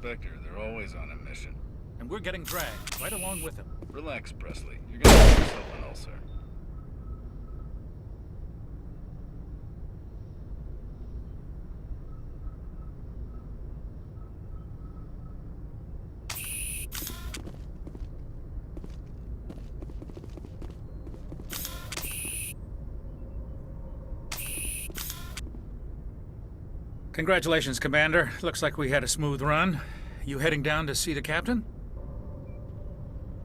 Spectre. They're always on a mission. And we're getting dragged right along with them. Relax, Presley. You're gonna have yourself an ulcer. Congratulations, Commander. Looks like we had a smooth run. You heading down to see the captain?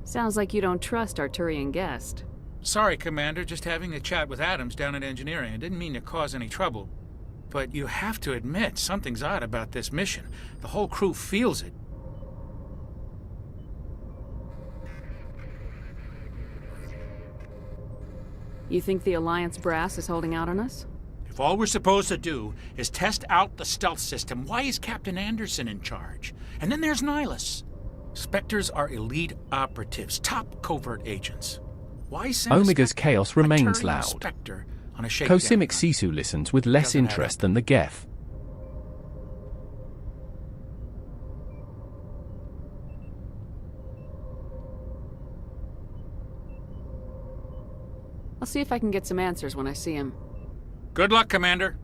Sounds like you don't trust Arturian Guest. Sorry, Commander. Just having a chat with Adams down at engineering. I didn't mean to cause any trouble. But you have to admit, something's odd about this mission. The whole crew feels it. You think the Alliance brass is holding out on us? If all we're supposed to do is test out the stealth system, why is Captain Anderson in charge? And then there's Nihilus. Spectres are elite operatives, top covert agents. Why send Omega's chaos remains Arturian loud. Spectre on a shakedown Cosimic run? Sisu listens with less Doesn't add interest up. than the Geth. I'll see if I can get some answers when I see him. Good luck, Commander.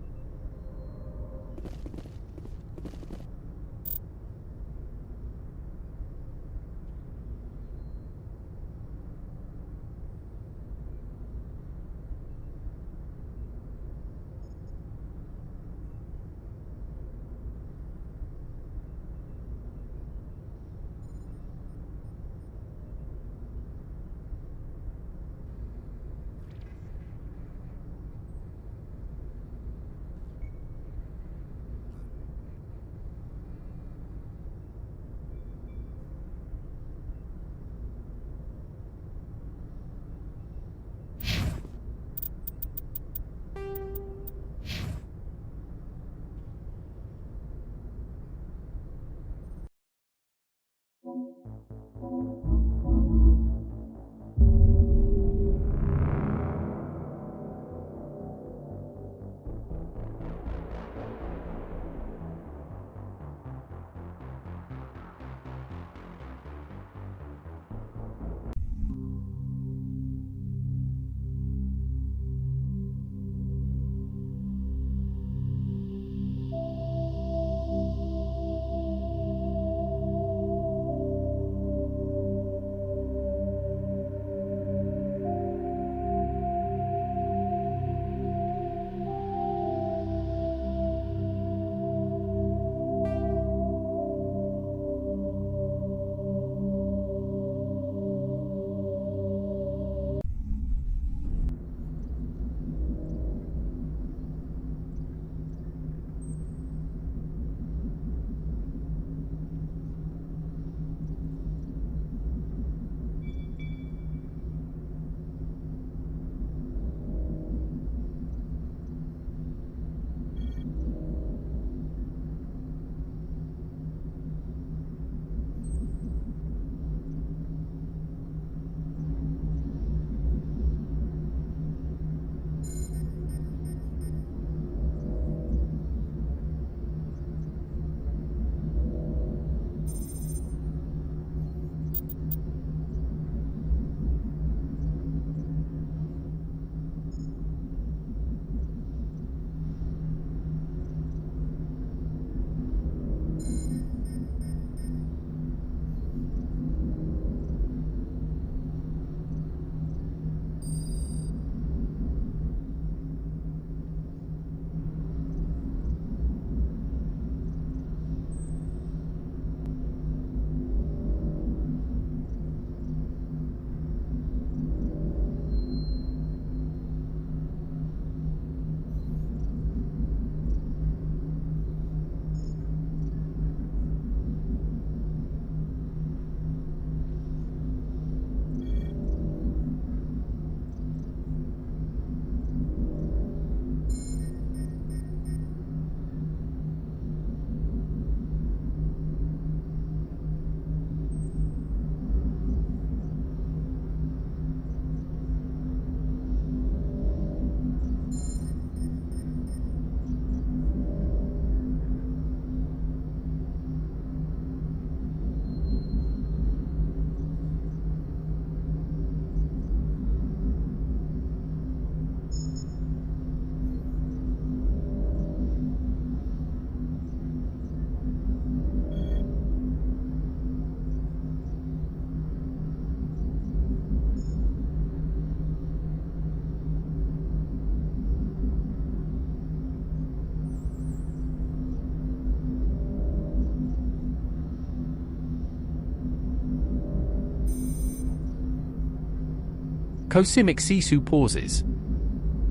Cosimic Sisu pauses.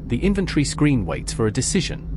The inventory screen waits for a decision.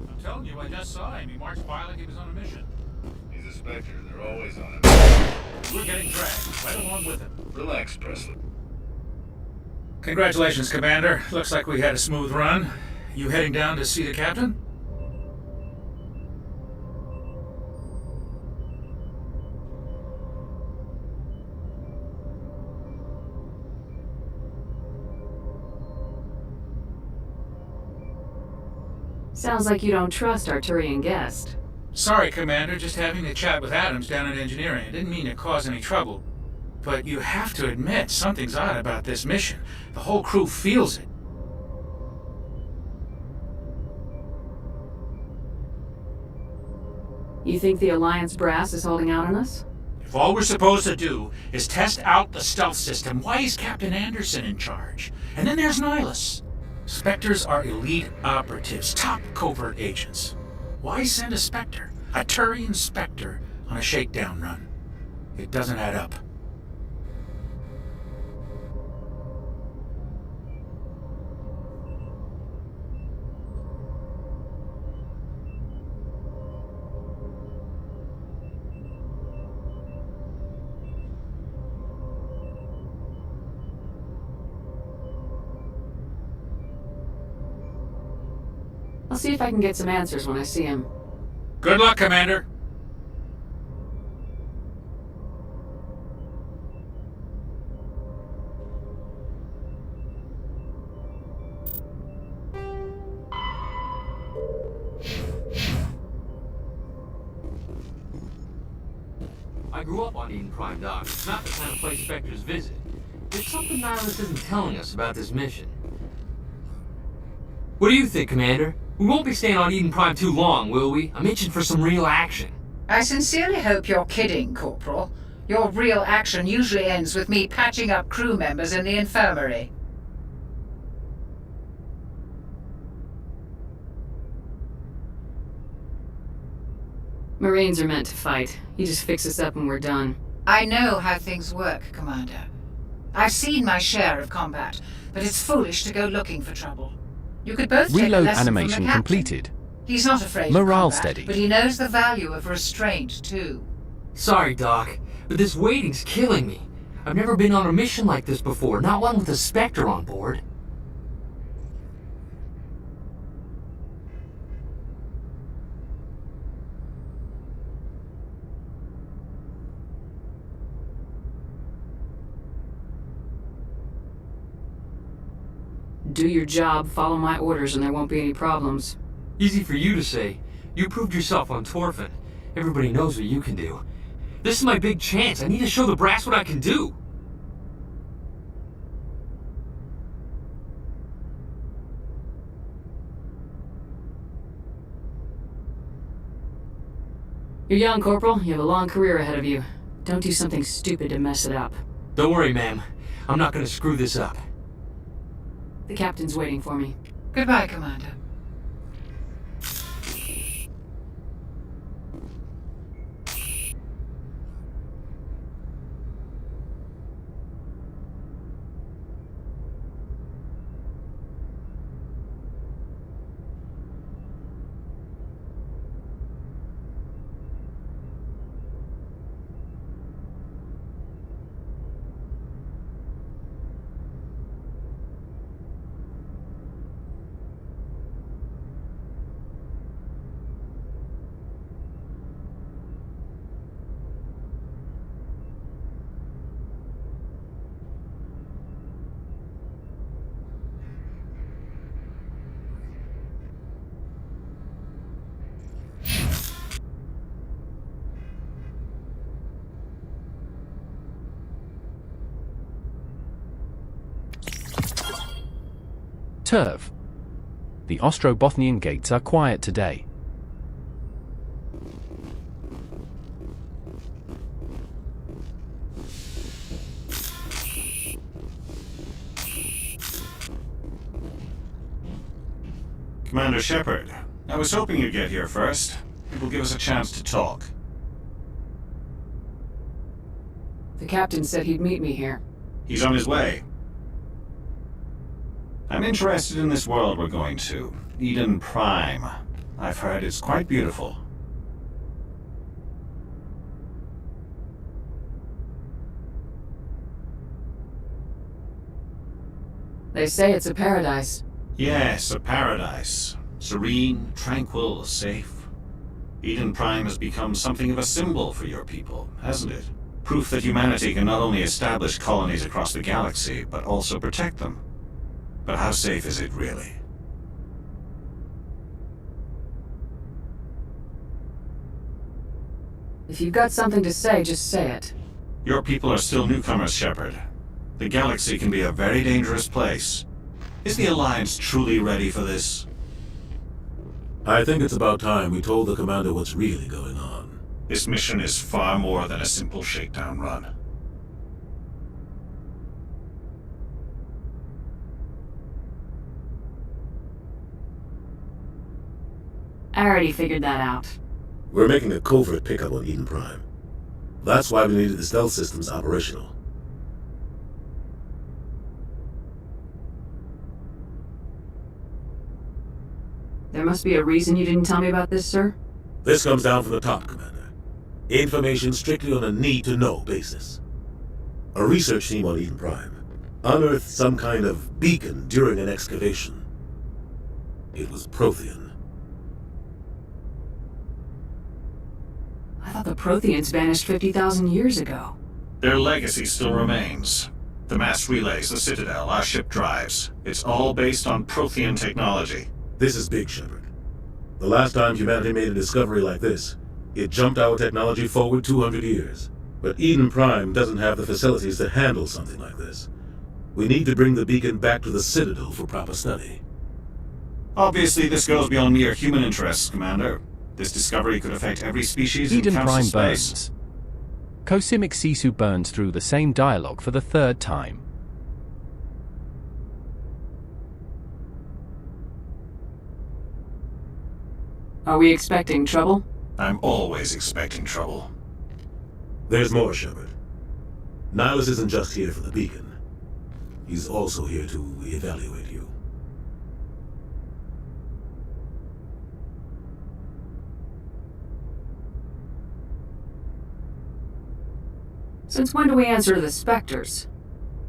I'm telling you, I just saw him. He marched by like he was on a mission. He's a Spectre. They're always on a mission. We're getting dragged right along with him. Relax, Presley. Congratulations, Commander. Looks like we had a smooth run. You heading down to see the captain? Sounds like you don't trust Arturian Guest. Sorry, Commander. Just having a chat with Adams down at engineering. I didn't mean to cause any trouble. But you have to admit, something's odd about this mission. The whole crew feels it. You think the Alliance brass is holding out on us? If all we're supposed to do is test out the stealth system, why is Captain Anderson in charge? And then there's Nihilus. Spectres are elite operatives, top covert agents. Why send a Spectre, a Turian Spectre, on a shakedown run? It doesn't add up. I'll see if I can get some answers when I see him. Good luck, Commander. I grew up on Eden Prime, Doc. It's not the kind of place Spectres visit. There's something Nihilus isn't telling us about this mission. What do you think, Commander? We won't be staying on Eden Prime too long, will we? I'm itching for some real action. I sincerely hope you're kidding, Corporal. Your real action usually ends with me patching up crew members in the infirmary. Marines are meant to fight. You just fix us up and we're done. I know how things work, Commander. I've seen my share of combat, but it's foolish to go looking for trouble. You could both take a Reload lesson from the animation captain. completed. He's not afraid Morale of combat, steady. but he knows the value of restraint, too. Sorry, Doc, but this waiting's killing me. I've never been on a mission like this before, not one with a Spectre on board. Do your job, follow my orders, and there won't be any problems. Easy for you to say. You proved yourself on Torfin. Everybody knows what you can do. This is my big chance. I need to show the brass what I can do. You're young, Corporal. You have a long career ahead of you. Don't do something stupid to mess it up. Don't worry, ma'am. I'm not gonna screw this up. The captain's waiting for me. Goodbye, Commander. Turv. The Ostrobothnian gates are quiet today. Commander Shepard, I was hoping you'd get here first. It will give us a chance to talk. The captain said he'd meet me here. He's on his way. I'm interested in this world we're going to, Eden Prime. I've heard it's quite beautiful. They say it's a paradise. Yes, a paradise. Serene, tranquil, safe. Eden Prime has become something of a symbol for your people, hasn't it? Proof that humanity can not only establish colonies across the galaxy, but also protect them. But how safe is it really? If you've got something to say, just say it. Your people are still newcomers, Shepard. The galaxy can be a very dangerous place. Is the Alliance truly ready for this? I think it's about time we told the Commander what's really going on. This mission is far more than a simple shakedown run. I already figured that out. We're making a covert pickup on Eden Prime. That's why we needed the stealth systems operational. There must be a reason you didn't tell me about this, sir? This comes down from the top, Commander. Information strictly on a need-to-know basis. A research team on Eden Prime unearthed some kind of beacon during an excavation. It was Prothean. I thought the Protheans vanished 50,000 years ago. Their legacy still remains. The mass relays, the Citadel, our ship drives. It's all based on Prothean technology. This is big, Shepard. The last time humanity made a discovery like this, it jumped our technology forward 200 years. But Eden Prime doesn't have the facilities to handle something like this. We need to bring the beacon back to the Citadel for proper study. Obviously, this goes beyond mere human interests, Commander. This discovery could affect every species in Eden Council Prime space. burns. Cosimic Sisu burns through the same dialogue for the third time. Are we expecting trouble? I'm always expecting trouble. There's more, Shepard. Nihilus isn't just here for the beacon. He's also here to evaluate you. Since when do we answer to the Spectres?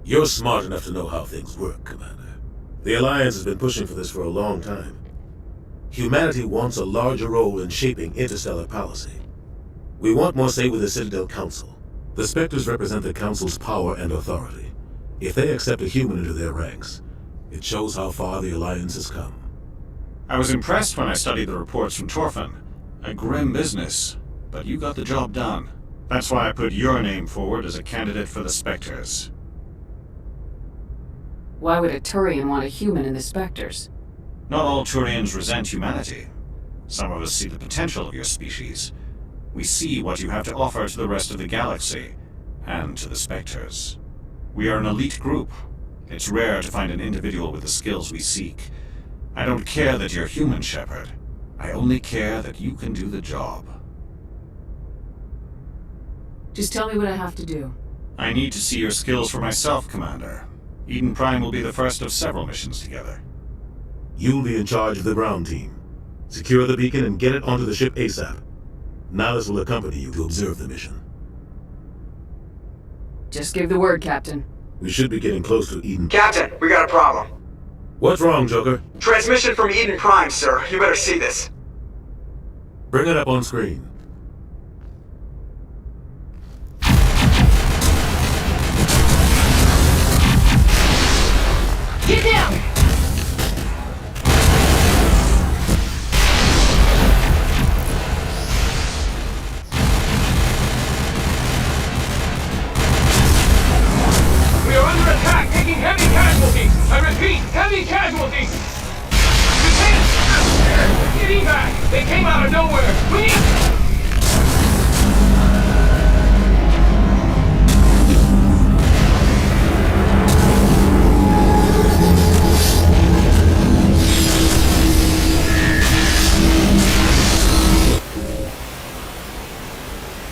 You're smart enough to know how things work, Commander. The Alliance has been pushing for this for a long time. Humanity wants a larger role in shaping interstellar policy. We want more say with the Citadel Council. The Spectres represent the Council's power and authority. If they accept a human into their ranks, It shows how far the Alliance has come. I was impressed when I studied the reports from Torfin. A grim business, but you got the job done. That's why I put your name forward as a candidate for the Spectres. Why would a Turian want a human in the Spectres? Not all Turians resent humanity. Some of us see the potential of your species. We see what you have to offer to the rest of the galaxy, and to the Spectres. We are an elite group. It's rare to find an individual with the skills we seek. I don't care that you're human, Shepard. I only care that you can do the job. Just tell me what I have to do. I need to see your skills for myself, Commander. Eden Prime will be the first of several missions together. You'll be in charge of the ground team. Secure the beacon and get it onto the ship ASAP. Nihilus will accompany you to observe the mission. Just give the word, Captain. We should be getting close to Eden. Captain, we got a problem. What's wrong, Joker? Transmission from Eden Prime, sir. You better see this. Bring it up on screen. Get down! We are under attack, taking heavy casualties. I repeat, heavy casualties. Lieutenant! Get evac! They came out of nowhere. We need...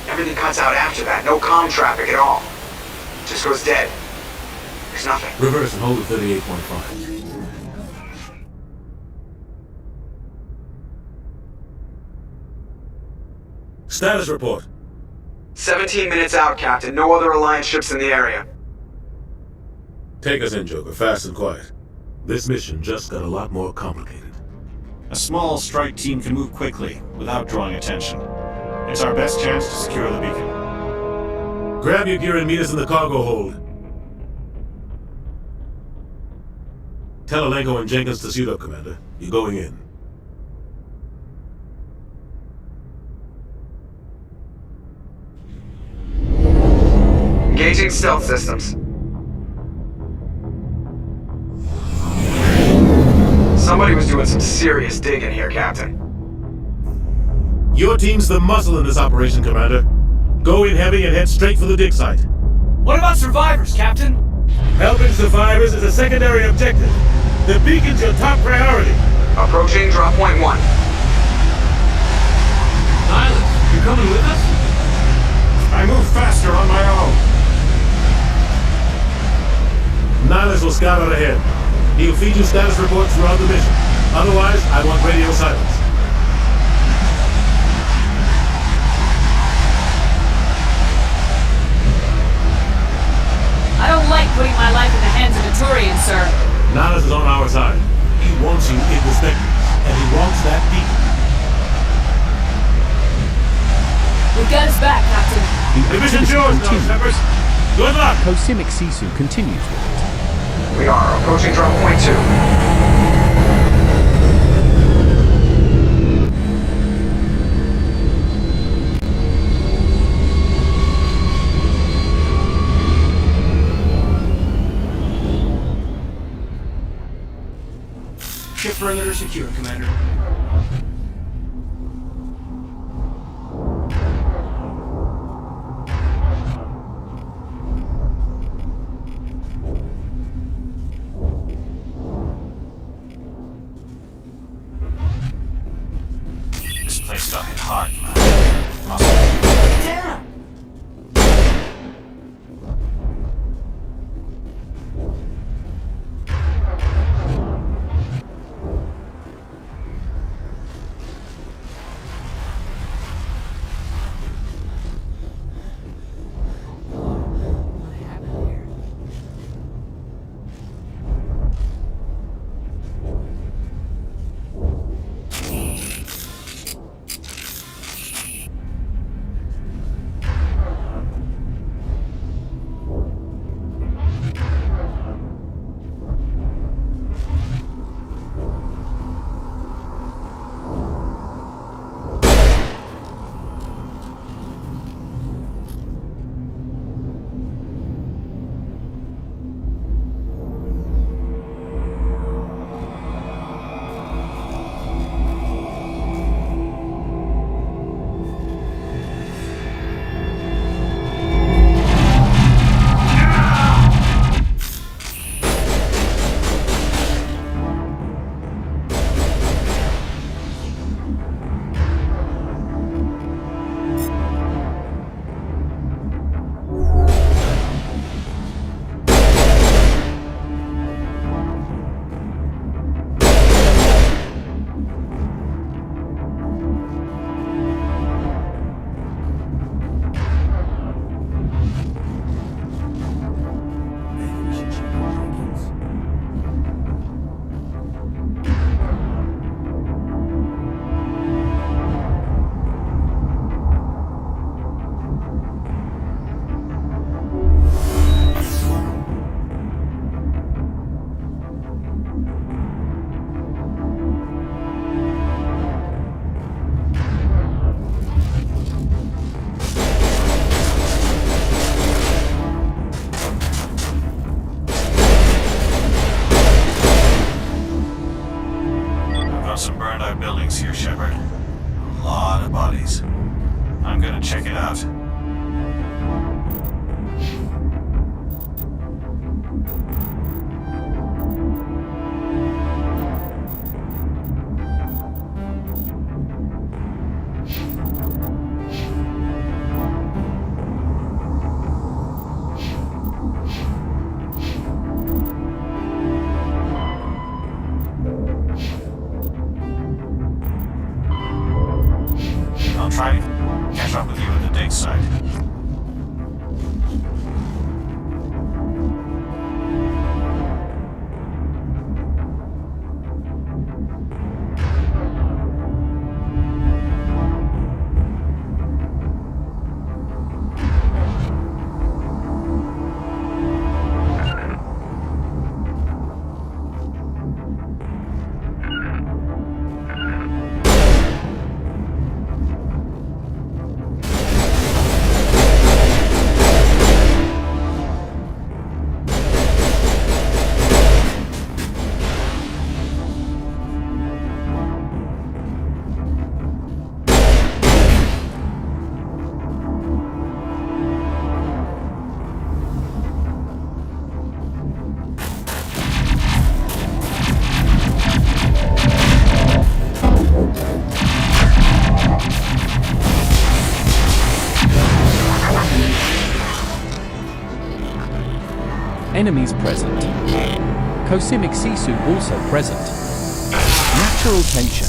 Everything cuts out after that. No comm traffic at all. Just goes dead. There's nothing. Reverse and hold at 38.5. Status report. 17 minutes out, Captain. No other Alliance ships in the area. Take us in, Joker, fast and quiet. This mission just got a lot more complicated. A small strike team can move quickly, without drawing attention. It's our best chance to secure the beacon. Grab your gear and meet us in the cargo hold. Tell Alenko and Jenkins to suit up, Commander. You're going in. Engaging stealth systems. Somebody was doing some serious digging here, Captain. Your team's the muscle in this operation, Commander. Go in heavy and head straight for the dig site. What about survivors, Captain? Helping survivors is a secondary objective. The beacon's your top priority. Approaching drop point 1. Nihilus, you're coming with us? I move faster on my own. Nihilus will scout out ahead. He'll feed you status reports throughout the mission. Otherwise, I want radio silence. I don't like putting my life in the hands of a Turian, sir. Nihilus is on our side. He wants you in the Spectres, and he wants that beacon. We've got his back, Captain. The mission's yours now, Shepard. Good luck! Cosimic Sisu continues with it. We are approaching drop point 2. Ship perimeter secure, Commander. This place got hit hard, man. Damn! Enemies present. Cosmic Sisu also present. Natural tension.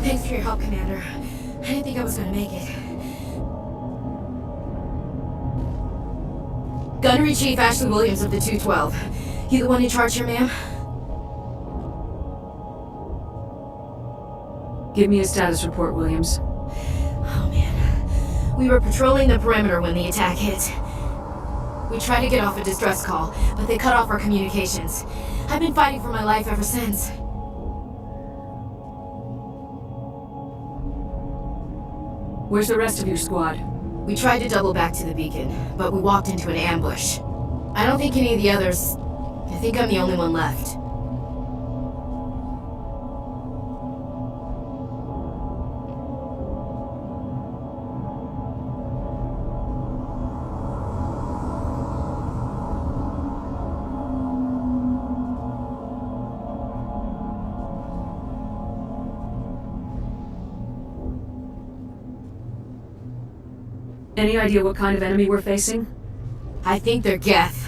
Thanks for your help, Commander. I didn't think I was gonna make it. Gunnery Chief Ashley Williams of the 212. You the one in charge here, ma'am? Give me a status report, Williams. Oh, man. We were patrolling the perimeter when the attack hit. We tried to get off a distress call, but they cut off our communications. I've been fighting for my life ever since. Where's the rest of your squad? We tried to double back to the beacon, but we walked into an ambush. I don't think any of the others... I think I'm the only one left. Any idea what kind of enemy we're facing? I think they're Geth.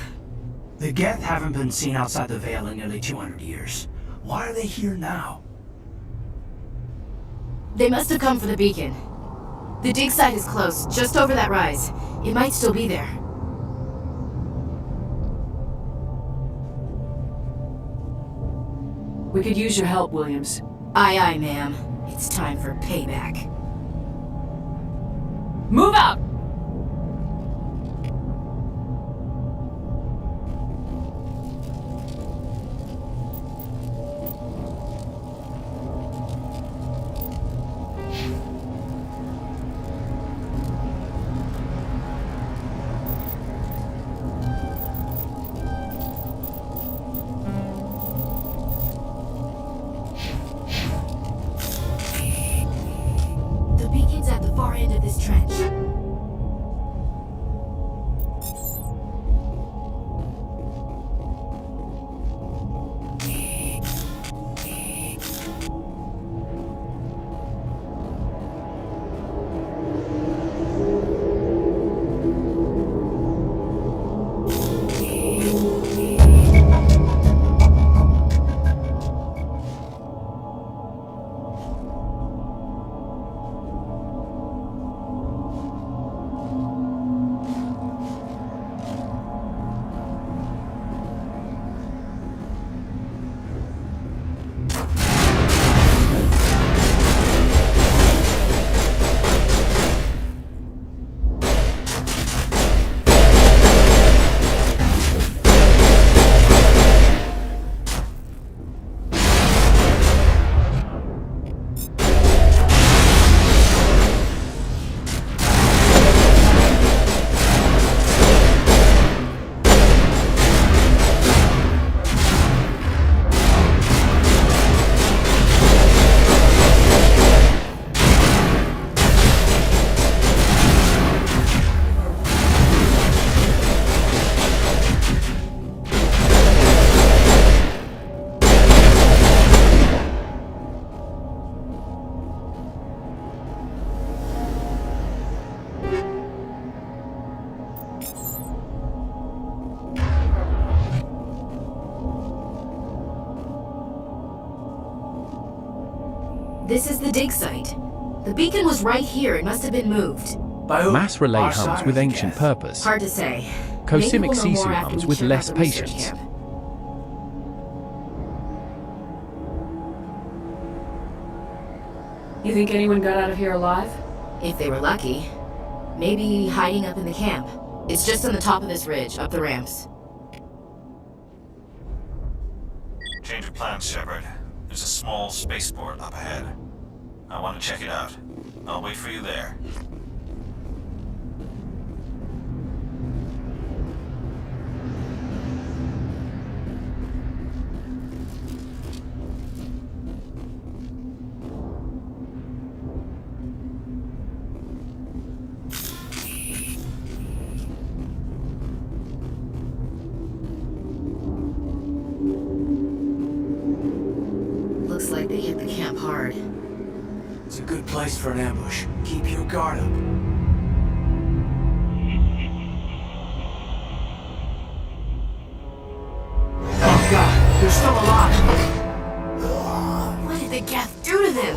The Geth haven't been seen outside the Veil in nearly 200 years. Why are they here now? They must have come for the beacon. The dig site is close, just over that rise. It might still be there. We could use your help, Williams. Aye, aye, ma'am. It's time for payback. Move out! The beacon's at the far end of this trench. This is the dig site. The beacon was right here. It must have been moved. By who? Mass relay Our hums side with or ancient Geth? purpose. Hard to say. Cosmic Maybe we'll know more Sisu after hums we with check less out the research patience. camp. You think anyone got out of here alive? If they were lucky. Maybe hiding up in the camp. It's just on the top of this ridge, up the ramps. Change of plans, Shepard. There's a small spaceport up ahead. I want to check it out. I'll wait for you there. Looks like they hit the camp hard. It's a good place for an ambush. Keep your guard up. Oh god, they're still alive! What did the Geth do to them?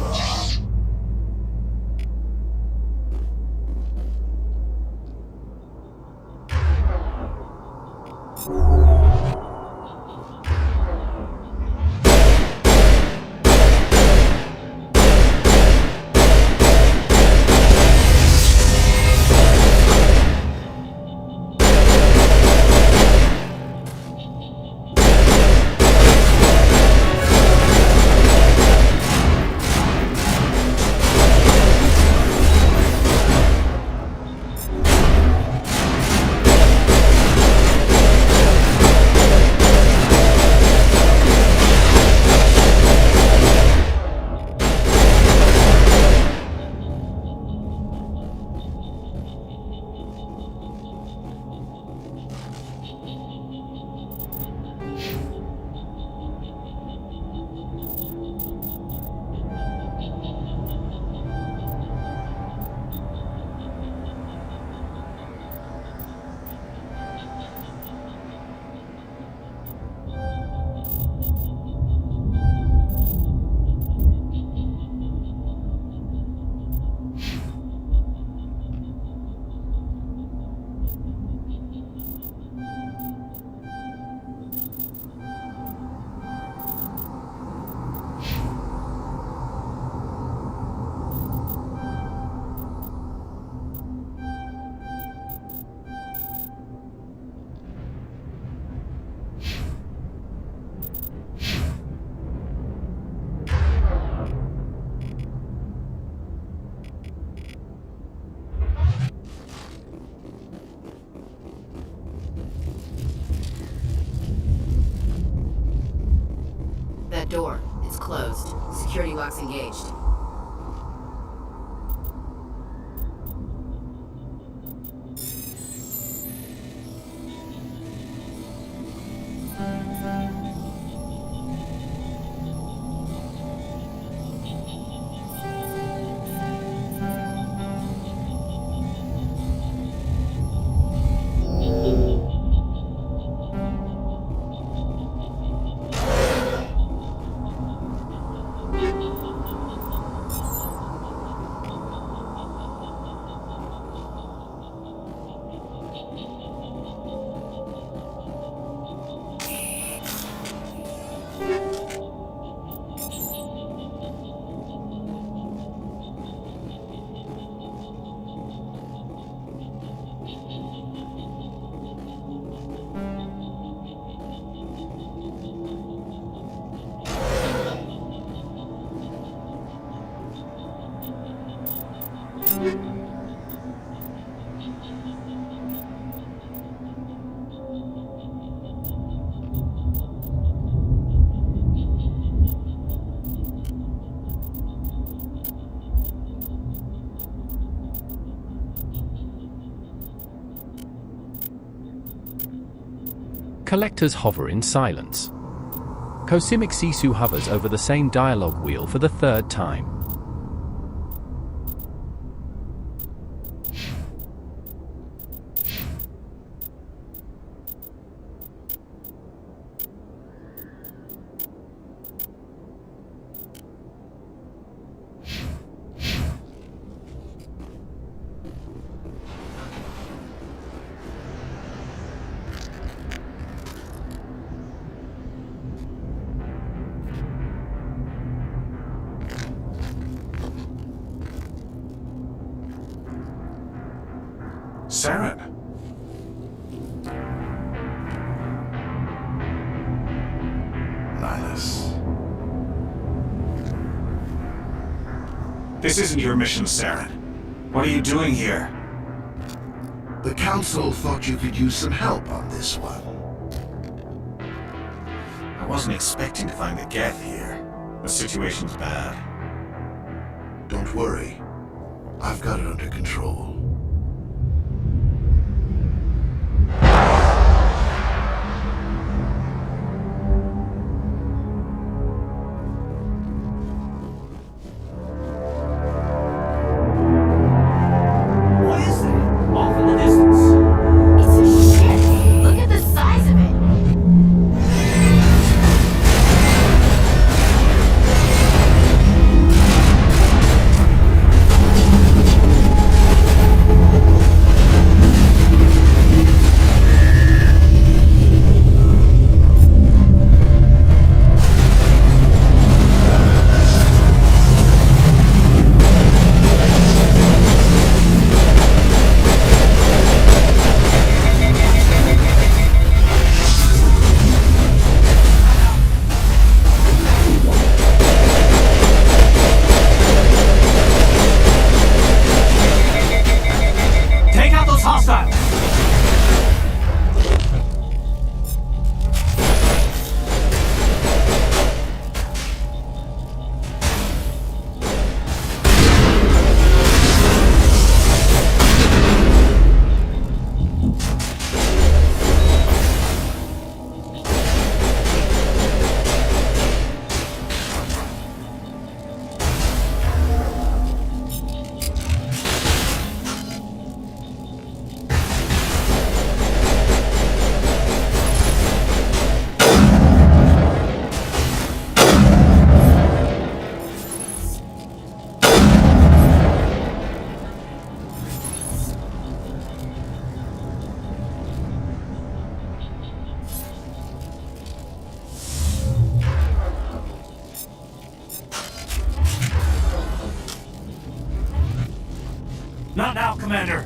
That door, it's closed. Security lock's engaged. Collectors hover in silence. Cosimic Sisu hovers over the same dialogue wheel for the third time. Saren! Nihilus. This isn't your mission, Saren. What are you doing here? The Council thought you could use some help on this one. I wasn't expecting to find the Geth here. The situation's bad. Don't worry. I've got it under control. What is that? Off in the distance. It's a ship. Look at the size of it. Take out those hostiles! Not now, Commander!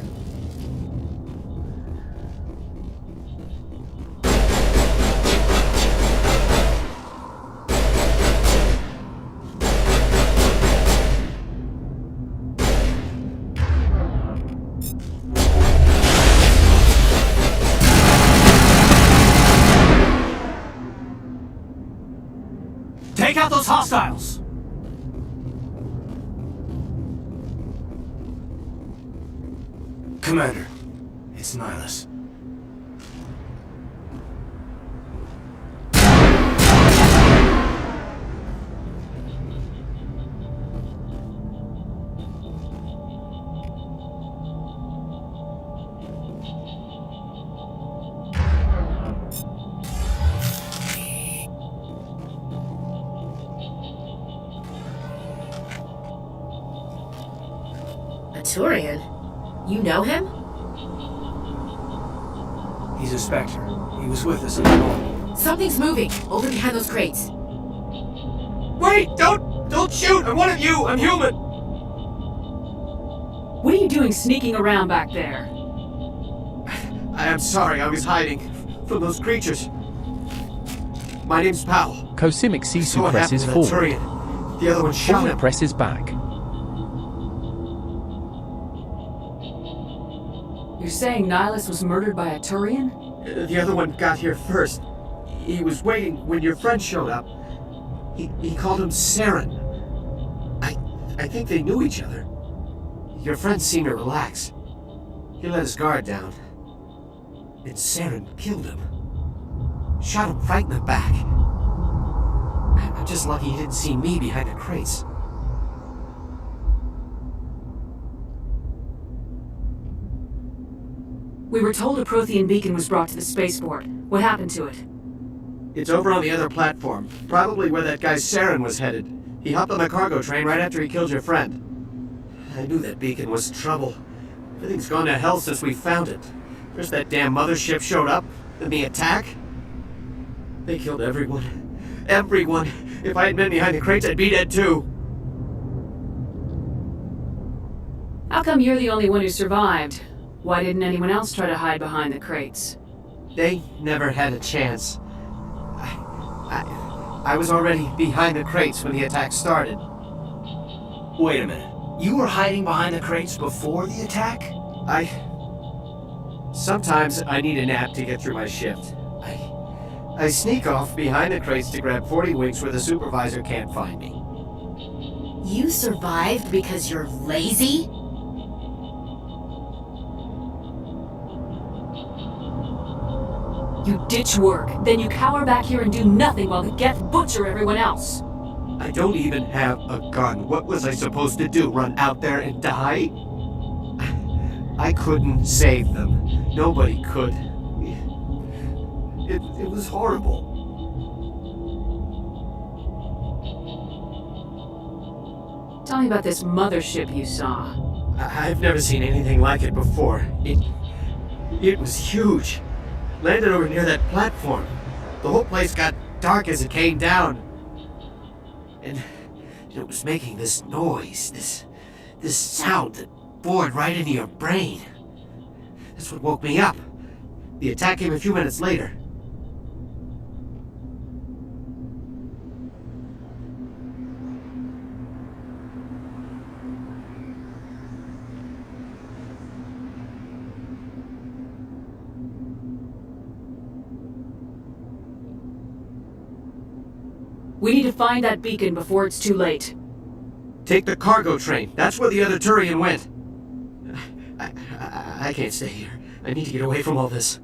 Take out those hostiles! Commander, it's Nihilus. A Turian? You know him? He's a Spectre. He was with us in the north. Something's moving over behind those crates. Wait! Don't shoot! I'm one of you! I'm human! What are you doing sneaking around back there? I am sorry, I was hiding from those creatures. My name's Powell. Cosimic So Sisu what presses happened to that forward. Turian? The other one shot Forward him. presses back. You're saying Nihilus was murdered by a Turian? The other one got here first. He was waiting when your friend showed up. He called him Saren. I think they knew each other. Your friend seemed to relax. He let his guard down. And Saren killed him. Shot him right in the back. I'm just lucky he didn't see me behind the crates. We were told a Prothean beacon was brought to the spaceport. What happened to it? It's over on the other platform. Probably where that guy Saren was headed. He hopped on the cargo train right after he killed your friend. I knew that beacon was trouble. Everything's gone to hell since we found it. First that damn mothership showed up, then the attack. They killed everyone. Everyone! If I had been behind the crates, I'd be dead too. How come you're the only one who survived? Why didn't anyone else try to hide behind the crates? They never had a chance. I was already behind the crates when the attack started. Wait a minute. You were hiding behind the crates before the attack? Sometimes I need a nap to get through my shift. I sneak off behind the crates to grab 40 winks where the supervisor can't find me. You survived because you're lazy? You ditch work, then you cower back here and do nothing while the Geth butcher everyone else. I don't even have a gun. What was I supposed to do? Run out there and die? I couldn't save them. Nobody could. It was horrible. Tell me about this mothership you saw. I've never seen anything like it before. It was huge. Landed over near that platform. The whole place got dark as it came down. And it was making this noise, this sound that bored right into your brain. That's what woke me up. The attack came a few minutes later. We need to find that beacon before it's too late. Take the cargo train. That's where the other Turian went. I can't stay here. I need to get away from all this.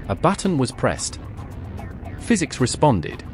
A button was pressed. Physics responded.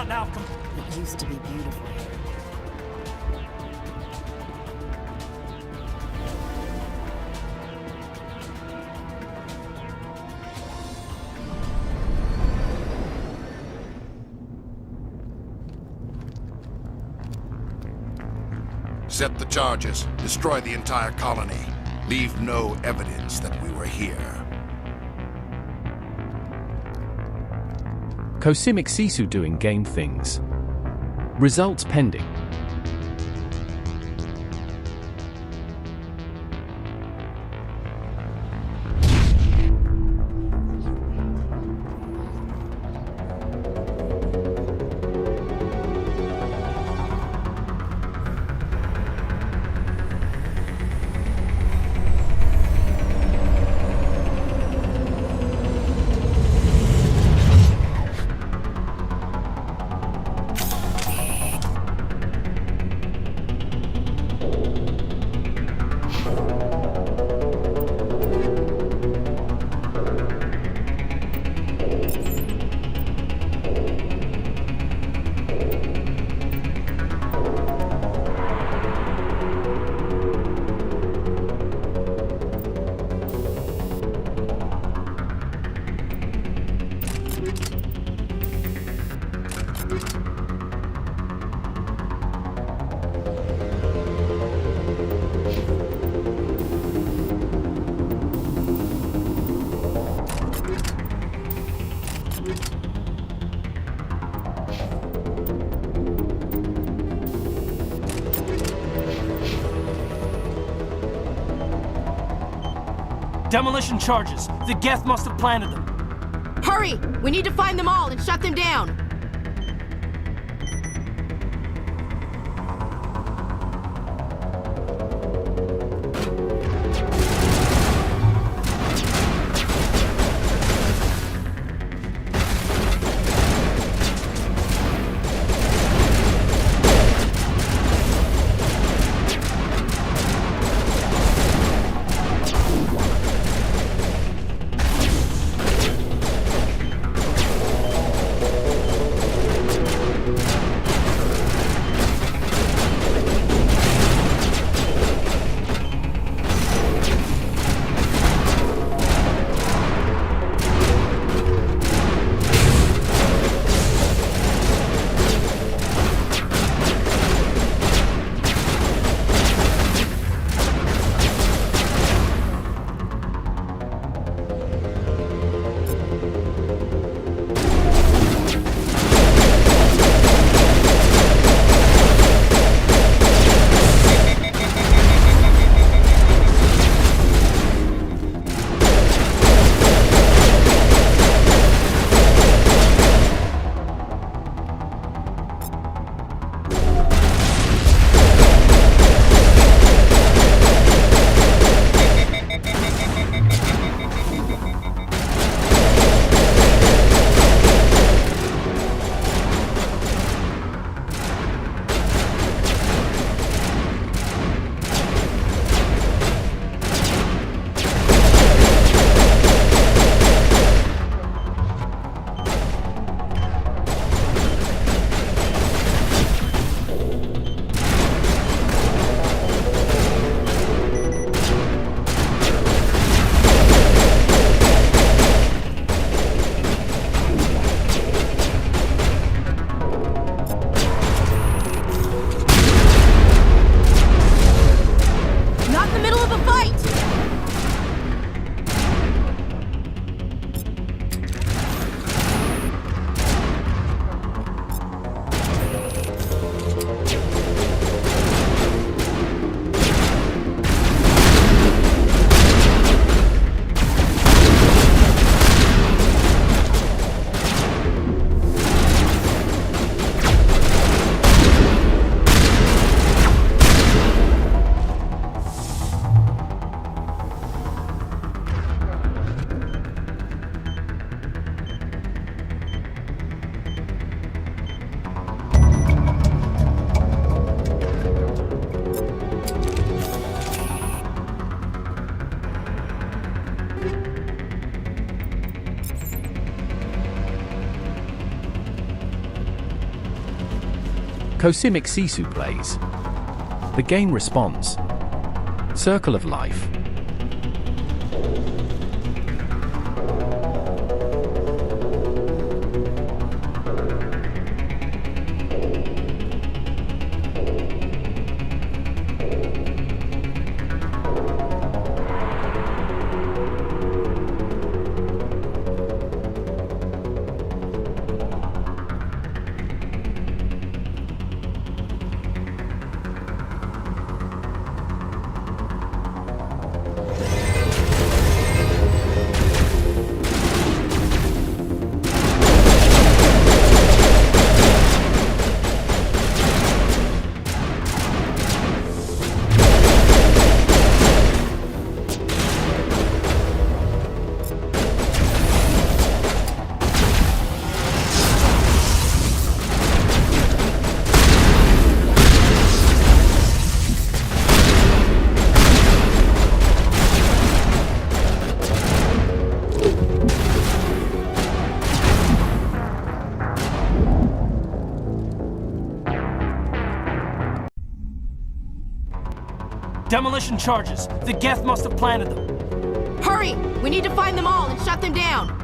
not now. It used to be beautiful. Set the charges. Destroy the entire colony. Leave no evidence that we were here. Cosimic Sisu doing game things. Results pending. Demolition charges. The Geth must have planted them. Hurry! We need to find them all and shut them down! Cosimic Sisu plays. The game responds. Circle of Life. Demolition charges. The Geth must have planted them. Hurry! We need to find them all and shut them down!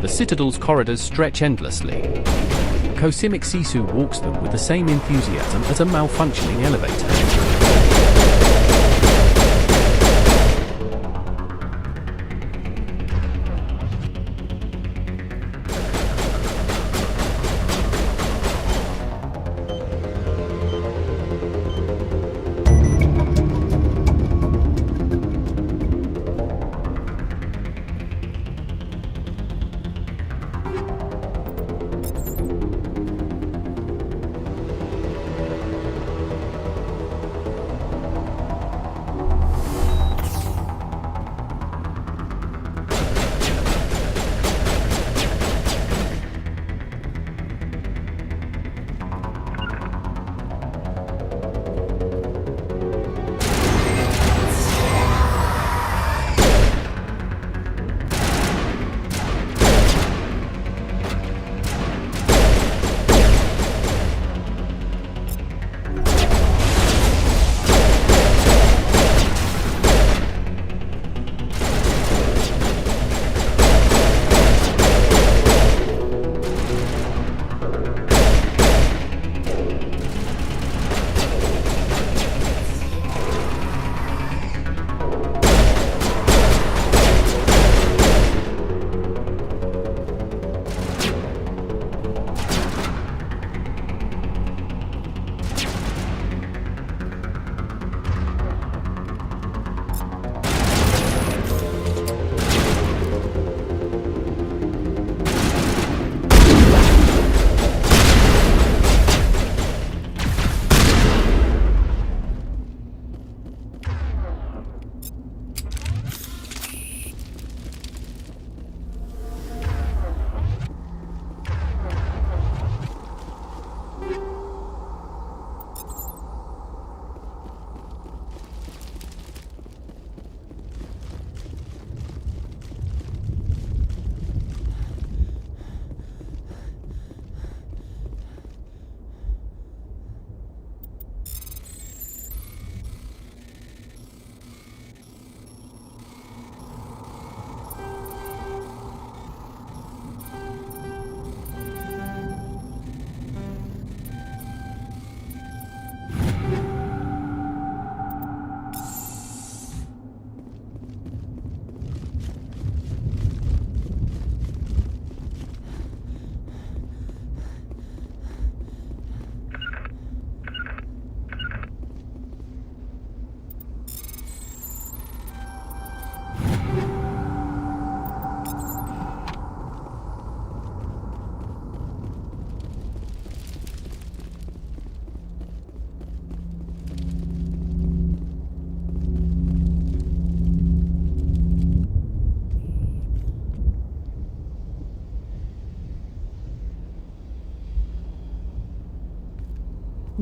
The Citadel's corridors stretch endlessly. Cosimic Sisu walks them with the same enthusiasm as a malfunctioning elevator.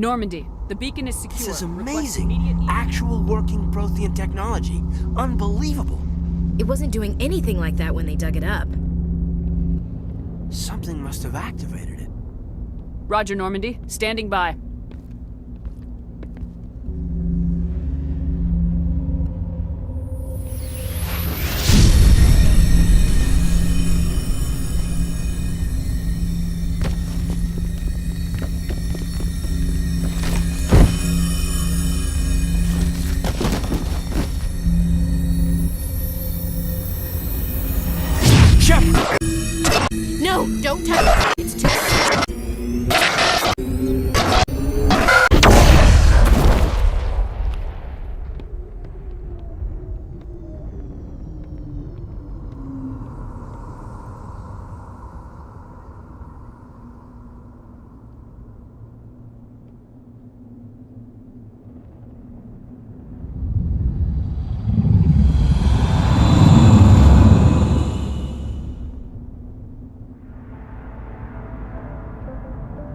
Normandy, the beacon is secure. This is Request amazing. immediate- Actual working Prothean technology. Unbelievable. It wasn't doing anything like that when they dug it up. Something must have activated it. Roger, Normandy. Standing by. No, don't touch it. It's too...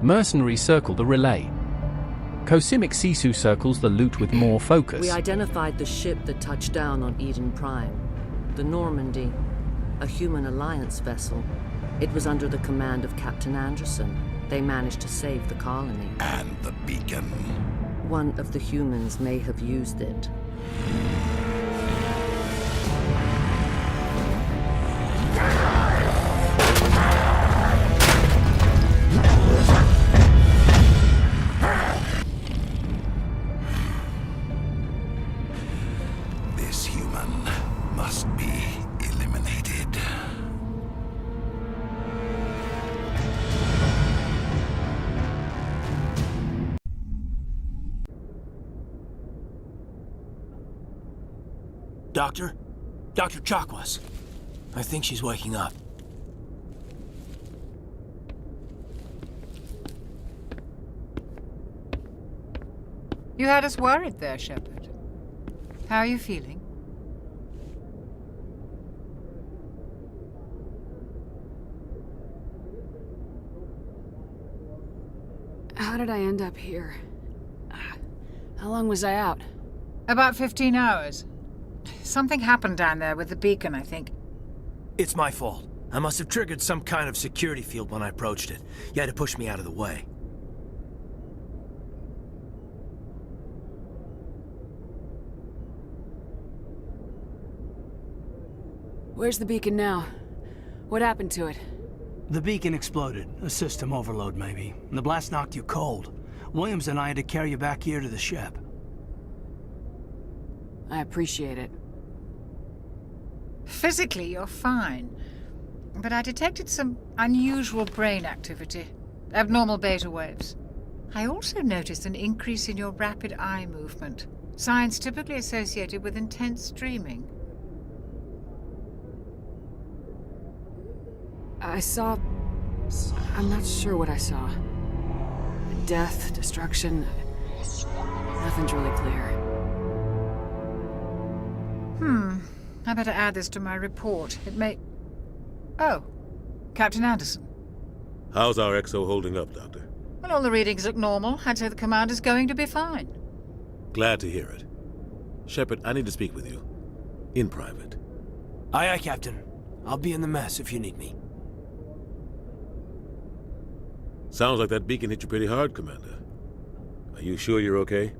Mercenaries circle the relay. Cosimic Sisu circles the loot with more focus. We identified the ship that touched down on Eden Prime. The Normandy, a human alliance vessel. It was under the command of Captain Anderson. They managed to save the colony. And the beacon. One of the humans may have used it. This human must be eliminated. Doctor? Dr. Chakwas. I think she's waking up. You had us worried there, Shepard. How are you feeling? How did I end up here? How long was I out? About 15 hours. Something happened down there with the beacon, I think. It's my fault. I must have triggered some kind of security field when I approached it. You had to push me out of the way. Where's the beacon now? What happened to it? The beacon exploded. A system overload, maybe. The blast knocked you cold. Williams and I had to carry you back here to the ship. I appreciate it. Physically, you're fine. But I detected some unusual brain activity. Abnormal beta waves. I also noticed an increase in your rapid eye movement. Signs typically associated with intense dreaming. I saw... I'm not sure what I saw. Death, destruction... Nothing's really clear. I better add this to my report. It may... Oh. Captain Anderson. How's our XO holding up, Doctor? Well, all the readings look normal. I'd say the commander's going to be fine. Glad to hear it. Shepard, I need to speak with you. In private. Aye, aye, Captain. I'll be in the mess if you need me. Sounds like that beacon hit you pretty hard, Commander. Are you sure you're okay?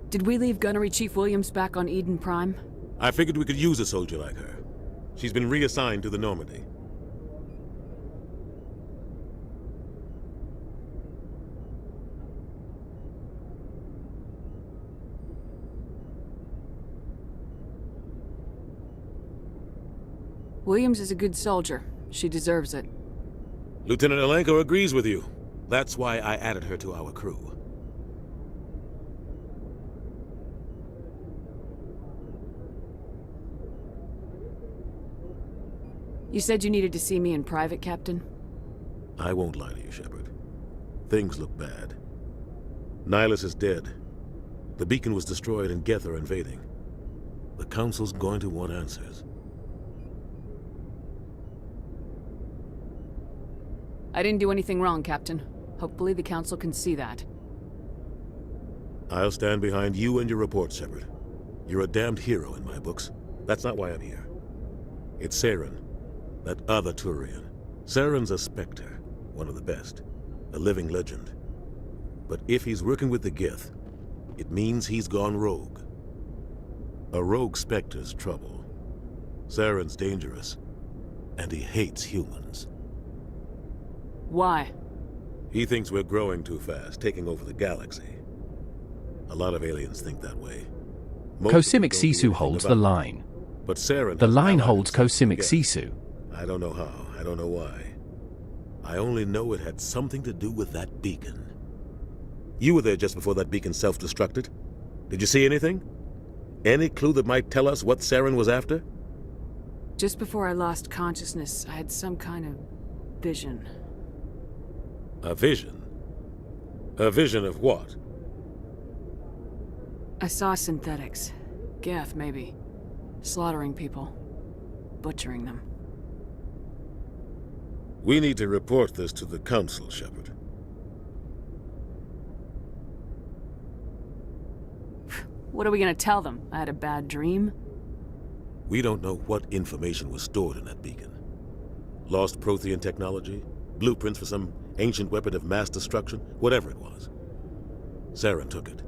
Did we leave Gunnery Chief Williams back on Eden Prime? I figured we could use a soldier like her. She's been reassigned to the Normandy. Williams is a good soldier. She deserves it. Lieutenant Alenko agrees with you. That's why I added her to our crew. You said you needed to see me in private, Captain? I won't lie to you, Shepard. Things look bad. Nihilus is dead. The beacon was destroyed and Geth are invading. The Council's going to want answers. I didn't do anything wrong, Captain. Hopefully the Council can see that. I'll stand behind you and your report, Shepard. You're a damned hero in my books. That's not why I'm here. It's Saren, that other Turian. Saren's a Spectre, one of the best, a living legend. But if he's working with the Geth, it means he's gone rogue. A rogue Spectre's trouble. Saren's dangerous, and he hates humans. Why? He thinks we're growing too fast, taking over the galaxy. A lot of aliens think that way. Cosimic Sisu holds the line. But Saren The line holds Cosimic Sisu. I don't know how, I don't know why. I only know it had something to do with that beacon. You were there just before that beacon self-destructed. Did you see anything? Any clue that might tell us what Saren was after? Just before I lost consciousness, I had some kind of vision. A vision? A vision of what? I saw synthetics. Geth, maybe. Slaughtering people. Butchering them. We need to report this to the Council, Shepard. What are we gonna tell them? I had a bad dream? We don't know what information was stored in that beacon. Lost Prothean technology? Blueprints for some ancient weapon of mass destruction? Whatever it was. Saren took it.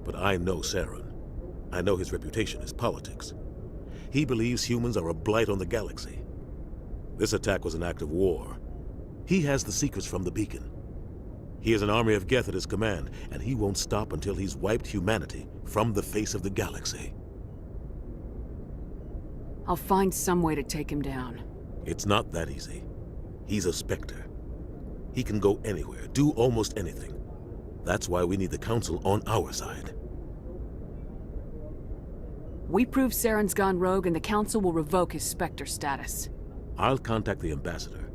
But I know Saren. I know his reputation is politics. He believes humans are a blight on the galaxy. This attack was an act of war. He has the secrets from the beacon. He has an army of Geth at his command, and he won't stop until he's wiped humanity from the face of the galaxy. I'll find some way to take him down. It's not that easy. He's a Spectre. He can go anywhere, do almost anything. That's why we need the Council on our side. We prove Saren's gone rogue and the Council will revoke his Spectre status. I'll contact the Ambassador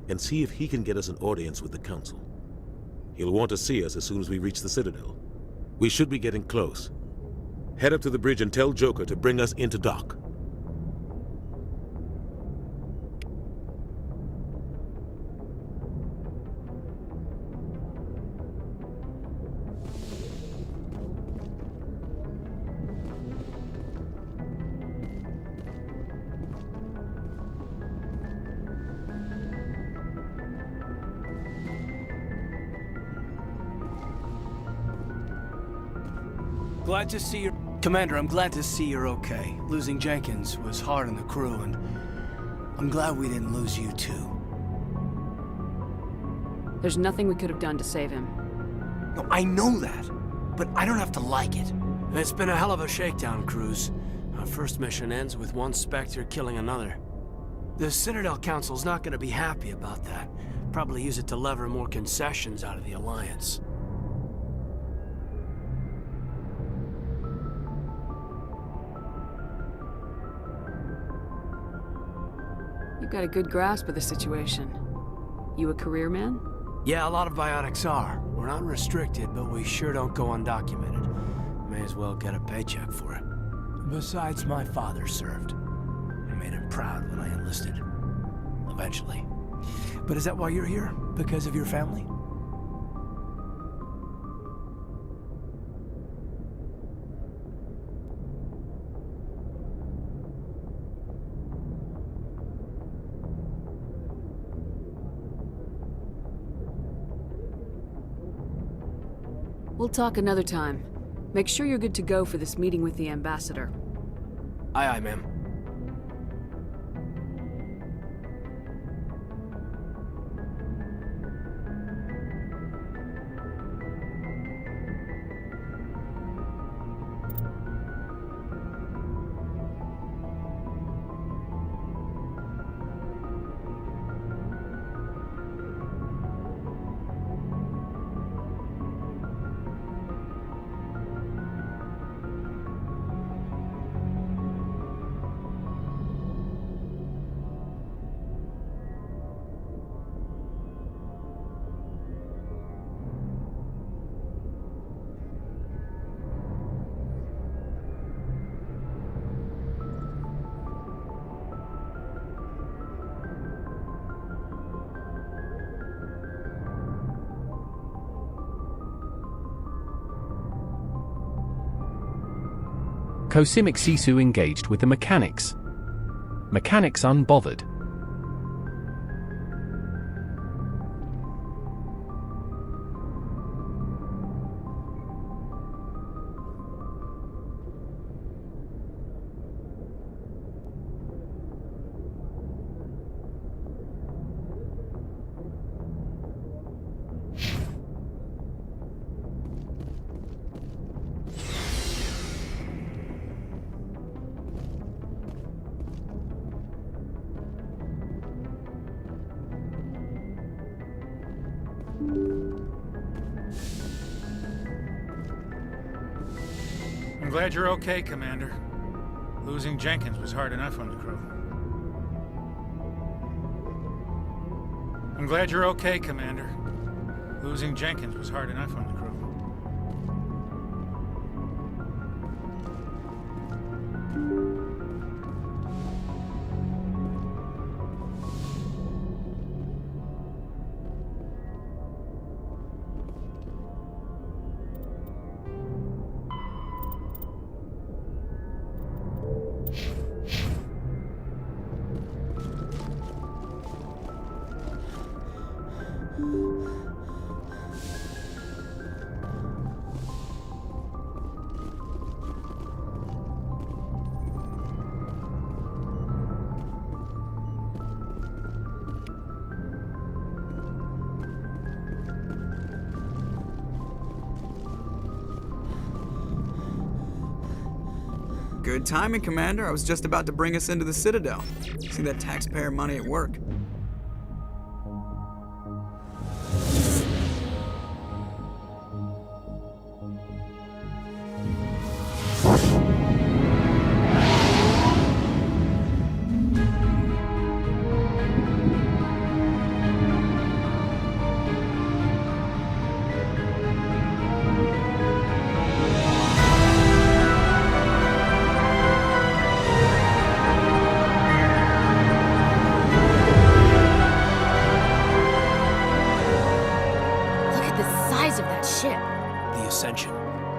and see if he can get us an audience with the Council. He'll want to see us as soon as we reach the Citadel. We should be getting close. Head up to the bridge and tell Joker to bring us into dock. Glad to see you. Commander, I'm glad to see you're okay. Losing Jenkins was hard on the crew, and I'm glad we didn't lose you too. There's nothing we could have done to save him. No, I know that, but I don't have to like it. It's been a hell of a shakedown, Cruz. Our first mission ends with one Spectre killing another. The Citadel Council's not going to be happy about that. Probably use it to lever more concessions out of the Alliance. You've got a good grasp of the situation. You a career man? Yeah, a lot of biotics are. We're not restricted, but we sure don't go undocumented. May as well get a paycheck for it. Besides, my father served. I made him proud when I enlisted. Eventually. But is that why you're here? Because of your family? We'll talk another time. Make sure you're good to go for this meeting with the Ambassador. Aye, aye, ma'am. Cosimic Sisu engaged with the mechanics. Mechanics unbothered. I'm glad you're okay, Commander. Losing Jenkins was hard enough on the crew. I'm glad you're okay, Commander. Losing Jenkins was hard enough on the crew. Good timing, Commander. I was just about to bring us into the Citadel. See that taxpayer money at work.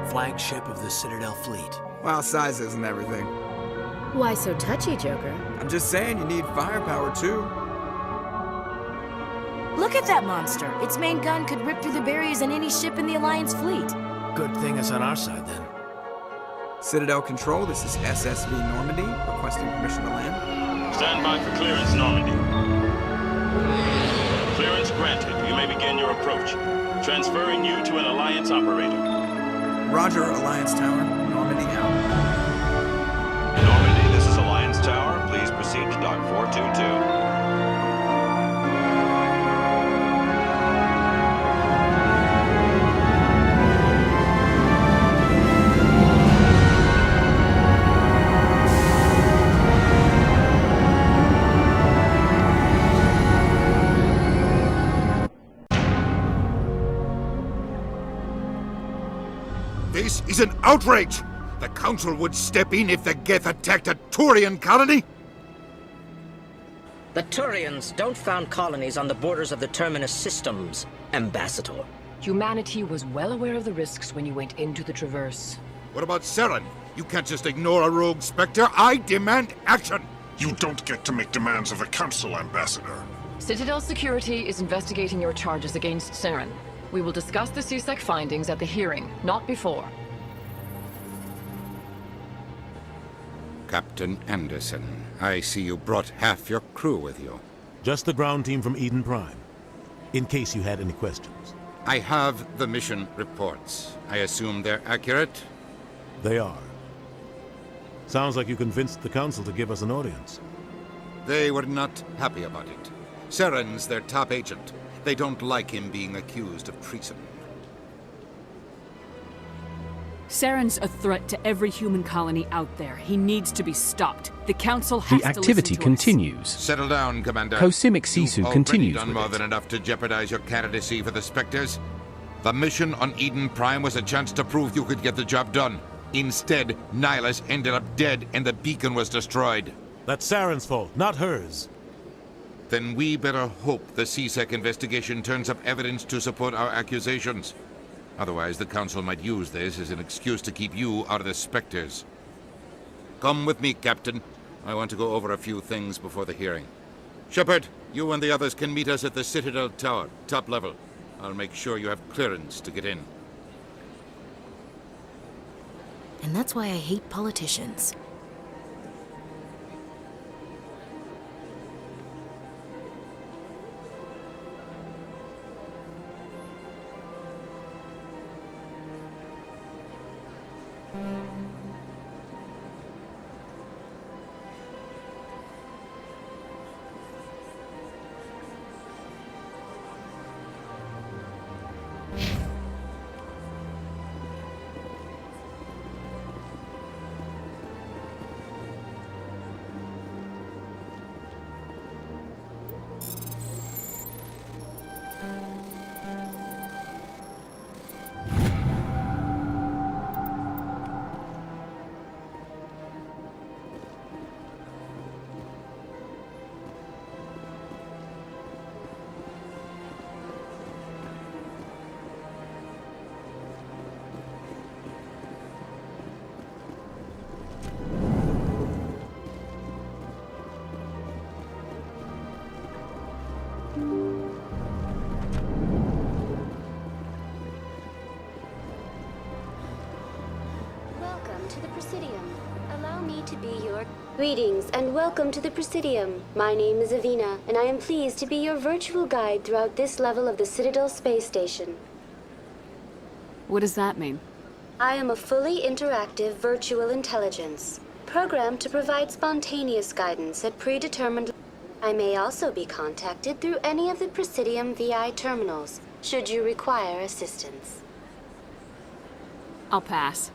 Flagship of the Citadel fleet. Well, size isn't everything. Why so touchy, Joker? I'm just saying you need firepower, too. Look at that monster. Its main gun could rip through the barriers in any ship in the Alliance fleet. Good thing it's on our side, then. Citadel Control, this is SSV Normandy, requesting permission to land. Stand by for clearance, Normandy. Clearance granted. You may begin your approach. Transferring you to an Alliance operator. Roger, Alliance Tower. Normandy out. Normandy, this is Alliance Tower. Please proceed to Dock 422. This is an outrage! The Council would step in if the Geth attacked a Turian colony? The Turians don't found colonies on the borders of the Terminus systems, Ambassador. Humanity was well aware of the risks when you went into the Traverse. What about Saren? You can't just ignore a rogue Spectre. I demand action! You don't get to make demands of the Council, Ambassador. Citadel Security is investigating your charges against Saren. We will discuss the CSEC findings at the hearing, not before. Captain Anderson, I see you brought half your crew with you. Just the ground team from Eden Prime, in case you had any questions. I have the mission reports. I assume they're accurate? They are. Sounds like you convinced the Council to give us an audience. They were not happy about it. Saren's their top agent. They don't like him being accused of treason. Saren's a threat to every human colony out there. He needs to be stopped. The Council has The activity to continues. Settle down, Commander. Cosimic Sisu continues You've already done with more it. than enough to jeopardize your candidacy for the Spectres. The mission on Eden Prime was a chance to prove you could get the job done. Instead, Nihilus ended up dead and the beacon was destroyed. That's Saren's fault, not hers. Then we better hope the CSEC investigation turns up evidence to support our accusations. Otherwise, the Council might use this as an excuse to keep you out of the Spectres. Come with me, Captain. I want to go over a few things before the hearing. Shepard, you and the others can meet us at the Citadel Tower, top level. I'll make sure you have clearance to get in. And that's why I hate politicians. To the Presidium. Allow me to be your... Greetings and welcome to the Presidium. My name is Avina, and I am pleased to be your virtual guide throughout this level of the Citadel Space Station. What does that mean? I am a fully interactive virtual intelligence, programmed to provide spontaneous guidance at predetermined... I may also be contacted through any of the Presidium VI terminals, should you require assistance. I'll pass.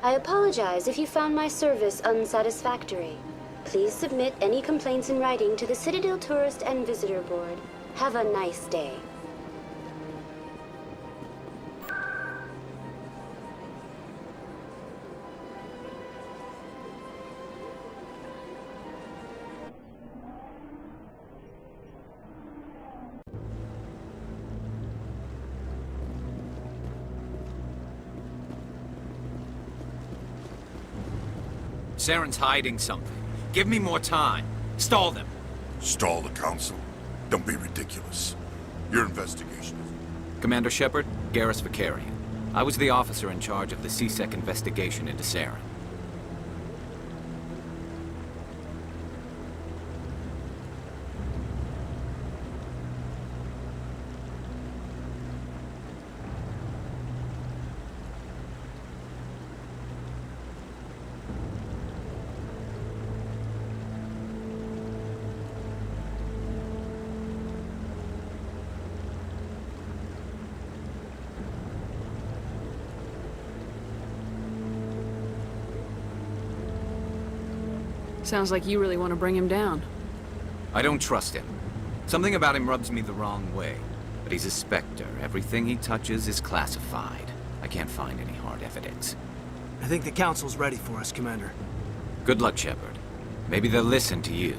I apologize if you found my service unsatisfactory. Please submit any complaints in writing to the Citadel Tourist and Visitor Board. Have a nice day. Saren's hiding something. Give me more time. Stall them. Stall the Council? Don't be ridiculous. Your investigation is... Commander Shepard, Garrus Vakarian. I was the officer in charge of the C-Sec investigation into Saren. Sounds like you really want to bring him down. I don't trust him. Something about him rubs me the wrong way. But he's a Spectre. Everything he touches is classified. I can't find any hard evidence. I think the Council's ready for us, Commander. Good luck, Shepard. Maybe they'll listen to you.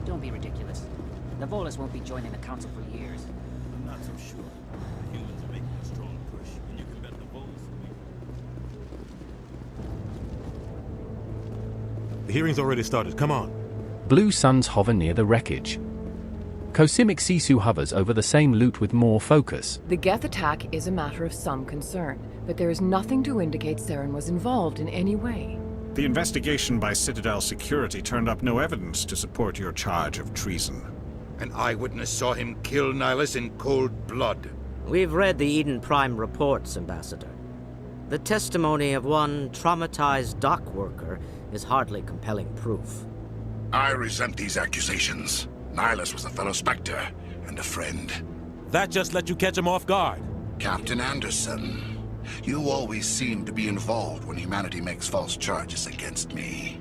Don't be ridiculous. The Volus won't be joining the Council for years. I'm not so sure. The humans are making a strong push, and you can bet the Volus will be... The hearing's already started. Come on. Blue suns hover near the wreckage. Cosmic Sisu hovers over the same loot with more focus. The Geth attack is a matter of some concern, but there is nothing to indicate Saren was involved in any way. The investigation by Citadel Security turned up no evidence to support your charge of treason. An eyewitness saw him kill Nihilus in cold blood. We've read the Eden Prime reports, Ambassador. The testimony of one traumatized dock worker is hardly compelling proof. I resent these accusations. Nihilus was a fellow Spectre and a friend. That just let you catch him off guard. Captain Anderson, you always seem to be involved when humanity makes false charges against me.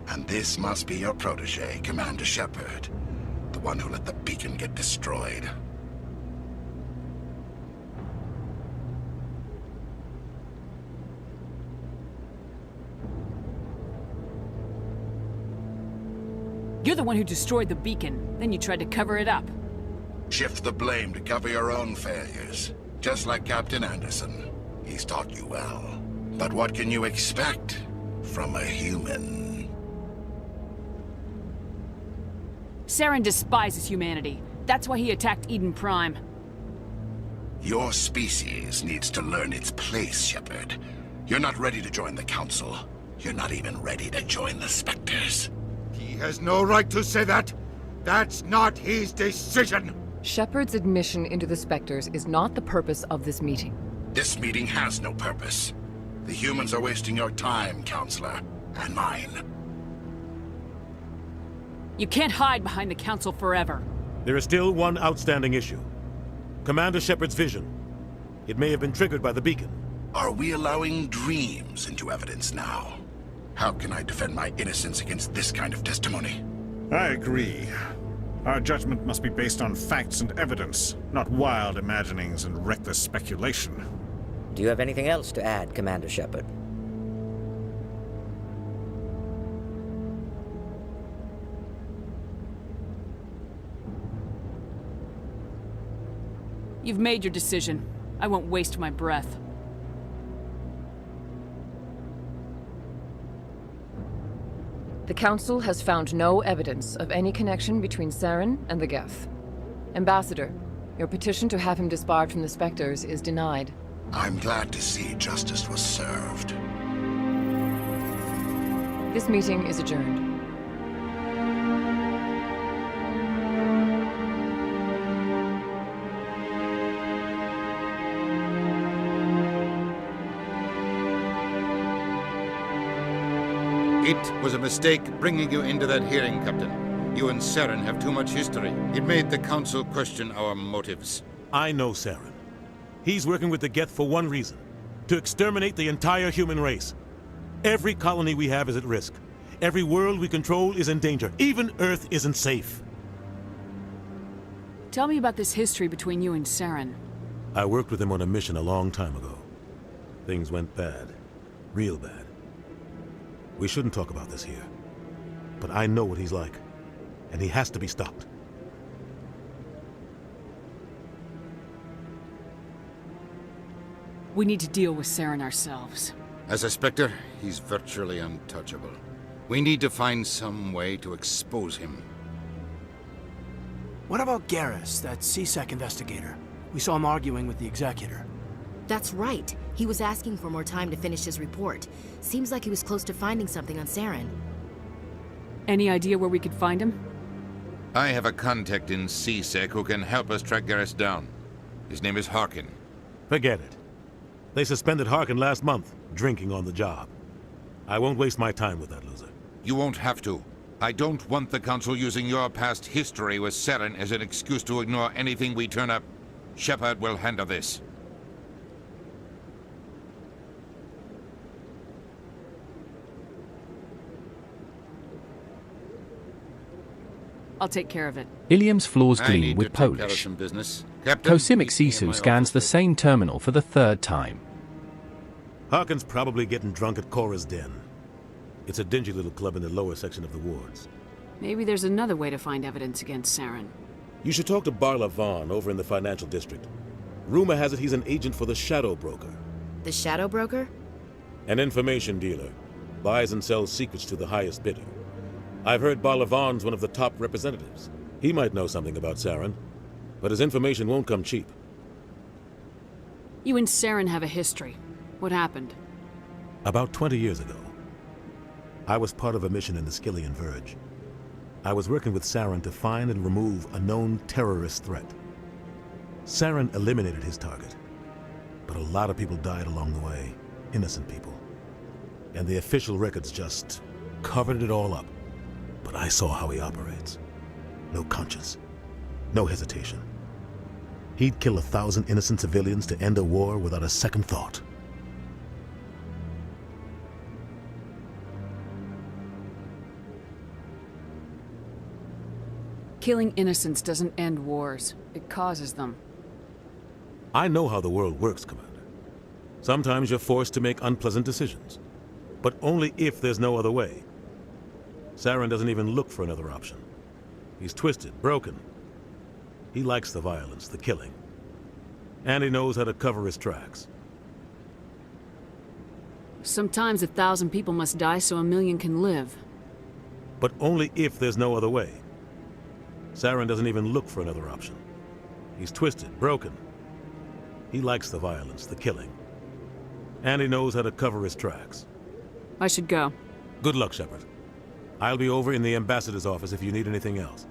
And this must be your protege, Commander Shepard, the one who let the beacon get destroyed. You're the one who destroyed the beacon, then you tried to cover it up. Shift the blame to cover your own failures. Just like Captain Anderson. He's taught you well. But what can you expect from a human? Saren despises humanity. That's why he attacked Eden Prime. Your species needs to learn its place, Shepard. You're not ready to join the Council. You're not even ready to join the Spectres. He has no right to say that. That's not his decision. Shepard's admission into the Spectres is not the purpose of this meeting. This meeting has no purpose. The humans are wasting your time, Counselor, and mine. You can't hide behind the Council forever. There is still one outstanding issue. Commander Shepard's vision. It may have been triggered by the beacon. Are we allowing dreams into evidence now? How can I defend my innocence against this kind of testimony? I agree. Our judgment must be based on facts and evidence, not wild imaginings and reckless speculation. Do you have anything else to add, Commander Shepard? You've made your decision. I won't waste my breath. The Council has found no evidence of any connection between Saren and the Geth. Ambassador, your petition to have him disbarred from the Spectres is denied. I'm glad to see justice was served. This meeting is adjourned. It was a mistake bringing you into that hearing, Captain. You and Saren have too much history. It made the Council question our motives. I know Saren. He's working with the Geth for one reason. To exterminate the entire human race. Every colony we have is at risk. Every world we control is in danger. Even Earth isn't safe. Tell me about this history between you and Saren. I worked with him on a mission a long time ago. Things went bad. Real bad. We shouldn't talk about this here. But I know what he's like. And he has to be stopped. We need to deal with Saren ourselves. As a Spectre, he's virtually untouchable. We need to find some way to expose him. What about Garrus, that CSEC investigator? We saw him arguing with the Executor. That's right. He was asking for more time to finish his report. Seems like he was close to finding something on Saren. Any idea where we could find him? I have a contact in CSEC who can help us track Garrus down. His name is Harkin. Forget it. They suspended Harkin last month, drinking on the job. I won't waste my time with that loser. You won't have to. I don't want the Council using your past history with Saren as an excuse to ignore anything we turn up. Shepard will handle this. I'll take care of it. Ilium's floors I gleam need with to take care of Polish. some business. Captain, Cosimic meet me in Sisu my scans the office. same terminal for the third time. Harkin's probably getting drunk at Cora's Den. It's a dingy little club in the lower section of the wards. Maybe there's another way to find evidence against Saren. You should talk to Barla Vaughn over in the financial district. Rumor has it he's an agent for the Shadow Broker. The Shadow Broker? An information dealer. Buys and sells secrets to the highest bidder. I've heard Barla Vaughn's one of the top representatives. He might know something about Saren, but his information won't come cheap. You and Saren have a history. What happened? About 20 years ago, I was part of a mission in the Skillian Verge. I was working with Saren to find and remove a known terrorist threat. Saren eliminated his target, but a lot of people died along the way, innocent people. And the official records just covered it all up. But I saw how he operates. No conscience, no hesitation. He'd kill 1,000 innocent civilians to end a war without a second thought. Killing innocents doesn't end wars. It causes them. I know how the world works, Commander. Sometimes you're forced to make unpleasant decisions, but only if there's no other way. Saren doesn't even look for another option. He's twisted, broken. He likes the violence, the killing. And he knows how to cover his tracks. Sometimes 1,000 people must die so 1,000,000 can live. But only if there's no other way. Saren doesn't even look for another option. He's twisted, broken. He likes the violence, the killing. And he knows how to cover his tracks. I should go. Good luck, Shepard. I'll be over in the ambassador's office if you need anything else.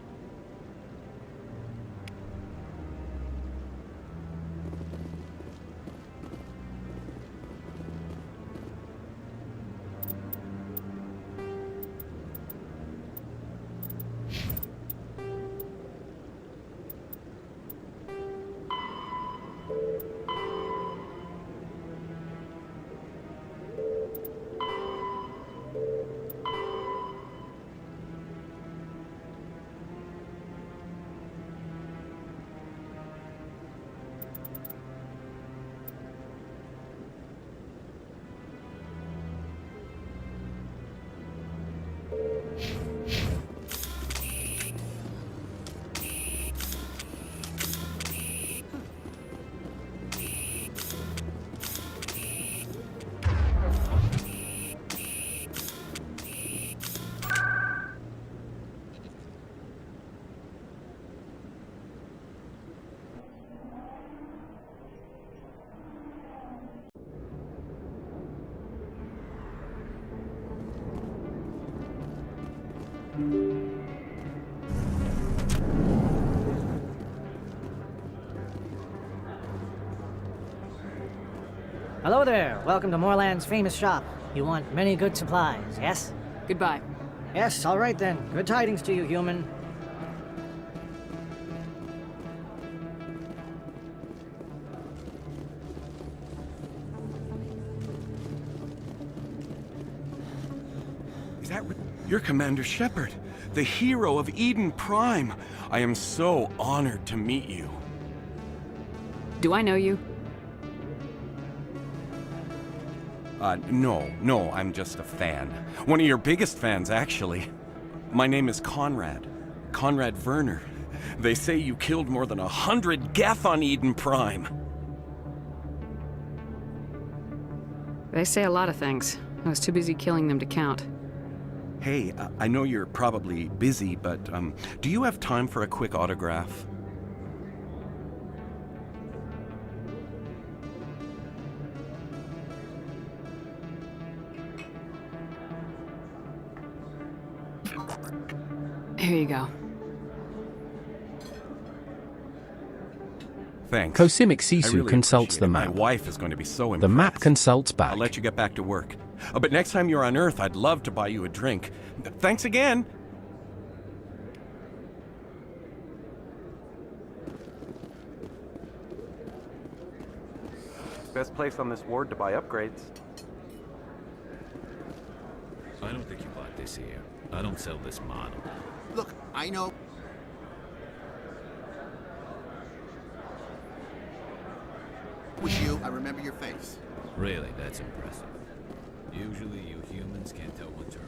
Hello there. Welcome to Moorland's famous shop. You want many good supplies, yes? Goodbye. Yes, all right then. Good tidings to you, human. Is that... You're Commander Shepard, the hero of Eden Prime. I am so honored to meet you. Do I know you? No, I'm just a fan. One of your biggest fans, actually. My name is Conrad. Conrad Werner. They say you killed more than 100 Geth on Eden Prime. They say a lot of things. I was too busy killing them to count. Hey, I know you're probably busy, but do you have time for a quick autograph? Here you go. Thanks. Cosimic I Sisu really consults appreciate the it. map. My wife is going to be so impressed. The map consults back. I'll let you get back to work. But next time you're on Earth, I'd love to buy you a drink. Thanks again. Best place on this ward to buy upgrades. I don't think you bought this here. I don't sell this model. Look, I know. With you, I remember your face. Really, that's impressive. Usually you humans can't tell what's real.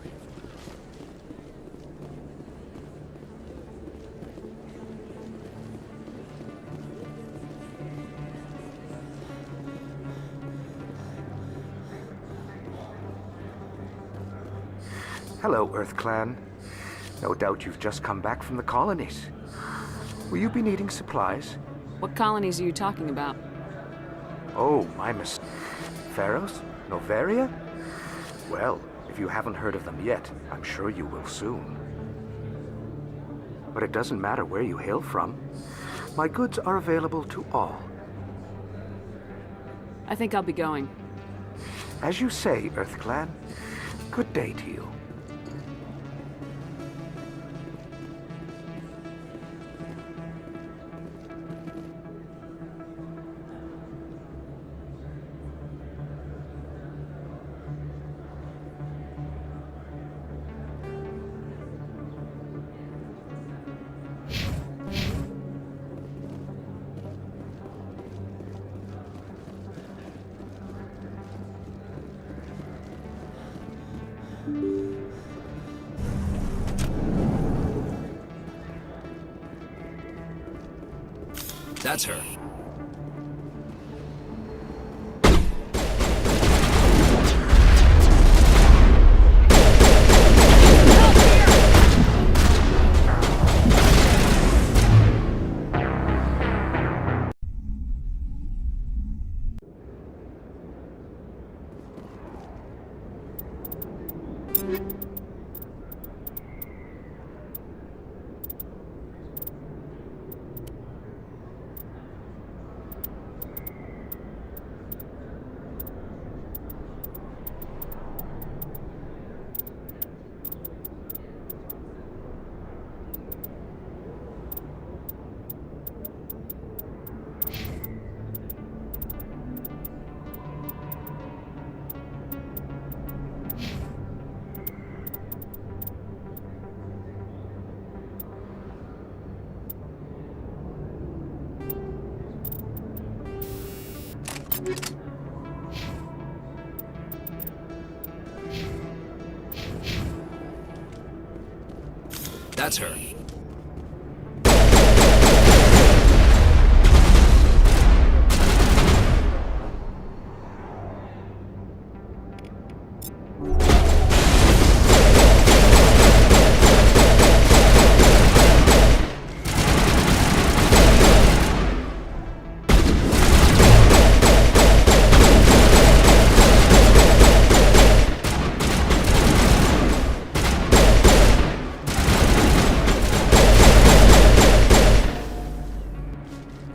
Hello, Earth Clan. No doubt you've just come back from the colonies. Will you be needing supplies? What colonies are you talking about? Oh, my mistake. Pharos? Noveria? Well, if you haven't heard of them yet, I'm sure you will soon. But it doesn't matter where you hail from. My goods are available to all. I think I'll be going. As you say, Earth Clan. Good day to you. That's her. That's her.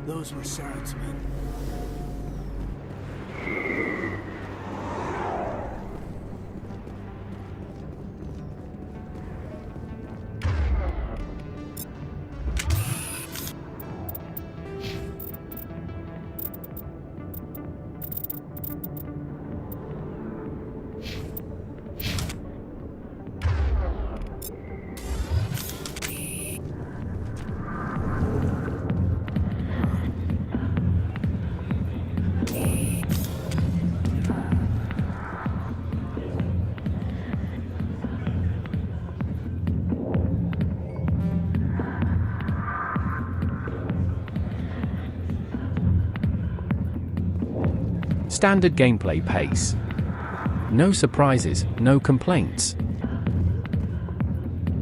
Those were Saren's men. Standard gameplay pace. No surprises, no complaints.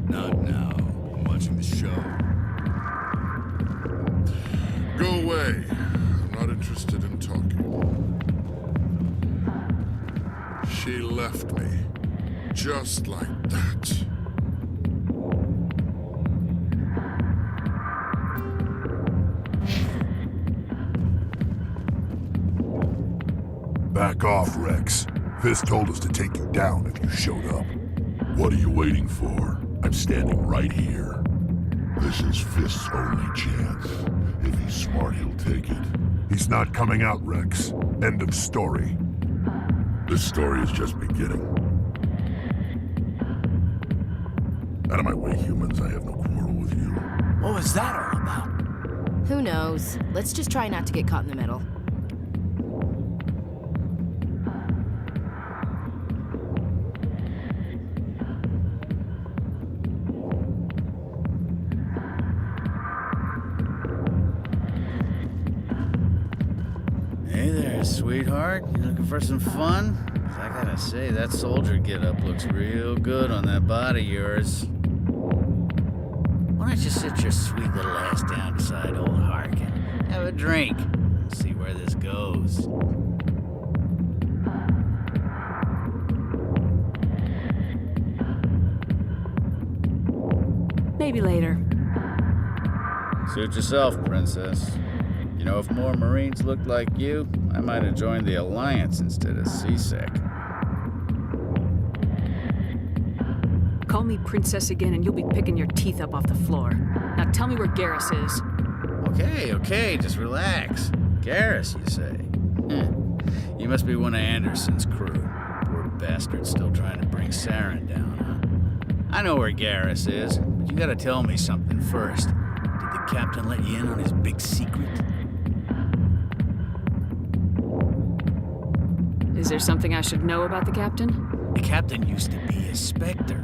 Not now. I'm watching the show. Go away. I'm not interested in talking. She left me. Just like that. Back off, Rex. Fisk told us to take you down if you showed up. What are you waiting for? I'm standing right here. This is Fisk's only chance. If he's smart, he'll take it. He's not coming out, Rex. End of story. This story is just beginning. Out of my way, humans. I have no quarrel with you. What was that all about? Who knows? Let's just try not to get caught in the middle. Hey there, sweetheart. You looking for some fun? 'Cause I gotta say, that soldier getup looks real good on that body of yours. Why don't you sit your sweet little ass down beside old Harkin? Have a drink. And see where this goes. Maybe later. Suit yourself, princess. You know, if more Marines looked like you, I might have joined the Alliance instead of CSEC. Call me princess again and you'll be picking your teeth up off the floor. Now tell me where Garrus is. Okay, just relax. Garrus, you say? You must be one of Anderson's crew. Poor bastard still trying to bring Saren down, huh? I know where Garrus is, but you gotta tell me something first. Did the captain let you in on his big secret? Is there something I should know about the captain? The captain used to be a Spectre.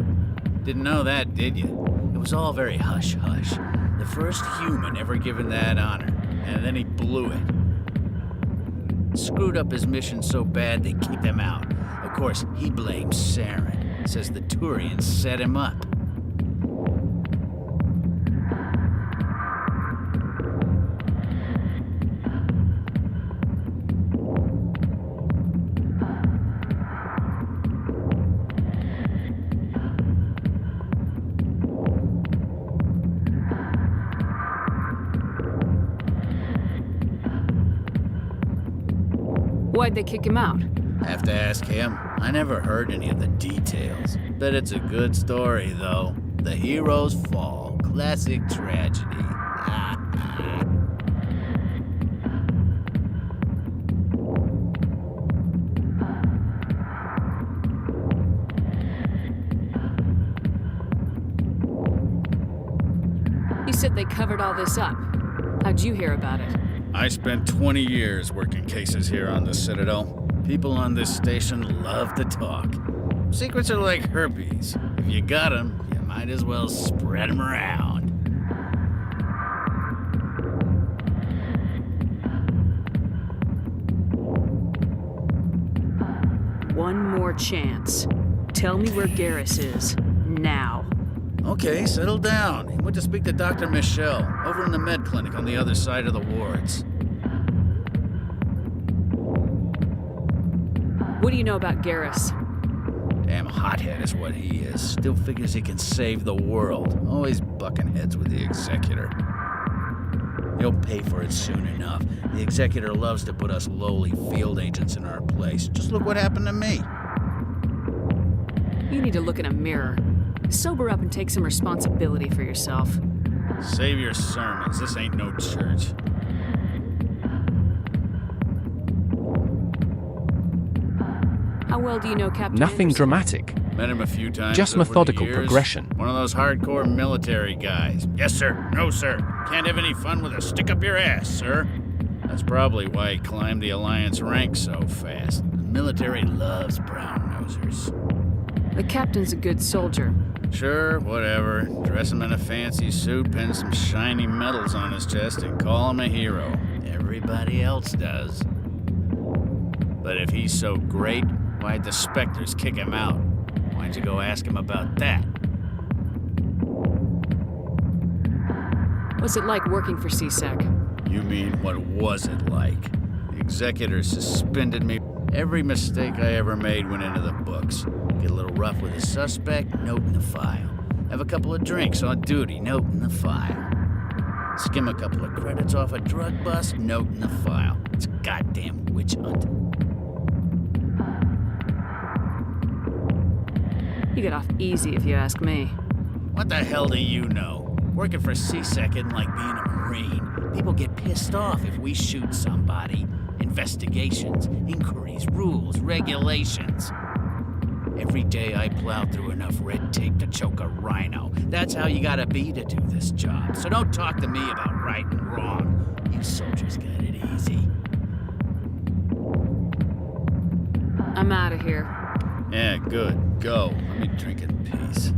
Didn't know that, did you? It was all very hush-hush. The first human ever given that honor. and then he blew it. Screwed up his mission so bad they kicked him out. Of course, he blames Saren. Says the Turians set him up. Why'd they kick him out? Have to ask him. I never heard any of the details. Bet it's a good story, though. The heroes fall. Classic tragedy. You said they covered all this up. How'd you hear about it? I spent 20 years working cases here on the Citadel. People on this station love to talk. Secrets are like herpes. If you got them, you might as well spread them around. One more chance. Tell me where Garrus is. Now. Okay, settle down. He went to speak to Dr. Michelle, over in the med clinic on the other side of the wards. What do you know about Garrus? Damn hothead is what he is. Still figures he can save the world. Always bucking heads with the Executor. He'll pay for it soon enough. The Executor loves to put us lowly field agents in our place. Just look what happened to me. You need to look in a mirror. Sober up and take some responsibility for yourself. Save your sermons. This ain't no church. How well do you know Captain Nothing Anderson? dramatic. Met him a few times. Just over the methodical years. progression. One of those hardcore military guys. Yes, sir. No, sir. Can't have any fun with a stick up your ass, sir. That's probably why he climbed the Alliance ranks so fast. The military loves brown-nosers. The captain's a good soldier. Sure, whatever. Dress him in a fancy suit, pin some shiny medals on his chest, and call him a hero. Everybody else does. But if he's so great, why'd the Spectres kick him out? Why'd you go ask him about that? What's it like working for CSEC? You mean, what was it like? The Executor suspended me. Every mistake I ever made went into the books. Get a little rough with a suspect, note in the file. Have a couple of drinks on duty, note in the file. Skim a couple of credits off a drug bust, note in the file. It's a goddamn witch hunt. You get off easy if you ask me. What the hell do you know? Working for CSEC isn't like being a Marine. People get pissed off if we shoot somebody. Investigations, inquiries, rules, regulations. Every day I plow through enough red tape to choke a rhino. That's how you gotta be to do this job. So don't talk to me about right and wrong. You soldiers got it easy. I'm out of here. Yeah, good. Go. Let me drink in peace.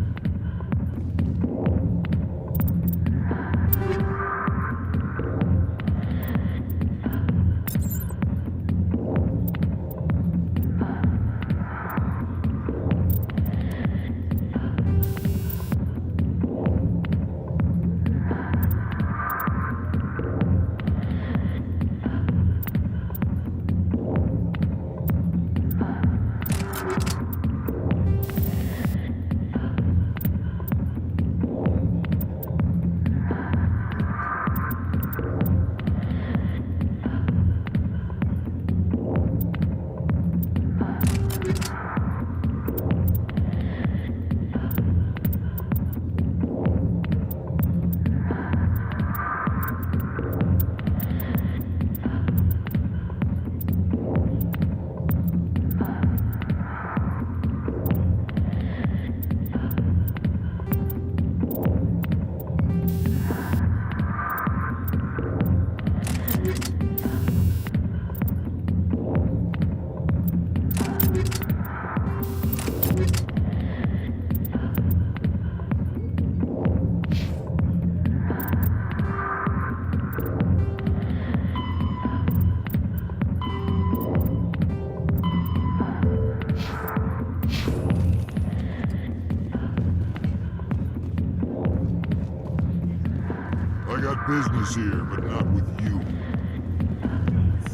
business here, but not with you.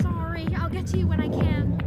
Sorry, I'll get to you when I can.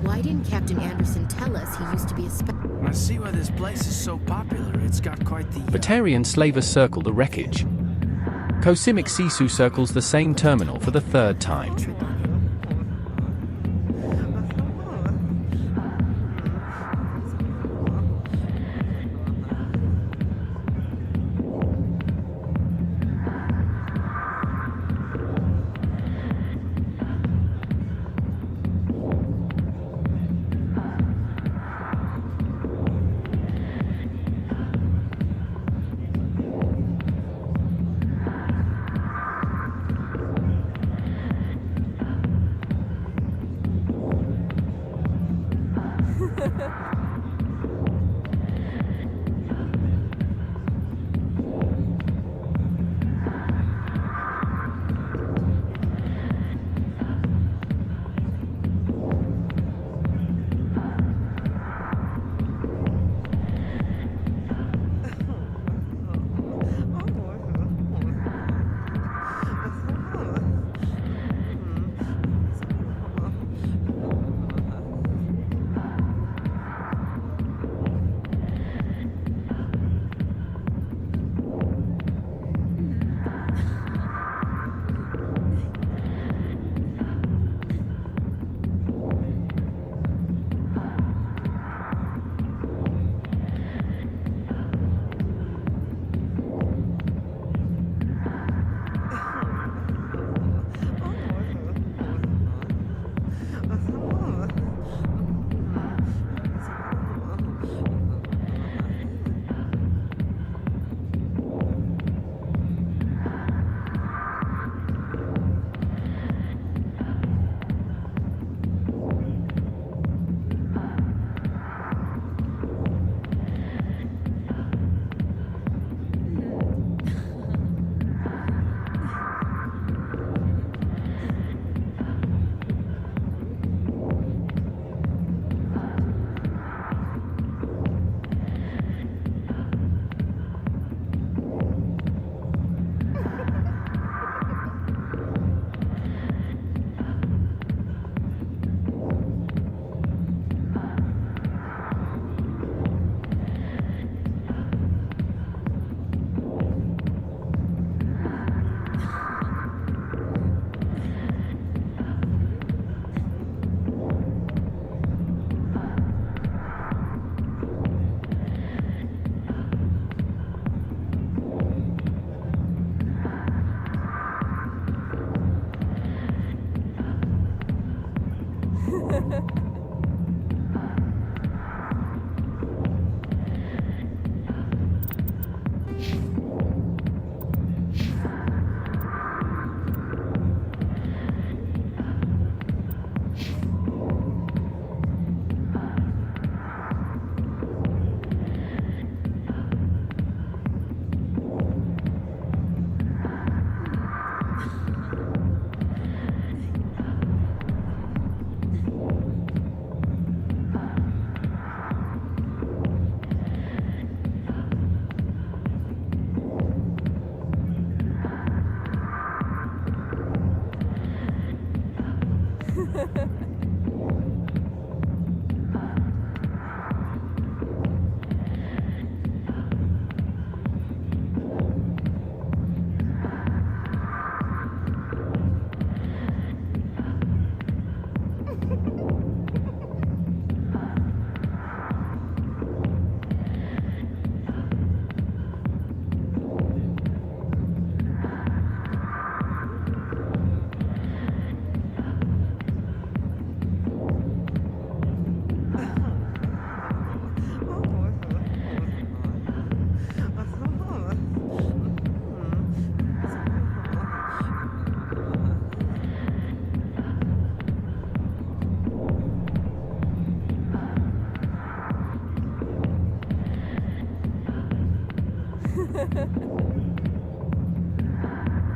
Why didn't Captain Anderson tell us he used to be a I see why this place is so popular. It's got quite the... Batarian slavers circle the wreckage. Cosimic Sisu circles the same terminal for the third time.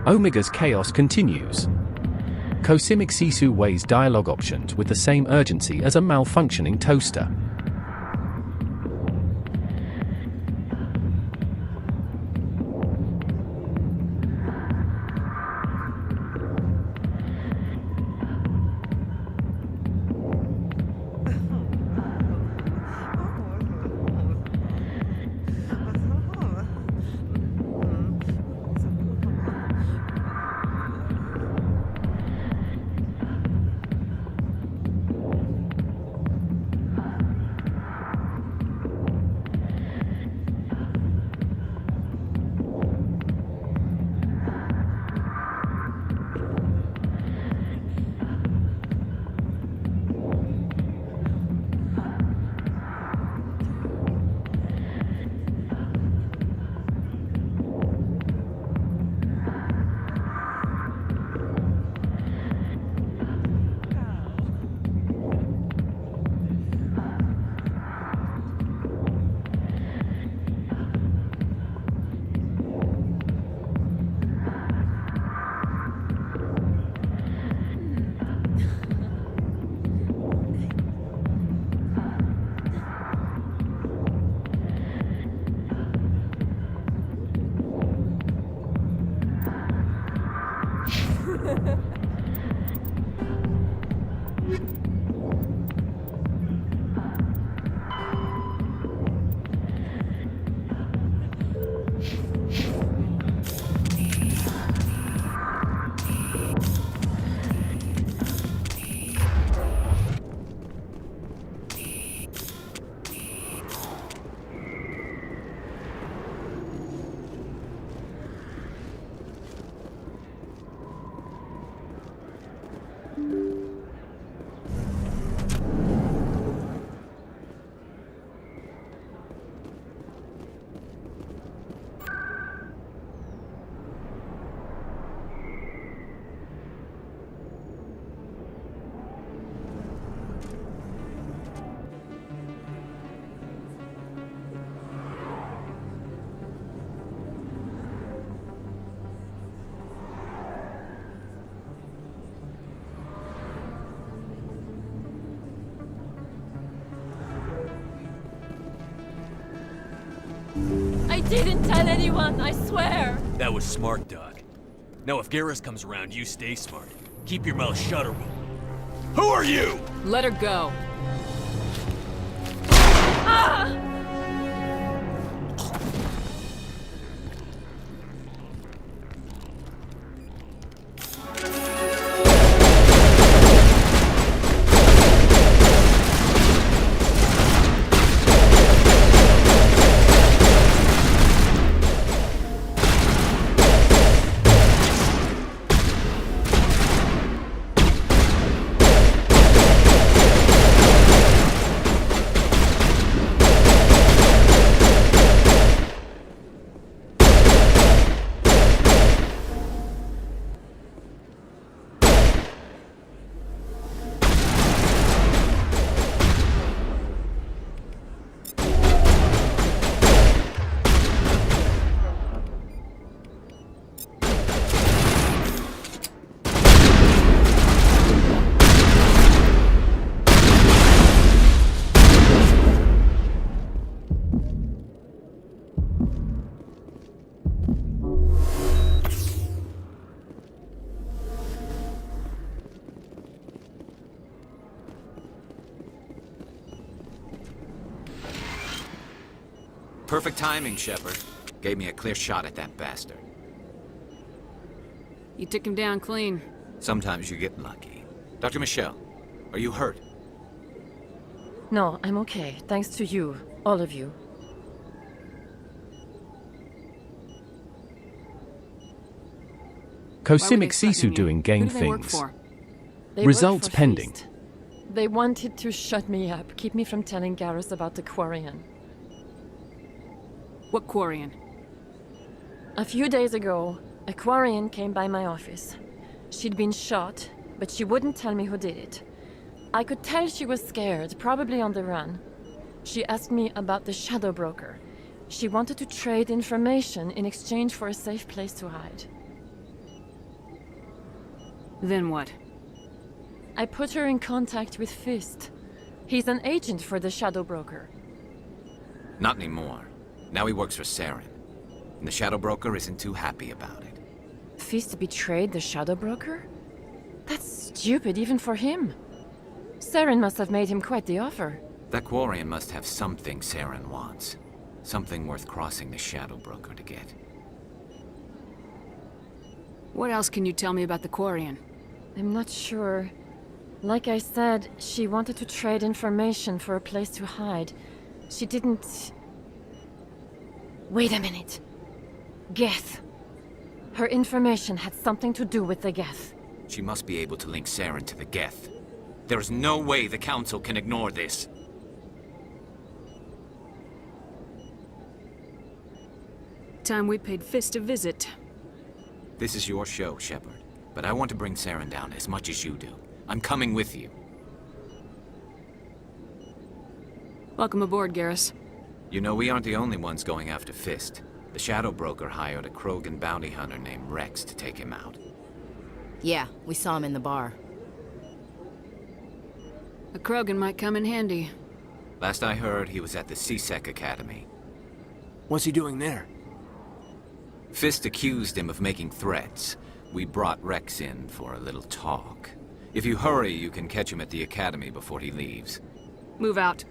Omega's chaos continues. Cosimic Sisu weighs dialogue options with the same urgency as a malfunctioning toaster. I didn't tell anyone, I swear! That was smart, Doc. Now if Garrus comes around, you stay smart. Keep your mouth shut or we'll... Who are you? Let her go. Ah! Perfect timing, Shepard. Gave me a clear shot at that bastard. You took him down clean. Sometimes you get lucky. Dr. Michelle, are you hurt? No, I'm okay. Thanks to you. All of you. Cosimic Sisu doing game things. Results pending. They wanted to shut me up, keep me from telling Garrus about the Quarian. What Quarian? A few days ago, a Quarian came by my office. She'd been shot, but she wouldn't tell me who did it. I could tell she was scared, probably on the run. She asked me about the Shadow Broker. She wanted to trade information in exchange for a safe place to hide. Then what? I put her in contact with Fist. He's an agent for the Shadow Broker. Not anymore. Now he works for Saren. And the Shadow Broker isn't too happy about it. Fist betrayed the Shadow Broker? That's stupid even for him. Saren must have made him quite the offer. That Quarian must have something Saren wants. Something worth crossing the Shadow Broker to get. What else can you tell me about the Quarian? I'm not sure. Like I said, she wanted to trade information for a place to hide. She didn't... Wait a minute. Geth. Her information had something to do with the Geth. She must be able to link Saren to the Geth. There's no way the Council can ignore this. Time we paid Fist a visit. This is your show, Shepard. But I want to bring Saren down as much as you do. I'm coming with you. Welcome aboard, Garrus. You know, we aren't the only ones going after Fist. The Shadow Broker hired a Krogan bounty hunter named Rex to take him out. Yeah, we saw him in the bar. A Krogan might come in handy. Last I heard, he was at the C-Sec Academy. What's he doing there? Fist accused him of making threats. We brought Rex in for a little talk. If you hurry, you can catch him at the Academy before he leaves. Move out.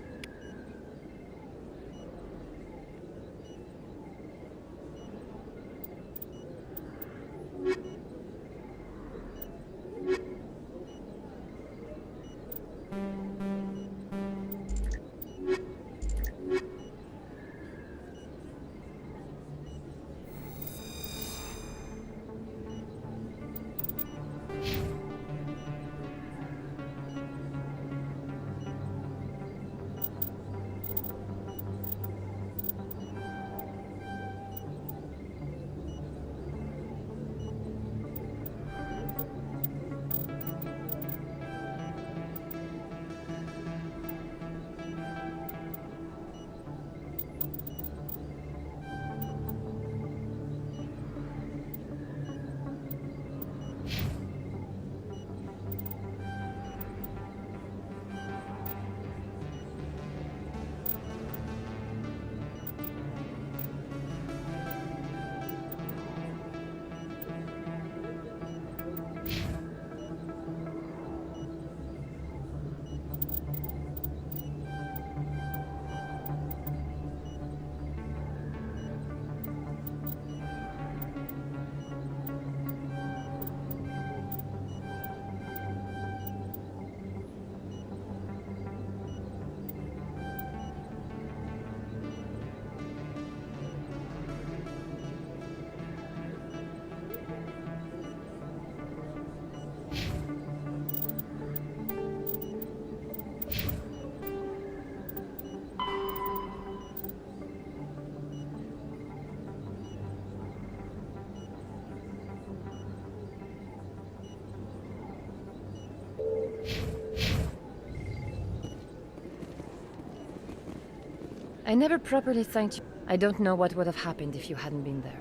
I never properly thanked you. I don't know what would have happened if you hadn't been there.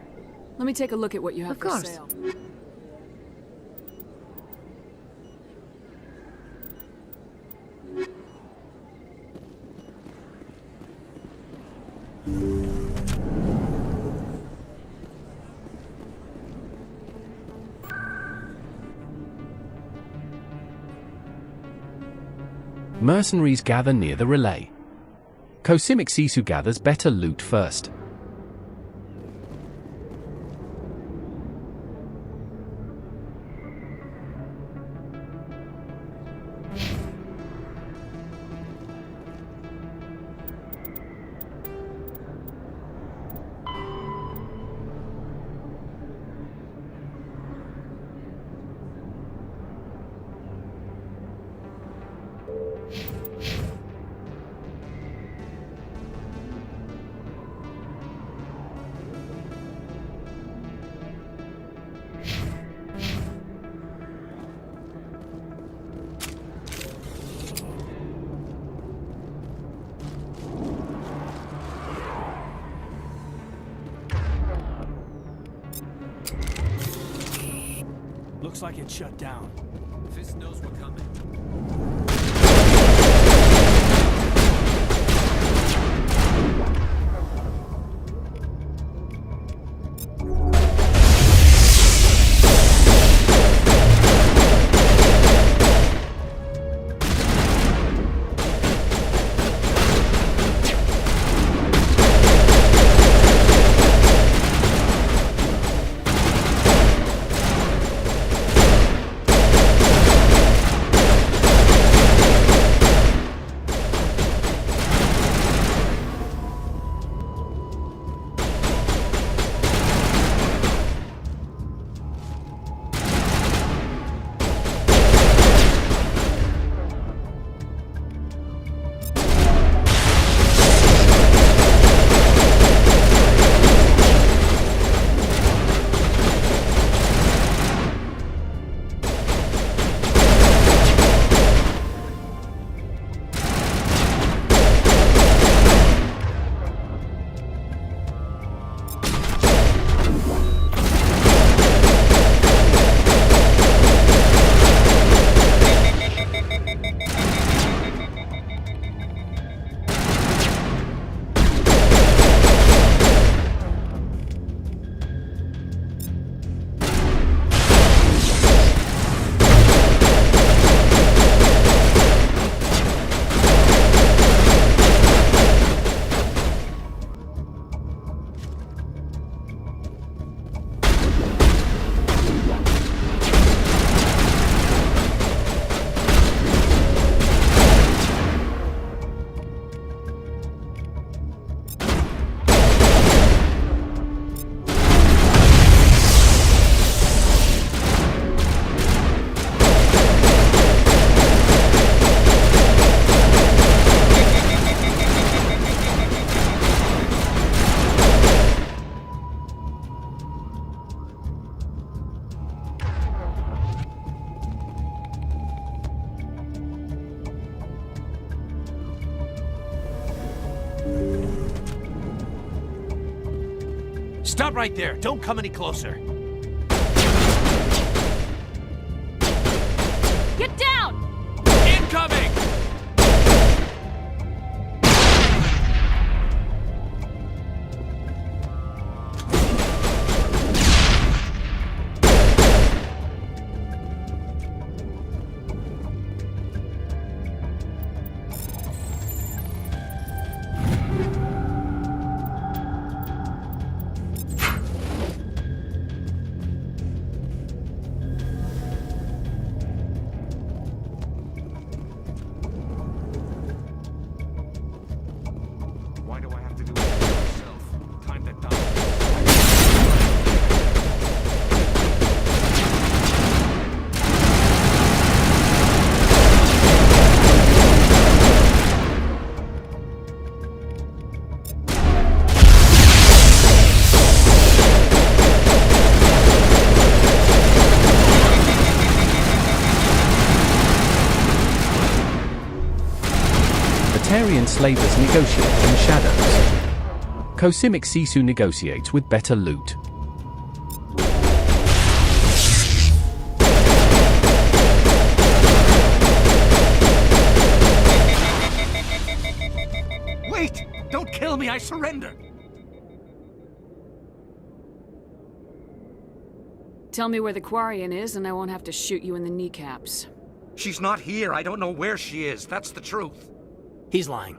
Let me take a look at what you have Of for course. sale. Mercenaries gather near the relay. Cosimic Sisu gathers better loot first. Looks like it's shut down. Fist knows we're coming. Stop right there. Don't come any closer. Get down! Incoming! Why do I have to do it myself? Time that down. Batarian slavers negotiate in shadows. Cosimic Sisu negotiates with better loot. Wait! Don't kill me, I surrender! Tell me where the Quarian is and I won't have to shoot you in the kneecaps. She's not here. I don't know where she is. That's the truth. He's lying.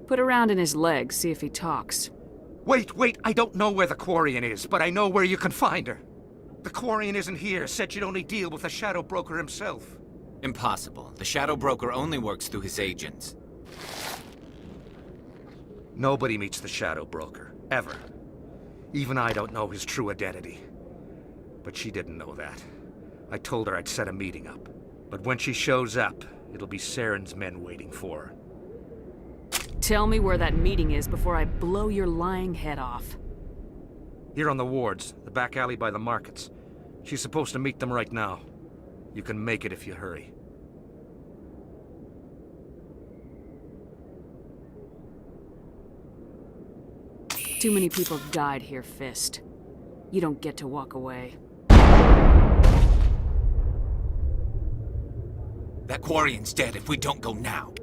Put a round in his leg, see if he talks. Wait, I don't know where the Quarian is, but I know where you can find her. The Quarian isn't here, said she'd only deal with the Shadow Broker himself. Impossible. The Shadow Broker only works through his agents. Nobody meets the Shadow Broker, ever. Even I don't know his true identity. But she didn't know that. I told her I'd set a meeting up. But when she shows up, it'll be Saren's men waiting for her. Tell me where that meeting is before I blow your lying head off. Here on the wards, the back alley by the markets. She's supposed to meet them right now. You can make it if you hurry. Too many people died here, Fist. You don't get to walk away. That Quarian's dead if we don't go now.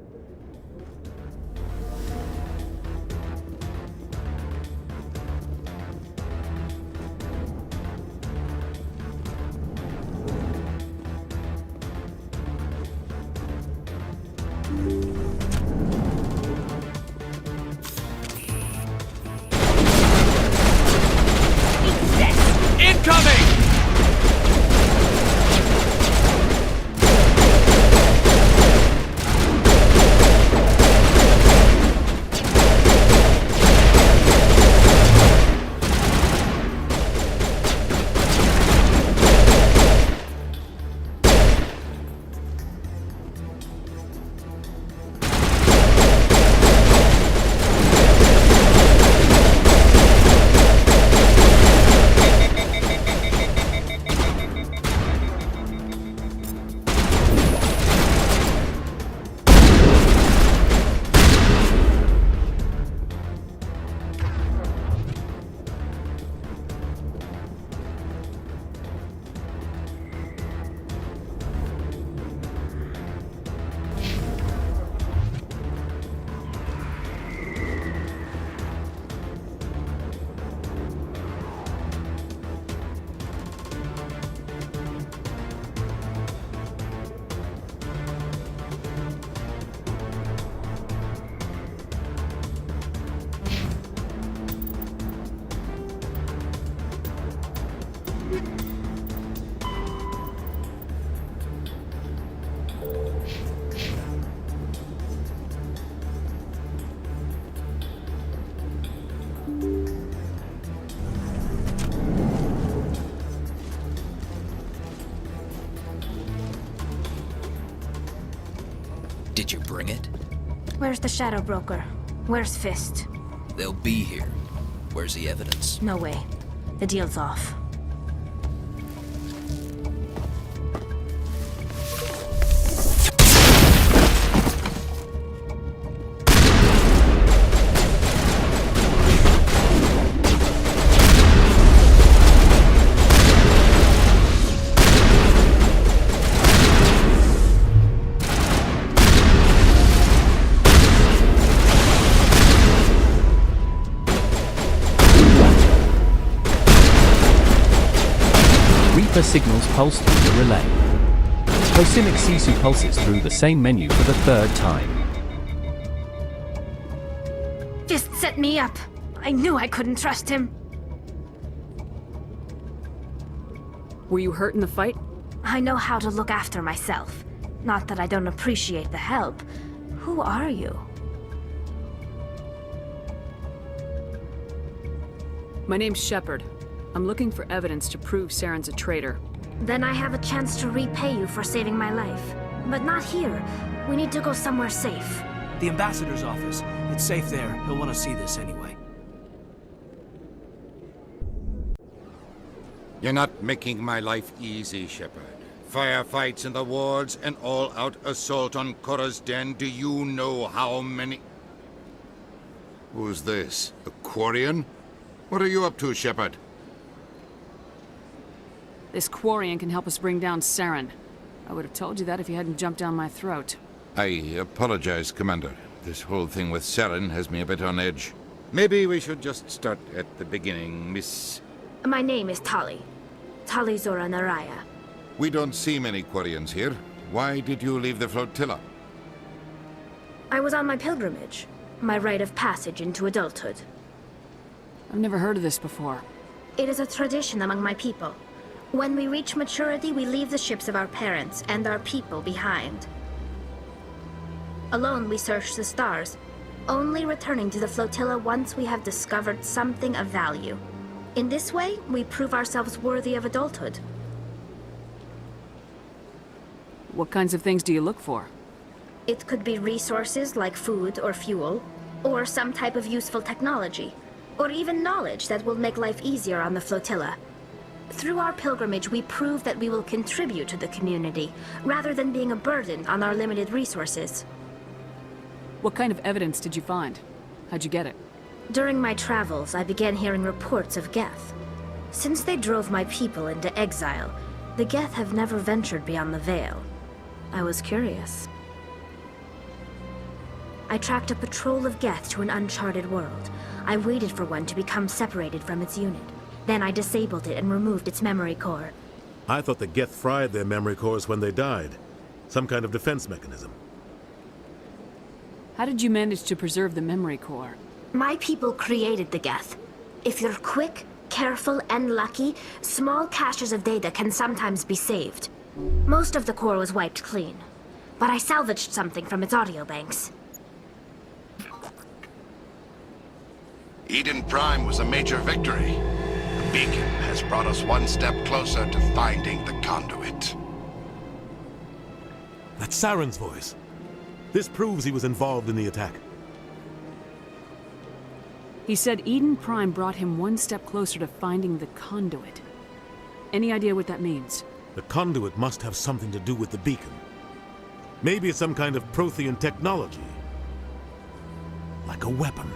Did you bring it? Where's the Shadow Broker? Where's Fist? They'll be here. Where's the evidence? No way. The deal's off. Signals pulse through the relay. Cosimic Sisu pulses through the same menu for the third time. Fist set me up. I knew I couldn't trust him. Were you hurt in the fight? I know how to look after myself. Not that I don't appreciate the help. Who are you? My name's Shepard. I'm looking for evidence to prove Saren's a traitor. Then I have a chance to repay you for saving my life. But not here. We need to go somewhere safe. The ambassador's office. It's safe there. He'll want to see this anyway. You're not making my life easy, Shepard. Firefights in the wards, an all-out assault on Korra's den. Do you know how many... Who's this? A Quarian? What are you up to, Shepard? This Quarian can help us bring down Saren. I would have told you that if you hadn't jumped down my throat. I apologize, Commander. This whole thing with Saren has me a bit on edge. Maybe we should just start at the beginning, Miss... My name is Tali. Tali Zora Naraya. We don't see many Quarians here. Why did you leave the flotilla? I was on my pilgrimage. My rite of passage into adulthood. I've never heard of this before. It is a tradition among my people. When we reach maturity, we leave the ships of our parents and our people behind. Alone, we search the stars, only returning to the flotilla once we have discovered something of value. In this way, we prove ourselves worthy of adulthood. What kinds of things do you look for? It could be resources like food or fuel, Or some type of useful technology. Or even knowledge that will make life easier on the flotilla. Through our pilgrimage, we prove that we will contribute to the community, rather than being a burden on our limited resources. What kind of evidence did you find? How'd you get it? During my travels, I began hearing reports of Geth. Since they drove my people into exile, the Geth have never ventured beyond the Veil. I was curious. I tracked a patrol of Geth to an uncharted world. I waited for one to become separated from its unit. Then I disabled it and removed its memory core. I thought the Geth fried their memory cores when they died. Some kind of defense mechanism. How did you manage to preserve the memory core? My people created the Geth. If you're quick, careful, and lucky, small caches of data can sometimes be saved. Most of the core was wiped clean, but I salvaged something from its audio banks. Eden Prime was a major victory. The beacon has brought us one step closer to finding the conduit. That's Saren's voice. This proves he was involved in the attack. He said Eden Prime brought him one step closer to finding the conduit. Any idea what that means? The conduit must have something to do with the beacon. Maybe it's some kind of Prothean technology. Like a weapon.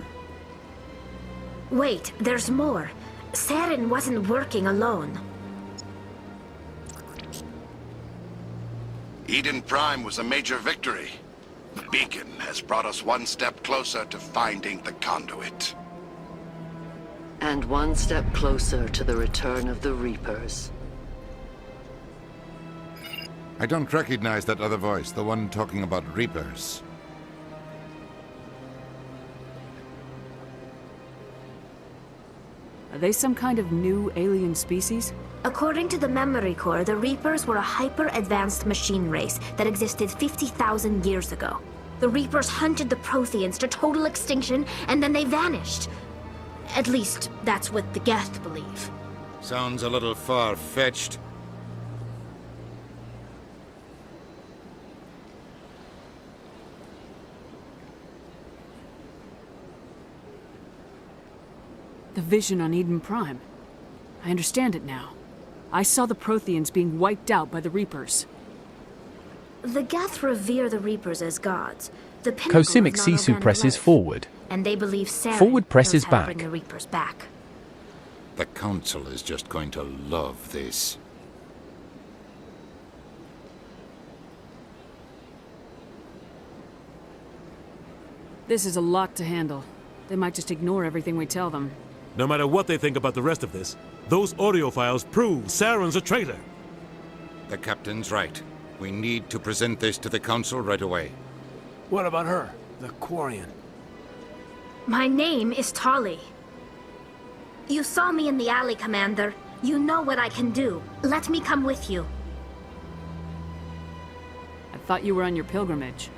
Wait, there's more. Saren wasn't working alone. Eden Prime was a major victory. The beacon has brought us one step closer to finding the conduit. And one step closer to the return of the Reapers. I don't recognize that other voice, the one talking about Reapers. Are they some kind of new alien species? According to the memory core, the Reapers were a hyper-advanced machine race that existed 50,000 years ago. The Reapers hunted the Protheans to total extinction, and then they vanished. At least, that's what the Geth believe. Sounds a little far-fetched. The vision on Eden Prime. I understand it now. I saw the Protheans being wiped out by the Reapers. The Geth revere the Reapers as gods. The pinnacle Cosimic of Sisu non-organic presses life. forward. And they believe Saren Forward presses knows how to back. bring the Reapers back. The Council is just going to love this. This is a lot to handle. They might just ignore everything we tell them. No matter what they think about the rest of this, those audio files prove Saren's a traitor. The Captain's right. We need to present this to the Council right away. What about her, the Quarian? My name is Tali. You saw me in the alley, Commander. You know what I can do. Let me come with you. I thought you were on your pilgrimage.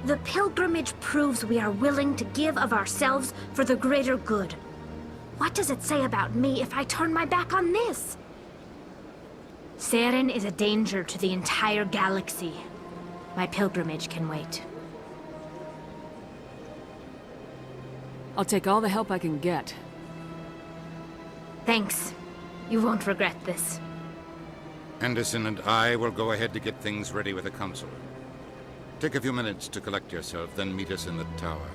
The pilgrimage proves we are willing to give of ourselves for the greater good. What does it say about me if I turn my back on this? Saren is a danger to the entire galaxy. My pilgrimage can wait. I'll take all the help I can get. Thanks. You won't regret this. Anderson and I will go ahead to get things ready with the Council. Take a few minutes to collect yourself, then meet us in the tower.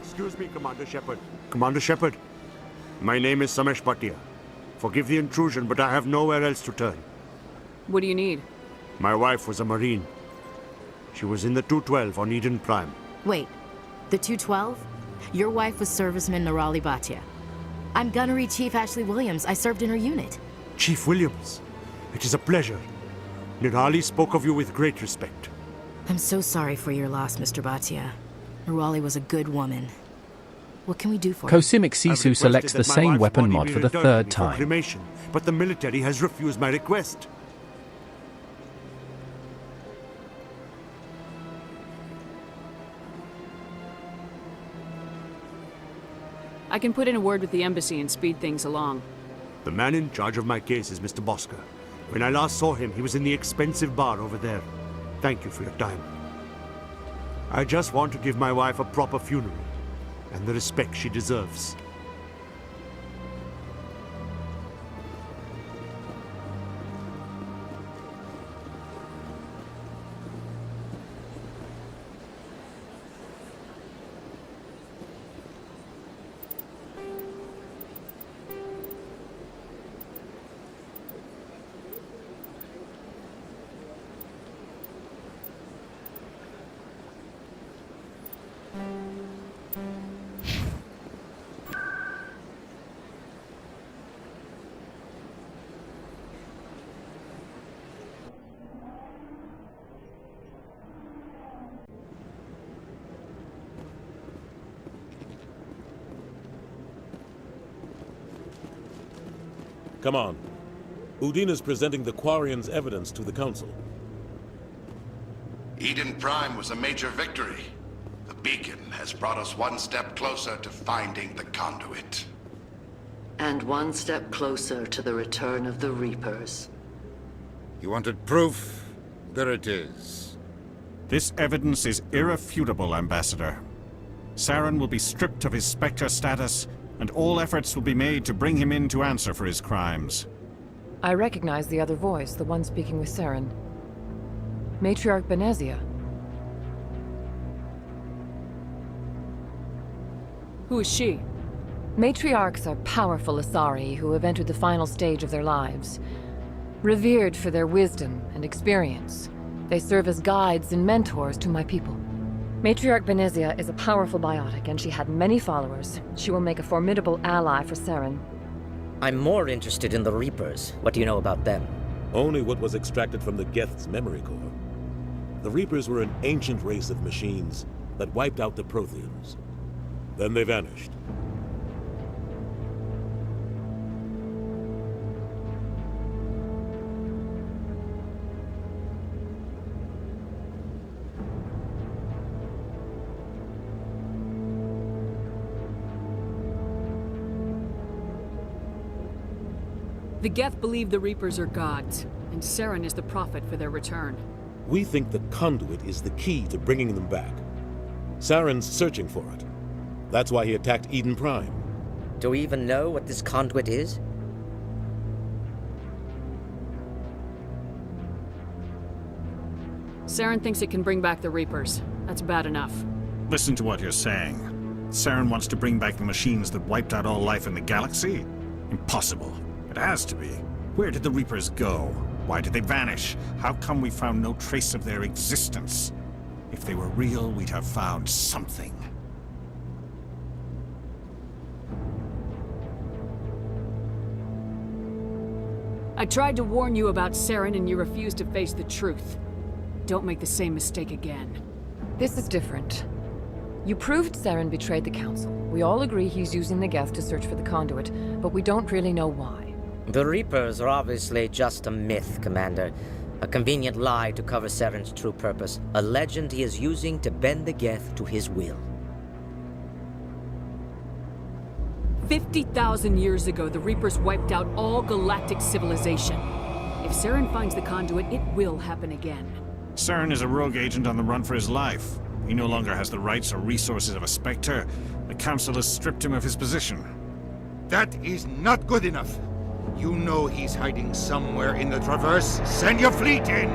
Excuse me, Commander Shepard. Commander Shepard, my name is Samesh Bhatia. Forgive the intrusion, but I have nowhere else to turn. What do you need? My wife was a Marine. She was in the 212 on Eden Prime. Wait, the 212? Your wife was serviceman Nirali Bhatia. I'm Gunnery Chief Ashley Williams. I served in her unit. Chief Williams, it is a pleasure. Nirali spoke of you with great respect. I'm so sorry for your loss, Mr. Bhatia. Nirali was a good woman. What can we do for you? Cosimic Sisu selects the same weapon mod for the third time. Cremation, but the military has refused my request. I can put in a word with the embassy and speed things along. The man in charge of my case is Mr. Bosca. When I last saw him, he was in the expensive bar over there. Thank you for your time. I just want to give my wife a proper funeral, and the respect she deserves. Come on. Udine is presenting the Quarians' evidence to the Council. Eden Prime was a major victory. The beacon has brought us one step closer to finding the conduit. And one step closer to the return of the Reapers. You wanted proof? There it is. This evidence is irrefutable, Ambassador. Saren will be stripped of his Spectre status, and all efforts will be made to bring him in to answer for his crimes. I recognize the other voice, the one speaking with Saren. Matriarch Benezia. Who is she? Matriarchs are powerful Asari who have entered the final stage of their lives. Revered for their wisdom and experience, they serve as guides and mentors to my people. Matriarch Benezia is a powerful biotic, and she had many followers. She will make a formidable ally for Saren. I'm more interested in the Reapers. What do you know about them? Only what was extracted from the Geth's memory core. The Reapers were an ancient race of machines that wiped out the Protheans. Then they vanished. The Geth believe the Reapers are gods, and Saren is the prophet for their return. We think the conduit is the key to bringing them back. Saren's searching for it. That's why he attacked Eden Prime. Do we even know what this conduit is? Saren thinks it can bring back the Reapers. That's bad enough. Listen to what you're saying. Saren wants to bring back the machines that wiped out all life in the galaxy? Impossible. It has to be. Where did the Reapers go? Why did they vanish? How come we found no trace of their existence? If they were real, we'd have found something. I tried to warn you about Saren, and you refused to face the truth. Don't make the same mistake again. This is different. You proved Saren betrayed the Council. We all agree he's using the Geth to search for the conduit, but we don't really know why. The Reapers are obviously just a myth, Commander. A convenient lie to cover Saren's true purpose. A legend he is using to bend the Geth to his will. 50,000 years ago, the Reapers wiped out all galactic civilization. If Saren finds the conduit, it will happen again. Saren is a rogue agent on the run for his life. He no longer has the rights or resources of a Spectre. The Council has stripped him of his position. That is not good enough. You know he's hiding somewhere in the Traverse. Send your fleet in!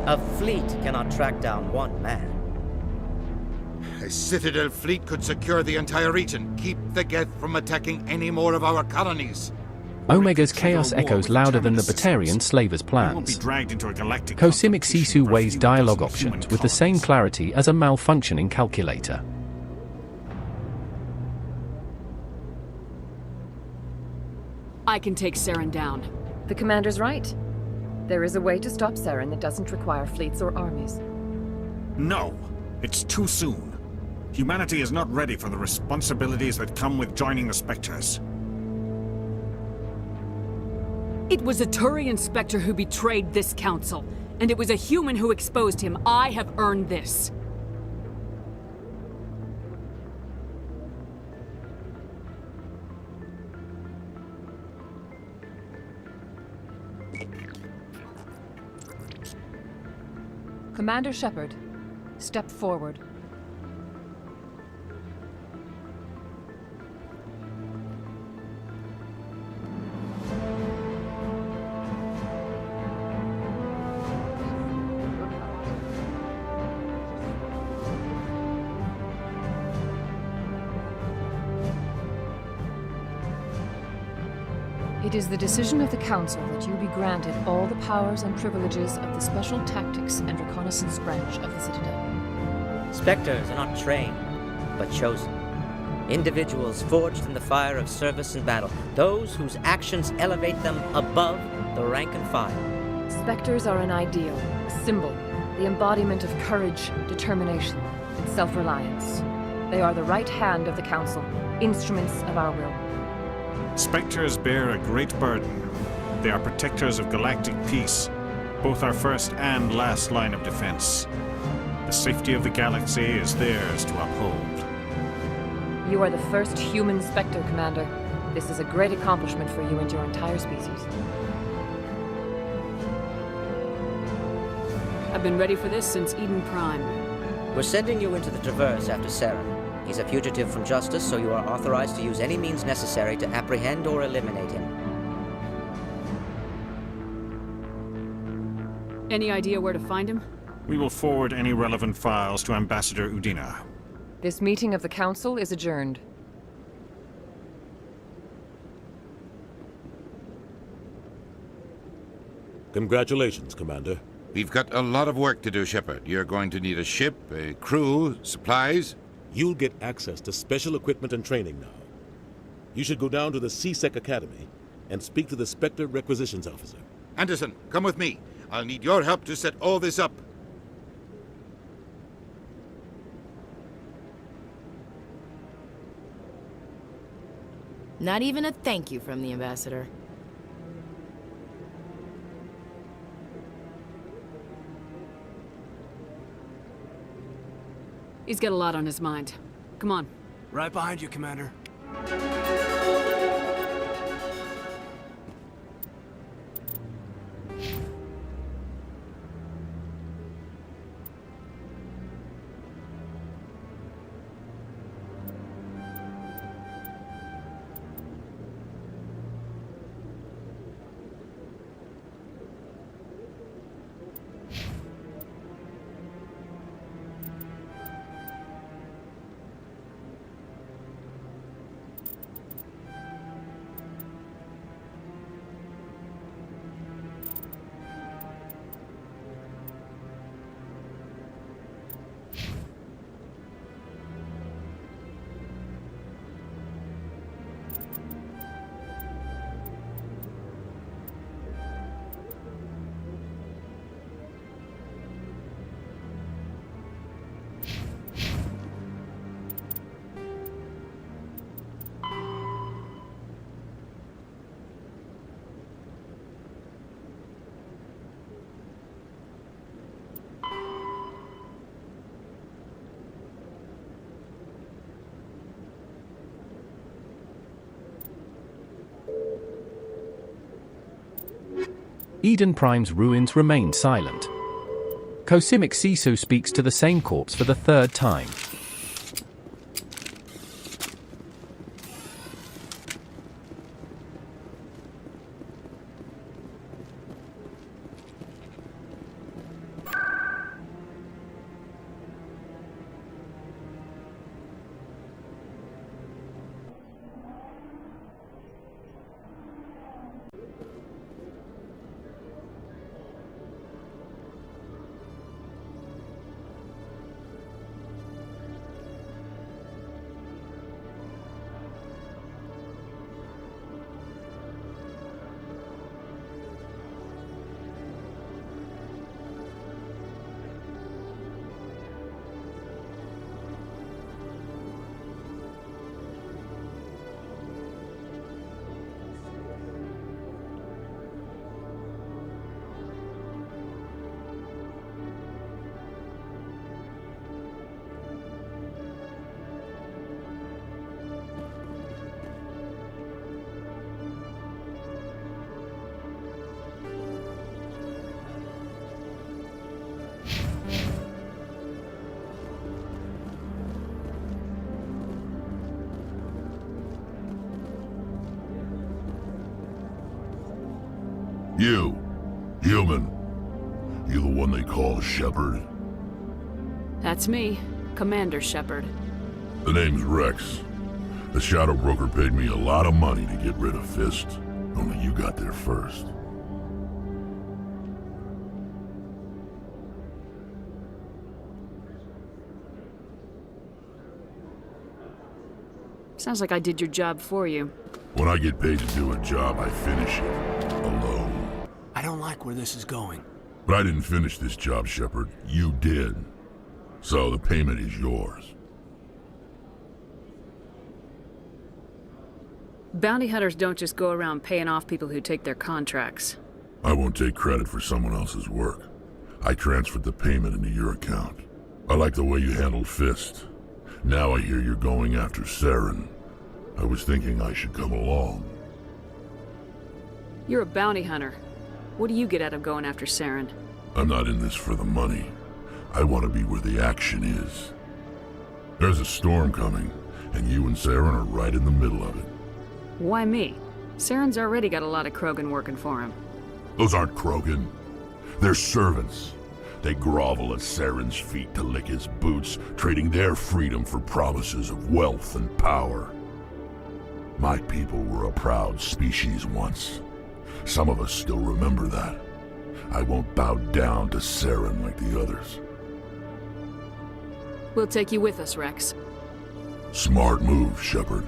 A fleet cannot track down one man. I Citadel fleet could secure the entire region, keep the Geth from attacking any more of our colonies. Omega's chaos echoes louder than the Batarian slavers' plans. Cosimic Sisu weighs dialogue options with the same clarity as a malfunctioning calculator. I can take Saren down. The commander's right. There is a way to stop Saren that doesn't require fleets or armies. No, it's too soon. Humanity is not ready for the responsibilities that come with joining the Spectres. It was a Turian Spectre who betrayed this council, and it was a human who exposed him. I have earned this. Commander Shepard, step forward. It is the decision of the Council that you be granted all the powers and privileges of the Special Tactics and Reconnaissance Branch of the Citadel. Spectres are not trained, but chosen. Individuals forged in the fire of service and battle. Those whose actions elevate them above the rank and file. Spectres are an ideal, a symbol, the embodiment of courage, determination, and self-reliance. They are the right hand of the Council, instruments of our will. Spectres bear a great burden. They are protectors of galactic peace, both our first and last line of defense. The safety of the galaxy is theirs to uphold. You are the first human Spectre, Commander. This is a great accomplishment for you and your entire species. I've been ready for this since Eden Prime. We're sending you into the Traverse after Saren. He's a fugitive from justice, so you are authorized to use any means necessary to apprehend or eliminate him. Any idea where to find him? We will forward any relevant files to Ambassador Udina. This meeting of the Council is adjourned. Congratulations, Commander. We've got a lot of work to do, Shepard. You're going to need a ship, a crew, supplies. You'll get access to special equipment and training now. You should go down to the C-Sec Academy and speak to the Spectre Requisitions Officer. Anderson, come with me. I'll need your help to set all this up. Not even a thank you from the Ambassador. He's got a lot on his mind. Come on. Right behind you, Commander. Eden Prime's ruins remain silent. Cosimic Sisu speaks to the same corpse for the third time. You. Human. You the one they call Shepard? That's me, Commander Shepard. The name's Rex. The Shadow Broker paid me a lot of money to get rid of Fist. Only you got there first. Sounds like I did your job for you. When I get paid to do a job, I finish it. Alone. I don't like where this is going. But I didn't finish this job, Shepard. You did. So the payment is yours. Bounty hunters don't just go around paying off people who take their contracts. I won't take credit for someone else's work. I transferred the payment into your account. I like the way you handled Fist. Now I hear you're going after Saren. I was thinking I should come along. You're a bounty hunter. What do you get out of going after Saren? I'm not in this for the money. I want to be where the action is. There's a storm coming, and you and Saren are right in the middle of it. Why me? Saren's already got a lot of Krogan working for him. Those aren't Krogan. They're servants. They grovel at Saren's feet to lick his boots, trading their freedom for promises of wealth and power. My people were a proud species once. Some of us still remember that. I won't bow down to Saren like the others. We'll take you with us, Rex. Smart move, Shepard.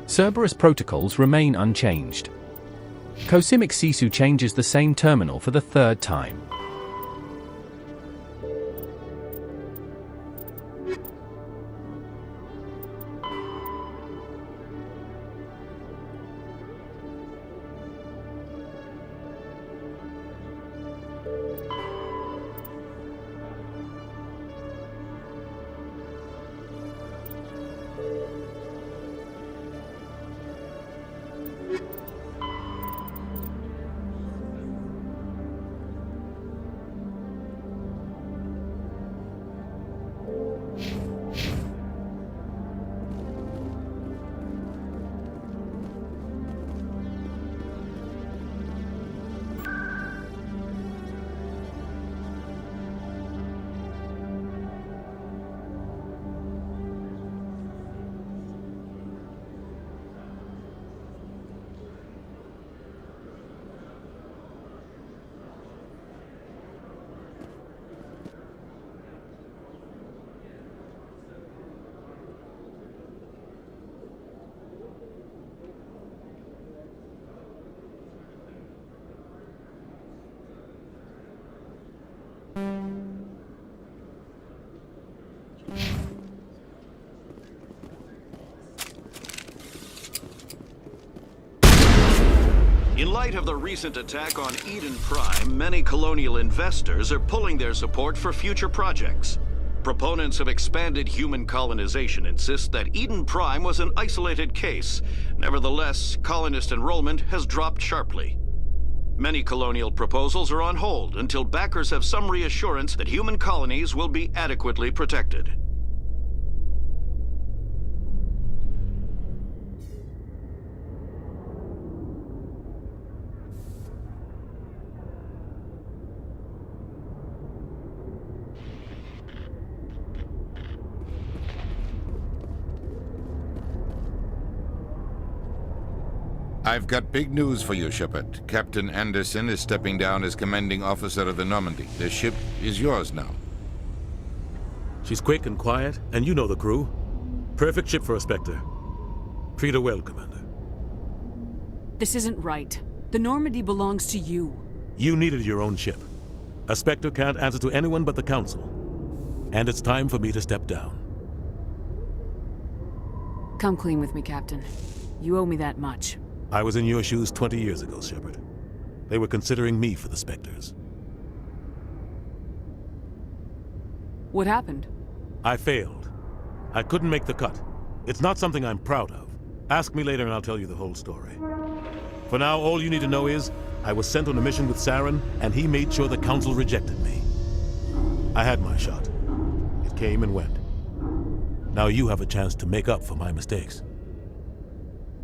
Cerberus protocols remain unchanged. Cosimic Sisu changes the same terminal for the third time. In light of the recent attack on Eden Prime, many colonial investors are pulling their support for future projects. Proponents of expanded human colonization insist that Eden Prime was an isolated case. Nevertheless, colonist enrollment has dropped sharply. Many colonial proposals are on hold until backers have some reassurance that human colonies will be adequately protected. I've got big news for you, Shepard. Captain Anderson is stepping down as commanding officer of the Normandy. The ship is yours now. She's quick and quiet, and you know the crew. Perfect ship for a Spectre. Treat her well, Commander. This isn't right. The Normandy belongs to you. You needed your own ship. A Spectre can't answer to anyone but the Council. And it's time for me to step down. Come clean with me, Captain. You owe me that much. I was in your shoes 20 years ago, Shepard. They were considering me for the Spectres. What happened? I failed. I couldn't make the cut. It's not something I'm proud of. Ask me later and I'll tell you the whole story. For now, all you need to know is, I was sent on a mission with Saren, and he made sure the Council rejected me. I had my shot. It came and went. Now you have a chance to make up for my mistakes.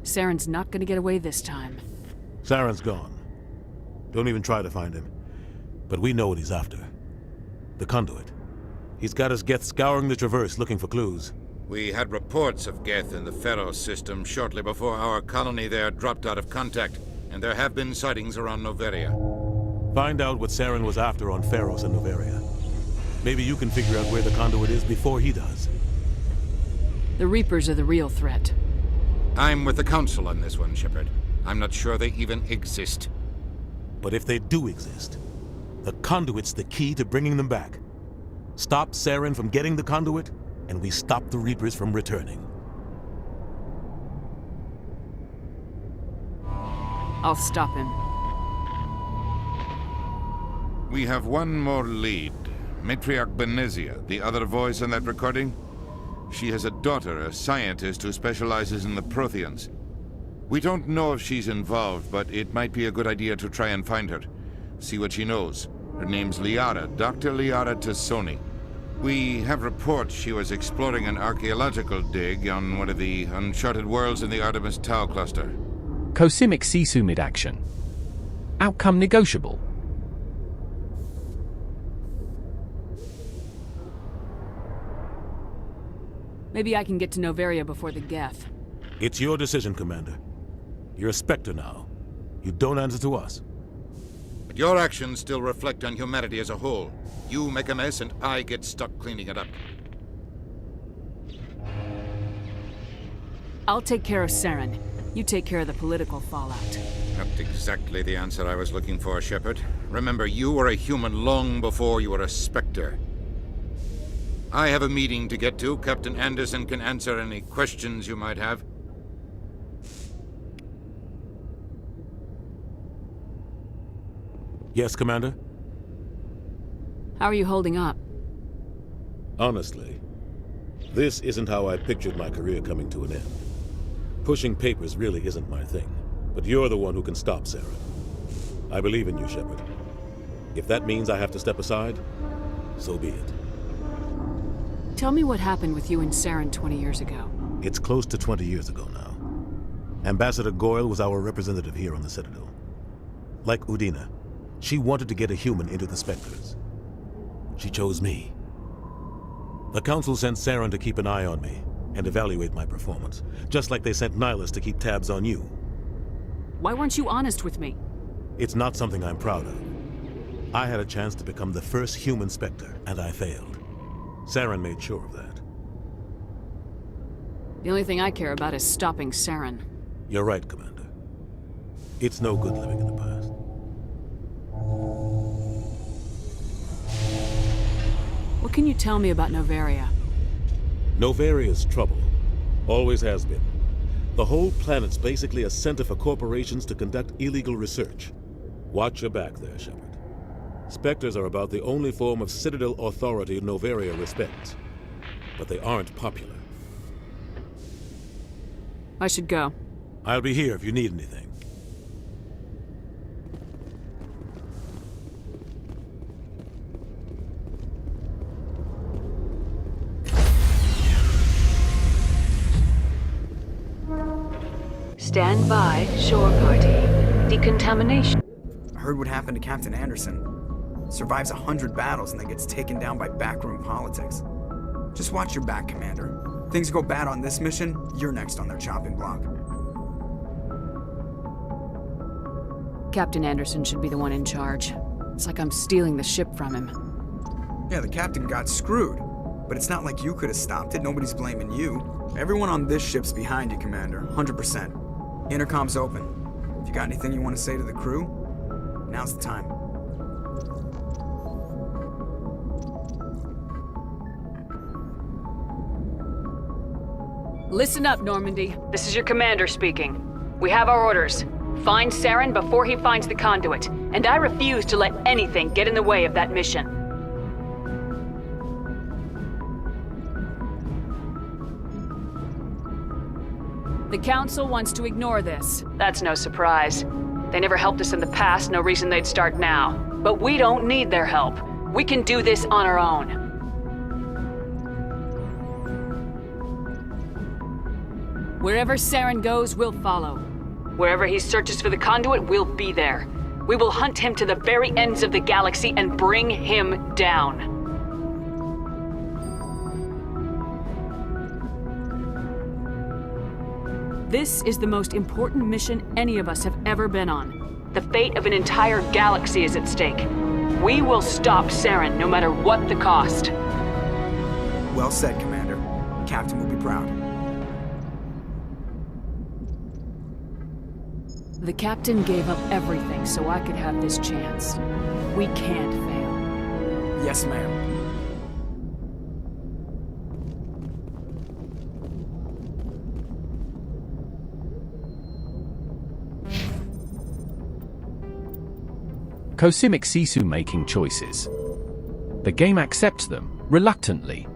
Saren's not gonna get away this time. Saren's gone. Don't even try to find him. But we know what he's after. The Conduit. He's got his Geth scouring the Traverse looking for clues. We had reports of Geth in the Pharos system shortly before our colony there dropped out of contact, and there have been sightings around Noveria. Find out what Saren was after on Pharos and Noveria. Maybe you can figure out where the Conduit is before he does. The Reapers are the real threat. I'm with the Council on this one, Shepard. I'm not sure they even exist. But if they do exist, the Conduit's the key to bringing them back. Stop Saren from getting the Conduit, and we stop the Reapers from returning. I'll stop him. We have one more lead. Matriarch Benezia, the other voice in that recording. She has a daughter, a scientist who specializes in the Protheans. We don't know if she's involved, but it might be a good idea to try and find her. See what she knows. Her name's Liara, Dr. Liara Tassoni. We have reports she was exploring an archaeological dig on one of the uncharted worlds in the Artemis Tau cluster. Cosimic Sisu mid-action. Outcome negotiable. Maybe I can get to Noveria before the Geth. It's your decision, Commander. You're a Spectre now. You don't answer to us. But your actions still reflect on humanity as a whole. You make a mess and I get stuck cleaning it up. I'll take care of Saren. You take care of the political fallout. Not exactly the answer I was looking for, Shepard. Remember, you were a human long before you were a Spectre. I have a meeting to get to. Captain Anderson can answer any questions you might have. Yes, Commander? How are you holding up? Honestly, this isn't how I pictured my career coming to an end. Pushing papers really isn't my thing, but you're the one who can stop Saren. I believe in you, Shepard. If that means I have to step aside, so be it. Tell me what happened with you and Saren 20 years ago. It's close to 20 years ago now. Ambassador Goyle was our representative here on the Citadel. Like Udina, she wanted to get a human into the Spectres. She chose me. The Council sent Saren to keep an eye on me and evaluate my performance, just like they sent Nihilus to keep tabs on you. Why weren't you honest with me? It's not something I'm proud of. I had a chance to become the first human Spectre, and I failed. Saren made sure of that. The only thing I care about is stopping Saren. You're right, Commander. It's no good living in the past. What can you tell me about Noveria? Noveria's trouble. Always has been. The whole planet's basically a center for corporations to conduct illegal research. Watch your back there, Shepard. Spectres are about the only form of Citadel authority Noveria respects. But they aren't popular. I should go. I'll be here if you need anything. Stand by, shore party. Decontamination. I heard what happened to Captain Anderson. Survives 100 battles and then gets taken down by backroom politics. Just watch your back, Commander. Things go bad on this mission, you're next on their chopping block. Captain Anderson should be the one in charge. It's like I'm stealing the ship from him. Yeah, the captain got screwed. But it's not like you could have stopped it. Nobody's blaming you. Everyone on this ship's behind you, Commander. 100%. Intercom's open. If you got anything you want to say to the crew, now's the time. Listen up, Normandy. This is your commander speaking. We have our orders. Find Saren before he finds the conduit, and I refuse to let anything get in the way of that mission. The Council wants to ignore this. That's no surprise. They never helped us in the past, no reason they'd start now. But we don't need their help. We can do this on our own. Wherever Saren goes, we'll follow. Wherever he searches for the conduit, we'll be there. We will hunt him to the very ends of the galaxy and bring him down. This is the most important mission any of us have ever been on. The fate of an entire galaxy is at stake. We will stop Saren no matter what the cost. Well said, Commander. Captain will be proud. The captain gave up everything so I could have this chance. We can't fail. Yes, ma'am. Cosmic Sisu making choices. The game accepts them, reluctantly.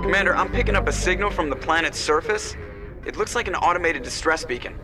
Commander, I'm picking up a signal from the planet's surface. It looks like an automated distress beacon.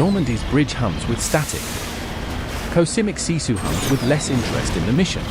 Normandy's bridge hums with static. Cosimic Sisu hums with less interest in the mission.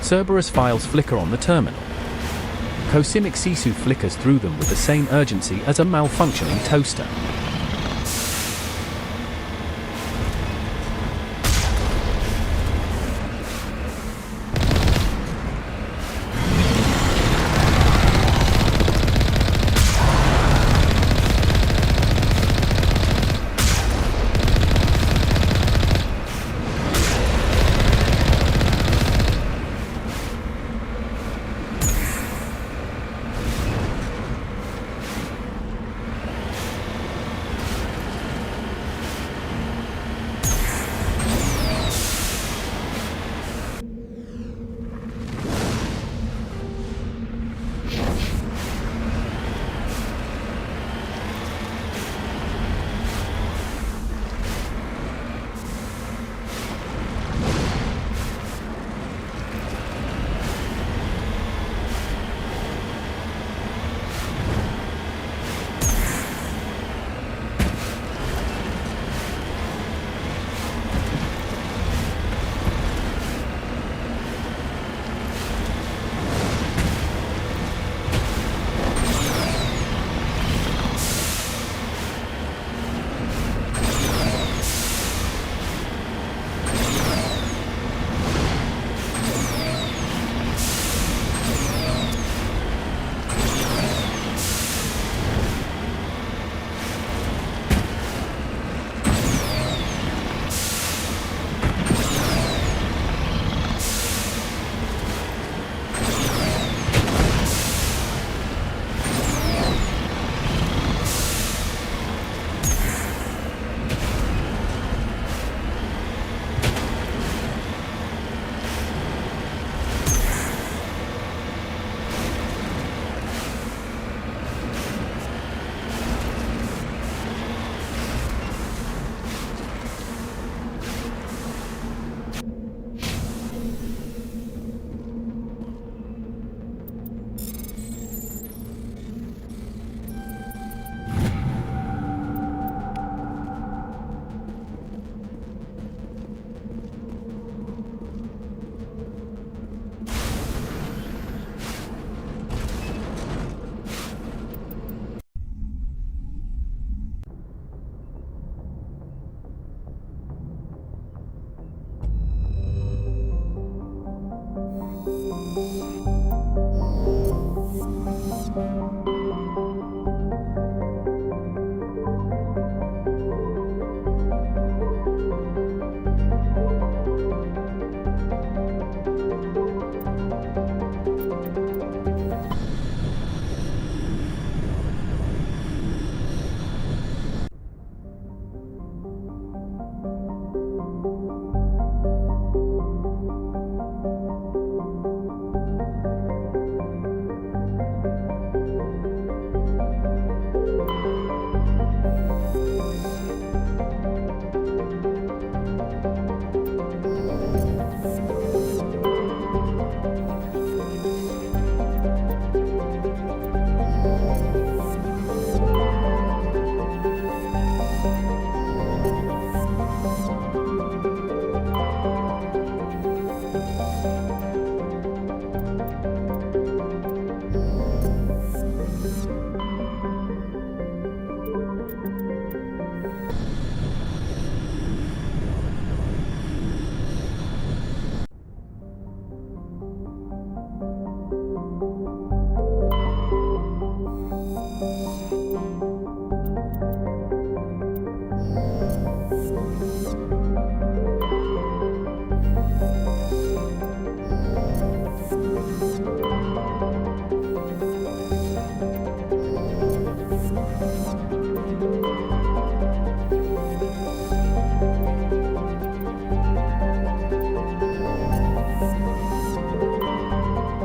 Cerberus files flicker on the terminal. Cosimic Sisu flickers through them with the same urgency as a malfunctioning toaster.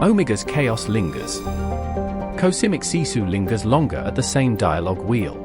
Omega's chaos lingers. Cosimic Sisu lingers longer at the same dialogue wheel.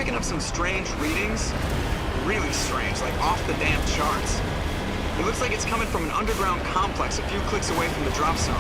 picking up some strange readings. Really strange, like off the damn charts. It looks like it's coming from an underground complex a few clicks away from the drop zone.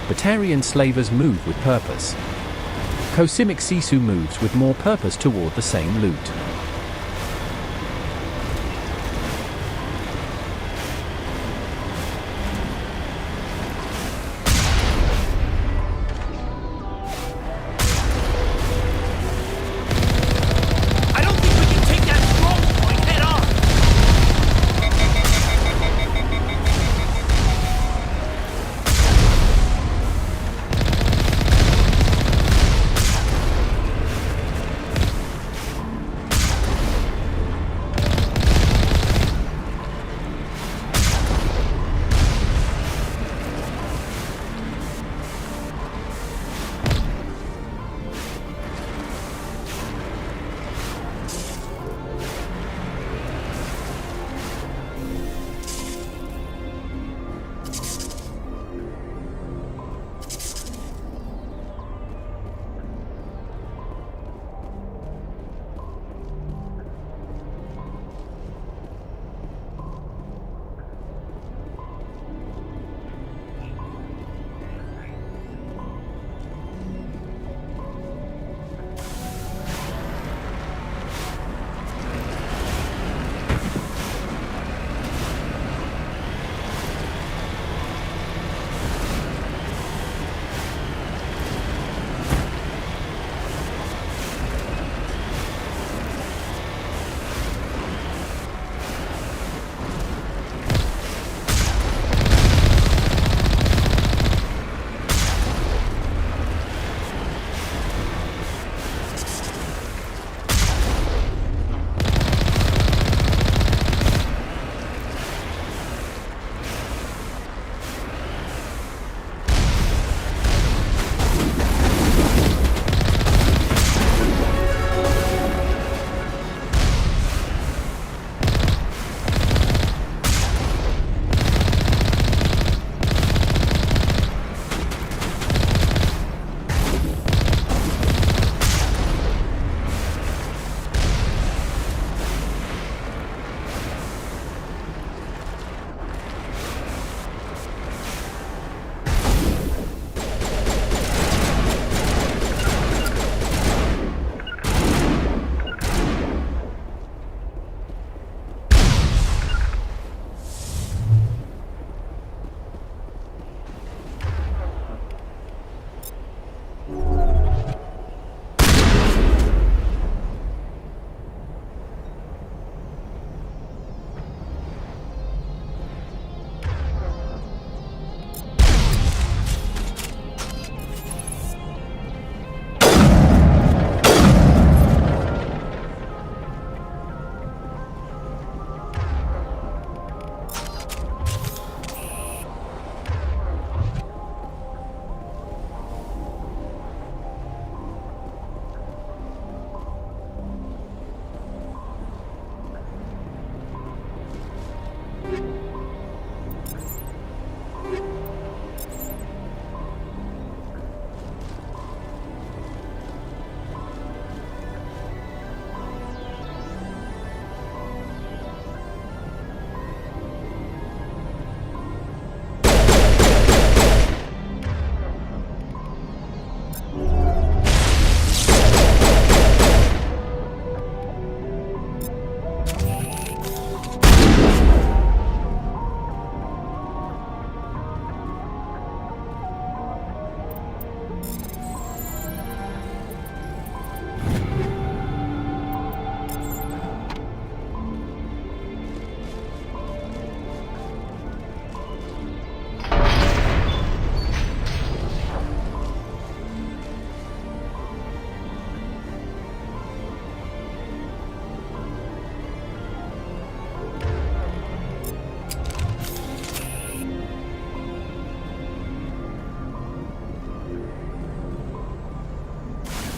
Batarian slavers move with purpose. Cosimic Sisu moves with more purpose toward the same loot.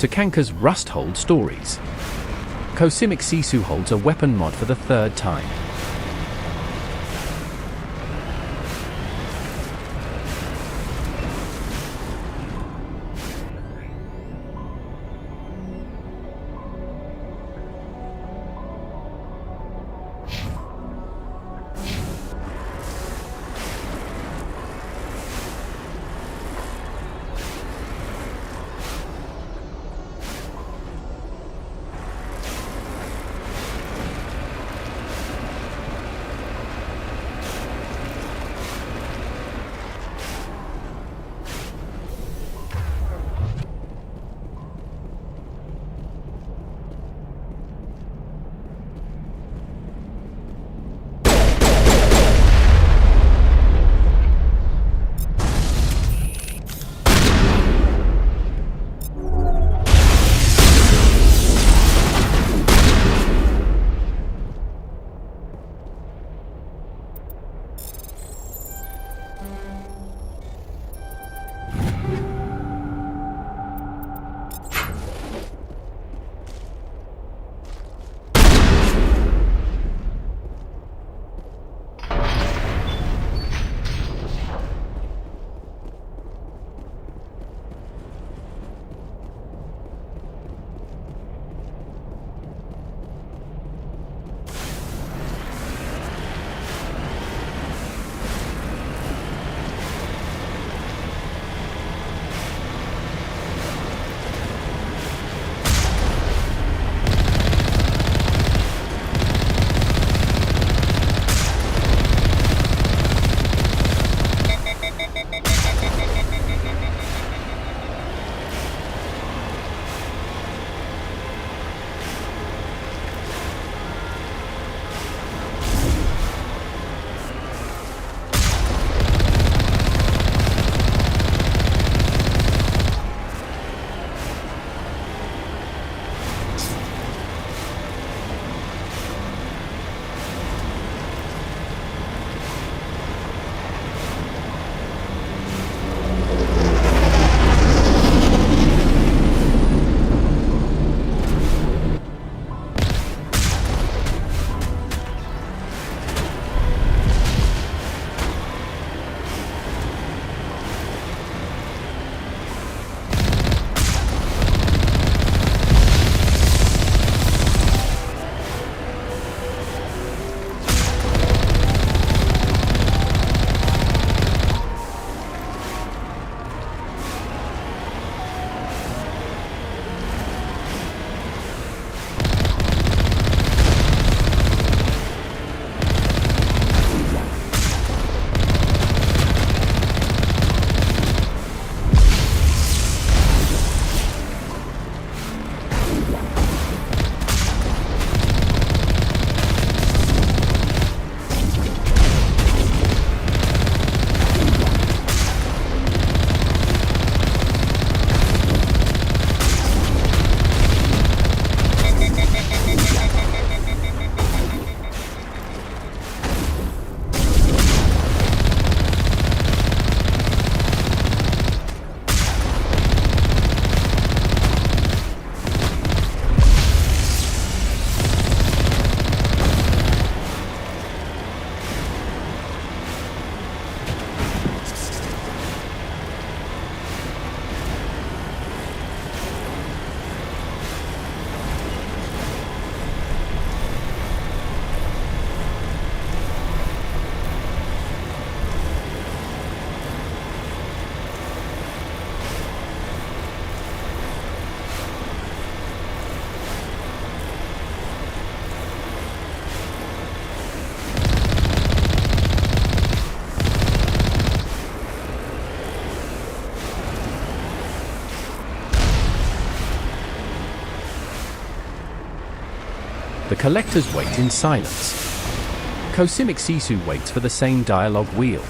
Takanka's Rusthold Stories. Cosimic Sisu holds a weapon mod for the 3rd time. The collectors wait in silence. Cosimic Sisu waits for the same dialogue wheel.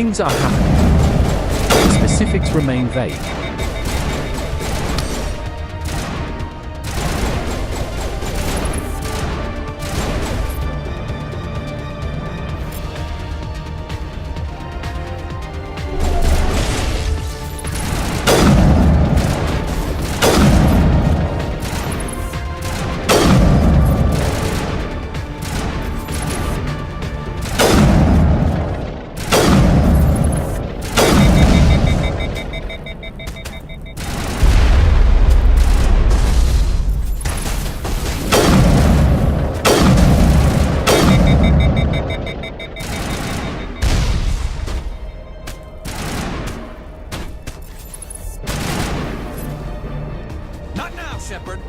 Things are happening. The specifics remain vague. Not now, Shepard.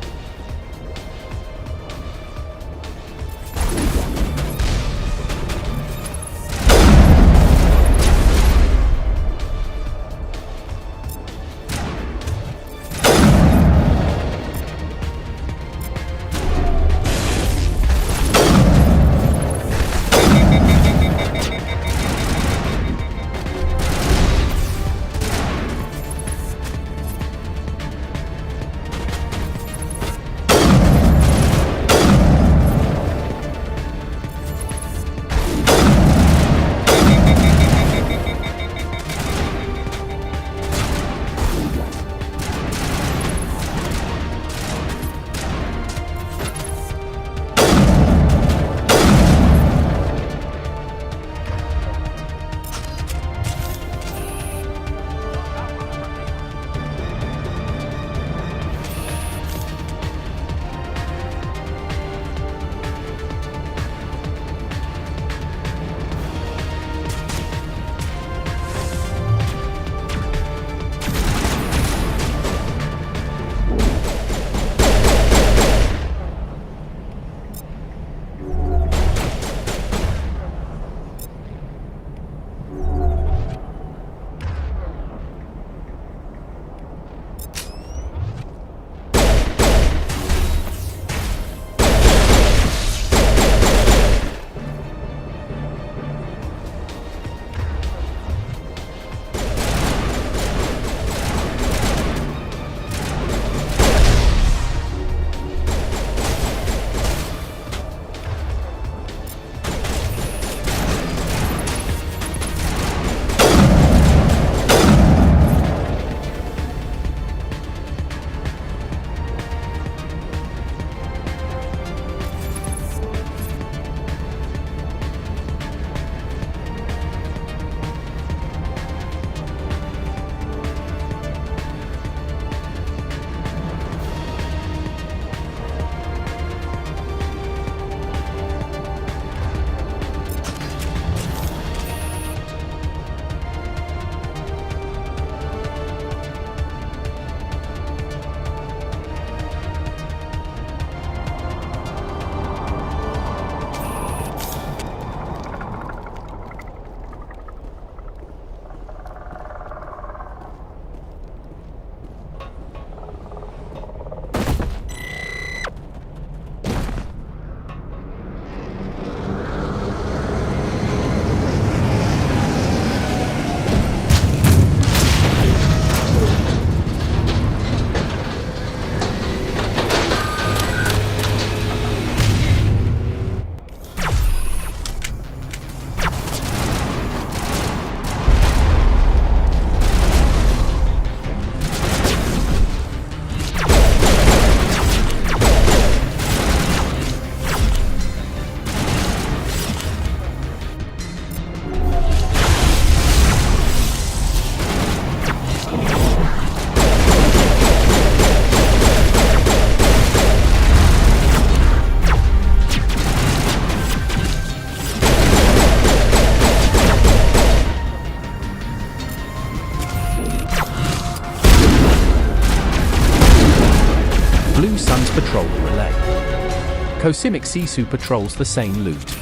Blue Suns patrol the relay. Cosimic Sisu patrols the same loot.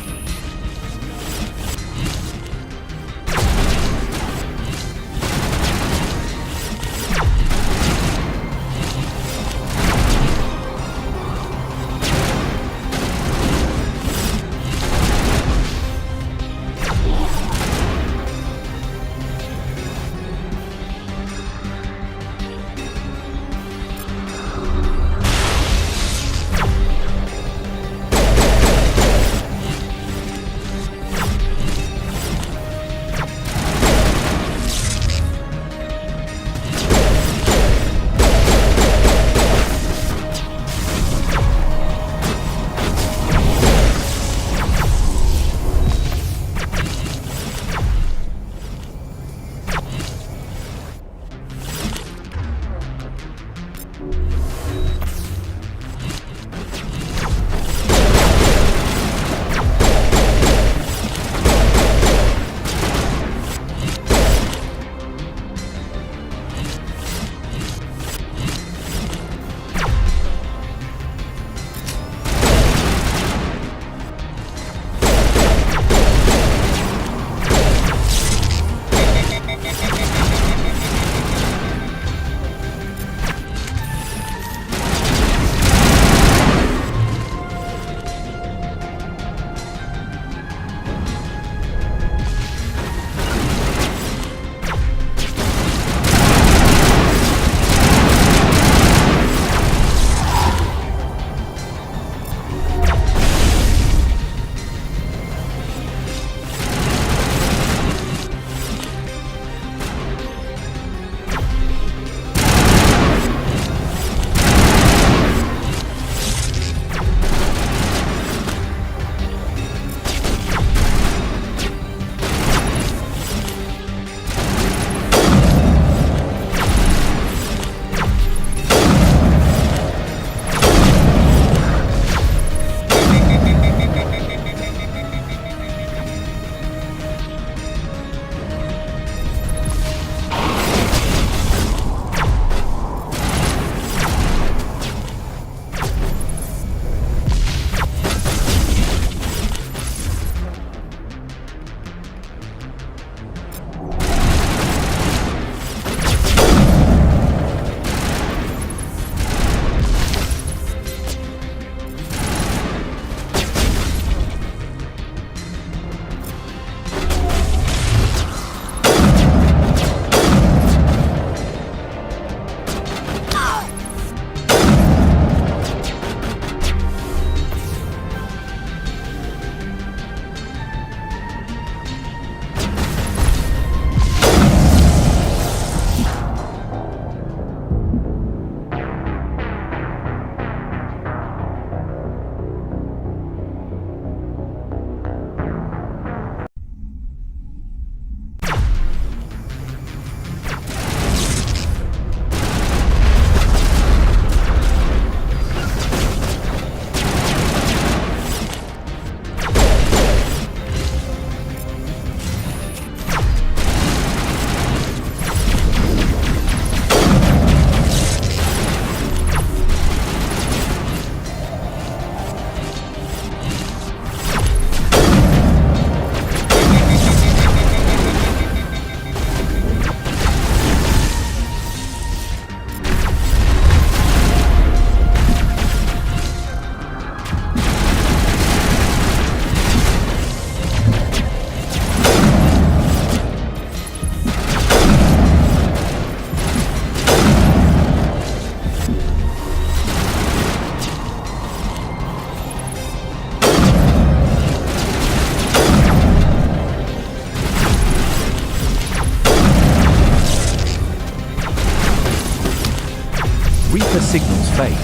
signals fade.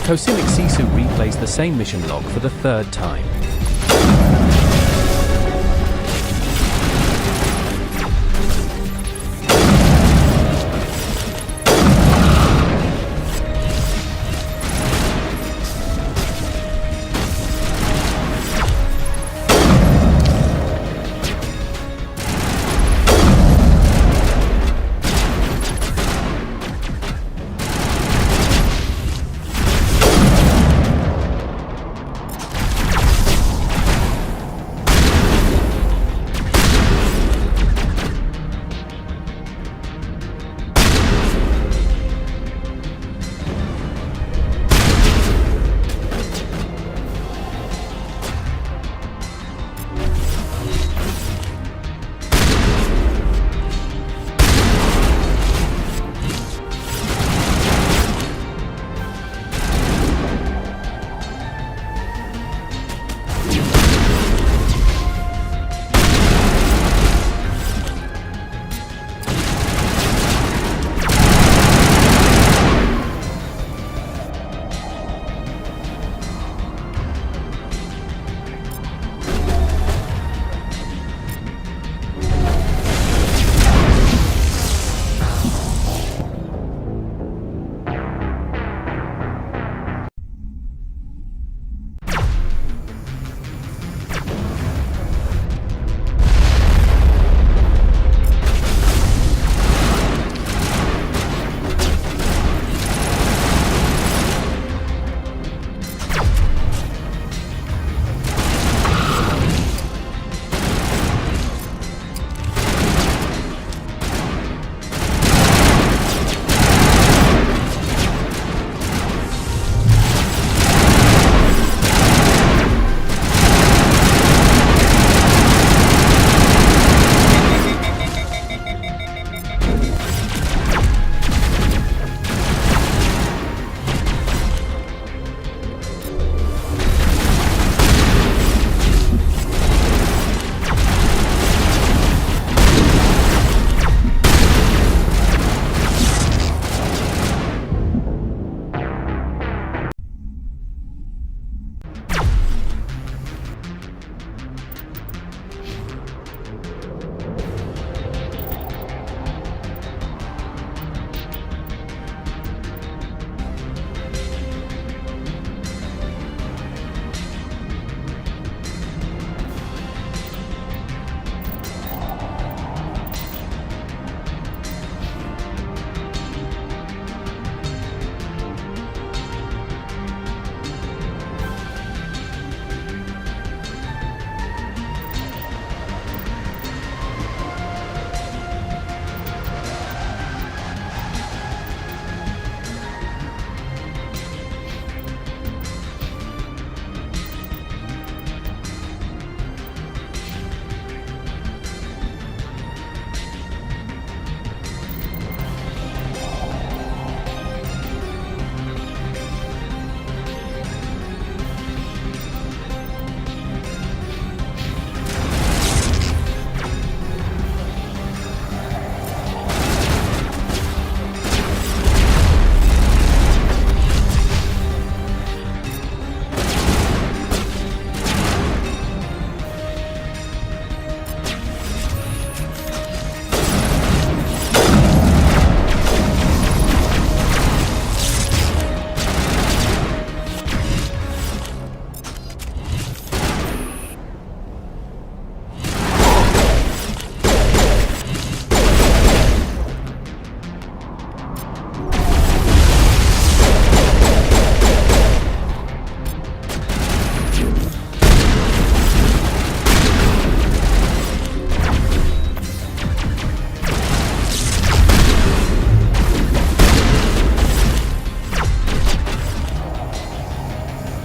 Cosimic Sisu replays the same mission log for the third time.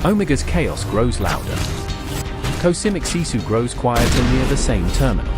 Omega's chaos grows louder. Cosimic Sisu grows quieter near the same terminal.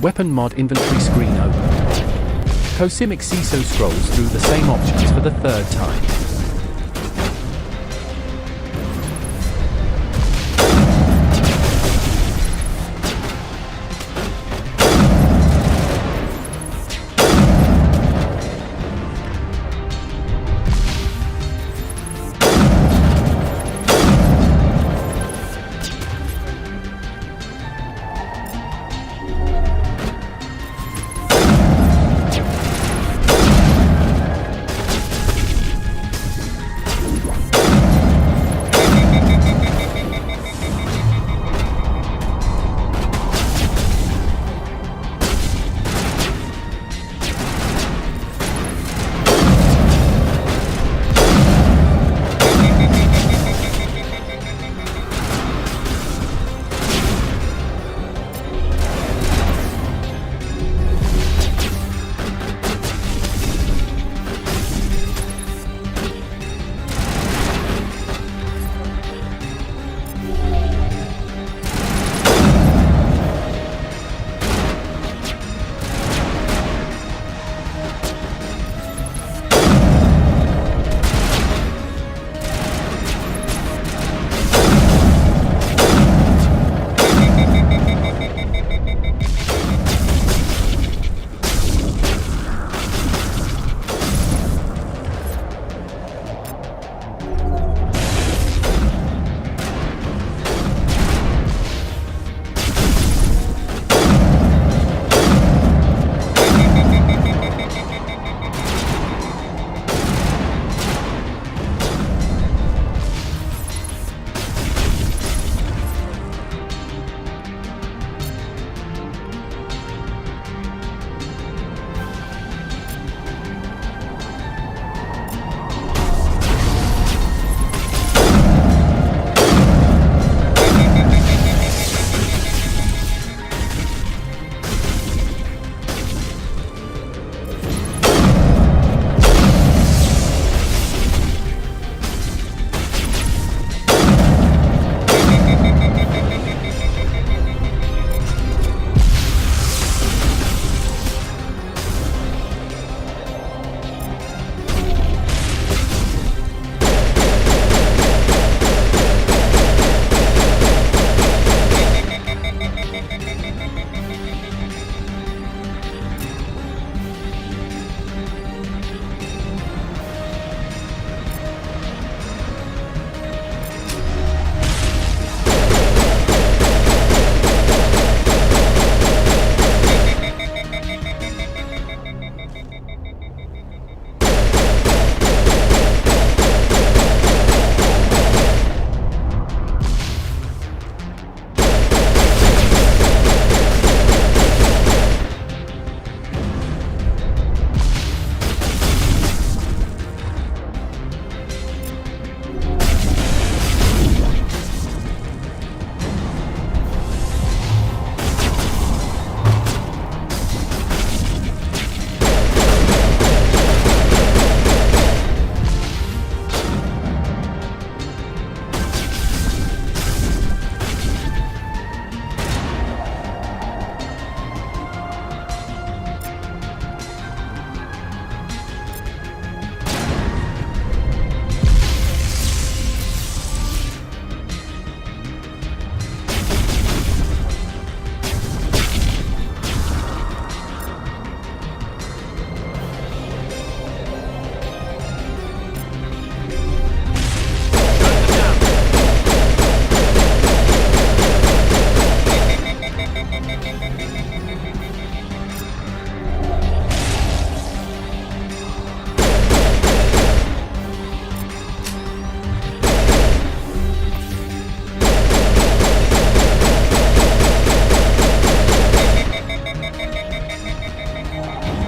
Weapon mod inventory screen open. Cosimic CISO scrolls through the same options for the third time.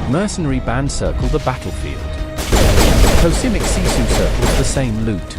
Mercenary band circle the battlefield. Cosimic Sisu circles the same loot.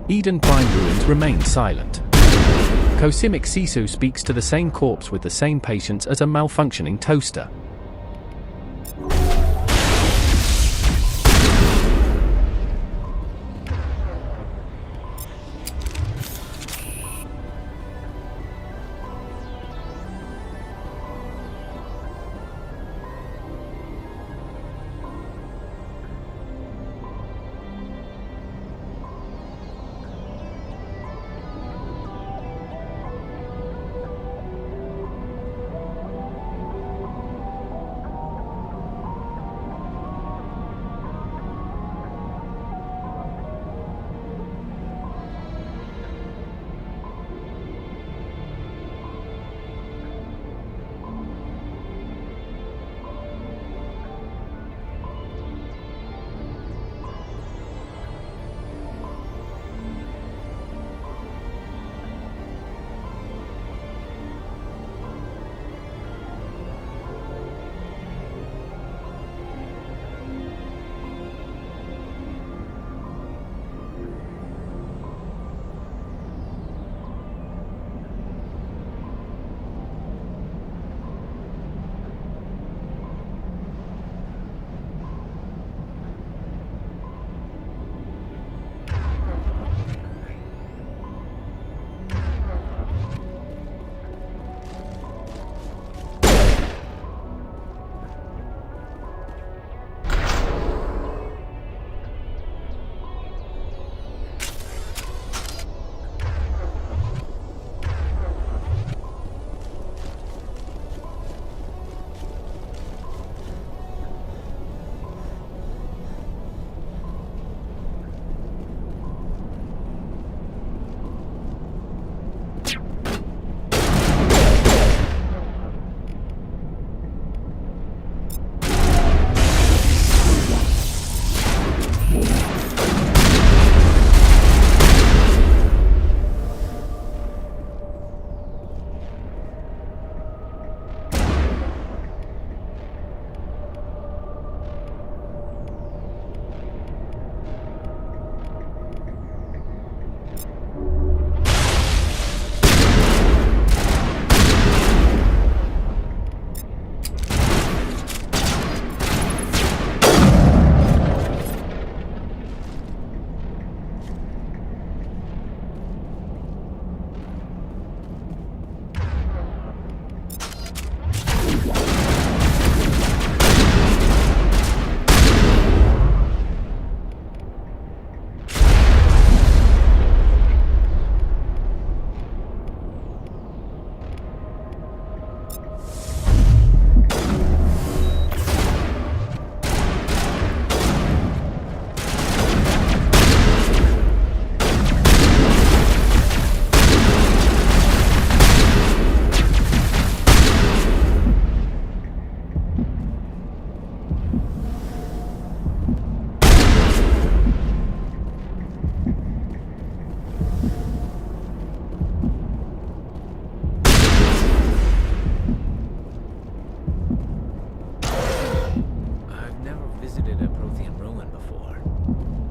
Eden Prime ruins remain silent. Cosimic Sisu speaks to the same corpse with the same patience as a malfunctioning toaster.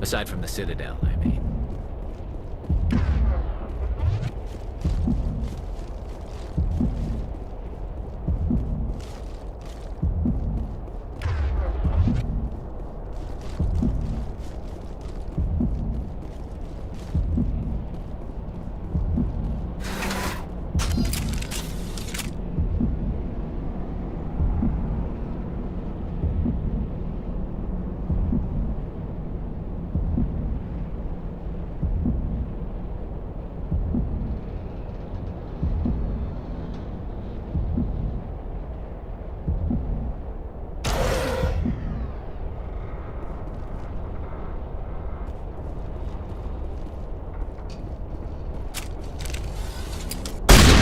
Aside from the Citadel, I mean.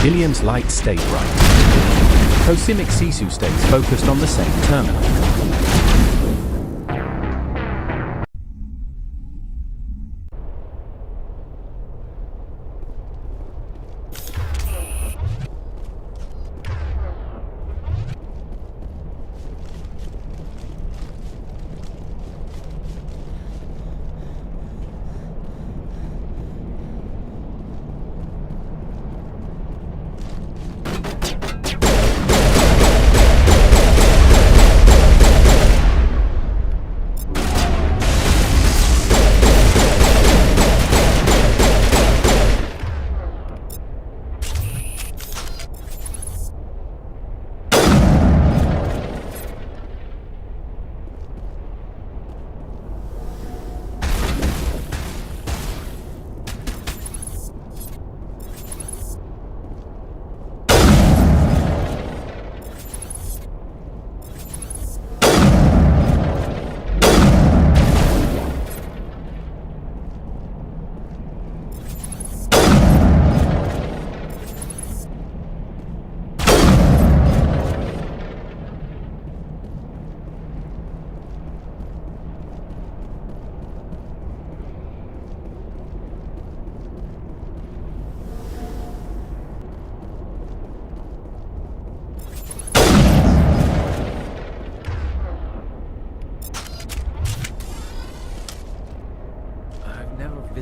Ilium's lights stay bright. Cosimic Sisu stays focused on the same terminal.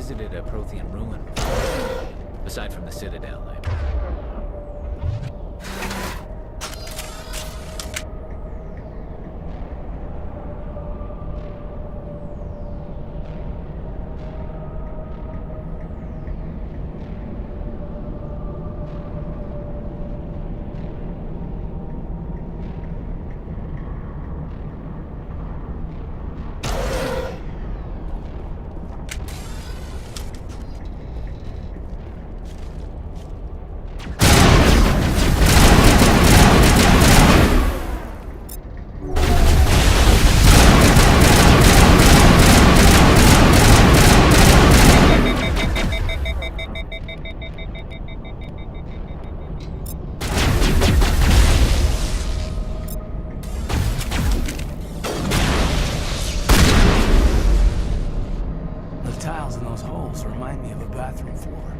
visited a Prothean ruin before. Aside from the Citadel, I mean. Tiles in those holes remind me of a bathroom floor.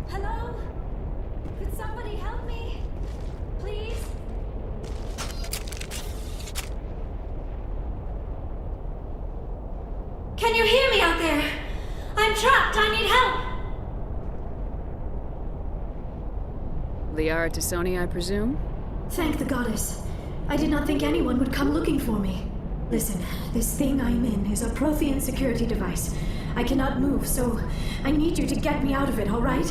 Hello? Could somebody help me? Please? Can you hear me out there? I'm trapped. I need help. Liara T'Soni, I presume? Thank the goddess. I did not think anyone would come looking for me. Listen, this thing I'm in is a Prothean security device. I cannot move, so I need you to get me out of it, all right?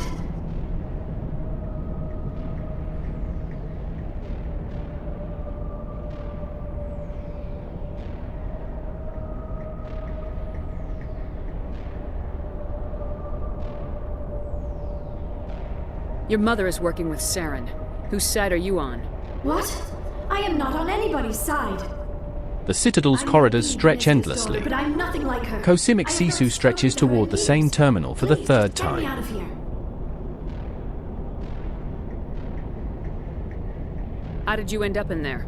Your mother is working with Saren. Whose side are you on? What? I am not on anybody's side. The Citadel's corridors stretch endlessly. But I'm nothing like her. Cosimic Sisu stretches toward the same terminal for the third Get me out time. of here. How did you end up in there?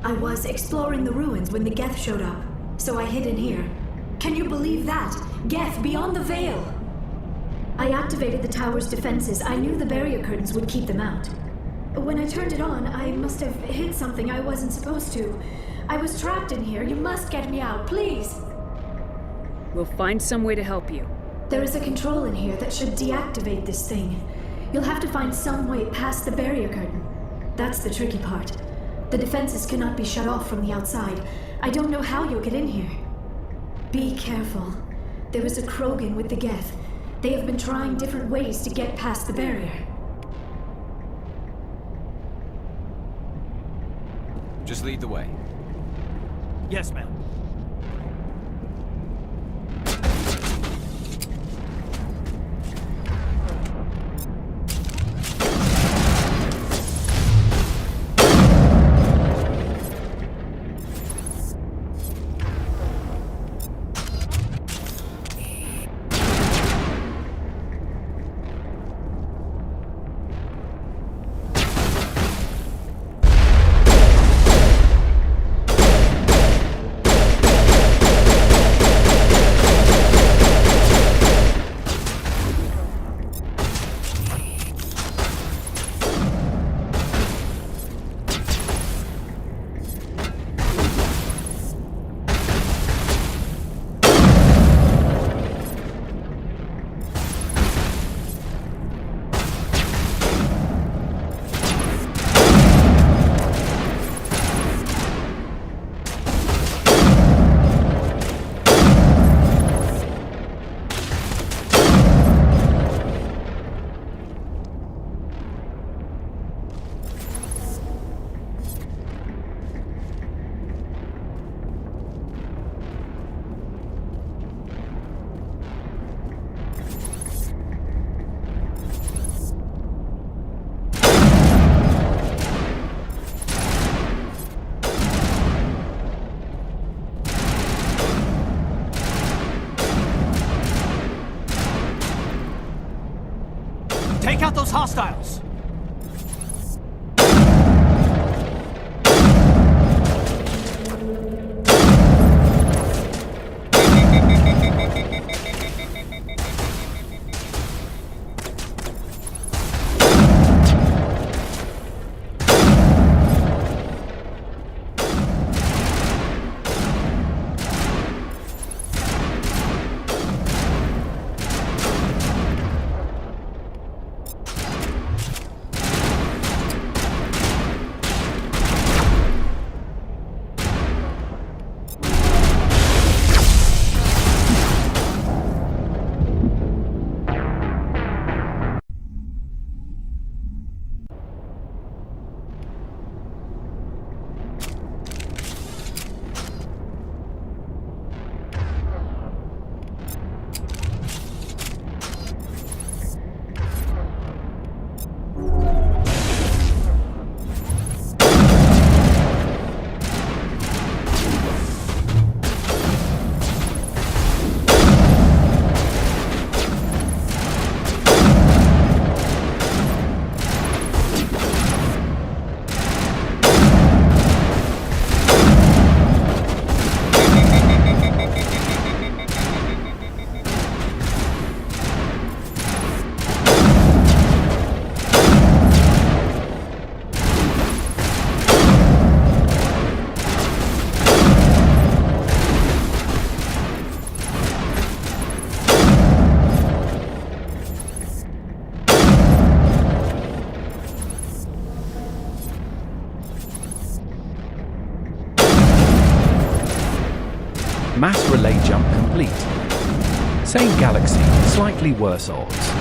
I was exploring the ruins when the Geth showed up, so I hid in here. Can you believe that? Geth beyond the veil! I activated the tower's defenses. I knew the barrier curtains would keep them out. When I turned it on, I must have hit something I wasn't supposed to. I was trapped in here. You must get me out, please! We'll find some way to help you. There is a control in here that should deactivate this thing. You'll have to find some way past the barrier curtain. That's the tricky part. The defenses cannot be shut off from the outside. I don't know how you'll get in here. Be careful. There is a Krogan with the Geth. They have been trying different ways to get past the barrier. Just lead the way. Yes, ma'am. hostiles! Mass relay jump complete. Same galaxy, slightly worse odds.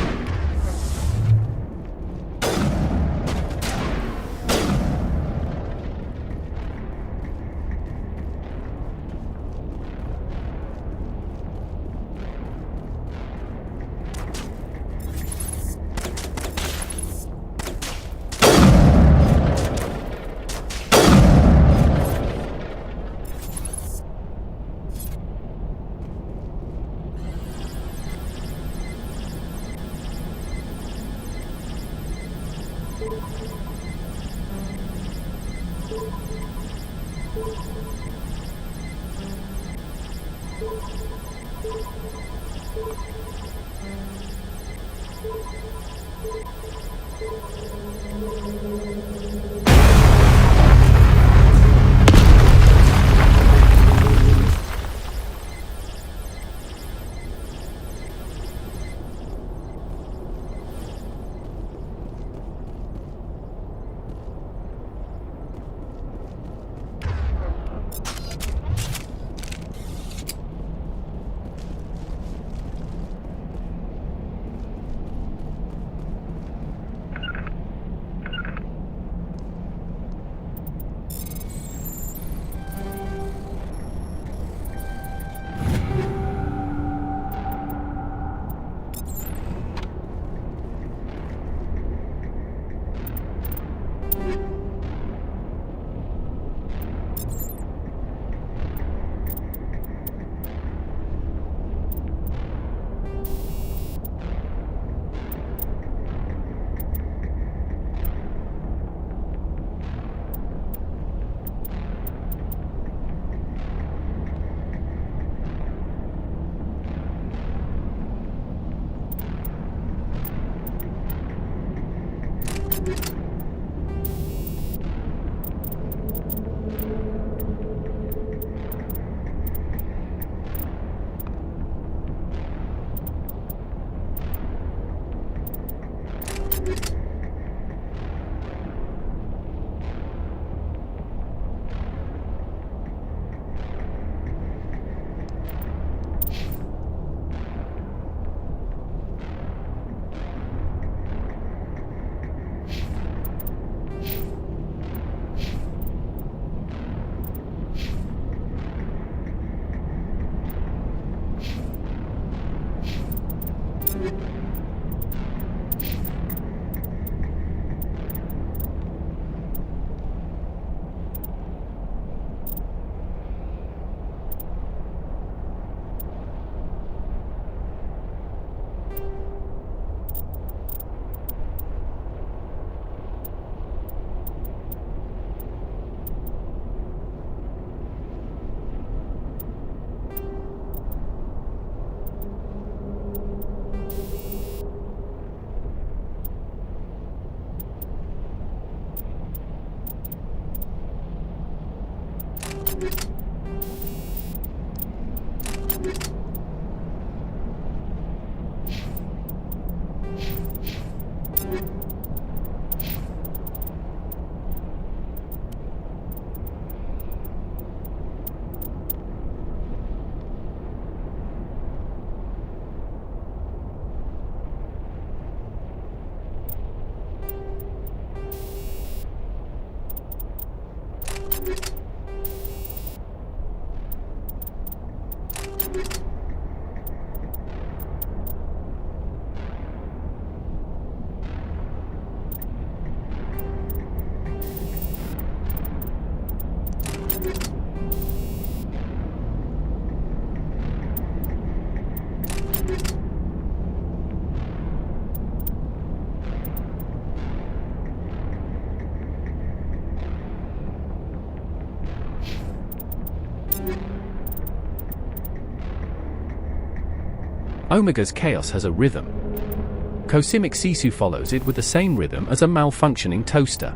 Omega's chaos has a rhythm. Cosmic Sisu follows it with the same rhythm as a malfunctioning toaster.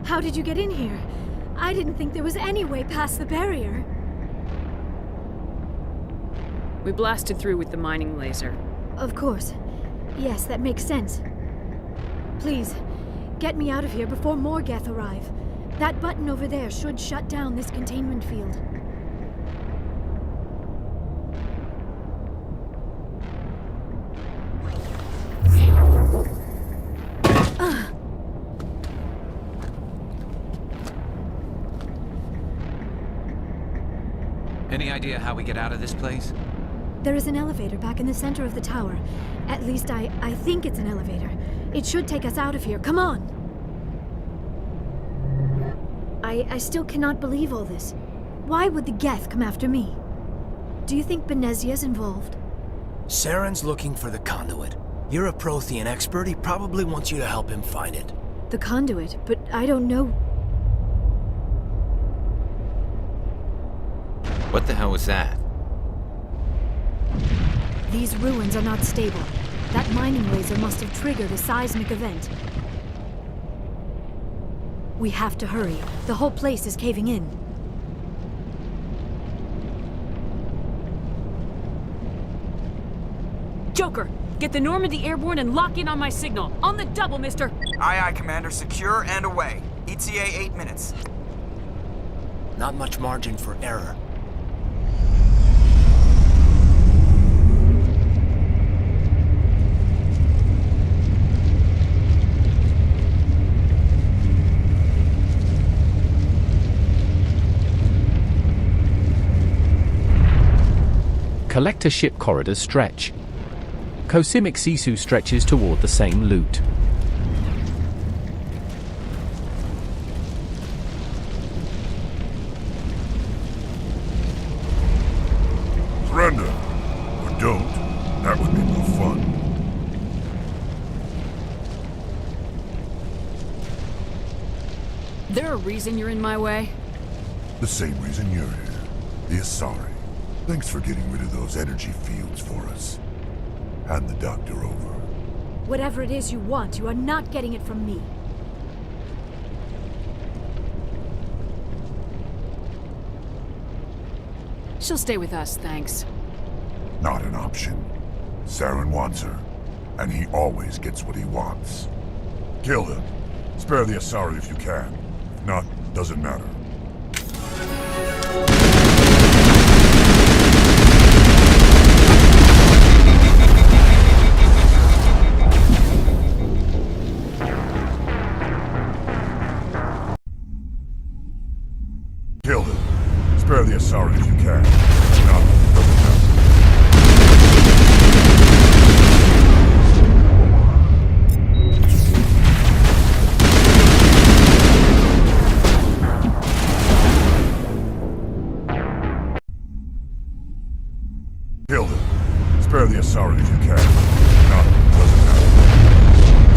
How did you get in here? I didn't think there was any way past the barrier. We blasted through with the mining laser. Of course. Yes, that makes sense. Please, get me out of here before more Geth arrive. That button over there should shut down this containment field. Any idea how we get out of this place? There is an elevator back in the center of the tower. At least I think it's an elevator. It should take us out of here. Come on! I still cannot believe all this. Why would the Geth come after me? Do you think Benezia's involved? Saren's looking for the conduit. You're a Prothean expert. He probably wants you to help him find it. The conduit, but I don't know. What the hell was that? These ruins are not stable. That mining laser must have triggered a seismic event. We have to hurry. The whole place is caving in. Joker, get the Normandy airborne and lock in on my signal. On the double, mister! Aye, aye, Commander. Secure and away. ETA 8 minutes. Not much margin for error. Collector ship corridors stretch. Cosmic Sisu stretches toward the same loot. There a reason you're in my way? The same reason you're here. The Asari. Thanks for getting rid of those energy fields for us. Hand the doctor over. Whatever it is you want, you are not getting it from me. She'll stay with us, thanks. Not an option. Saren wants her, and he always gets what he wants. Kill him. Spare the Asari if you can. If not, doesn't matter. Kill him. Spare the Asari if you can. If not, doesn't matter. Kill him. Spare the Asari if you can. If not, doesn't matter.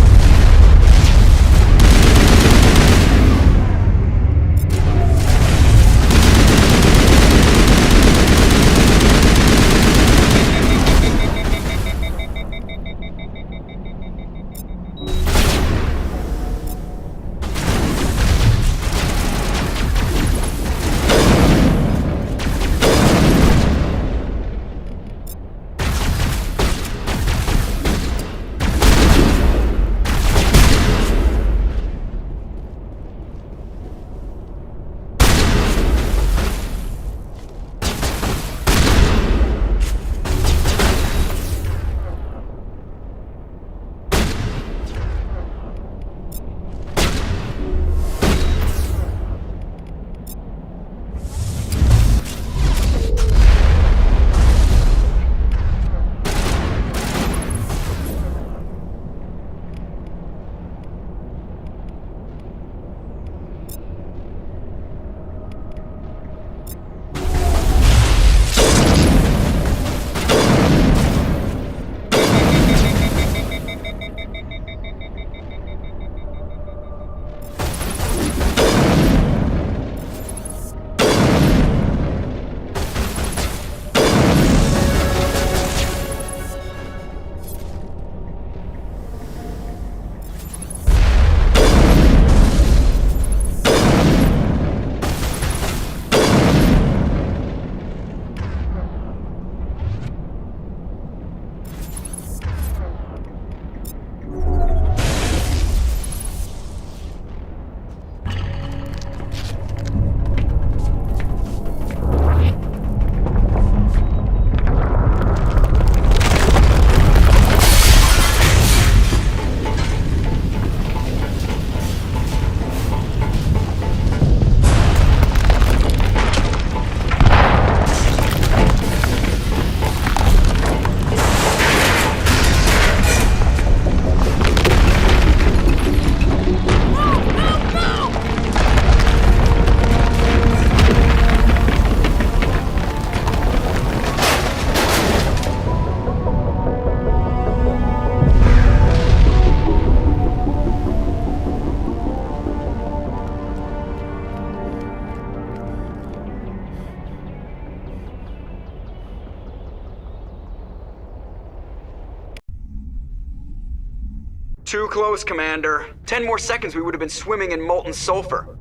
Too close, Commander. 10 more seconds we would have been swimming in molten sulfur.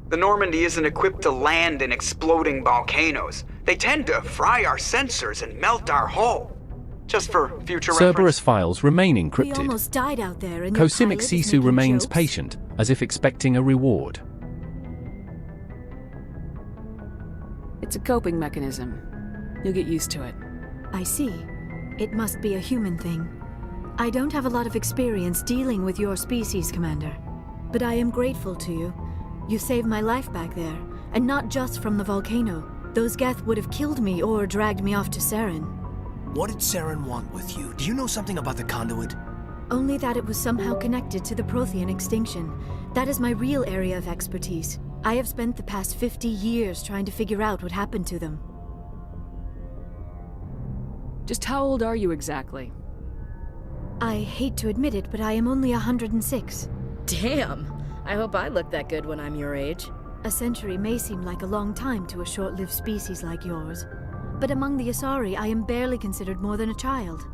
The Normandy isn't equipped to land in exploding volcanoes. They tend to fry our sensors and melt our hull. Just for future Cerberus reference. files remain We encrypted. almost died out there, and your Cosimic pilot is Sisu making remains jokes? patient, as if expecting a reward. It's a coping mechanism. You'll get used to it. I see. It must be a human thing. I don't have a lot of experience dealing with your species, Commander. But I am grateful to you. You saved my life back there, and not just from the volcano. Those Geth would have killed me or dragged me off to Saren. What did Saren want with you? Do you know something about the conduit? Only that it was somehow connected to the Prothean extinction. That is my real area of expertise. I have spent the past 50 years trying to figure out what happened to them. Just how old are you exactly? I hate to admit it, but I am only 106. Damn! I hope I look that good when I'm your age. A century may seem like a long time to a short-lived species like yours, but among the Asari, I am barely considered more than a child.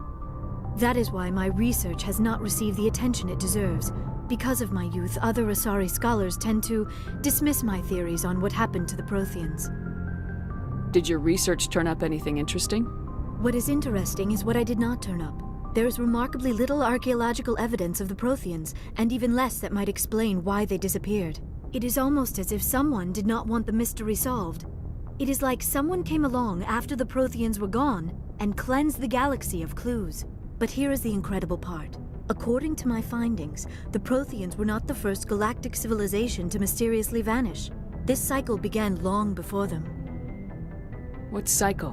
That is why my research has not received the attention it deserves. Because of my youth, other Asari scholars tend to dismiss my theories on what happened to the Protheans. Did your research turn up anything interesting? What is interesting is what I did not turn up. There is remarkably little archaeological evidence of the Protheans, and even less that might explain why they disappeared. It is almost as if someone did not want the mystery solved. It is like someone came along after the Protheans were gone and cleansed the galaxy of clues. But here is the incredible part. According to my findings, the Protheans were not the first galactic civilization to mysteriously vanish. This cycle began long before them. What cycle?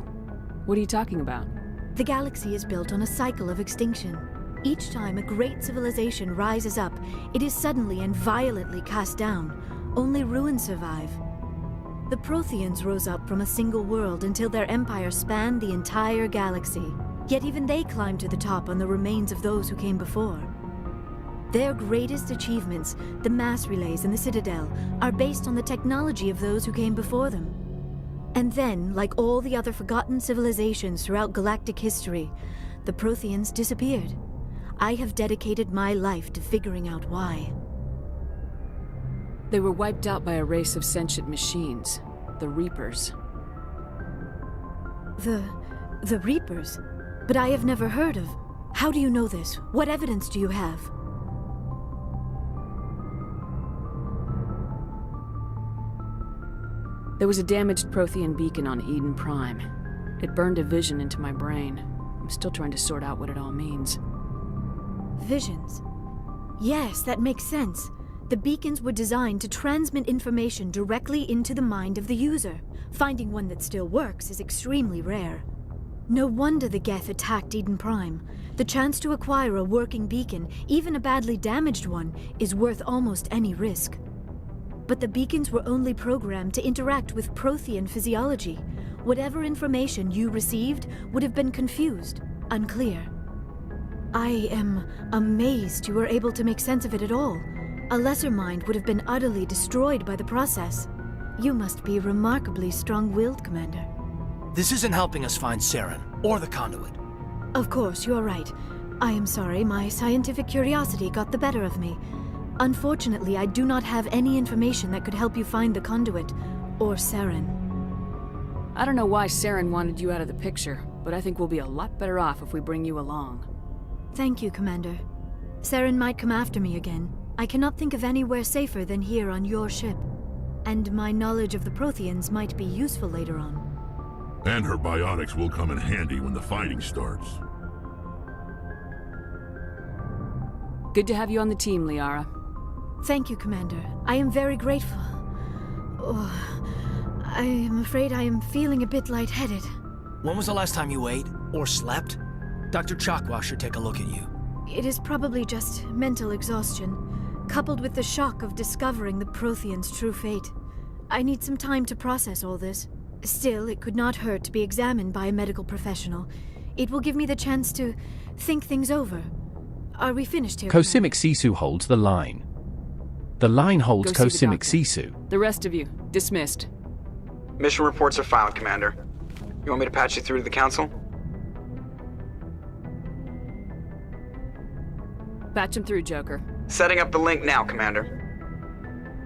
What are you talking about? The galaxy is built on a cycle of extinction. Each time a great civilization rises up, it is suddenly and violently cast down. Only ruins survive. The Protheans rose up from a single world until their empire spanned the entire galaxy. Yet even they climbed to the top on the remains of those who came before. Their greatest achievements, the mass relays and the Citadel, are based on the technology of those who came before them. And then, like all the other forgotten civilizations throughout galactic history, the Protheans disappeared. I have dedicated my life to figuring out why. They were wiped out by a race of sentient machines, the Reapers. The Reapers? But I have never heard of. How do you know this? What evidence do you have? There was a damaged Prothean beacon on Eden Prime. It burned a vision into my brain. I'm still trying to sort out what it all means. Visions. Yes, that makes sense. The beacons were designed to transmit information directly into the mind of the user. Finding one that still works is extremely rare. No wonder the Geth attacked Eden Prime. The chance to acquire a working beacon, even a badly damaged one, is worth almost any risk. But the beacons were only programmed to interact with Prothean physiology. Whatever information you received would have been confused, unclear. I am amazed you were able to make sense of it at all. A lesser mind would have been utterly destroyed by the process. You must be remarkably strong-willed, Commander. This isn't helping us find Saren, or the conduit. Of course, you're right. I am sorry, my scientific curiosity got the better of me. Unfortunately, I do not have any information that could help you find the conduit, or Saren. I don't know why Saren wanted you out of the picture, but I think we'll be a lot better off if we bring you along. Thank you, Commander. Saren might come after me again. I cannot think of anywhere safer than here on your ship. And my knowledge of the Protheans might be useful later on. And her biotics will come in handy when the fighting starts. Good to have you on the team, Liara. Thank you, Commander. I am very grateful. Oh, I am afraid I am feeling a bit lightheaded. When was the last time you ate, or slept? Dr. Chakwa should take a look at you. It is probably just mental exhaustion, coupled with the shock of discovering the Protheans' true fate. I need some time to process all this. Still, it could not hurt to be examined by a medical professional. It will give me the chance to think things over. Are we finished here? Cosimic Sisu holds the line. The line holds Cosimic Sisu. The rest of you, dismissed. Mission reports are filed, Commander. You want me to patch you through to the Council? Patch him through, Joker. Setting up the link now, Commander.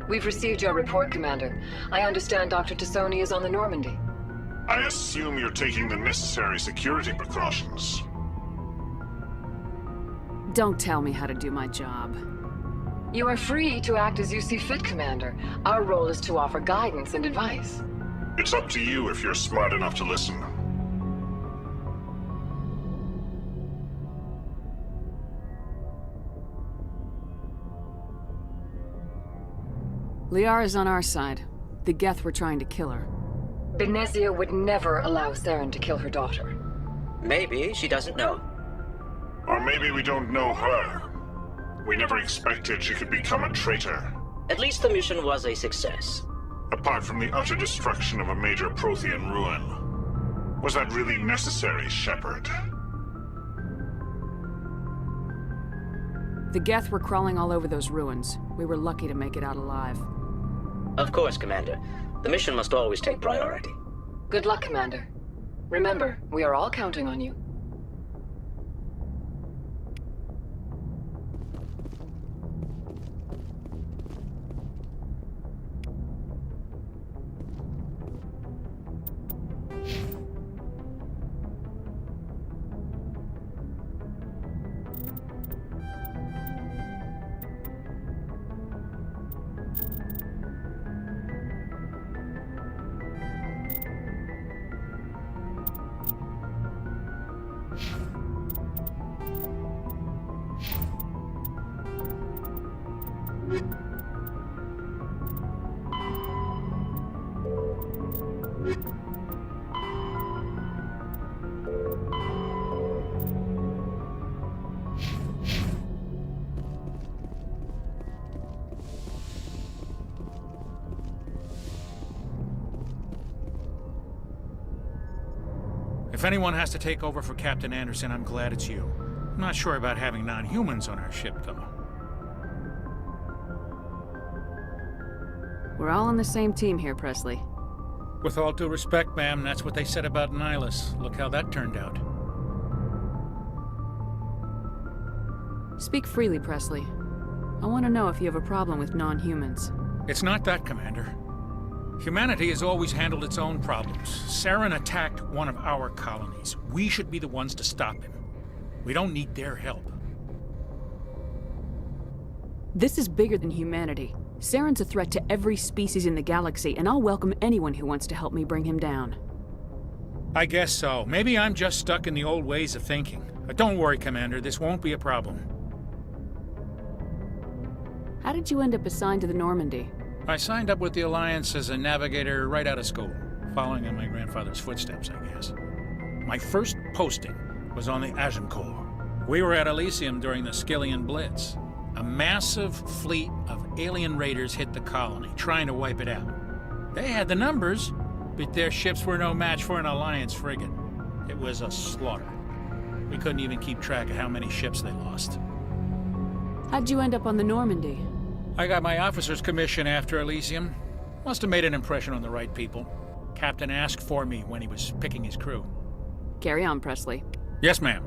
We've received your report, Commander. I understand Dr. Tassoni is on the Normandy. I assume you're taking the necessary security precautions. Don't tell me how to do my job. You are free to act as you see fit, Commander. Our role is to offer guidance and advice. It's up to you if you're smart enough to listen. Liara's on our side. The Geth were trying to kill her. Benezia would never allow Saren to kill her daughter. Maybe she doesn't know. Or maybe we don't know her. We never expected she could become a traitor. At least the mission was a success. Apart from the utter destruction of a major Prothean ruin. Was that really necessary, Shepard? The Geth were crawling all over those ruins. We were lucky to make it out alive. Of course, Commander. The mission must always take priority. Good luck, Commander. Remember, we are all counting on you. If anyone has to take over for Captain Anderson, I'm glad it's you. I'm not sure about having non-humans on our ship, though. We're all on the same team here, Presley. With all due respect, ma'am, that's what they said about Nihilus. Look how that turned out. Speak freely, Presley. I want to know if you have a problem with non-humans. It's not that, Commander. Humanity has always handled its own problems. Saren attacked one of our colonies. We should be the ones to stop him. We don't need their help. This is bigger than humanity. Saren's a threat to every species in the galaxy, and I'll welcome anyone who wants to help me bring him down. I guess so. Maybe I'm just stuck in the old ways of thinking. But don't worry, Commander. This won't be a problem. How did you end up assigned to the Normandy? I signed up with the Alliance as a navigator right out of school, following in my grandfather's footsteps, I guess. My first posting was on the Agincourt. We were at Elysium during the Skillian Blitz. A massive fleet of alien raiders hit the colony, trying to wipe it out. They had the numbers, but their ships were no match for an Alliance frigate. It was a slaughter. We couldn't even keep track of how many ships they lost. How'd you end up on the Normandy? I got my officer's commission after Elysium. Must have made an impression on the right people. Captain asked for me when he was picking his crew. Carry on, Presley. Yes, ma'am.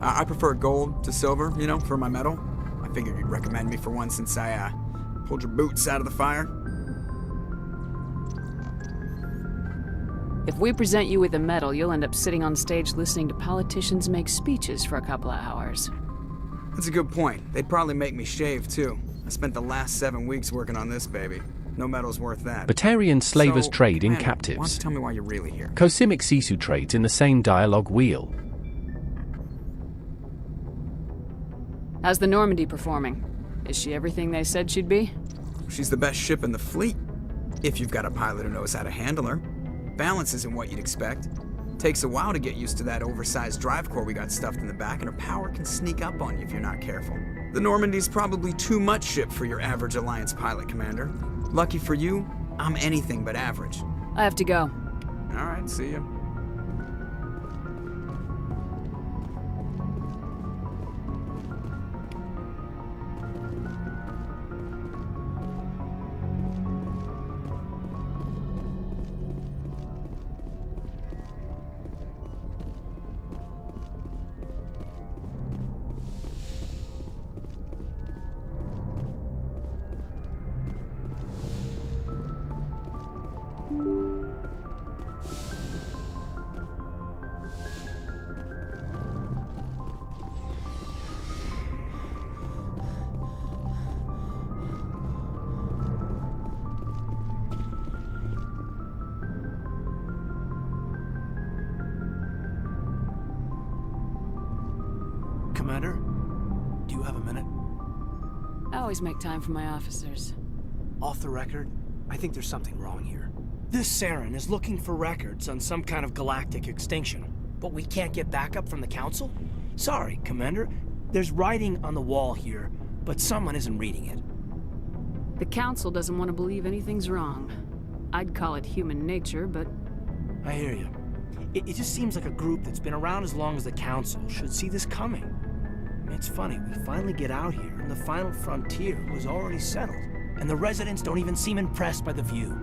I prefer gold to silver, you know, for my medal. I figured you'd recommend me for one since I, pulled your boots out of the fire. If we present you with a medal, you'll end up sitting on stage listening to politicians make speeches for a couple of hours. That's a good point. They'd probably make me shave, too. I spent the last 7 weeks working on this baby. No medal's worth that. Batarian slavers So, trade in Amanda, captives. why don't you tell me why you're really here? Cosimic Sisu trades in the same dialogue wheel. How's the Normandy performing? Is she everything they said she'd be? She's the best ship in the fleet. If you've got a pilot who knows how to handle her. Balance isn't what you'd expect. Takes a while to get used to that oversized drive core we got stuffed in the back, and her power can sneak up on you if you're not careful. The Normandy's probably too much ship for your average Alliance pilot, Commander. Lucky for you, I'm anything but average. I have to go. All right, see ya. Commander, do you have a minute? I always make time for my officers. Off the record, I think there's something wrong here. This Saren is looking for records on some kind of galactic extinction, but we can't get backup from the Council? Sorry, Commander. There's writing on the wall here, but someone isn't reading it. The Council doesn't want to believe anything's wrong. I'd call it human nature, but... I hear you. It just seems like a group that's been around as long as the Council should see this coming. I mean, it's funny, we finally get out here, and the final frontier was already settled. And the residents don't even seem impressed by the view.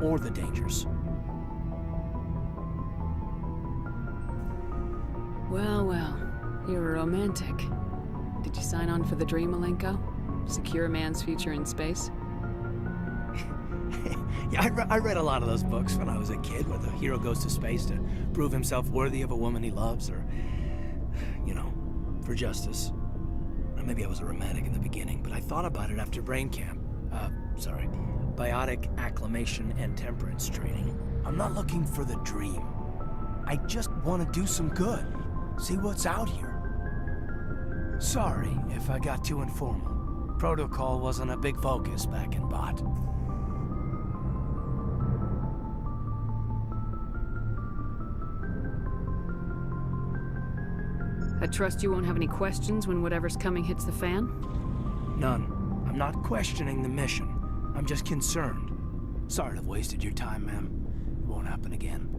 Or the dangers. Well, well. You're a romantic. Did you sign on for the dream, Malenko? Secure a man's future in space? Yeah, I read a lot of those books when I was a kid, where the hero goes to space to prove himself worthy of a woman he loves, or, you know, for justice. Or maybe I was a romantic in the beginning, but I thought about it after brain camp. Biotic acclimation and temperance training. I'm not looking for the dream. I just want to do some good. See what's out here. Sorry if I got too informal. Protocol wasn't a big focus back in Bot. I trust you won't have any questions when whatever's coming hits the fan? None. I'm not questioning the mission. I'm just concerned. Sorry to have wasted your time, ma'am. It won't happen again.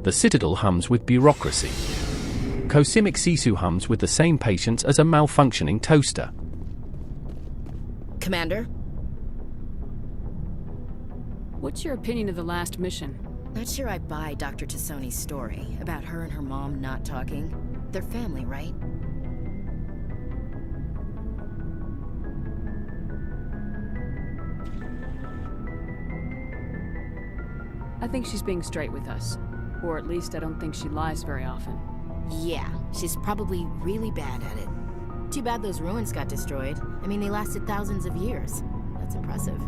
The Citadel hums with bureaucracy. Cosimic Sisu hums with the same patience as a malfunctioning toaster. Commander? What's your opinion of the last mission? Not sure I buy Dr. Tassoni's story about her and her mom not talking. They're family, right? I think she's being straight with us. Or at least I don't think she lies very often. Yeah, she's probably really bad at it. Too bad those ruins got destroyed. I mean, they lasted thousands of years. That's impressive.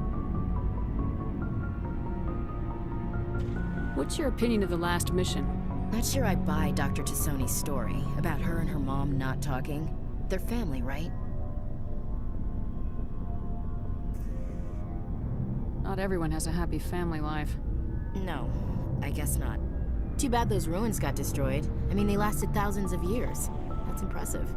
What's your opinion of the last mission? Not sure I buy Dr. Tassoni's story about her and her mom not talking. They're family, right? Not everyone has a happy family life. No, I guess not. Too bad those ruins got destroyed. I mean, they lasted thousands of years. That's impressive.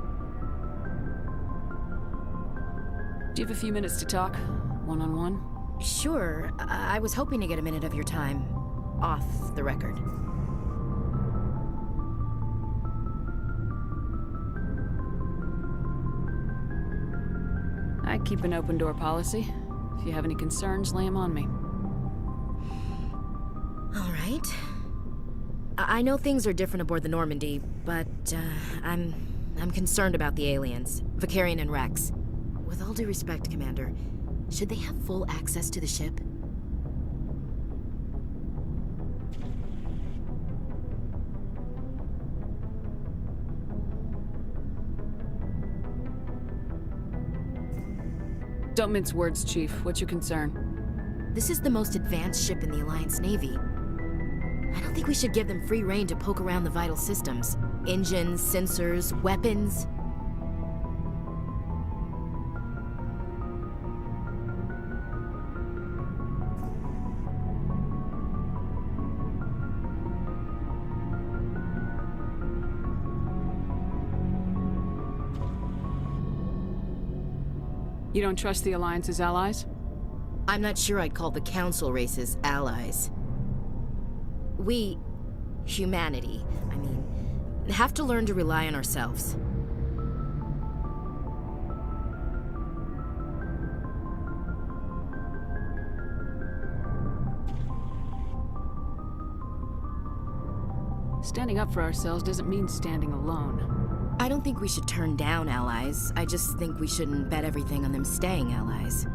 Do you have a few minutes to talk? One-on-one? Sure. I was hoping to get a minute of your time. Off the record. I keep an open door policy. If you have any concerns, lay them on me. All right. I know things are different aboard the Normandy, but I'm concerned about the aliens, Vakarian and Rex. With all due respect, Commander, should they have full access to the ship? Don't mince words, Chief. What's your concern? This is the most advanced ship in the Alliance Navy. I don't think we should give them free rein to poke around the vital systems. Engines, sensors, weapons. You don't trust the Alliance's allies? I'm not sure I'd call the Council races allies. We, humanity, I mean, have to learn to rely on ourselves. Standing up for ourselves doesn't mean standing alone. I don't think we should turn down allies. I just think we shouldn't bet everything on them staying allies.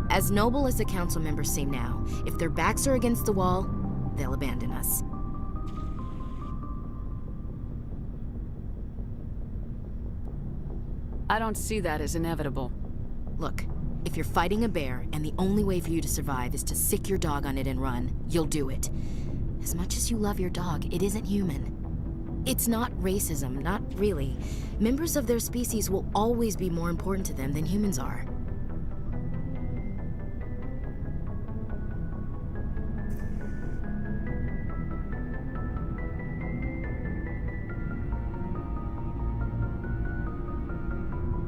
As noble as the Council members seem now, if their backs are against the wall, they'll abandon us. I don't see that as inevitable. Look, if you're fighting a bear and the only way for you to survive is to sick your dog on it and run, you'll do it. As much as you love your dog, it isn't human. It's not racism, not really. Members of their species will always be more important to them than humans are.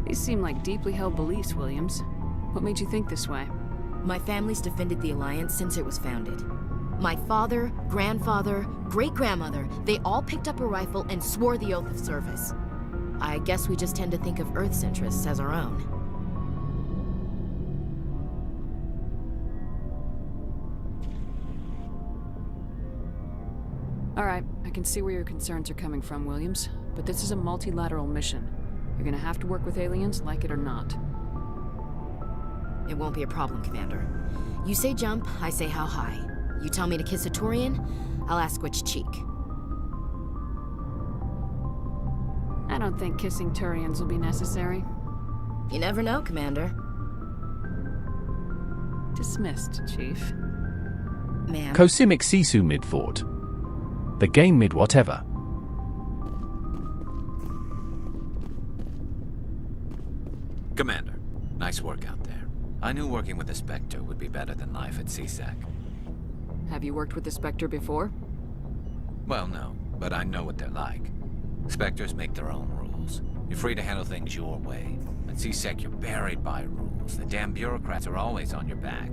These seem like deeply held beliefs, Williams. What made you think this way? My family's defended the Alliance since it was founded. My father, grandfather, great-grandmother, they all picked up a rifle and swore the oath of service. I guess we just tend to think of Earth's interests as our own. All right, I can see where your concerns are coming from, Williams. But this is a multilateral mission. You're gonna have to work with aliens, like it or not. It won't be a problem, Commander. You say jump, I say how high. You tell me to kiss a Turian, I'll ask which cheek. I don't think kissing Turians will be necessary. You never know, Commander. Dismissed, Chief. Ma'am. Cosimic Sisu mid-fort. The game mid-whatever. Commander, nice work out there. I knew working with the Spectre would be better than life at C-Sec. Have you worked with the Spectre before? Well, no, but I know what they're like. Spectres make their own rules. You're free to handle things your way. At C-Sec, you're buried by rules. The damn bureaucrats are always on your back.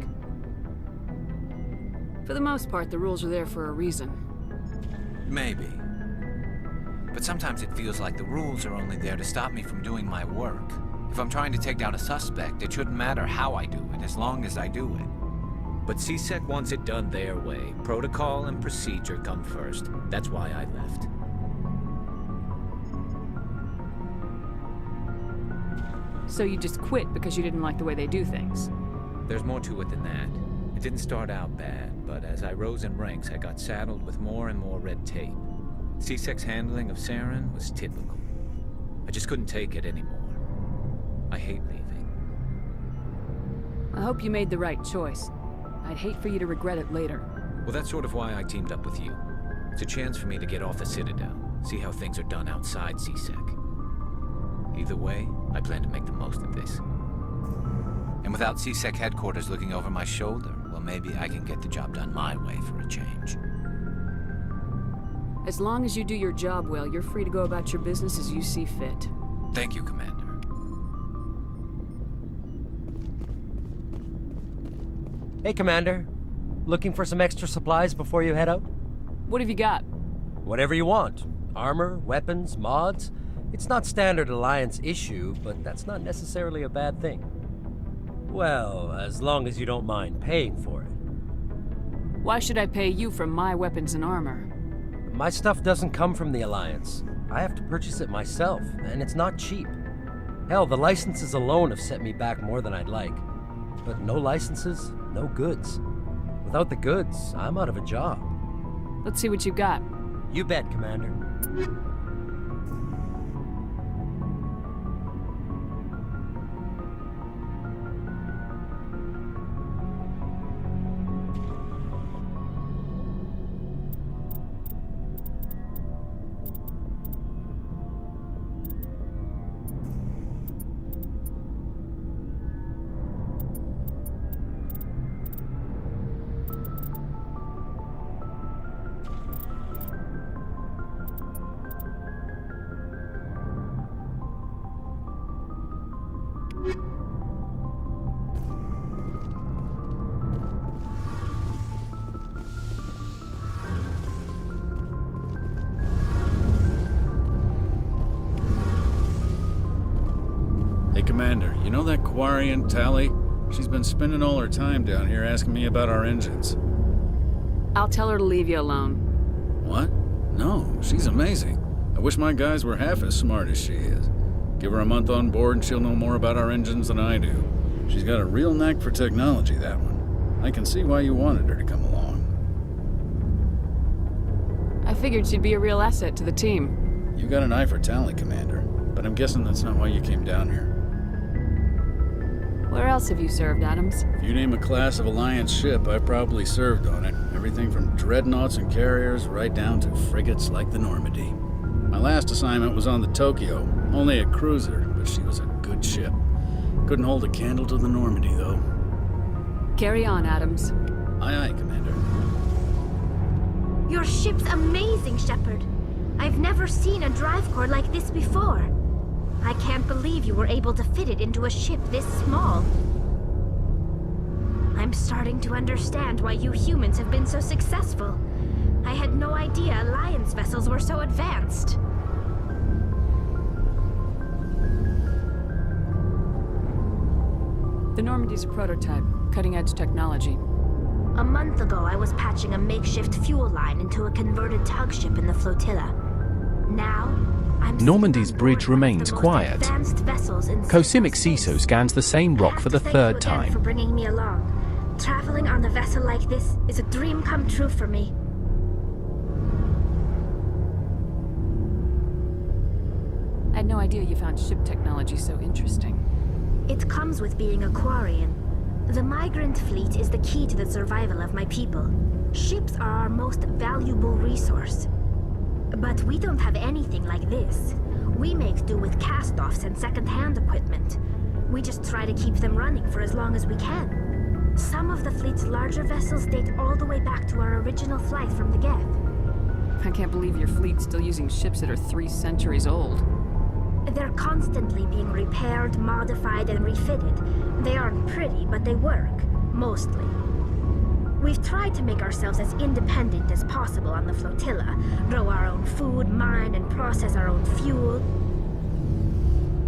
For the most part, the rules are there for a reason. Maybe. But sometimes it feels like the rules are only there to stop me from doing my work. If I'm trying to take down a suspect, it shouldn't matter how I do it, as long as I do it. But C-Sec wants it done their way. Protocol and procedure come first. That's why I left. So you just quit because you didn't like the way they do things? There's more to it than that. It didn't start out bad, but as I rose in ranks, I got saddled with more and more red tape. C-Sec's handling of Saren was typical. I just couldn't take it anymore. I hate leaving. I hope you made the right choice. I'd hate for you to regret it later. Well, that's sort of why I teamed up with you. It's a chance for me to get off the Citadel, see how things are done outside C-Sec. Either way, I plan to make the most of this. And without C-Sec headquarters looking over my shoulder, well, maybe I can get the job done my way for a change. As long as you do your job well, you're free to go about your business as you see fit. Thank you, Commander. Hey, Commander. Looking for some extra supplies before you head out? What have you got? Whatever you want. Armor, weapons, mods. It's not standard Alliance issue, but that's not necessarily a bad thing. Well, as long as you don't mind paying for it. Why should I pay you for my weapons and armor? My stuff doesn't come from the Alliance. I have to purchase it myself, and it's not cheap. Hell, the licenses alone have set me back more than I'd like. But no licenses, no goods. Without the goods, I'm out of a job. Let's see what you've got. You bet, Commander. Commander, you know that Quarian, Tali? She's been spending all her time down here asking me about our engines. I'll tell her to leave you alone. What? No, she's amazing. I wish my guys were half as smart as she is. Give her a month on board and she'll know more about our engines than I do. She's got a real knack for technology, that one. I can see why you wanted her to come along. I figured she'd be a real asset to the team. You got an eye for Tali, Commander, but I'm guessing that's not why you came down here. Where else have you served, Adams? If you name a class of Alliance ship, I've probably served on it. Everything from dreadnoughts and carriers right down to frigates like the Normandy. My last assignment was on the Tokyo, only a cruiser, but she was a good ship. Couldn't hold a candle to the Normandy, though. Carry on, Adams. Aye, aye, Commander. Your ship's amazing, Shepard. I've never seen a drive core like this before. I can't believe you were able to fit it into a ship this small. I'm starting to understand why you humans have been so successful. I had no idea Alliance vessels were so advanced. The Normandy's a prototype, cutting-edge technology. A month ago, I was patching a makeshift fuel line into a converted tug ship in the flotilla. Now, I'm Normandy's bridge remains quiet. Cosimic CISO scans the same rock for the third time. For bringing me along. Traveling on a vessel like this is a dream come true for me. I had no idea you found ship technology so interesting. It comes with being a Quarian. The migrant fleet is the key to the survival of my people. Ships are our most valuable resource. But we don't have anything like this. We make do with cast-offs and second-hand equipment. We just try to keep them running for as long as we can. Some of the fleet's larger vessels date all the way back to our original flight from the Geth. I can't believe your fleet's still using ships that are 3 centuries old. They're constantly being repaired, modified, and refitted. They aren't pretty, but they work. Mostly. We've tried to make ourselves as independent as possible on the flotilla, grow our own food, mine, and process our own fuel.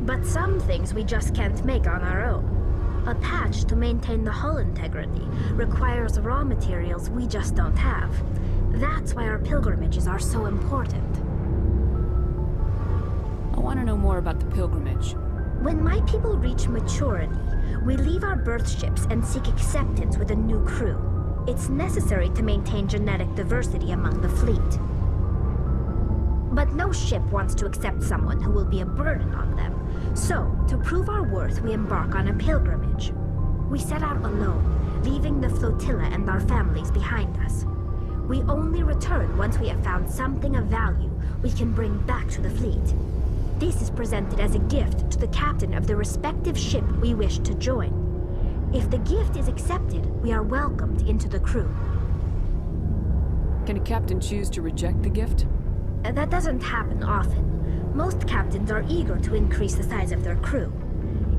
But some things we just can't make on our own. A patch to maintain the hull integrity requires raw materials we just don't have. That's why our pilgrimages are so important. I want to know more about the pilgrimage. When my people reach maturity, we leave our birth ships and seek acceptance with a new crew. It's necessary to maintain genetic diversity among the fleet. But no ship wants to accept someone who will be a burden on them. So, to prove our worth, we embark on a pilgrimage. We set out alone, leaving the flotilla and our families behind us. We only return once we have found something of value we can bring back to the fleet. This is presented as a gift to the captain of the respective ship we wish to join. If the gift is accepted, we are welcomed into the crew. Can a captain choose to reject the gift? That doesn't happen often. Most captains are eager to increase the size of their crew.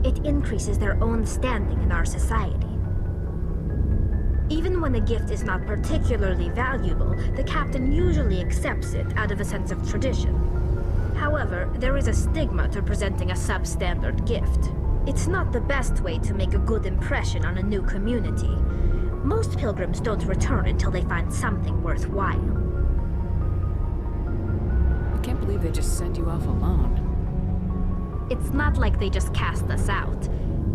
It increases their own standing in our society. Even when a gift is not particularly valuable, the captain usually accepts it out of a sense of tradition. However, there is a stigma to presenting a substandard gift. It's not the best way to make a good impression on a new community. Most pilgrims don't return until they find something worthwhile. I can't believe they just send you off alone. It's not like they just cast us out.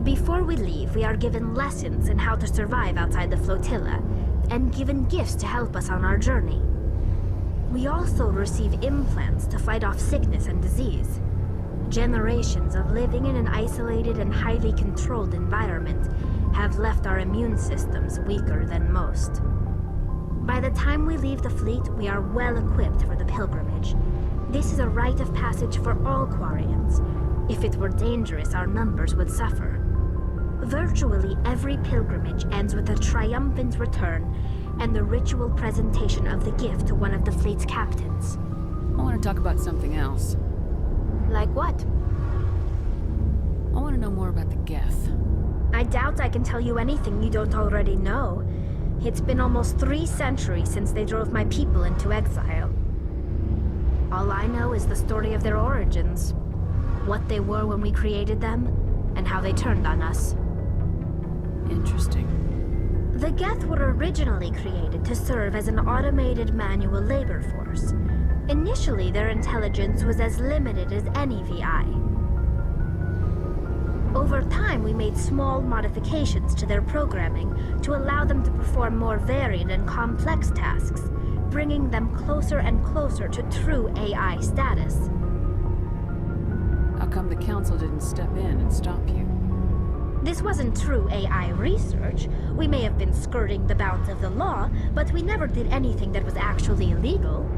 Before we leave, we are given lessons in how to survive outside the flotilla, and given gifts to help us on our journey. We also receive implants to fight off sickness and disease. Generations of living in an isolated and highly controlled environment have left our immune systems weaker than most. By the time we leave the fleet, we are well equipped for the pilgrimage. This is a rite of passage for all Quarians. If it were dangerous, our numbers would suffer. Virtually every pilgrimage ends with a triumphant return and the ritual presentation of the gift to one of the fleet's captains. I want to talk about something else. Like what? I want to know more about the Geth. I doubt I can tell you anything you don't already know. It's been almost 3 centuries since they drove my people into exile. All I know is the story of their origins. What they were when we created them, and how they turned on us. Interesting. The Geth were originally created to serve as an automated manual labor force. Initially, their intelligence was as limited as any VI. Over time, we made small modifications to their programming to allow them to perform more varied and complex tasks, bringing them closer and closer to true AI status. How come the Council didn't step in and stop you? This wasn't true AI research. We may have been skirting the bounds of the law, but we never did anything that was actually illegal.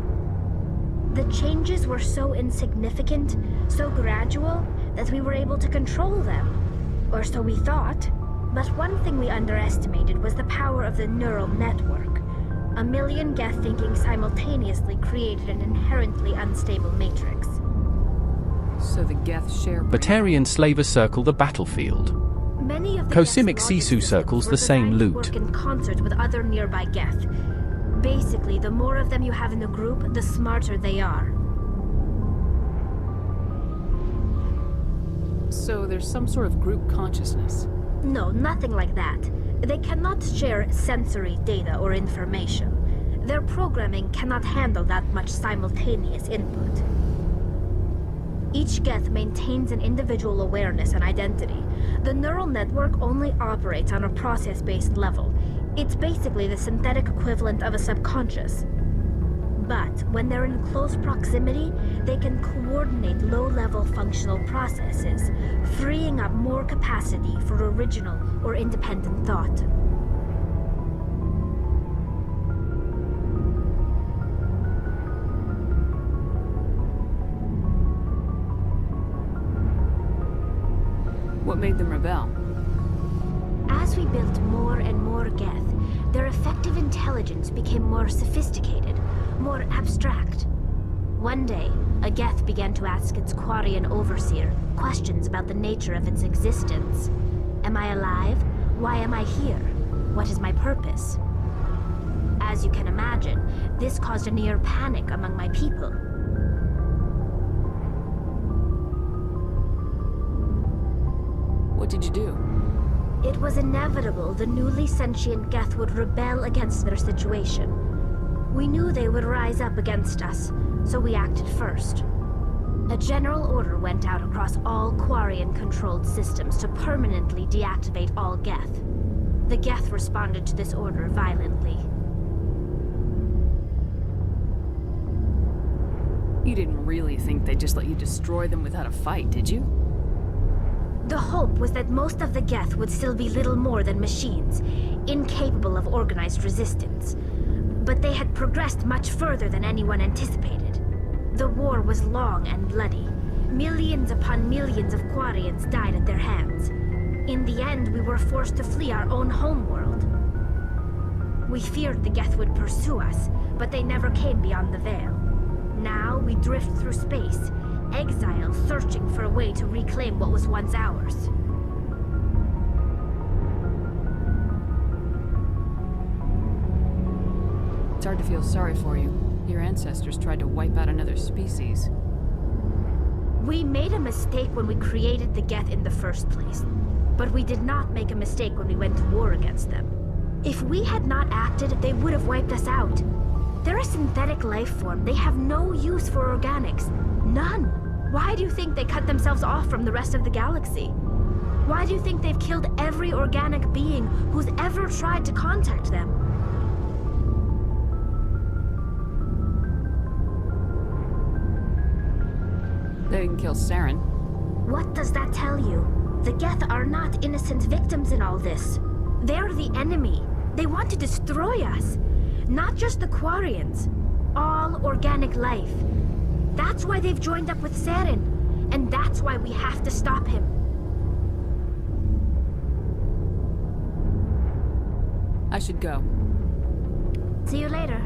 The changes were so insignificant, so gradual, that we were able to control them. Or so we thought. But one thing we underestimated was the power of the neural network. A million Geth thinking simultaneously created an inherently unstable matrix. So the Geth share... Batarian slavers circle the battlefield. Many of the Cosimic Geth's logic Sisu circles the systems same were designed to loot. work in concert with other nearby Geth. Basically, the more of them you have in the group, the smarter they are. So there's some sort of group consciousness? No, nothing like that. They cannot share sensory data or information. Their programming cannot handle that much simultaneous input. Each Geth maintains an individual awareness and identity. The neural network only operates on a process-based level. It's basically the synthetic equivalent of a subconscious. But when they're in close proximity, they can coordinate low-level functional processes, freeing up more capacity for original or independent thought. What made them rebel? As we built more and more Geth, their effective intelligence became more sophisticated, more abstract. One day, a Geth began to ask its Quarian overseer questions about the nature of its existence. Am I alive? Why am I here? What is my purpose? As you can imagine, this caused a near panic among my people. What did you do? It was inevitable the newly sentient Geth would rebel against their situation. We knew they would rise up against us, so we acted first. A general order went out across all Quarian-controlled systems to permanently deactivate all Geth. The Geth responded to this order violently. You didn't really think they'd just let you destroy them without a fight, did you? The hope was that most of the Geth would still be little more than machines, incapable of organized resistance. But they had progressed much further than anyone anticipated. The war was long and bloody. Millions upon millions of Quarians died at their hands. In the end, we were forced to flee our own homeworld. We feared the Geth would pursue us, but they never came beyond the Veil. Now we drift through space, exile searching for a way to reclaim what was once ours. It's hard to feel sorry for you. Your ancestors tried to wipe out another species. We made a mistake when we created the Geth in the first place. But we did not make a mistake when we went to war against them. If we had not acted, they would have wiped us out. They're a synthetic life form. They have no use for organics. None. Why do you think they cut themselves off from the rest of the galaxy? Why do you think they've killed every organic being who's ever tried to contact them? They didn't kill Saren. What does that tell you? The Geth are not innocent victims in all this. They're the enemy. They want to destroy us. Not just the Quarians. All organic life. That's why they've joined up with Saren. And that's why we have to stop him. I should go. See you later.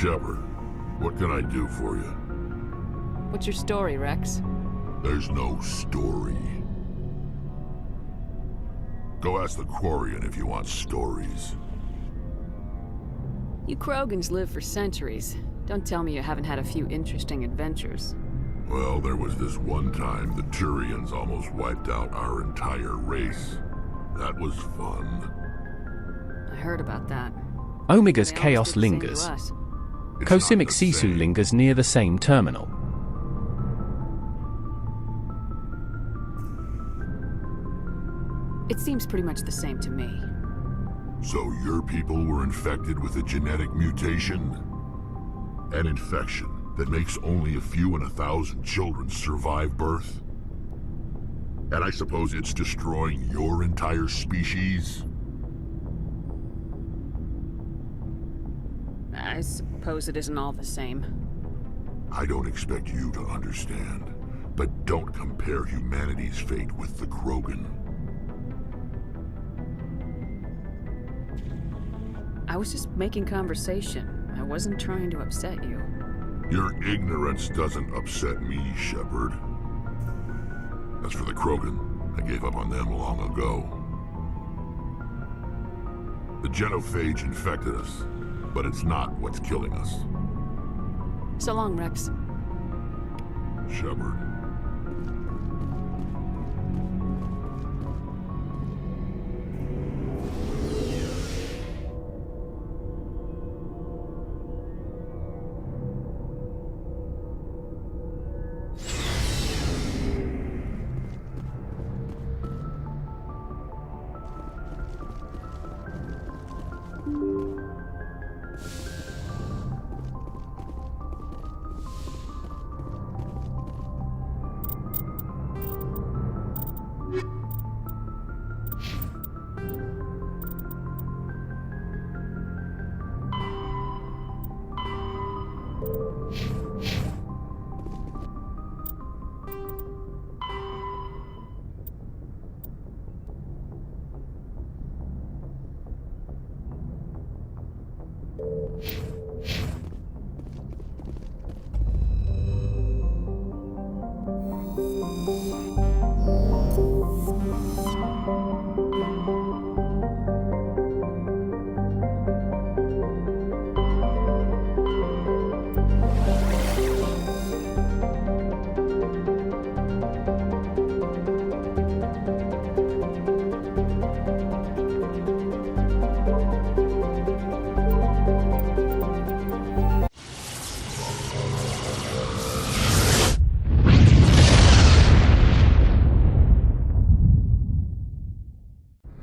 Shepard, what can I do for you? What's your story, Rex? There's no story. Go ask the Quarian if you want stories. You Krogans live for centuries. Don't tell me you haven't had a few interesting adventures. Well, there was this one time the Turians almost wiped out our entire race. That was fun. I heard about that. Omega's chaos lingers. Cosimic Sisu lingers near the same terminal. It seems pretty much the same to me. So your people were infected with a genetic mutation? An infection that makes only a few in 1,000 children survive birth? And I suppose it's destroying your entire species? I suppose it isn't all the same. I don't expect you to understand, but don't compare humanity's fate with the Krogan. I was just making conversation. I wasn't trying to upset you. Your ignorance doesn't upset me, Shepard. As for the Krogan, I gave up on them long ago. The genophage infected us, but it's not what's killing us. So long, Rex. Shepard.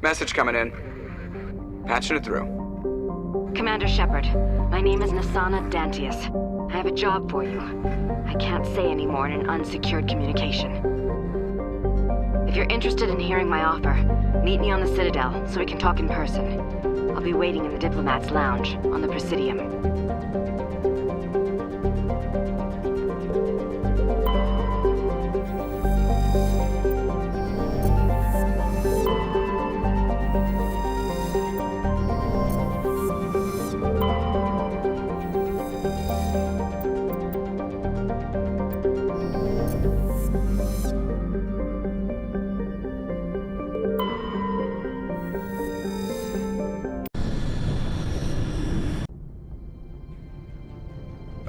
Message coming in. Patching it through. Commander Shepard, my name is Nassana Dantius. I have a job for you. I can't say any more in an unsecured communication. If you're interested in hearing my offer, meet me on the Citadel so we can talk in person. I'll be waiting in the Diplomat's Lounge on the Presidium.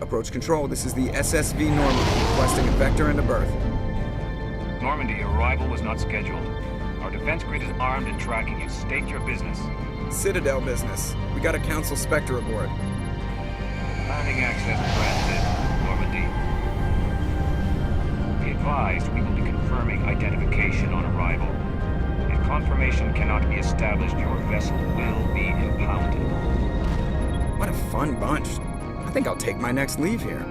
Approach control, this is the SSV Normandy, requesting a vector and a berth. Normandy, arrival was not scheduled. Our defense grid is armed and tracking you. State your business. Citadel business. We got a Council Spectre aboard. Landing access granted, Normandy. Be advised, we will be confirming identification on arrival. If confirmation cannot be established, your vessel will be impounded. What a fun bunch. I think I'll take my next leave here.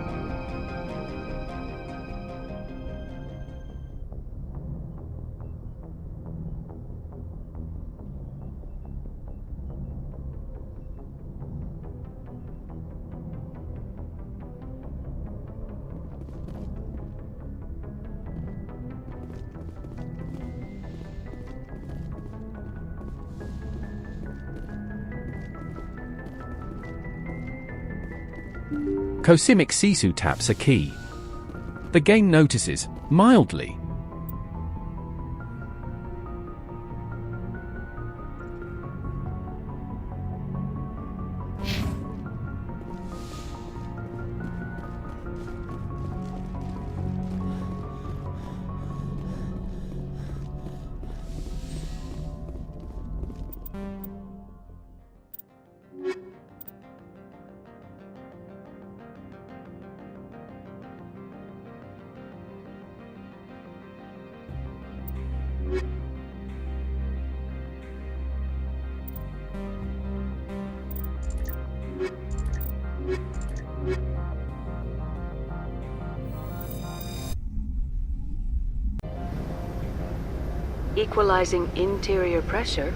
Cosimic Sisu taps a key. The game notices, mildly. Equalizing interior pressure?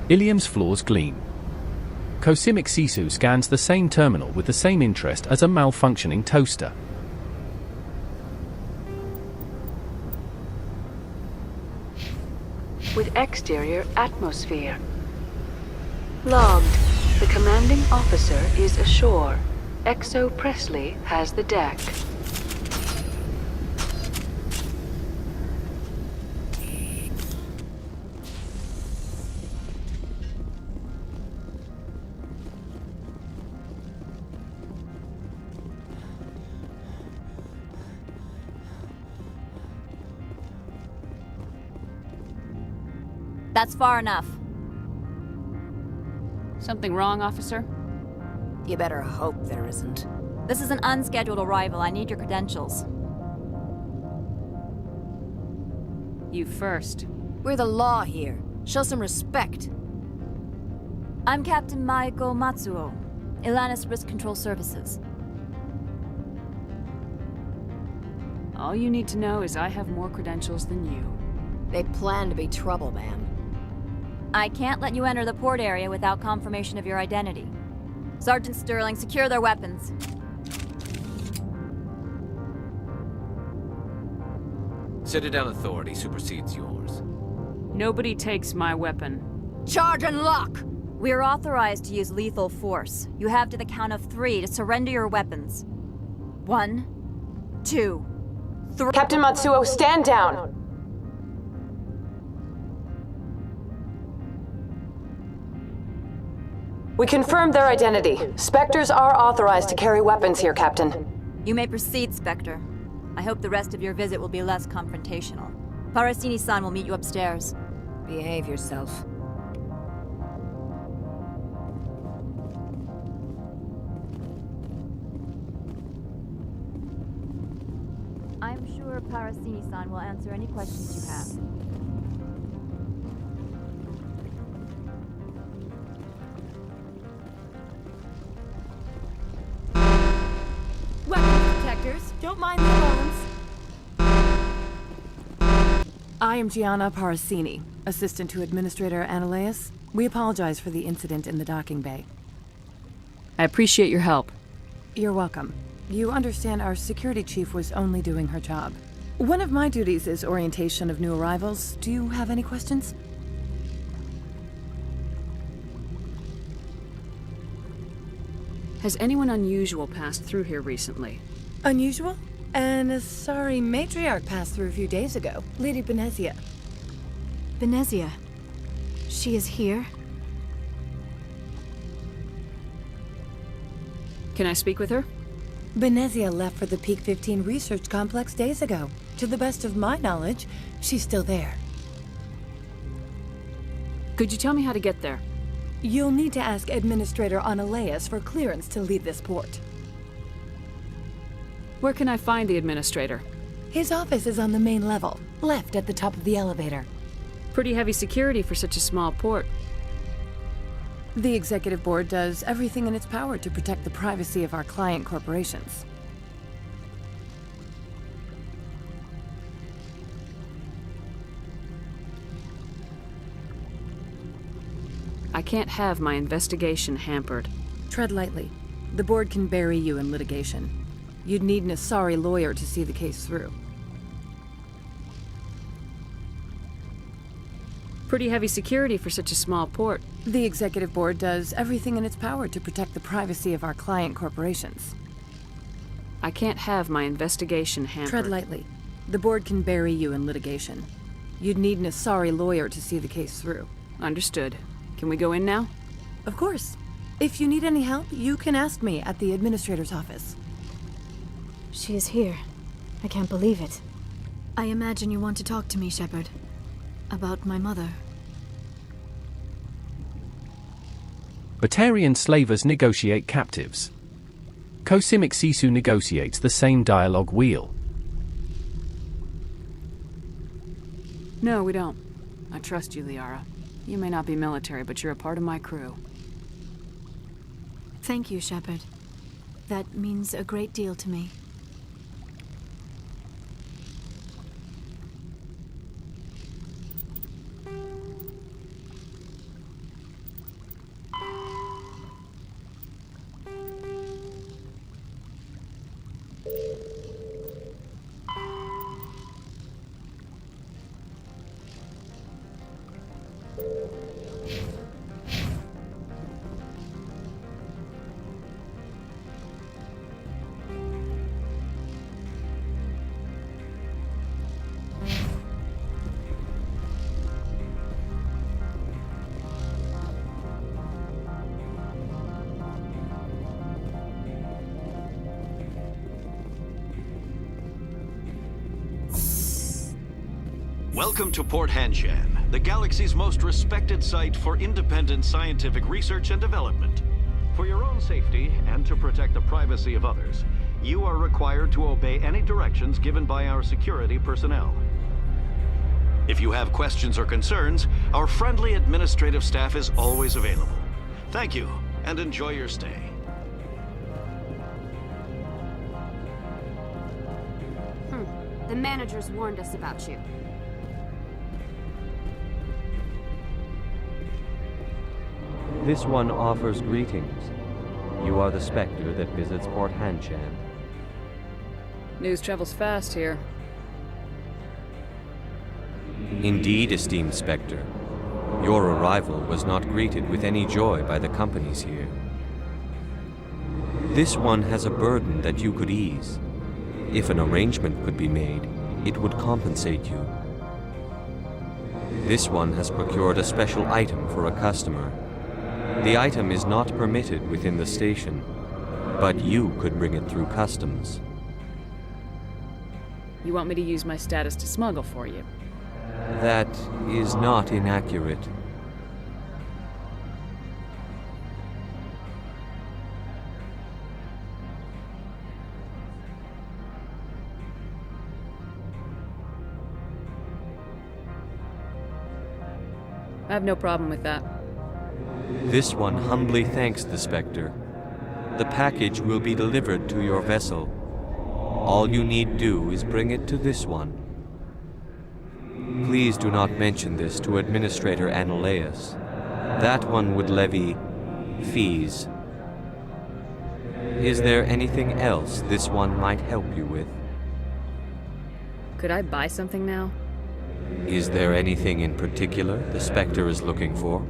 Ilium's floors gleam. Cosimic Sisu scans the same terminal with the same interest as a malfunctioning toaster. With exterior atmosphere. Logged. The commanding officer is ashore. Exo Presley has the deck. That's far enough. Something wrong, officer? You better hope there isn't. This is an unscheduled arrival. I need your credentials. You first. We're the law here. Show some respect. I'm Captain Maiko Matsuo, Ilanis Risk Control Services. All you need to know is I have more credentials than you. They plan to be trouble, ma'am. I can't let you enter the port area without confirmation of your identity. Sergeant Sterling, secure their weapons. Citadel authority supersedes yours. Nobody takes my weapon. Charge and lock! We're authorized to use lethal force. You have to the count of 3 to surrender your weapons. 1, 2, 3. Captain Matsuo, stand down! We confirmed their identity. Spectres are authorized to carry weapons here, Captain. You may proceed, Spectre. I hope the rest of your visit will be less confrontational. Parasini-san will meet you upstairs. Behave yourself. I'm sure Parasini-san will answer any questions you have. Weapons detectors, don't mind the alarms. I am Gianna Parasini, assistant to Administrator Analeas. We apologize for the incident in the docking bay. I appreciate your help. You're welcome. You understand our security chief was only doing her job. One of my duties is orientation of new arrivals. Do you have any questions? Has anyone unusual passed through here recently? Unusual? An Asari matriarch passed through a few days ago. Lady Benezia. Benezia? She is here? Can I speak with her? Benezia left for the Peak 15 research complex days ago. To the best of my knowledge, she's still there. Could you tell me how to get there? You'll need to ask Administrator Analeas for clearance to leave this port. Where can I find the Administrator? His office is on the main level, left at the top of the elevator. Pretty heavy security for such a small port. The Executive Board does everything in its power to protect the privacy of our client corporations. I can't have my investigation hampered. Tread lightly. The Board can bury you in litigation. You'd need an Asari lawyer to see the case through. Pretty heavy security for such a small port. The Executive Board does everything in its power to protect the privacy of our client corporations. I can't have my investigation hampered. Tread lightly. The Board can bury you in litigation. You'd need an Asari lawyer to see the case through. Understood. Can we go in now? Of course. If you need any help, you can ask me at the Administrator's office. She is here. I can't believe it. I imagine you want to talk to me, Shepard. About my mother. Batarian slavers negotiate captives. Cosimic Sisu negotiates the same dialogue wheel. No, we don't. I trust you, Liara. You may not be military, but you're a part of my crew. Thank you, Shepard. That means a great deal to me. Welcome to Port Hanshan, the galaxy's most respected site for independent scientific research and development. For your own safety and to protect the privacy of others, you are required to obey any directions given by our security personnel. If you have questions or concerns, our friendly administrative staff is always available. Thank you, and enjoy your stay. The managers warned us about you. This one offers greetings. You are the Spectre that visits Port Hanshan. News travels fast here. Indeed, esteemed Spectre. Your arrival was not greeted with any joy by the companies here. This one has a burden that you could ease. If an arrangement could be made, it would compensate you. This one has procured a special item for a customer. The item is not permitted within the station, but you could bring it through customs. You want me to use my status to smuggle for you? That is not inaccurate. I have no problem with that. This one humbly thanks the Spectre. The package will be delivered to your vessel. All you need do is bring it to this one. Please do not mention this to Administrator Annaleus. That one would levy fees. Is there anything else this one might help you with? Could I buy something now? Is there anything in particular the Spectre is looking for?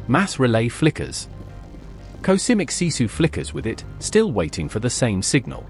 Mass relay flickers. Cosimic Sisu flickers with it, still waiting for the same signal.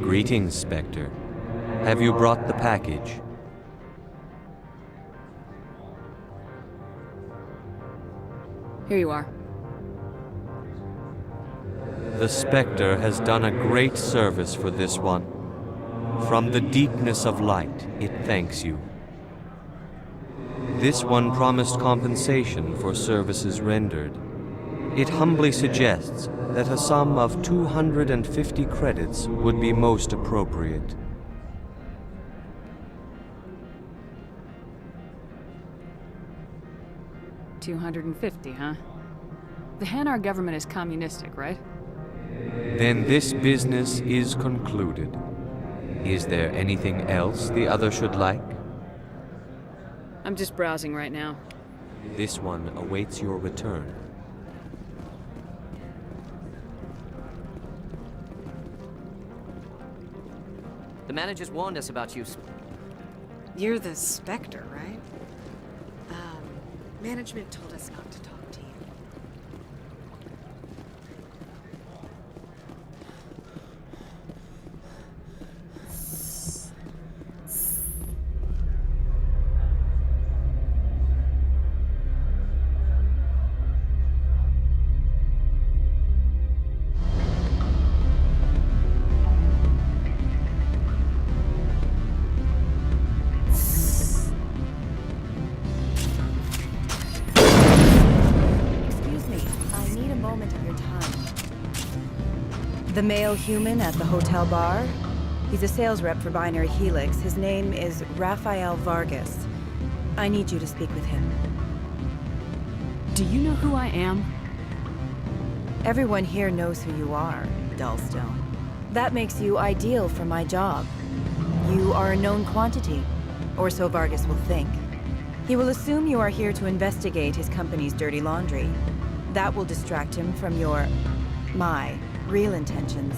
Greetings, Spectre. Have you brought the package? Here you are. The Spectre has done a great service for this one. From the deepness of light, it thanks you. This one promised compensation for services rendered. It humbly suggests that a sum of 250 credits would be most appropriate. $250, huh? The Hanar government is communistic, right? Then this business is concluded. Is there anything else the other should like? I'm just browsing right now. This one awaits your return. The managers warned us about you. You're the Spectre, right? Management told us not to talk to you. The male human at the hotel bar? He's a sales rep for Binary Helix. His name is Rafael Vargas. I need you to speak with him. Do you know who I am? Everyone here knows who you are, Dullstone. That makes you ideal for my job. You are a known quantity, or so Vargas will think. He will assume you are here to investigate his company's dirty laundry. That will distract him from my real intentions.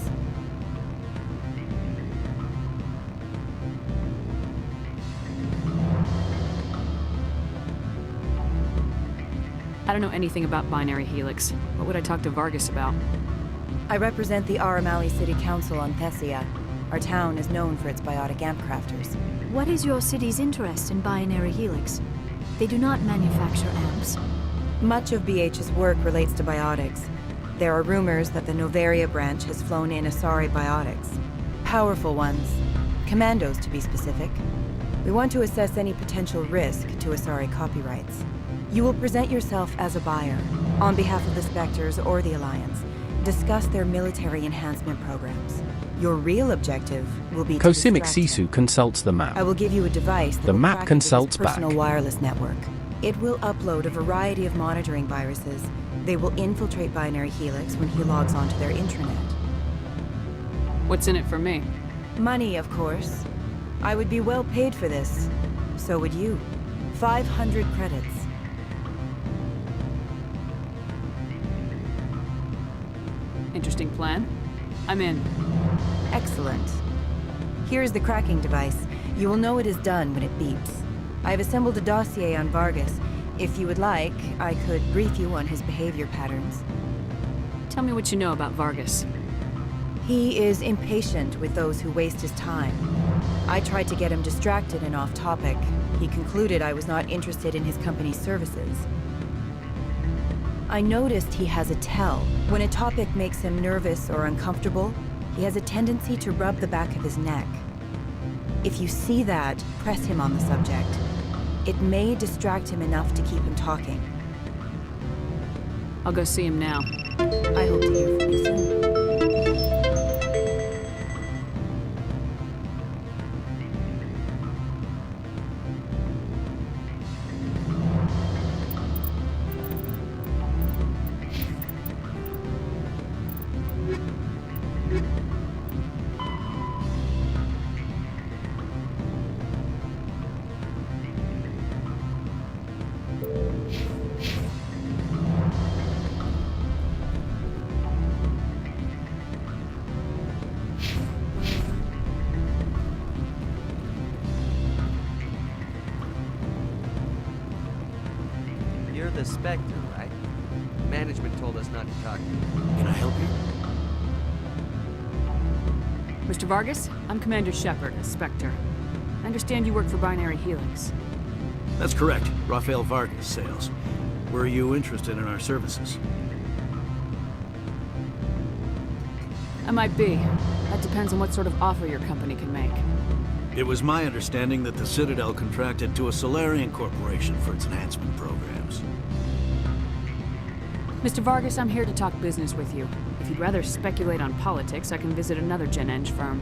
I don't know anything about Binary Helix. What would I talk to Vargas about? I represent the Aramali City Council on Thessia. Our town is known for its biotic amp crafters. What is your city's interest in Binary Helix? They do not manufacture amps. Much of BH's work relates to biotics. There are rumors that the Novaria branch has flown in Asari biotics. Powerful ones. Commandos, to be specific. We want to assess any potential risk to Asari copyrights. You will present yourself as a buyer, on behalf of the Spectres or the Alliance. Discuss their military enhancement programs. Your real objective will be to Cosimic distract him. Sisu consults the map. I will give you a device that The will map crack into his consults back. personal wireless network. It will upload a variety of monitoring viruses. They will infiltrate Binary Helix when he logs onto their intranet. What's in it for me? Money, of course. I would be well paid for this. So would you. 500 credits. Interesting plan. I'm in. Excellent. Here is the cracking device. You will know it is done when it beeps. I have assembled a dossier on Vargas. If you would like, I could brief you on his behavior patterns. Tell me what you know about Vargas. He is impatient with those who waste his time. I tried to get him distracted and off topic. He concluded I was not interested in his company's services. I noticed he has a tell. When a topic makes him nervous or uncomfortable, he has a tendency to rub the back of his neck. If you see that, press him on the subject. It may distract him enough to keep him talking. I'll go see him now. I hope to hear from you soon. You're the Spectre, right? Management told us not to talk to you. Can I help you? Mr. Vargas, I'm Commander Shepard, a Spectre. I understand you work for Binary Helix. That's correct. Rafael Vargas, sales. Were you interested in our services? I might be. That depends on what sort of offer your company can make. It was my understanding that the Citadel contracted to a Solarian corporation for its enhancement programs. Mr. Vargas, I'm here to talk business with you. If you'd rather speculate on politics, I can visit another Gen Eng firm.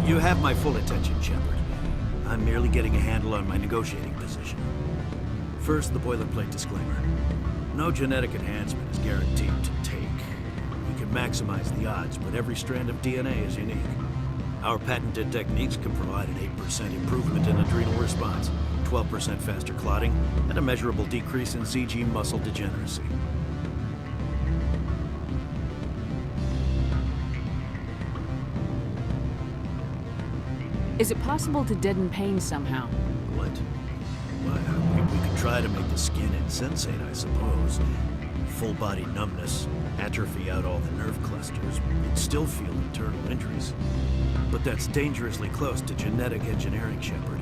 You have my full attention, Shepard. I'm merely getting a handle on my negotiating position. First, the boilerplate disclaimer. No genetic enhancement is guaranteed to take. We can maximize the odds, but every strand of DNA is unique. Our patented techniques can provide an 8% improvement in adrenal response, 12% faster clotting, and a measurable decrease in CG muscle degeneracy. Is it possible to deaden pain somehow? What? Why, we could try to make the skin insensate, I suppose. Full body numbness, atrophy out all the nerve clusters, you'd still feel internal injuries. But that's dangerously close to genetic engineering, Shepard.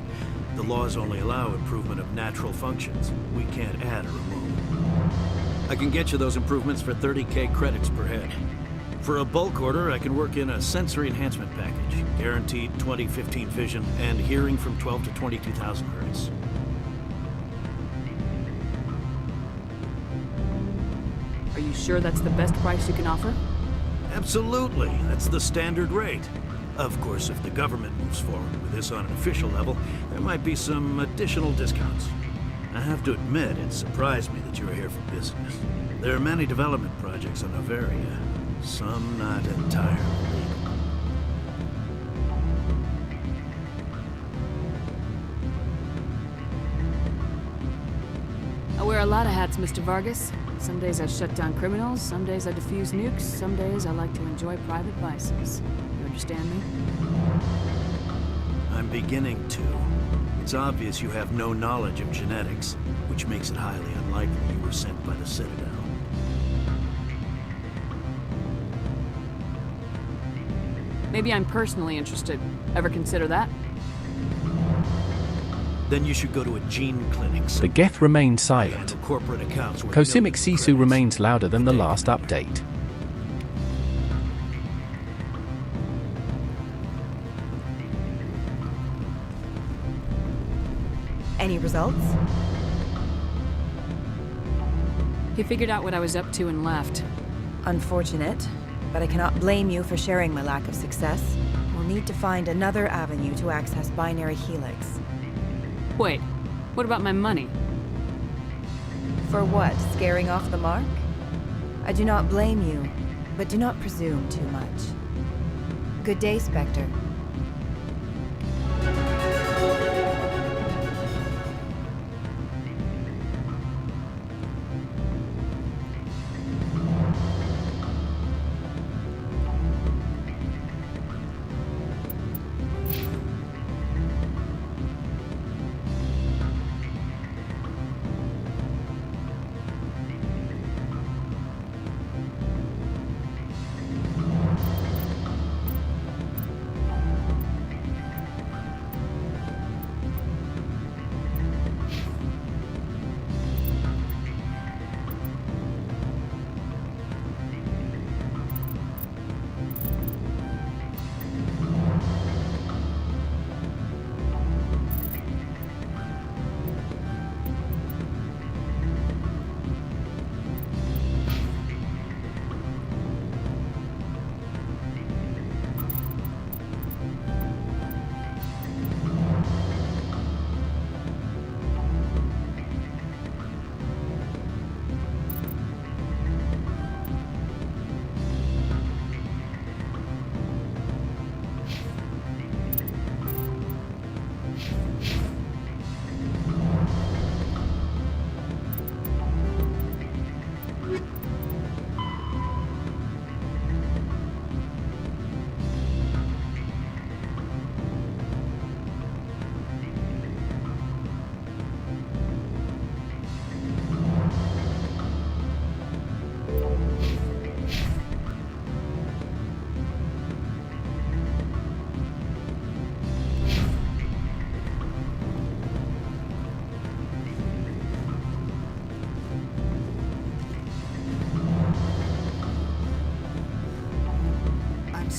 The laws only allow improvement of natural functions. We can't add or remove. I can get you those improvements for 30K credits per head. For a bulk order, I can work in a sensory enhancement package, guaranteed 20/15 vision and hearing from 12 to 22,000 hertz. Are you sure that's the best price you can offer? Absolutely. That's the standard rate. Of course, if the government moves forward with this on an official level, there might be some additional discounts. I have to admit, it surprised me that you were here for business. There are many development projects on Noveria, some not entirely legal. I wear a lot of hats, Mr. Vargas. Some days I shut down criminals, some days I defuse nukes, some days I like to enjoy private vices. You understand me? I'm beginning to. It's obvious you have no knowledge of genetics, which makes it highly unlikely you were sent by the Citadel. Maybe I'm personally interested. Ever consider that? Then you should go to a gene clinic. The Geth remains silent. Corporate accounts. Cosimic Sisu remains louder than the last update. Any results? He figured out what I was up to and left. Unfortunate, but I cannot blame you for sharing my lack of success. We'll need to find another avenue to access Binary Helix. Wait, what about my money? For what? Scaring off the mark? I do not blame you, but do not presume too much. Good day, Spectre.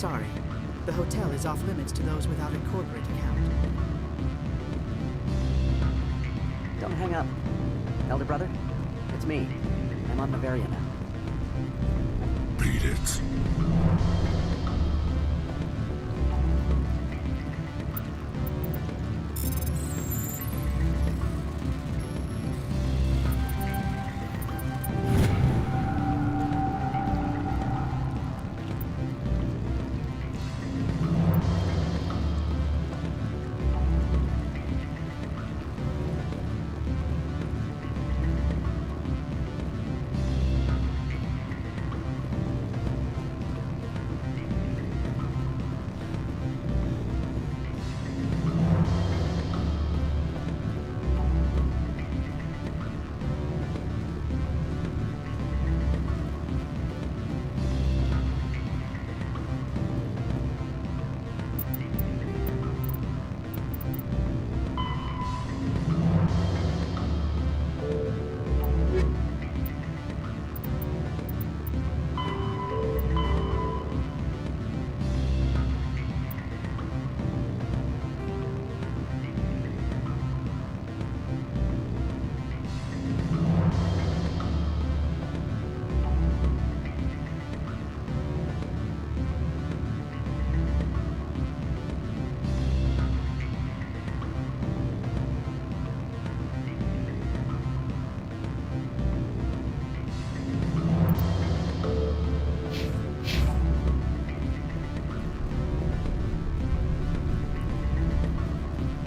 sorry. The hotel is off limits to those without a corporate account. Don't hang up. Elder brother, it's me. I'm on Noveria now. Beat it.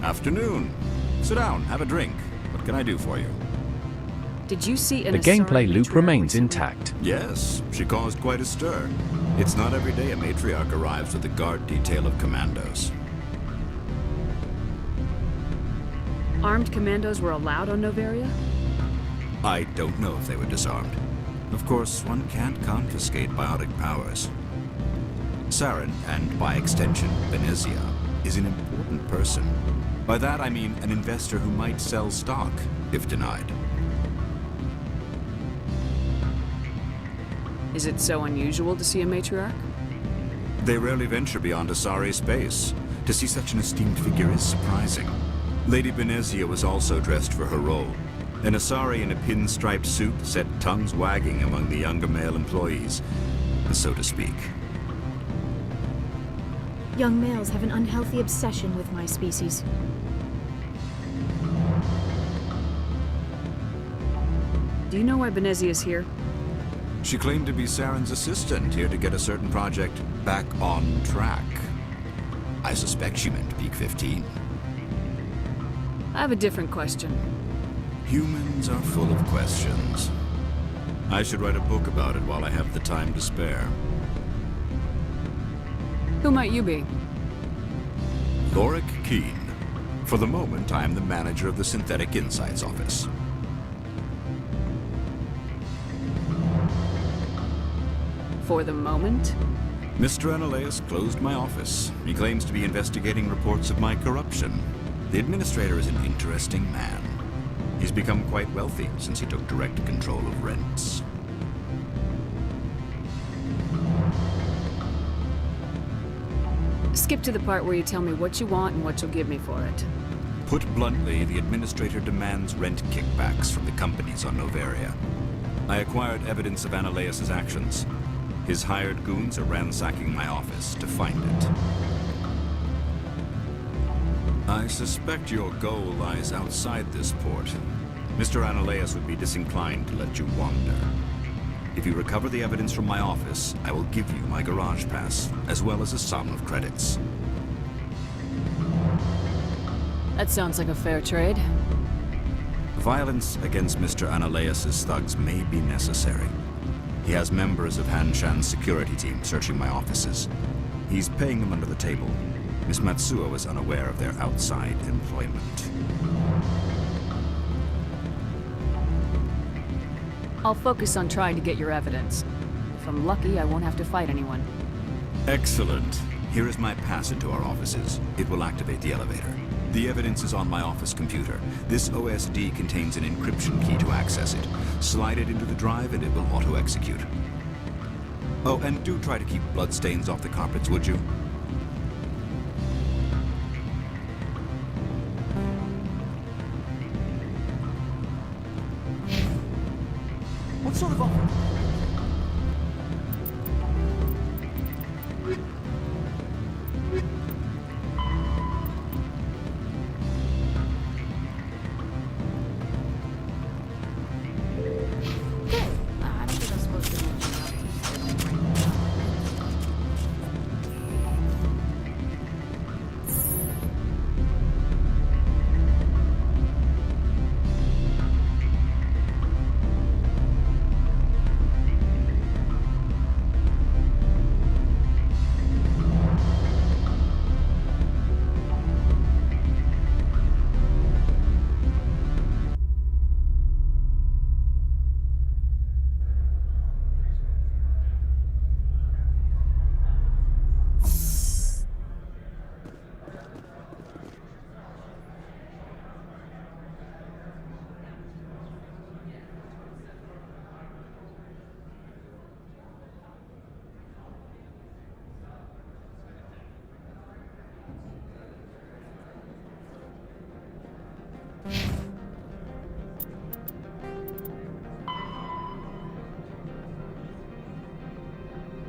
Afternoon. Sit down, have a drink. What can I do for you? Did you see an The gameplay loop remains intact. Yes, she caused quite a stir. It's not every day a matriarch arrives with a guard detail of commandos. Armed commandos were allowed on Noveria? I don't know if they were disarmed. Of course, one can't confiscate biotic powers. Saren, and by extension, Venezia, is an important person. By that I mean an investor who might sell stock, if denied. Is it so unusual to see a matriarch? They rarely venture beyond Asari space. To see such an esteemed figure is surprising. Lady Venezia was also dressed for her role. An Asari in a pinstriped suit set tongues wagging among the younger male employees, so to speak. Young males have an unhealthy obsession with my species. Do you know why Venezia is here? She claimed to be Saren's assistant, here to get a certain project back on track. I suspect she meant Peak 15. I have a different question. Humans are full of questions. I should write a book about it while I have the time to spare. Who might you be? Lorik Keen. For the moment, I am the manager of the Synthetic Insights Office. For the moment? Mr. Analeas closed my office. He claims to be investigating reports of my corruption. The administrator is an interesting man. He's become quite wealthy since he took direct control of rents. Skip to the part where you tell me what you want and what you'll give me for it. Put bluntly, the administrator demands rent kickbacks from the companies on Noveria. I acquired evidence of Analeas' actions. His hired goons are ransacking my office to find it. I suspect your goal lies outside this port. Mr. Analeas would be disinclined to let you wander. If you recover the evidence from my office, I will give you my garage pass, as well as a sum of credits. That sounds like a fair trade. Violence against Mr. Analeas' thugs may be necessary. He has members of Hanshan's security team searching my offices. He's paying them under the table. Miss Matsuo is unaware of their outside employment. I'll focus on trying to get your evidence. If I'm lucky, I won't have to fight anyone. Excellent. Here is my pass into our offices. It will activate the elevator. The evidence is on my office computer. This OSD contains an encryption key to access it. Slide it into the drive and it will auto-execute. Oh, and do try to keep bloodstains off the carpets, would you? What sort of offer?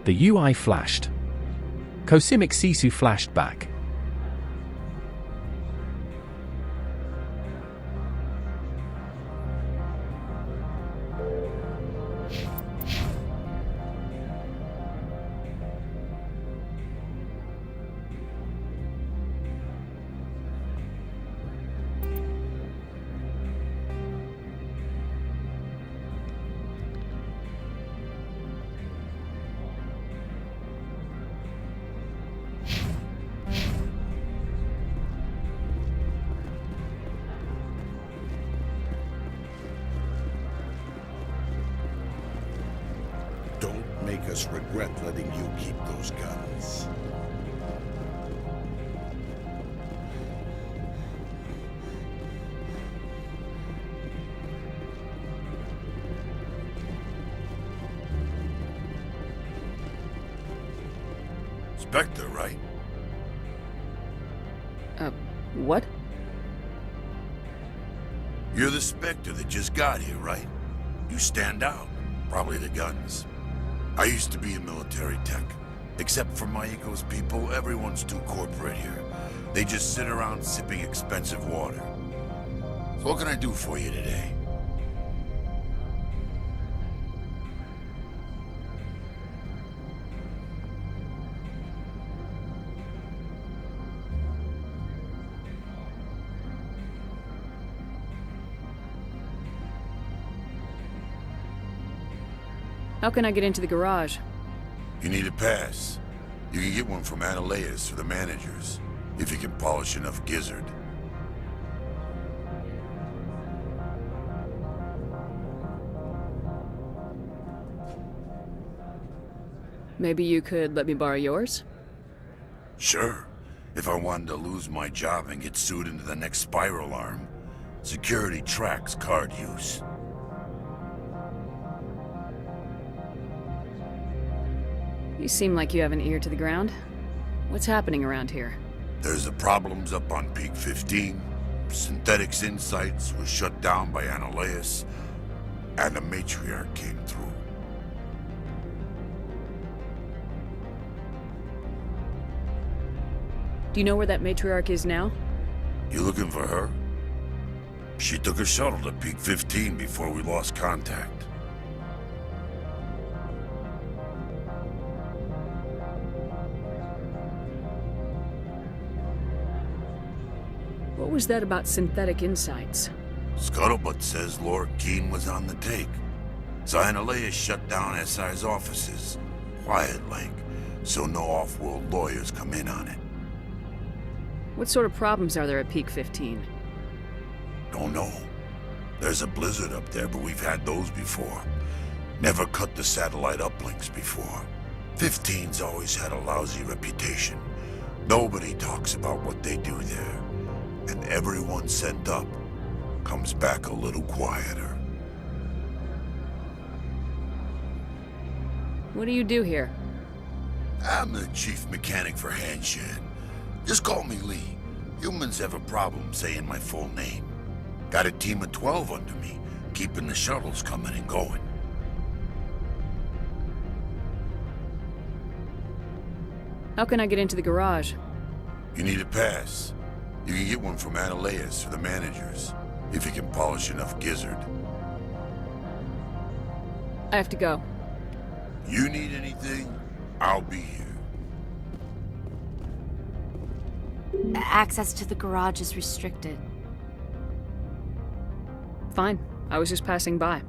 The UI flashed. Cosmic Sisu flashed back. Make us regret letting you keep those guns. Spectre, right? What? You're the Spectre that just got here, right? You stand out. Probably the guns. I used to be a military tech. Except for Maiko's people, everyone's too corporate here. They just sit around sipping expensive water. So what can I do for you today? How can I get into the garage? You need a pass. You can get one from Analeas or the managers, if you can polish enough gizzard. Maybe you could let me borrow yours? Sure. If I wanted to lose my job and get sued into the next spiral arm. Security tracks card use. You seem like you have an ear to the ground. What's happening around here? There's the problems up on Peak 15. Synthetics Insights was shut down by Analeas, and the Matriarch came through. Do you know where that Matriarch is now? You looking for her? She took a shuttle to Peak 15 before we lost contact. What was that about Synthetic Insights? Scuttlebutt says Lord Keene was on the take. So Analeas shut down SI's offices, quiet-like, so no off-world lawyers come in on it. What sort of problems are there at Peak 15? Don't know. There's a blizzard up there, but we've had those before. Never cut the satellite uplinks before. 15's always had a lousy reputation. Nobody talks about what they do there. And everyone sent up comes back a little quieter. What do you do here? I'm the chief mechanic for Hanshan. Just call me Lee. Humans have a problem saying my full name. Got a team of 12 under me, keeping the shuttles coming and going. How can I get into the garage? You need a pass. You can get one from Analeas or the managers, if you can polish enough gizzard. I have to go. You need anything, I'll be here. Access to the garage is restricted. Fine. I was just passing by.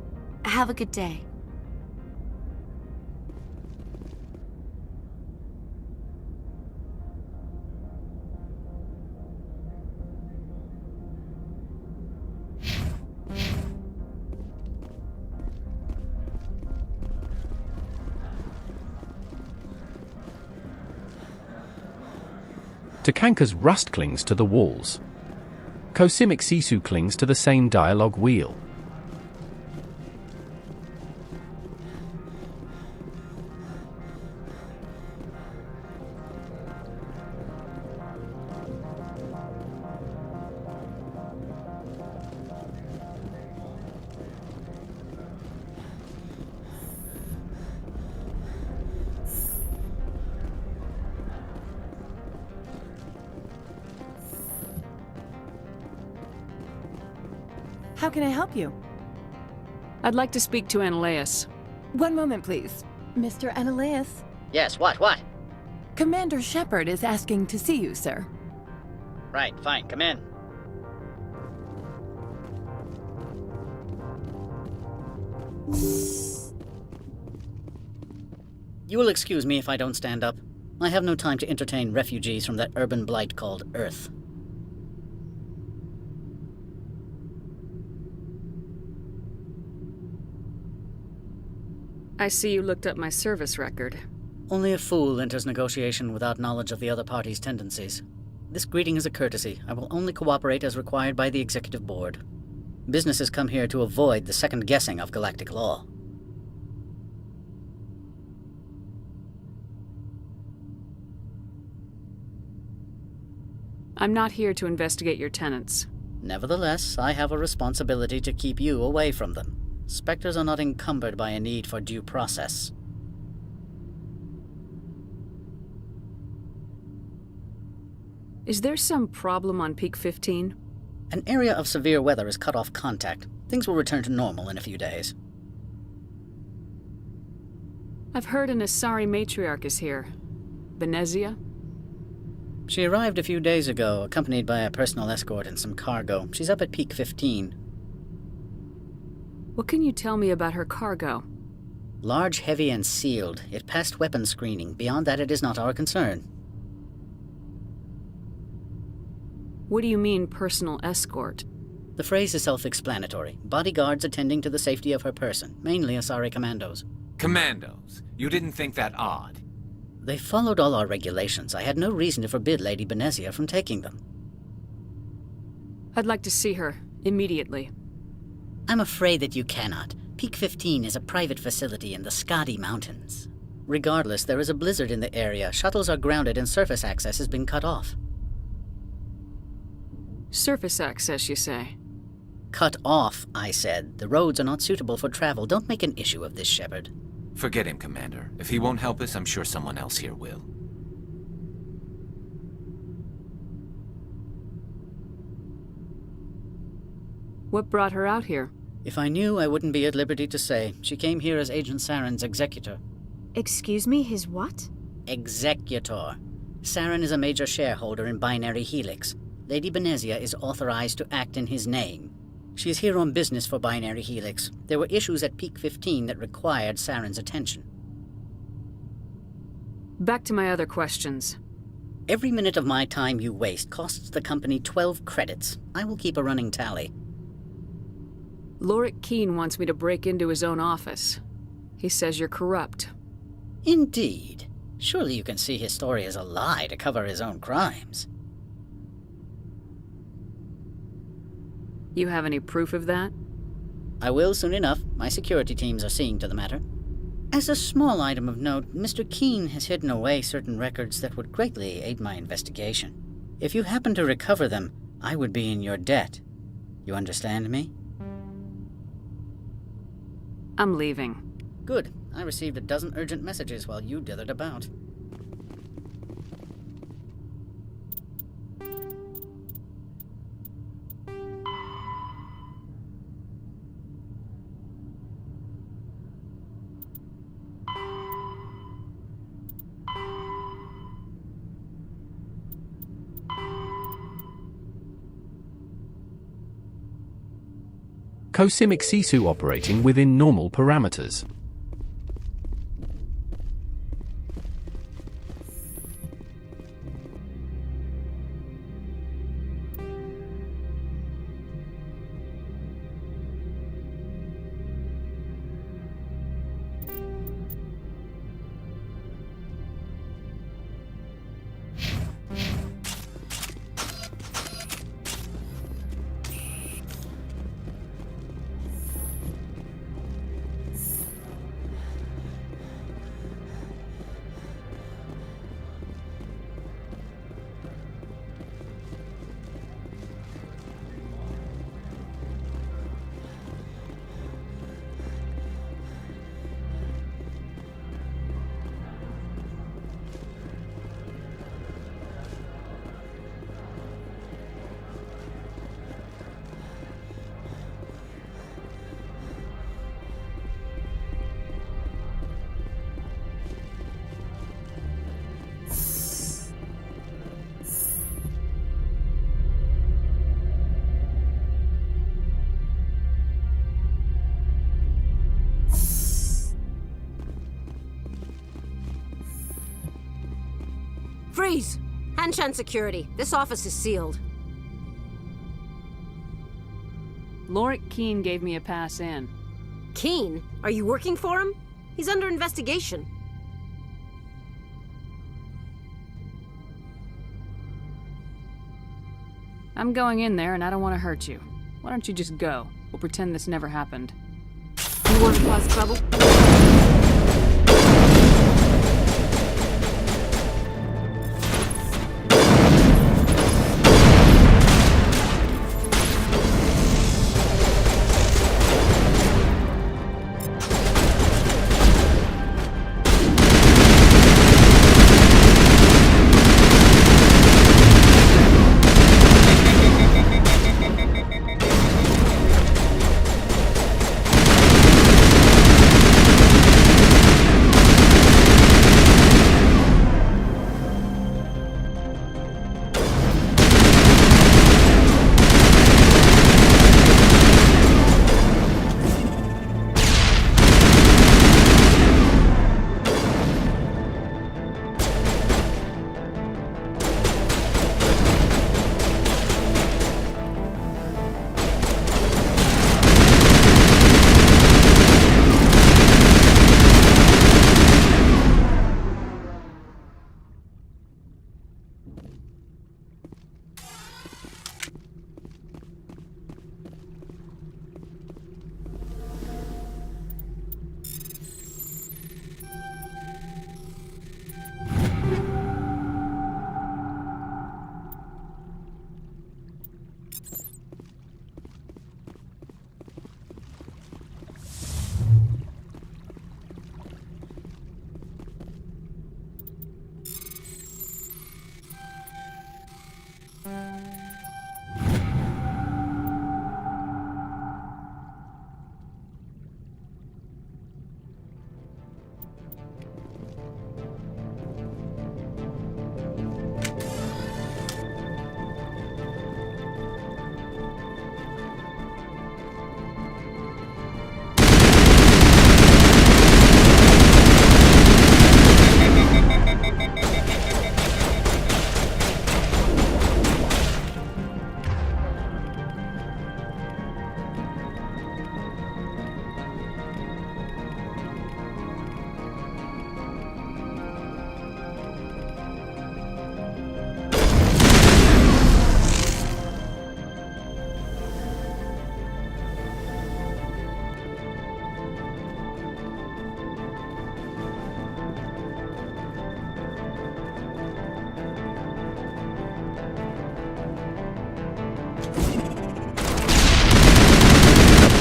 Have a good day. Takanka's rust clings to the walls. Cosimic Sisu clings to the same dialogue wheel. How can I help you? I'd like to speak to Analeas. One moment, please. Mr. Analeas? Yes, what? Commander Shepard is asking to see you, sir. Right, fine, come in. You will excuse me if I don't stand up. I have no time to entertain refugees from that urban blight called Earth. I see you looked up my service record. Only a fool enters negotiation without knowledge of the other party's tendencies. This greeting is a courtesy. I will only cooperate as required by the Executive Board. Businesses come here to avoid the second guessing of galactic law. I'm not here to investigate your tenants. Nevertheless, I have a responsibility to keep you away from them. Spectres are not encumbered by a need for due process. Is there some problem on Peak 15? An area of severe weather has cut off contact. Things will return to normal in a few days. I've heard an Asari matriarch is here. Benezia? She arrived a few days ago, accompanied by a personal escort and some cargo. She's up at Peak 15. What can you tell me about her cargo? Large, heavy, and sealed. It passed weapons screening. Beyond that, it is not our concern. What do you mean, personal escort? The phrase is self-explanatory. Bodyguards attending to the safety of her person, mainly Asari commandos. Commandos? You didn't think that odd? They followed all our regulations. I had no reason to forbid Lady Benezia from taking them. I'd like to see her, immediately. I'm afraid that you cannot. Peak 15 is a private facility in the Skadi Mountains. Regardless, there is a blizzard in the area. Shuttles are grounded and surface access has been cut off. Surface access, you say? Cut off, I said. The roads are not suitable for travel. Don't make an issue of this, Shepard. Forget him, Commander. If he won't help us, I'm sure someone else here will. What brought her out here? If I knew, I wouldn't be at liberty to say. She came here as Agent Saren's executor. Excuse me, his what? Executor. Saren is a major shareholder in Binary Helix. Lady Benezia is authorized to act in his name. She is here on business for Binary Helix. There were issues at Peak 15 that required Saren's attention. Back to my other questions. Every minute of my time you waste costs the company 12 credits. I will keep a running tally. Lorik Keene wants me to break into his own office. He says you're corrupt. Indeed. Surely you can see his story as a lie to cover his own crimes. You have any proof of that? I will soon enough. My security teams are seeing to the matter. As a small item of note, Mr. Keene has hidden away certain records that would greatly aid my investigation. If you happen to recover them, I would be in your debt. You understand me? I'm leaving. Good. I received a dozen urgent messages while you dithered about. Cosimic Sisu operating within normal parameters. Freeze! Hanshan security. This office is sealed. Lorik Keene gave me a pass in. Keene? Are you working for him? He's under investigation. I'm going in there and I don't want to hurt you. Why don't you just go? We'll pretend this never happened. You want to cause trouble?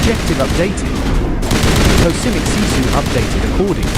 Objective updated. Cosimic Sisu updated accordingly.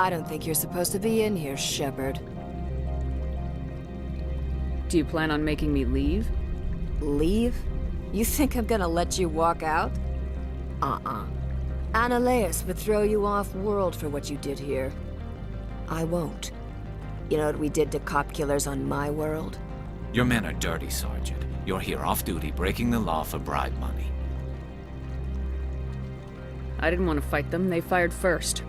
I don't think you're supposed to be in here, Shepard. Do you plan on making me leave? Leave? You think I'm gonna let you walk out? Annaleus would throw you off-world for what you did here. I won't. You know what we did to cop killers on my world? Your men are dirty, Sergeant. You're here off-duty, breaking the law for bribe money. I didn't want to fight them. They fired first.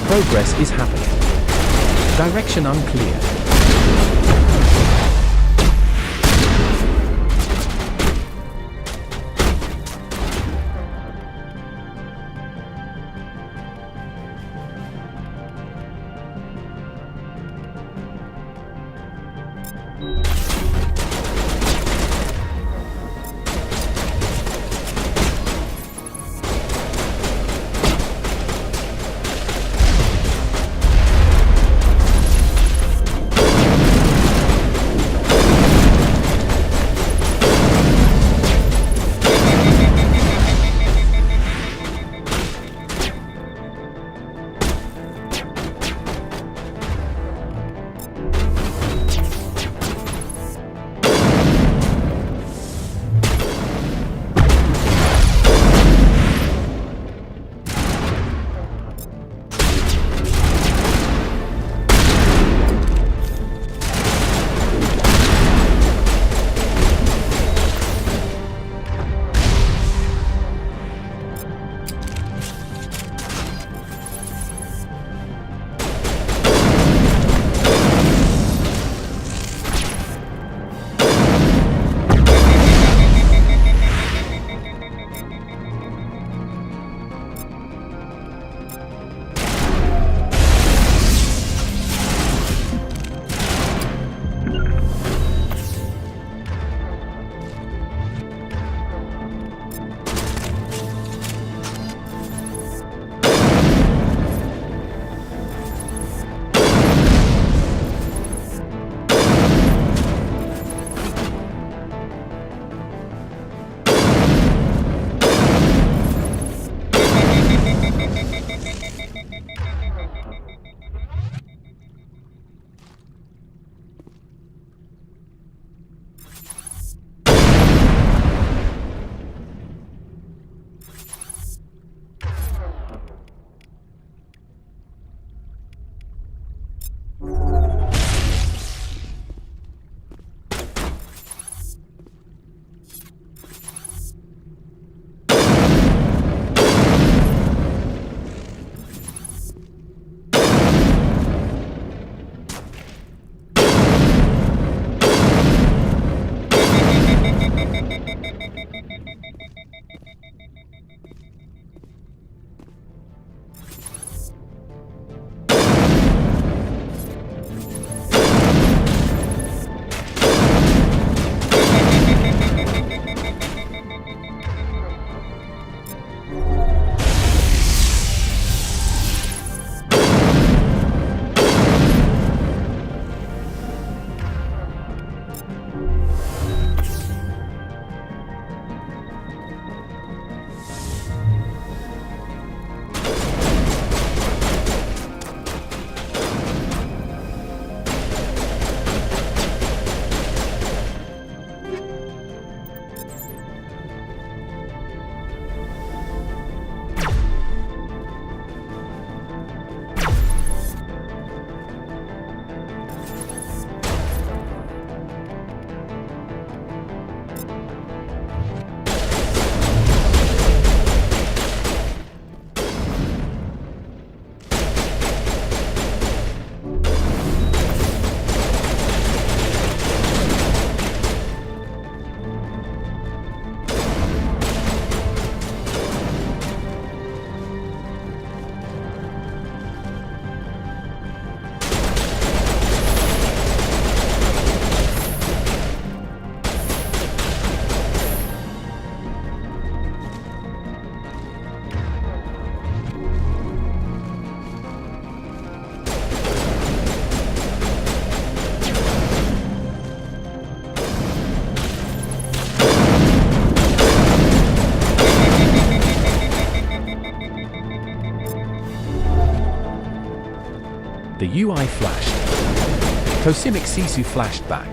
Progress is happening. Direction unclear. The UI flashed. Cosimic Sisu flashed back.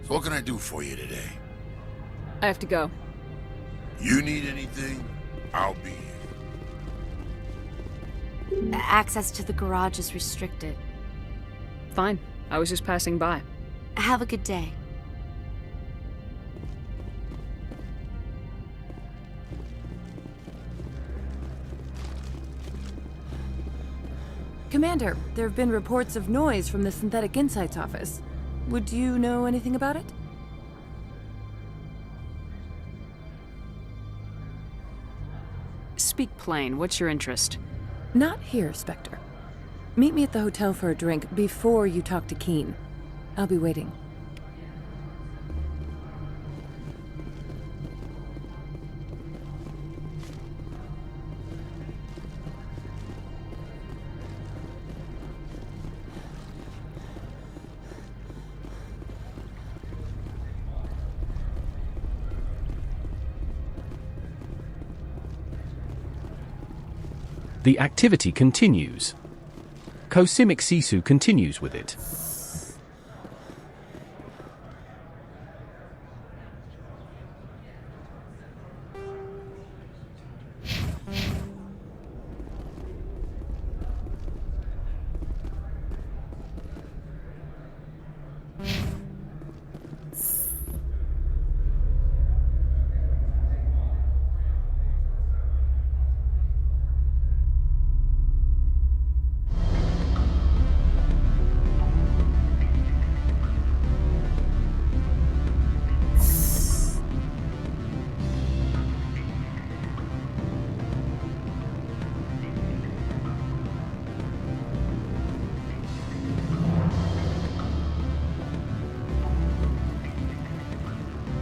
What can I do for you today? I have to go. You need anything? I'll be here. Access to the garage is restricted. Fine. I was just passing by. Have a good day. Commander, there have been reports of noise from the Synthetic Insights office. Would you know anything about it? Speak plain. What's your interest? Not here, Spectre. Meet me at the hotel for a drink before you talk to Keen. I'll be waiting. The activity continues. Cosimic Sisu continues with it.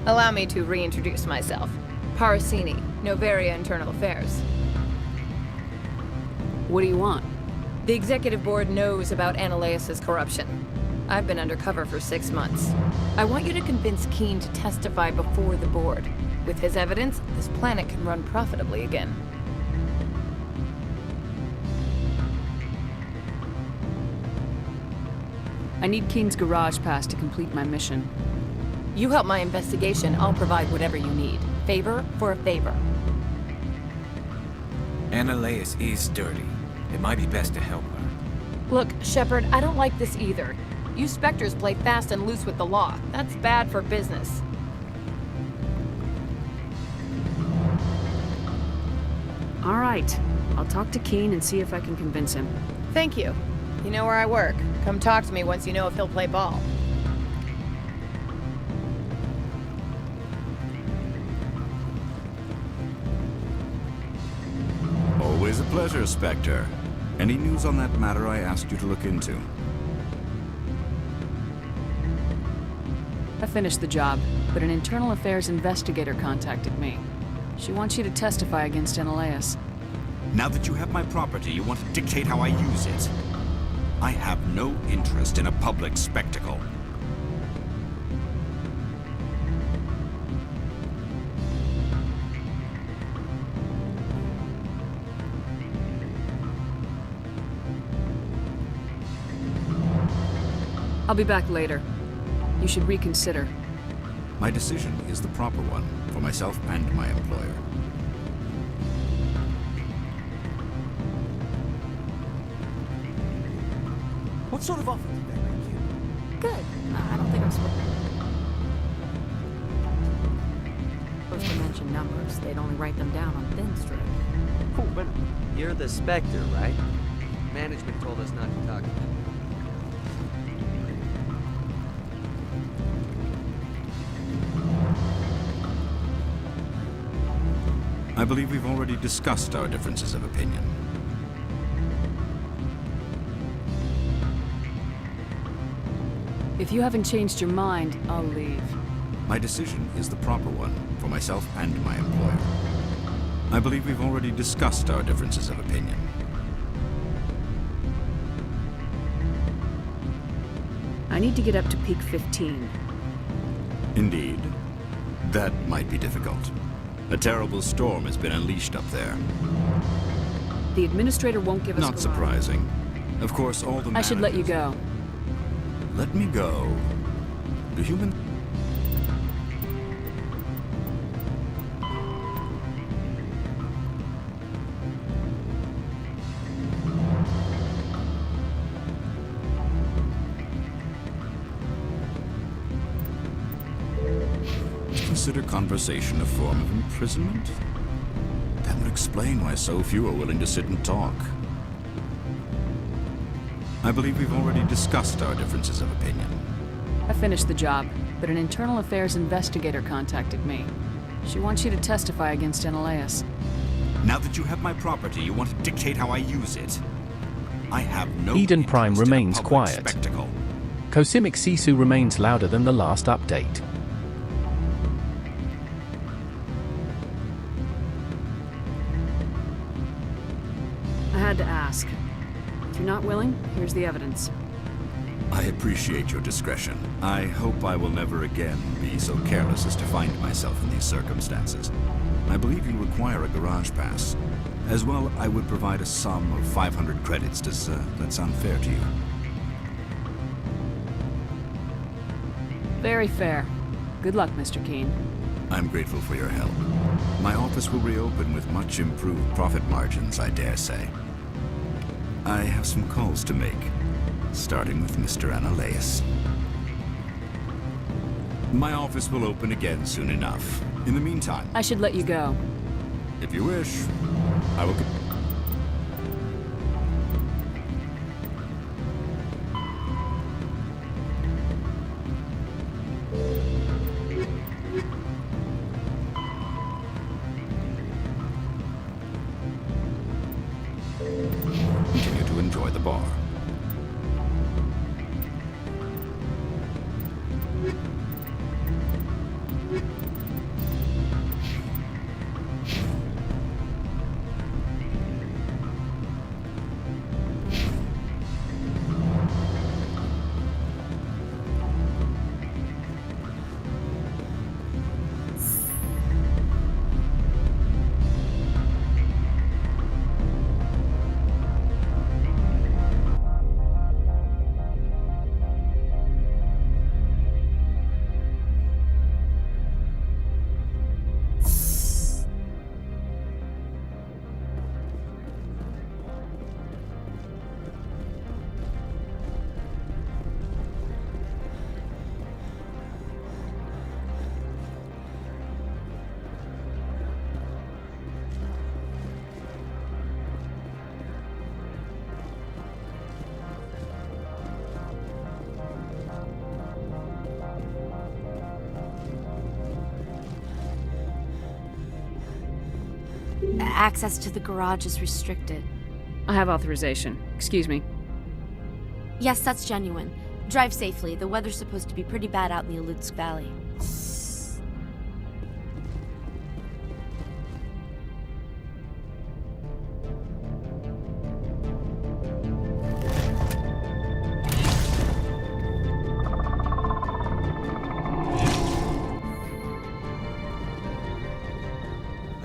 Allow me to reintroduce myself. Parasini, Novaria Internal Affairs. What do you want? The executive board knows about Ananias' corruption. I've been undercover for 6 months. I want you to convince Keen to testify before the board. With his evidence, this planet can run profitably again. I need Keen's garage pass to complete my mission. You help my investigation, I'll provide whatever you need. Favor for a favor. Ananias is dirty. It might be best to help her. Look, Shepard, I don't like this either. You Spectres play fast and loose with the law. That's bad for business. All right. I'll talk to Keen and see if I can convince him. Thank you. You know where I work. Come talk to me once you know if he'll play ball. Always a pleasure, Spectre. Any news on that matter I asked you to look into? I finished the job, but an internal affairs investigator contacted me. She wants you to testify against Ananias. Now that you have my property, you want to dictate how I use it. I have no interest in a public spectacle. I'll be back later. You should reconsider. My decision is the proper one for myself and my employer. What sort of offer did they make you? Good. I don't think I'm supposed to mention numbers. They'd only write them down on thin strip. Oh, but you're the Spectre, right? Management told us not to talk to you. I believe we've already discussed our differences of opinion. If you haven't changed your mind, I'll leave. My decision is the proper one for myself and my employer. I believe we've already discussed our differences of opinion. I need to get up to peak 15. Indeed. That might be difficult. A terrible storm has been unleashed up there. The administrator won't give us Not surprising. Of course, all the I should let you go. Let me go. The human... Consider conversation a form of imprisonment? That would explain why so few are willing to sit and talk. I believe we've already discussed our differences of opinion. I finished the job, but an internal affairs investigator contacted me. She wants you to testify against Ananias. Now that you have my property, you want to dictate how I use it. I have no Eden Prime interest in a remains public quiet. spectacle. Cosmic Sisu remains louder than the last update. I had to ask. If you're not willing, here's the evidence. I appreciate your discretion. I hope I will never again be so careless as to find myself in these circumstances. I believe you require a garage pass. As well, I would provide a sum of 500 credits. Does that sound fair to you? Very fair. Good luck, Mr. Keen. I'm grateful for your help. My office will reopen with much improved profit margins, I dare say. I have some calls to make, starting with Mr. Ananias. My office will open again soon enough. In the meantime... I should let you go. If you wish, I will... Continue to enjoy the bar. access to the garage is restricted. I have authorization. Excuse me. Yes, that's genuine. Drive safely. The weather's supposed to be pretty bad out in the Alutsk Valley.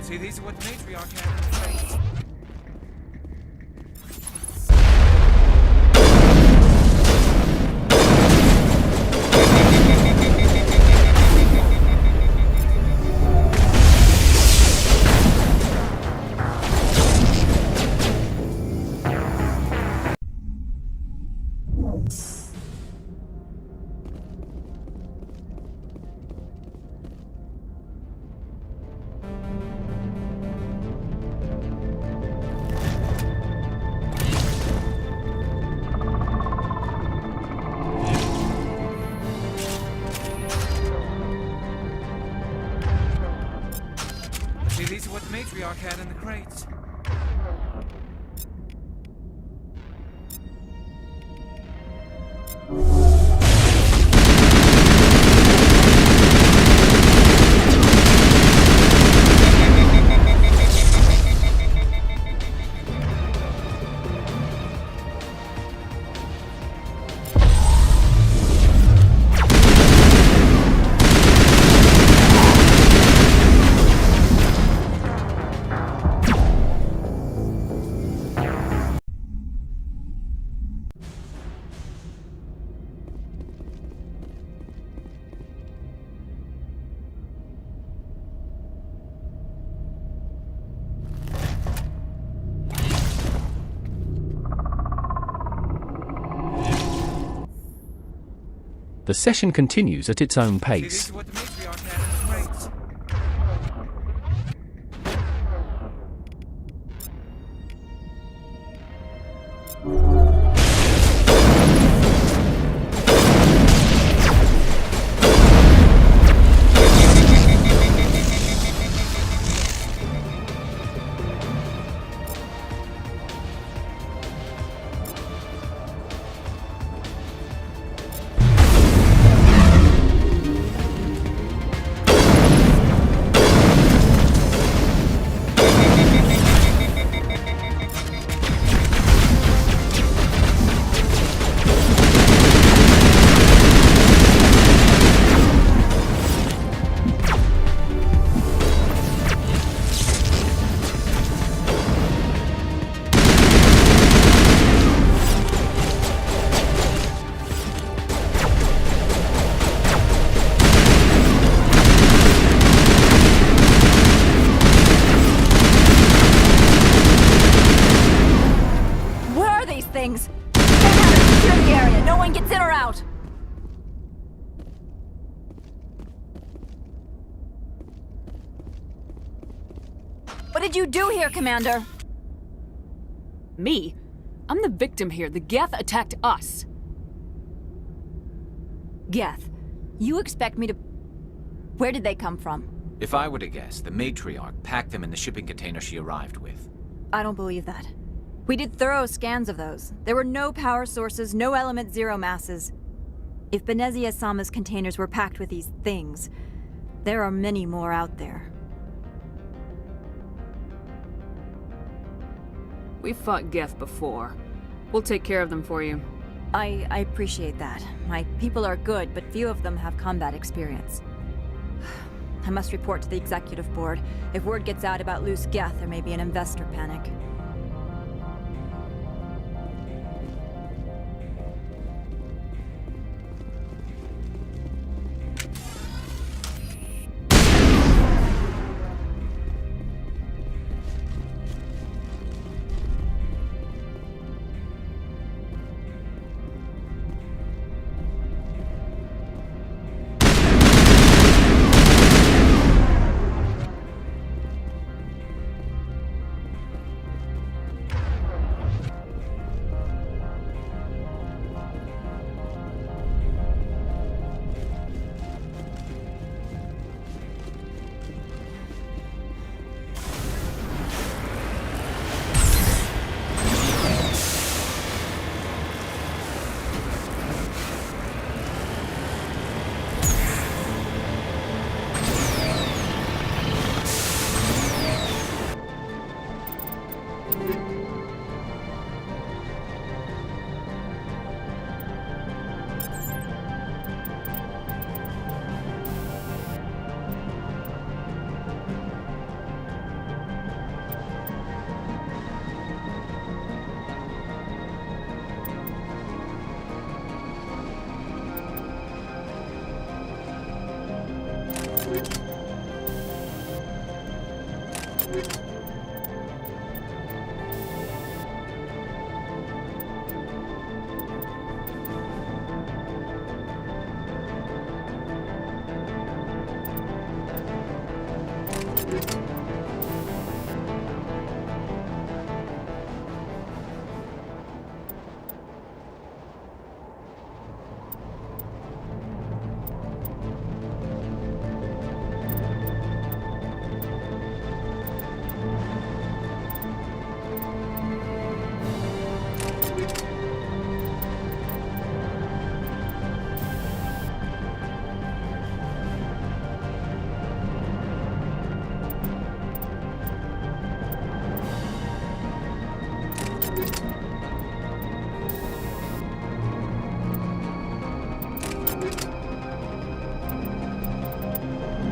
See, these are what the matriarch had. These are what the matriarch had in the crates. The session continues at its own pace. Things. Stay out and secure the area. No one gets in or out. What did you do here, Commander? Me? I'm the victim here. The Geth attacked us. Geth, you expect me to... Where did they come from? If I were to guess, the matriarch packed them in the shipping container she arrived with. I don't believe that. We did thorough scans of those. There were no power sources, no element zero masses. If Benezia Sama's containers were packed with these things, there are many more out there. We've fought Geth before. We'll take care of them for you. I appreciate that. My people are good, but few of them have combat experience. I must report to the executive board. If word gets out about loose Geth, there may be an investor panic.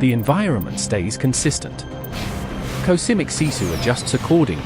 The environment stays consistent. Cosmic Sisu adjusts accordingly.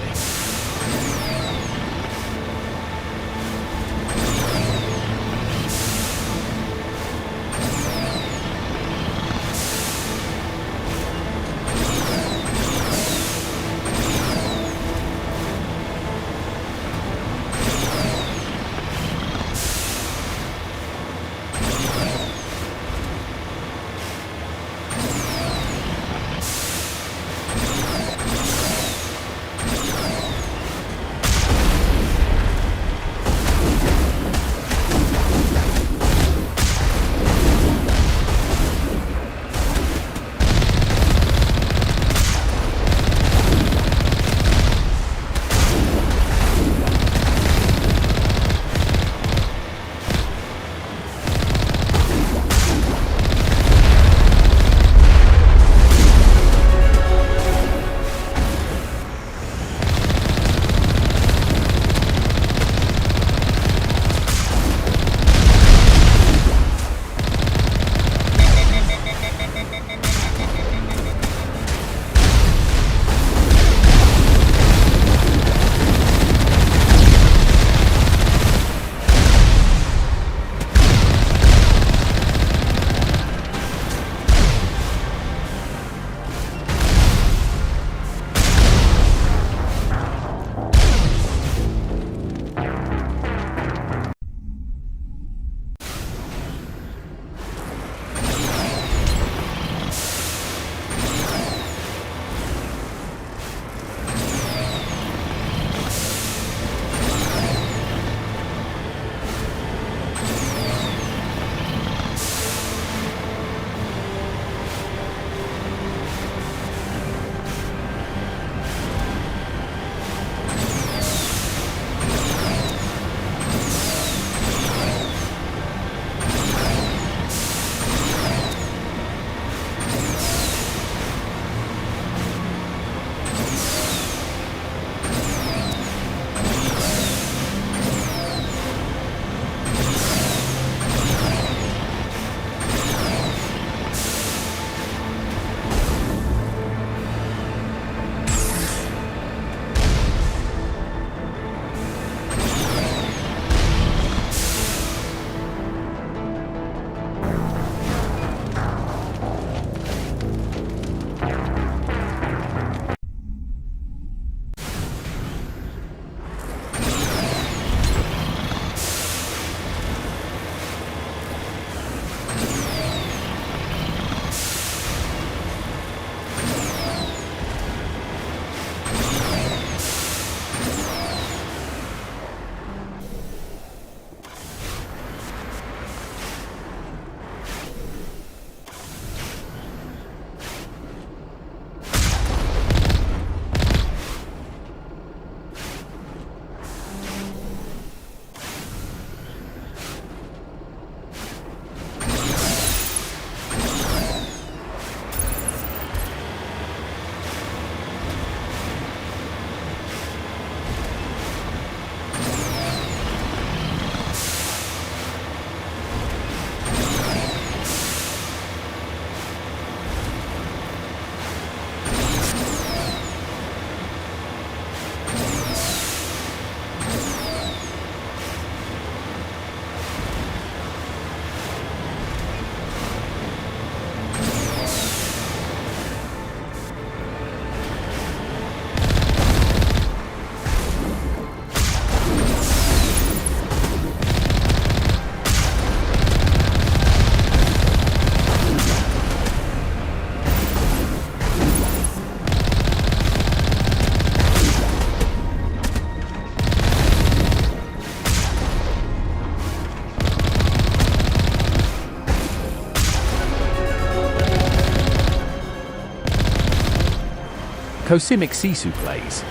Cosmic Sisu plays.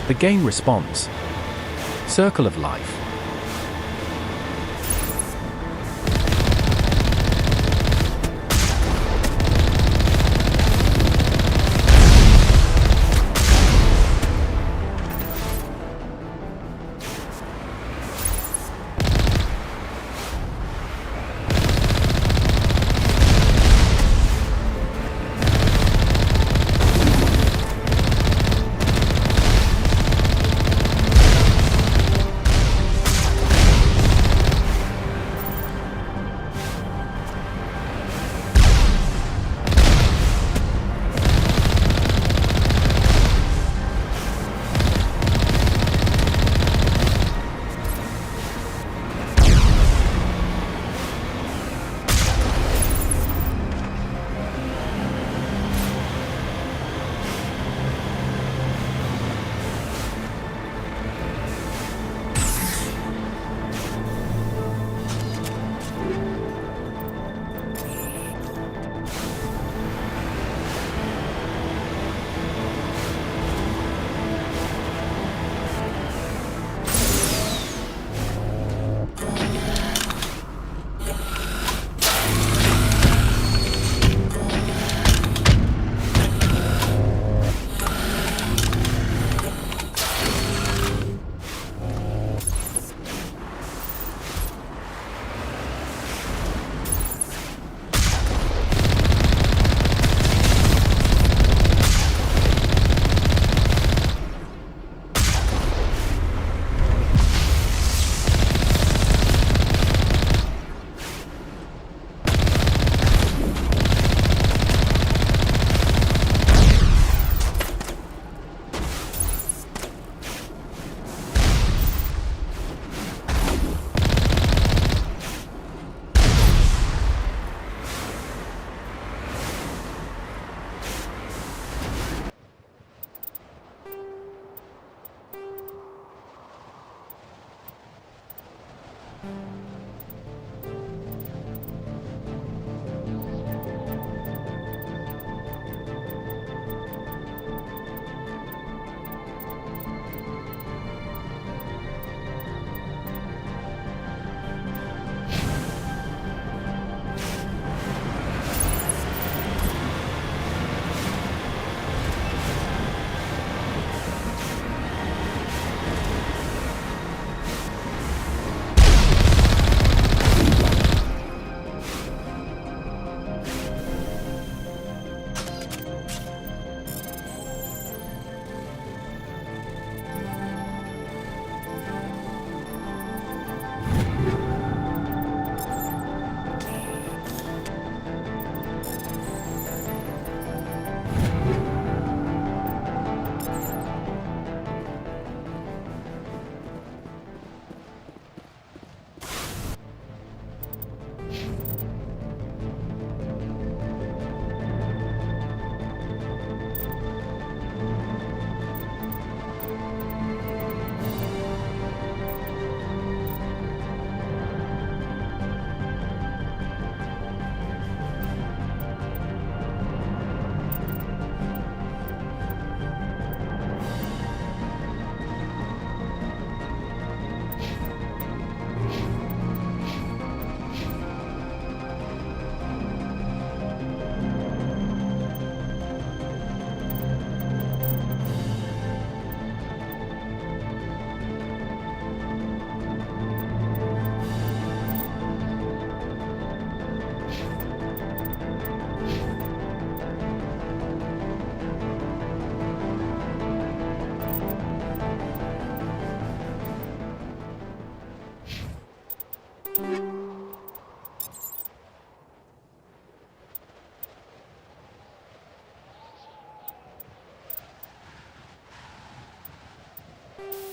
The game responds. Circle of Life.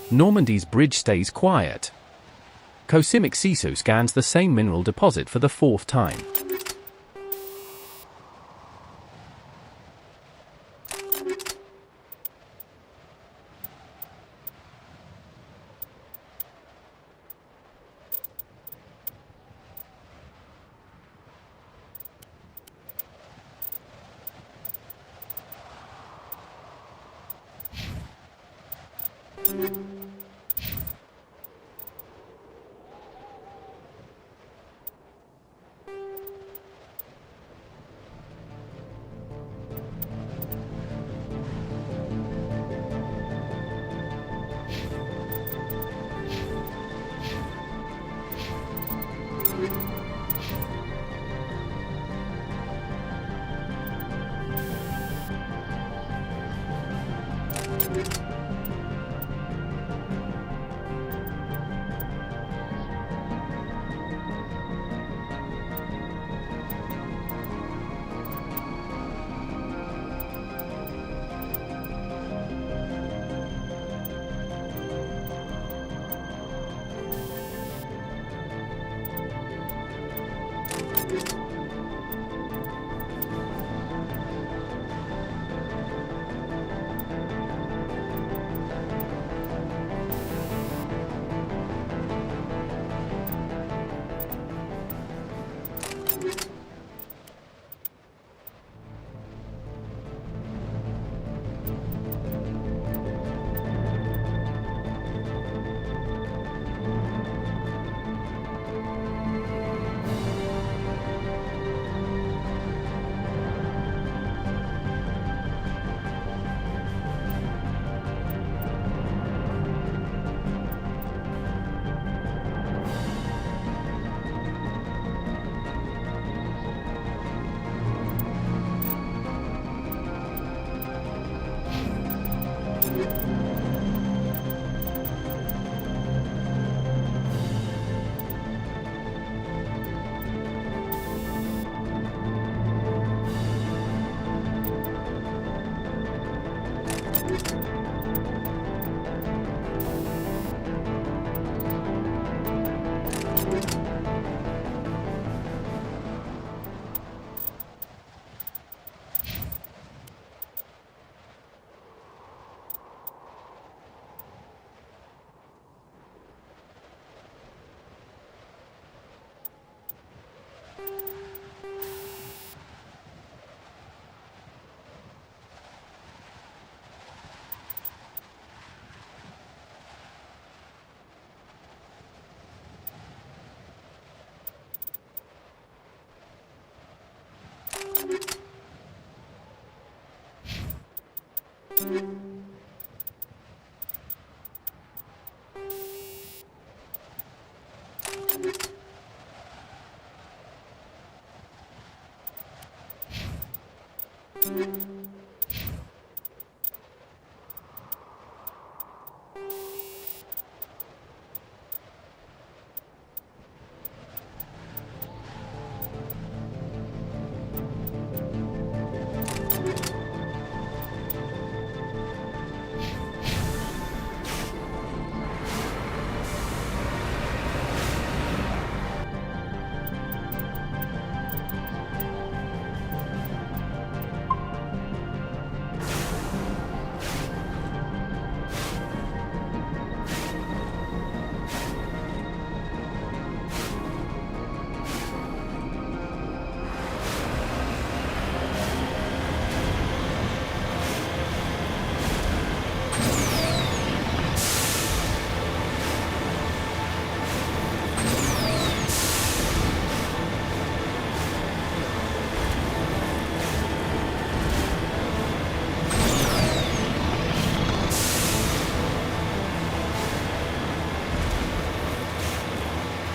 Normandy's bridge stays quiet. Cosmic Sisu scans the same mineral deposit for the 4th time.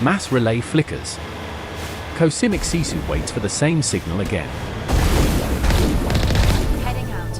Mass relay flickers. Cosimic Sisu waits for the same signal again. Heading out.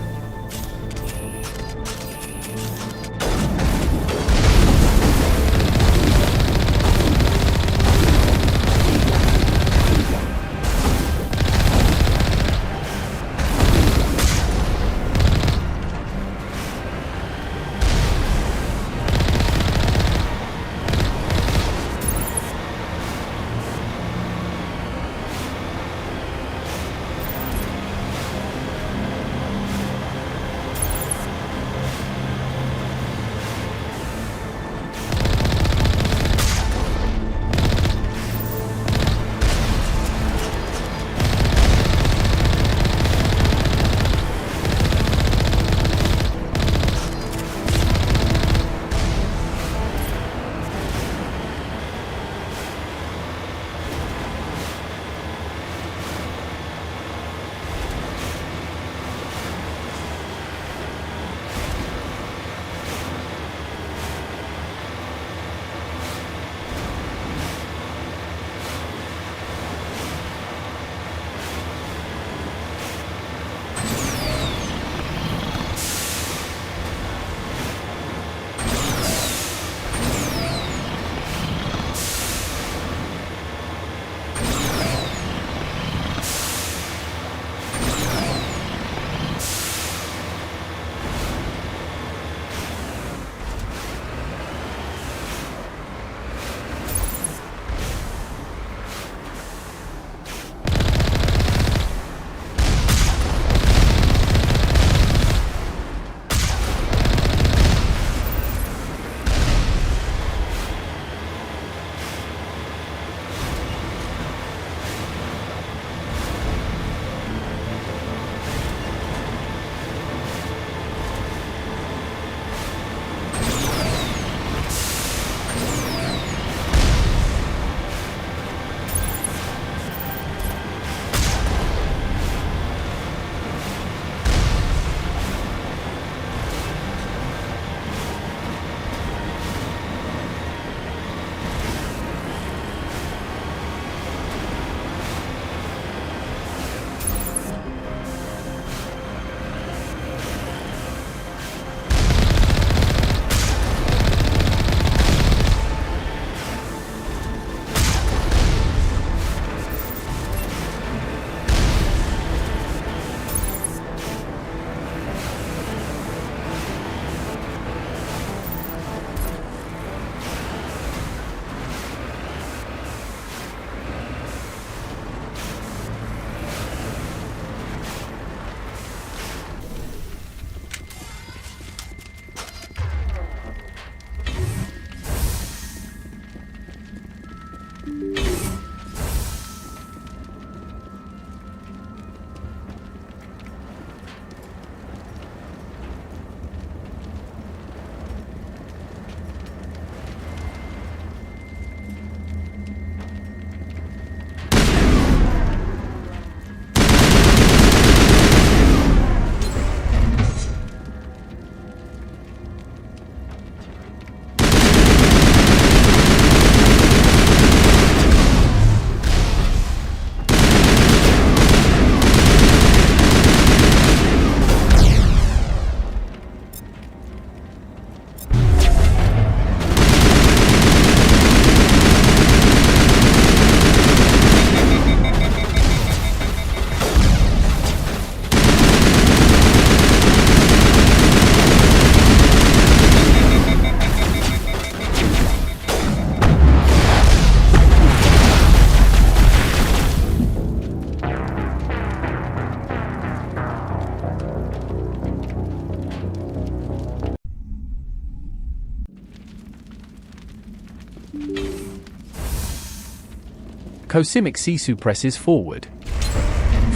Cosimic Sisu presses forward.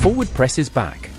Forward presses back.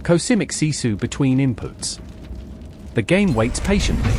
Cosimic Sisu between inputs. The game waits patiently.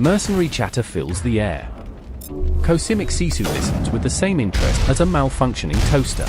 Mercenary chatter fills the air. Cosimic Sisu listens with the same interest as a malfunctioning toaster.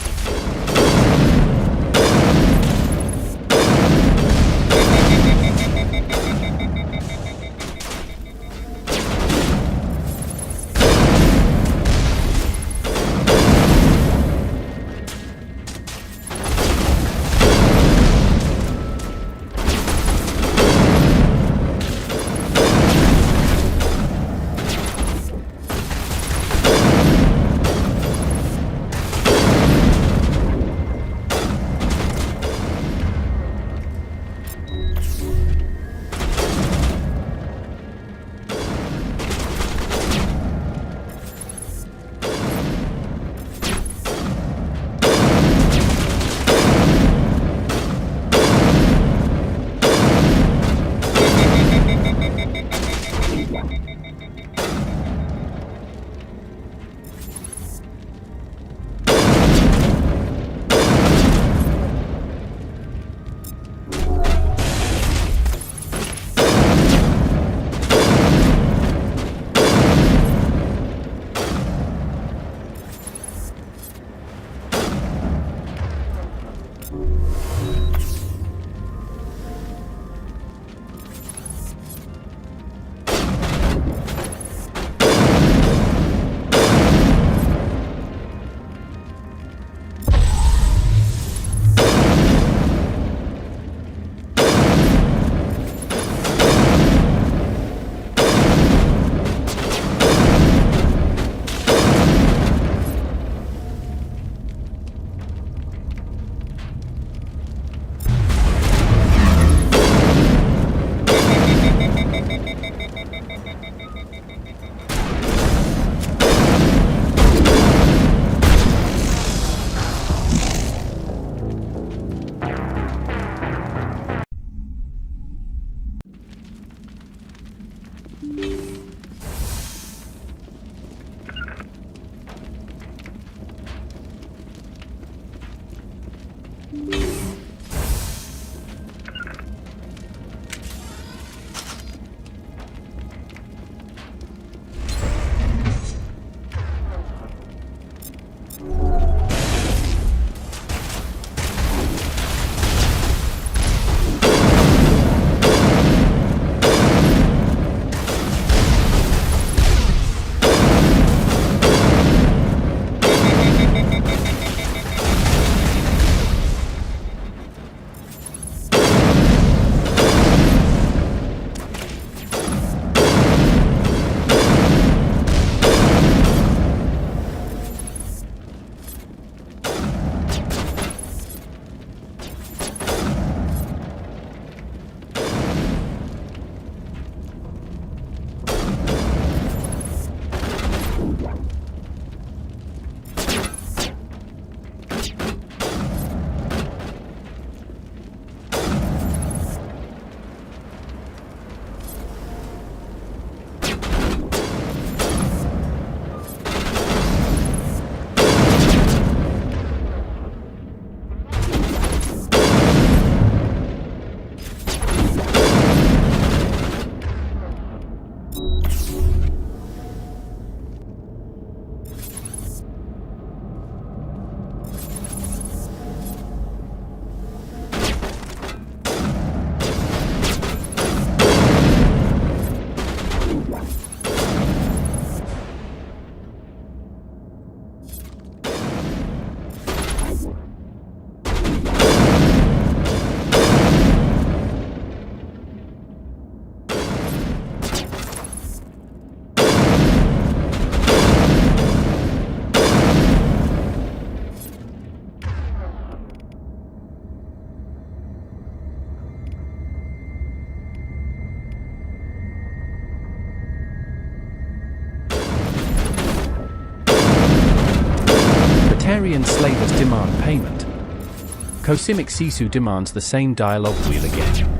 Batarian slavers demand payment. Cosimic Sisu demands the same dialogue wheel again.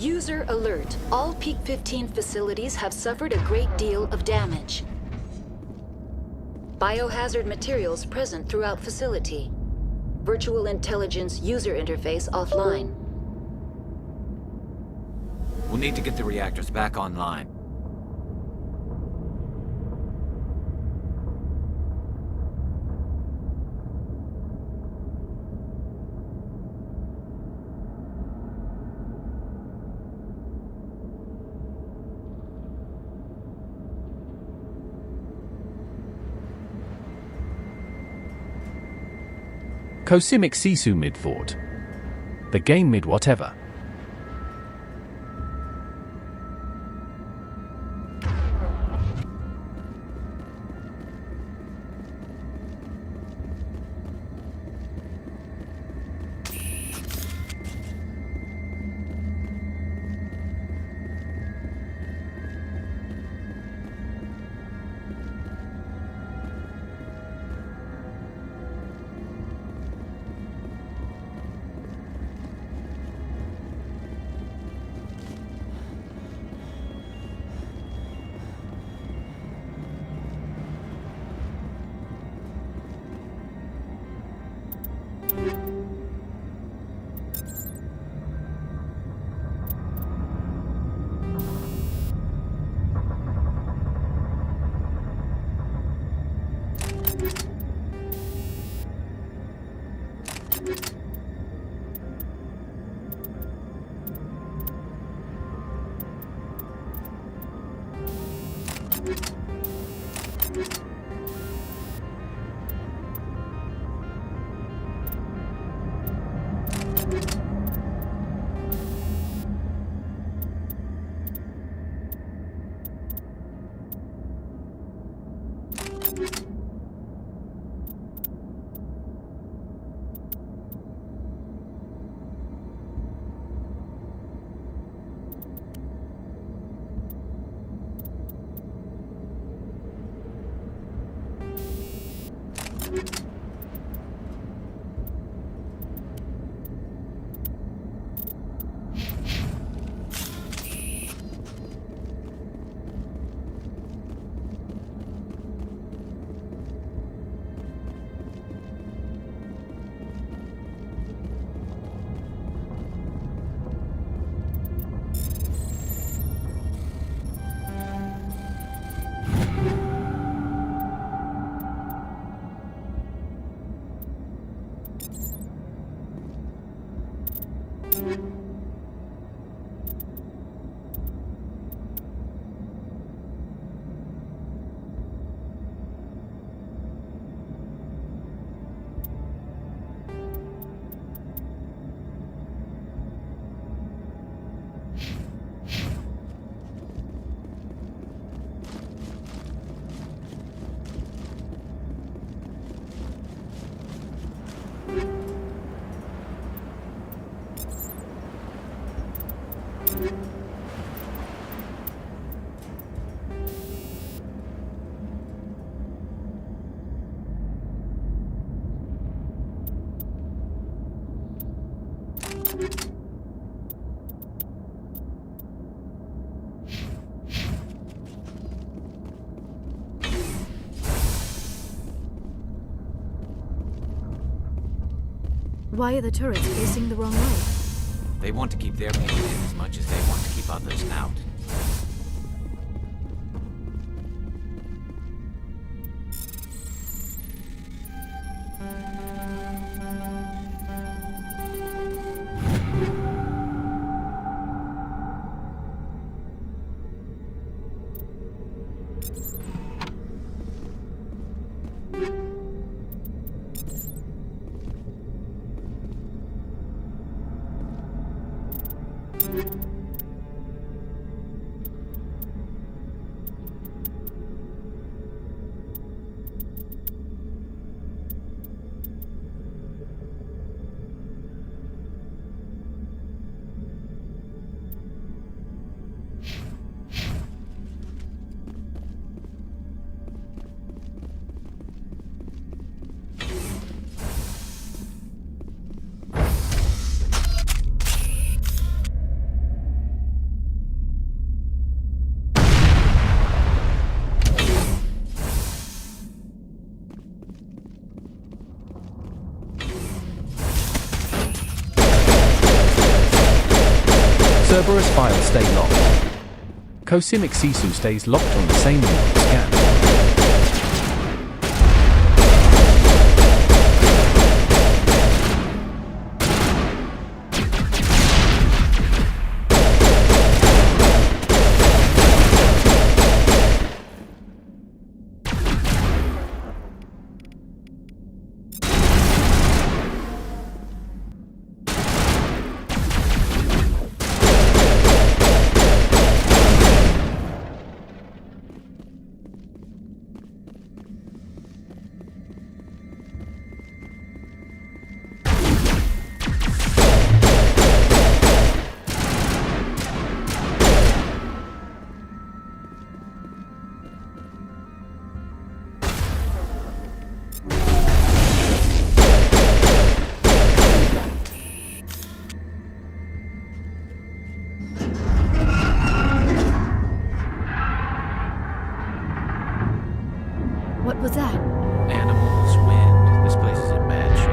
User alert. All Peak 15 facilities have suffered a great deal of damage. Biohazard materials present throughout facility. Virtual intelligence user interface offline. We'll need to get the reactors back online. Cosimic Sisu mid-fort. The game mid-whatever. Why are the turrets facing the wrong way? They want to keep their people in as much as they want to keep others out. Cerberus files stay locked. Cosimic Sisu stays locked on the same unit scan. What was that? Animals, wind. This place is in bad shape.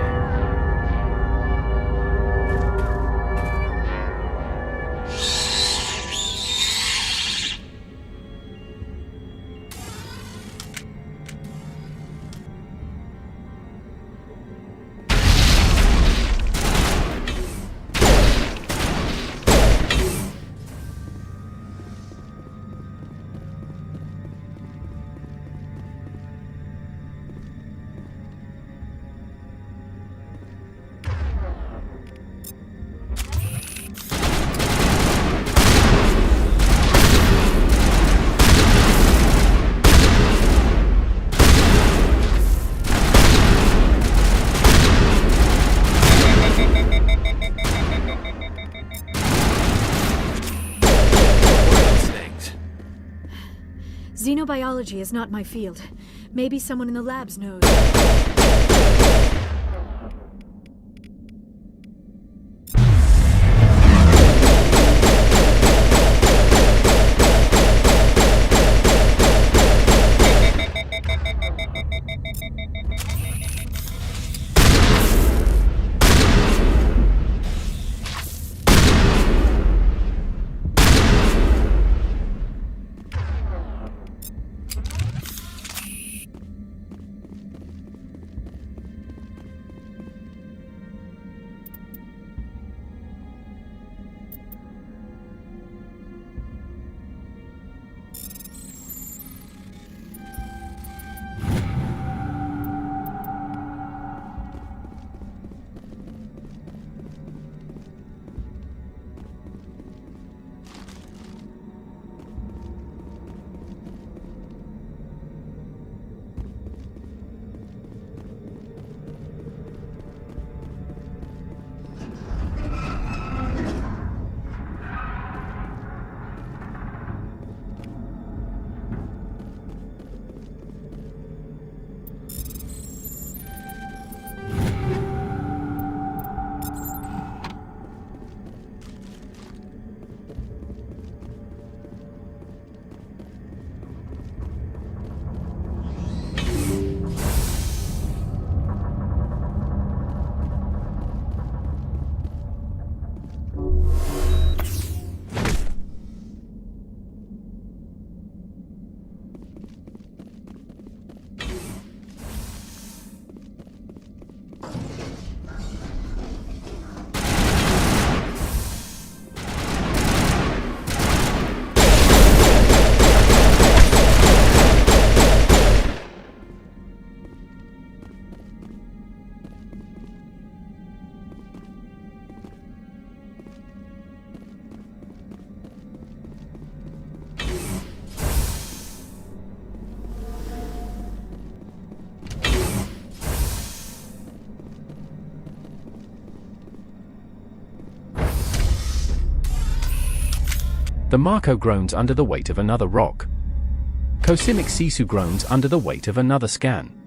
Xenobiology is not my field. Maybe someone in the labs knows. The Mako groans under the weight of another rock. Cosimic Sisu groans under the weight of another scan.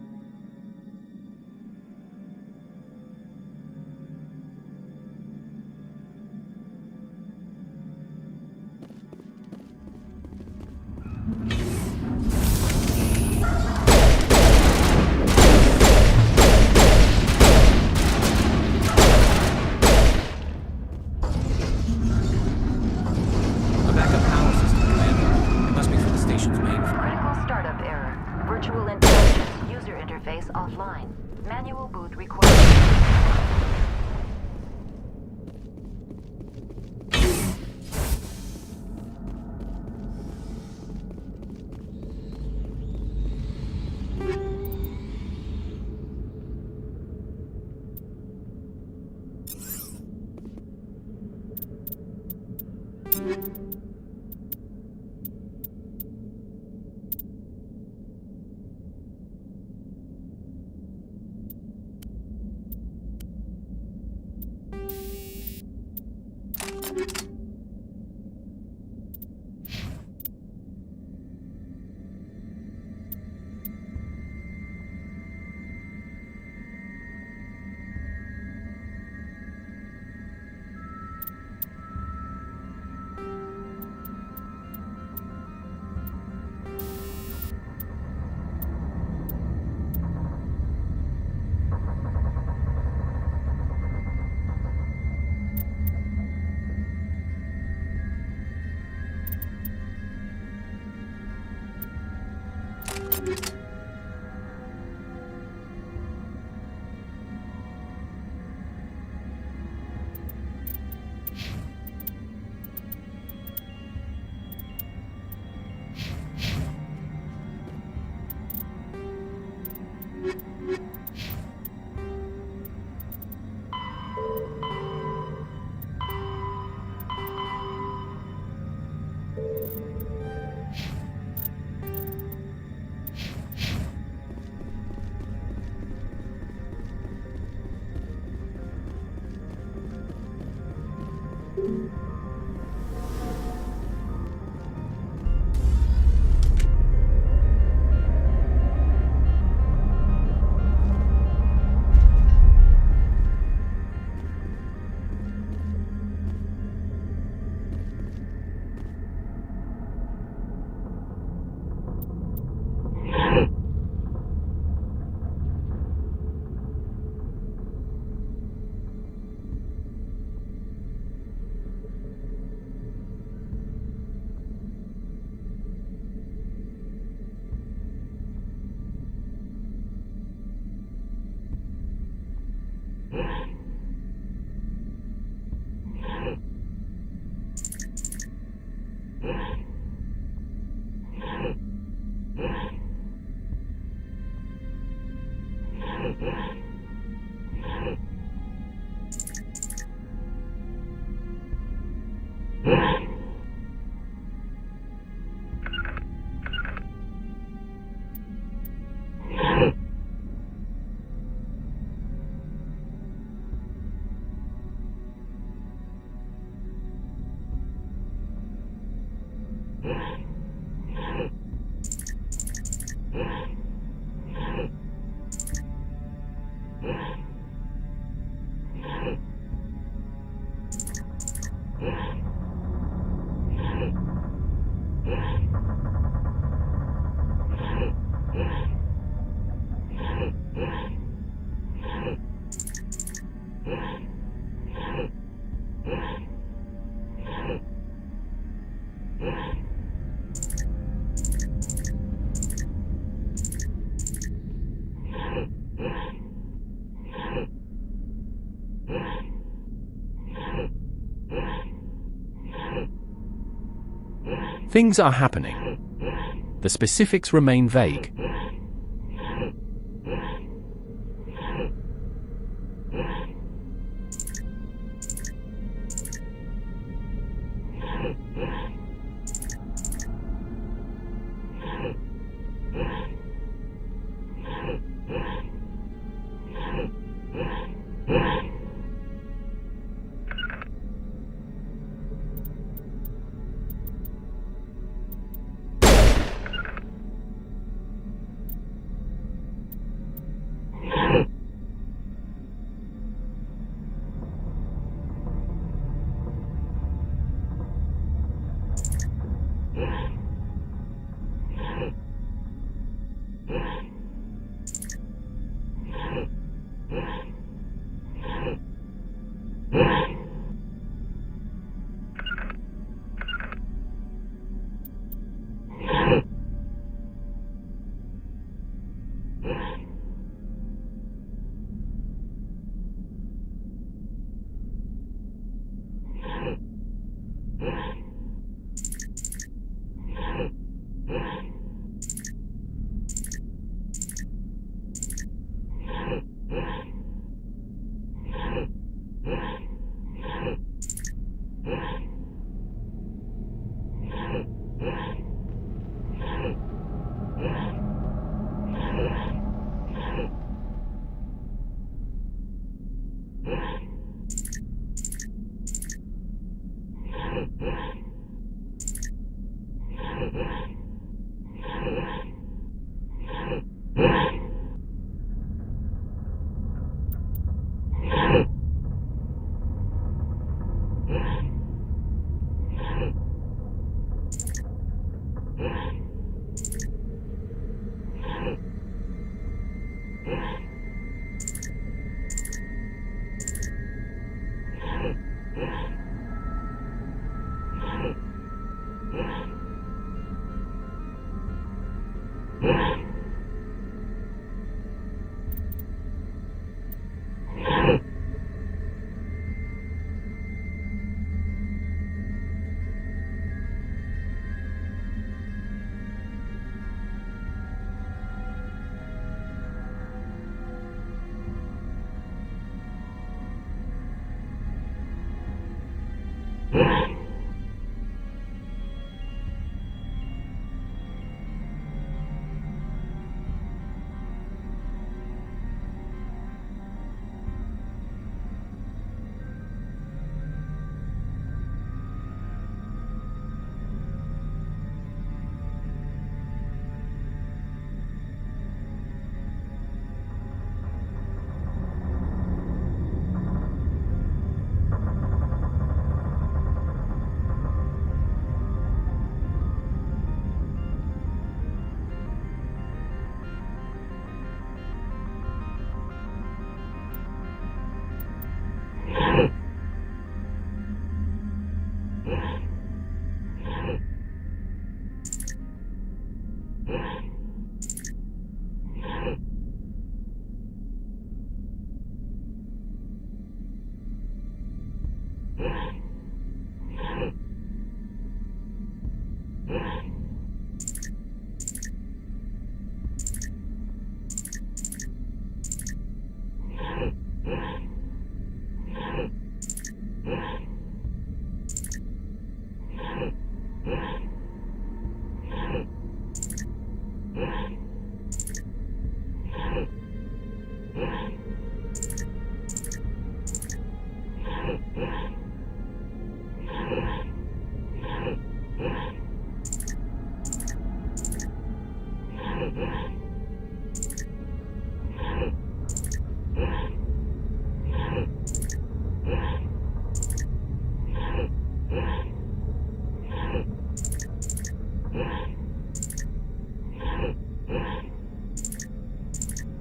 Things are happening. The specifics remain vague.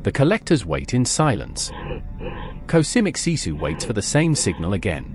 The collectors wait in silence. Cosimic Sisu waits for the same signal again.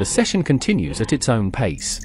The session continues at its own pace.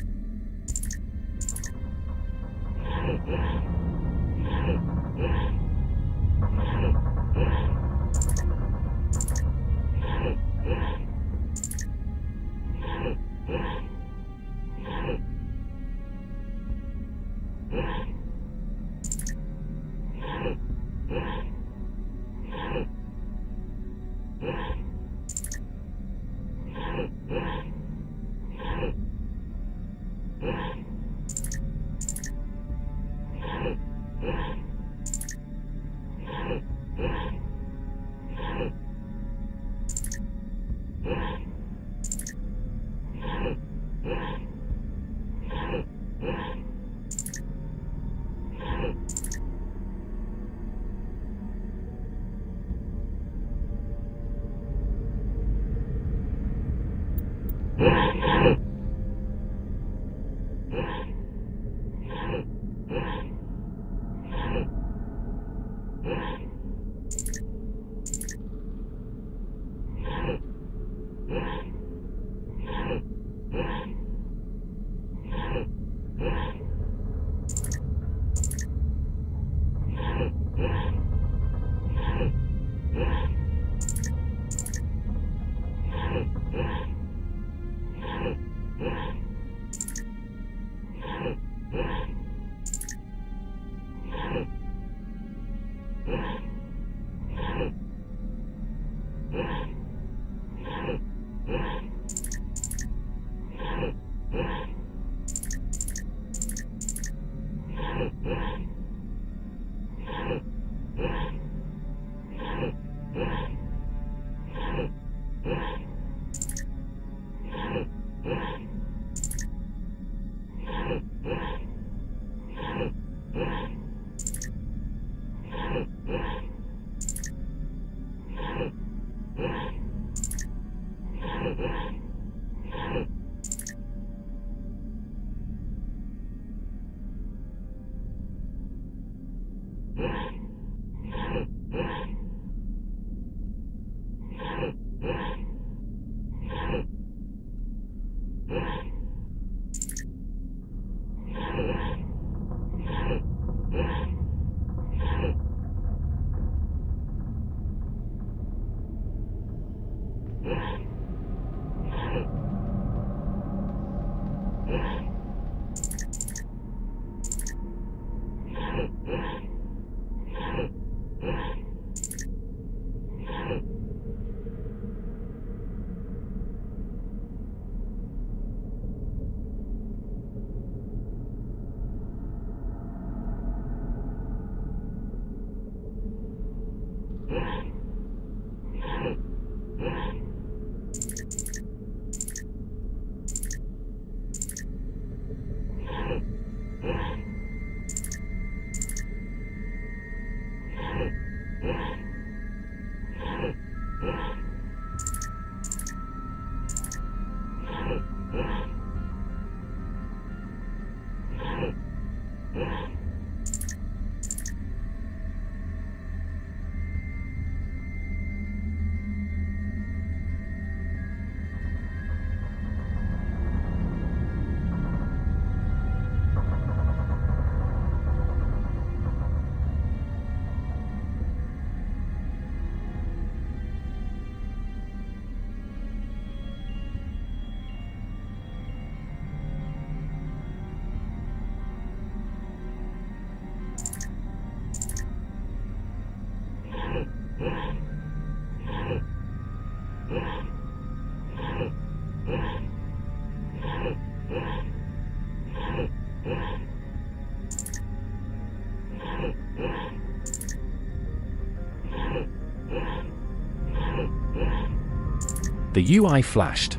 The UI flashed.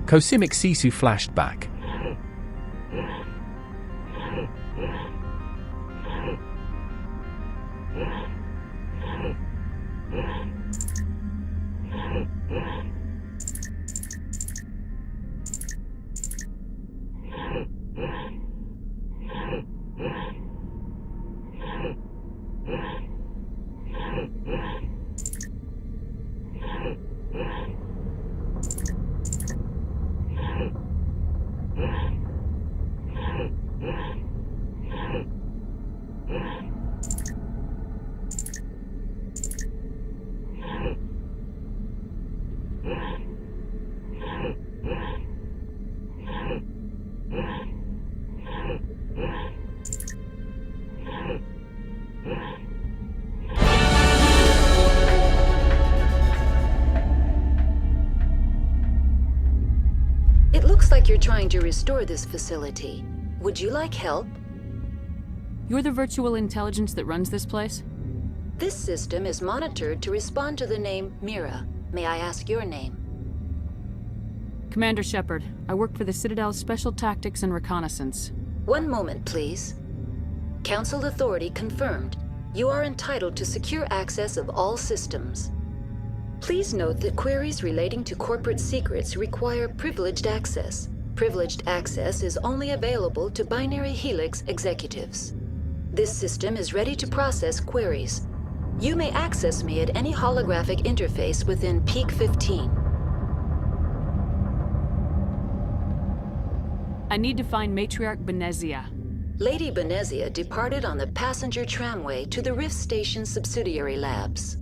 Cosimic Sisu flashed back. trying to restore this facility. Would you like help? You're the virtual intelligence that runs this place? This system is monitored to respond to the name Mira. May I ask your name? Commander Shepard. I work for the Citadel's Special Tactics and Reconnaissance. One moment, please. Council authority confirmed. You are entitled to secure access of all systems. Please note that queries relating to corporate secrets require privileged access. Privileged access is only available to Binary Helix executives. This system is ready to process queries. You may access me at any holographic interface within Peak 15. I need to find Matriarch Benezia. Lady Benezia departed on the passenger tramway to the Rift Station subsidiary labs.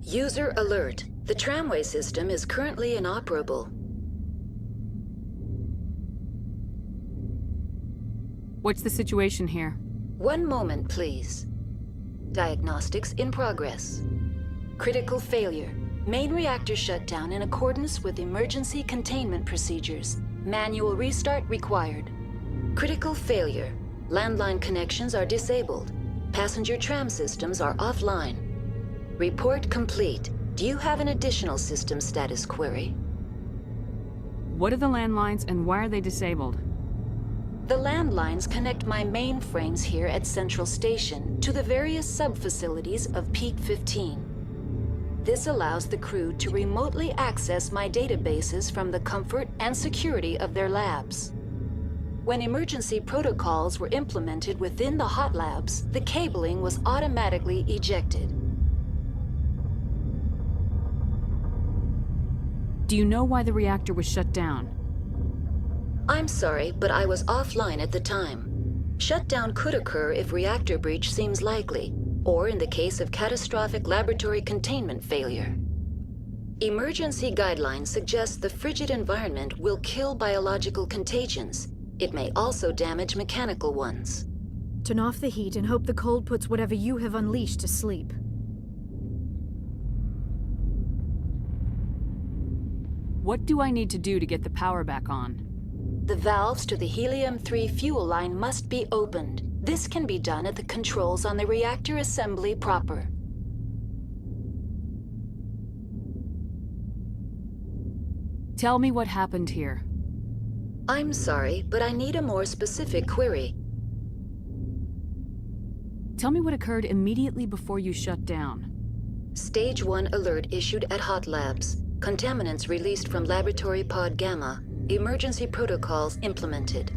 User alert. The tramway system is currently inoperable. What's the situation here? One moment, please. Diagnostics in progress. Critical failure. Main reactor shut down in accordance with emergency containment procedures. Manual restart required. Critical failure. Landline connections are disabled. Passenger tram systems are offline. Report complete. Do you have an additional system status query? What are the landlines and why are they disabled? The landlines connect my mainframes here at Central Station to the various sub-facilities of Peak 15. This allows the crew to remotely access my databases from the comfort and security of their labs. When emergency protocols were implemented within the hot labs, the cabling was automatically ejected. Do you know why the reactor was shut down? I'm sorry, but I was offline at the time. Shutdown could occur if reactor breach seems likely, or in the case of catastrophic laboratory containment failure. Emergency guidelines suggest the frigid environment will kill biological contagions. It may also damage mechanical ones. Turn off the heat and hope the cold puts whatever you have unleashed to sleep. What do I need to do to get the power back on? The valves to the helium-3 fuel line must be opened. This can be done at the controls on the reactor assembly proper. Tell me what happened here. I'm sorry, but I need a more specific query. Tell me what occurred immediately before you shut down. Stage 1 alert issued at Hot Labs. Contaminants released from Laboratory Pod Gamma. Emergency protocols implemented.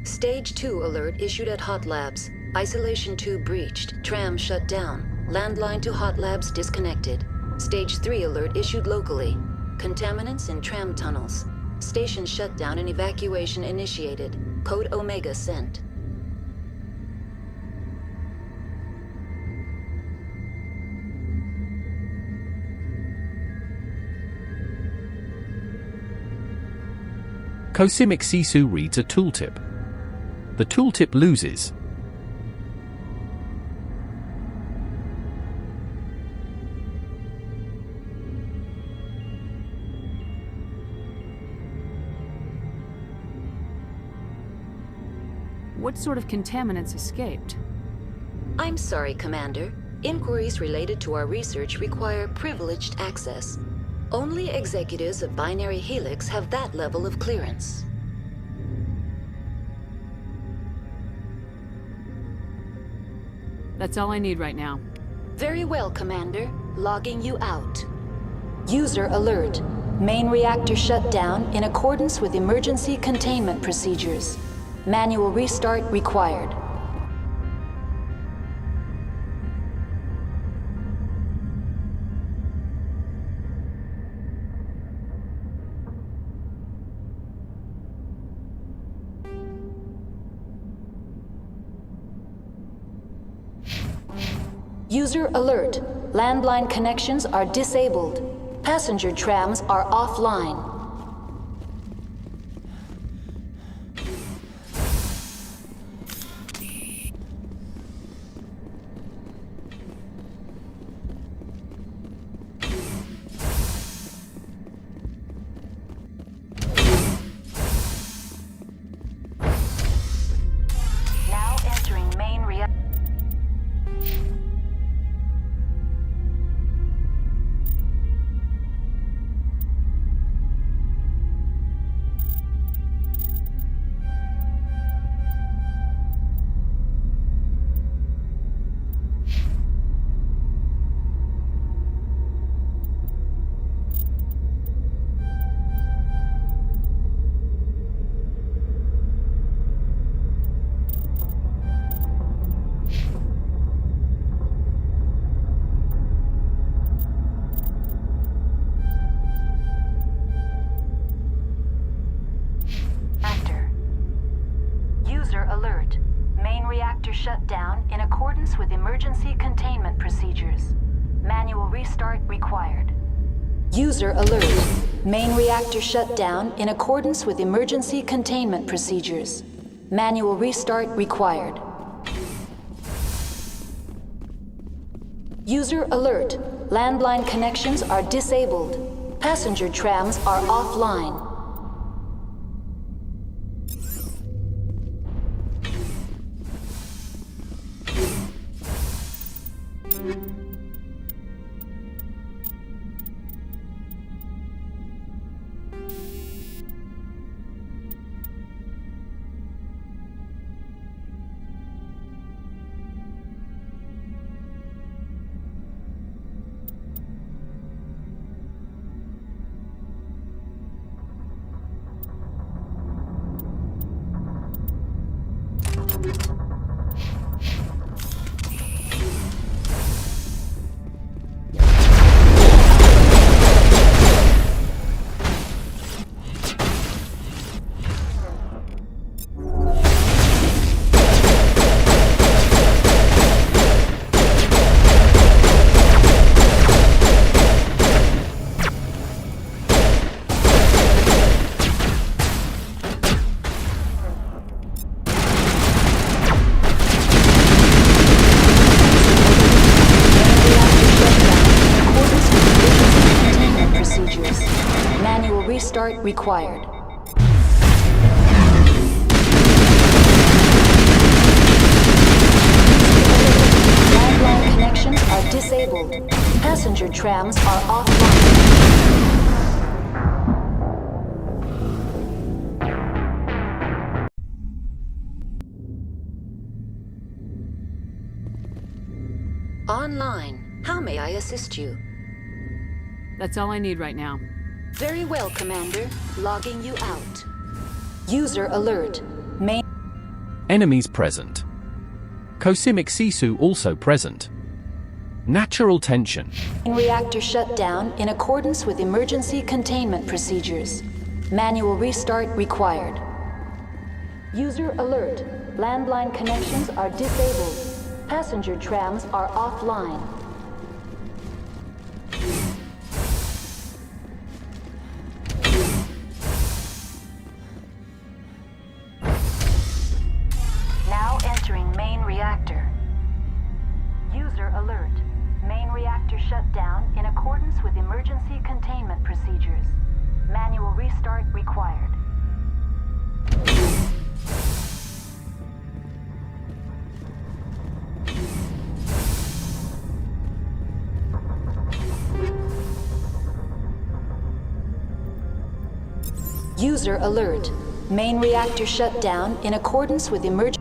Stage 2 alert issued at Hot Labs. Isolation tube breached. Tram shut down. Landline to Hot Labs disconnected. Stage 3 alert issued locally. Contaminants in tram tunnels. Station shutdown and evacuation initiated. Code Omega sent. Cosimic Sisu reads a tooltip. The tooltip loses. What sort of contaminants escaped? I'm sorry, Commander. Inquiries related to our research require privileged access. Only executives of Binary Helix have that level of clearance. That's all I need right now. Very well, Commander. Logging you out. User alert. Main reactor shut down in accordance with emergency containment procedures. Manual restart required. User alert. Landline connections are disabled. Passenger trams are offline. shut down in accordance with emergency containment procedures. Manual restart required. User alert. Main reactor shut down in accordance with emergency containment procedures. Manual restart required. User alert. Landline connections are disabled. Passenger trams are offline. Restart required. Landline connections are disabled. Passenger trams are offline. Online. How may I assist you? That's all I need right now. Very well, Commander. Logging you out. User alert. Main... Enemies present. Cosimic Sisu also present. Natural tension. Reactor shut down in accordance with emergency containment procedures. Manual restart required. User alert. Landline connections are disabled. Passenger trams are offline. Now entering main reactor. User alert. Main reactor shut down in accordance with emergency containment procedures. Manual restart required. User alert. Main reactor shut down in accordance with emergency...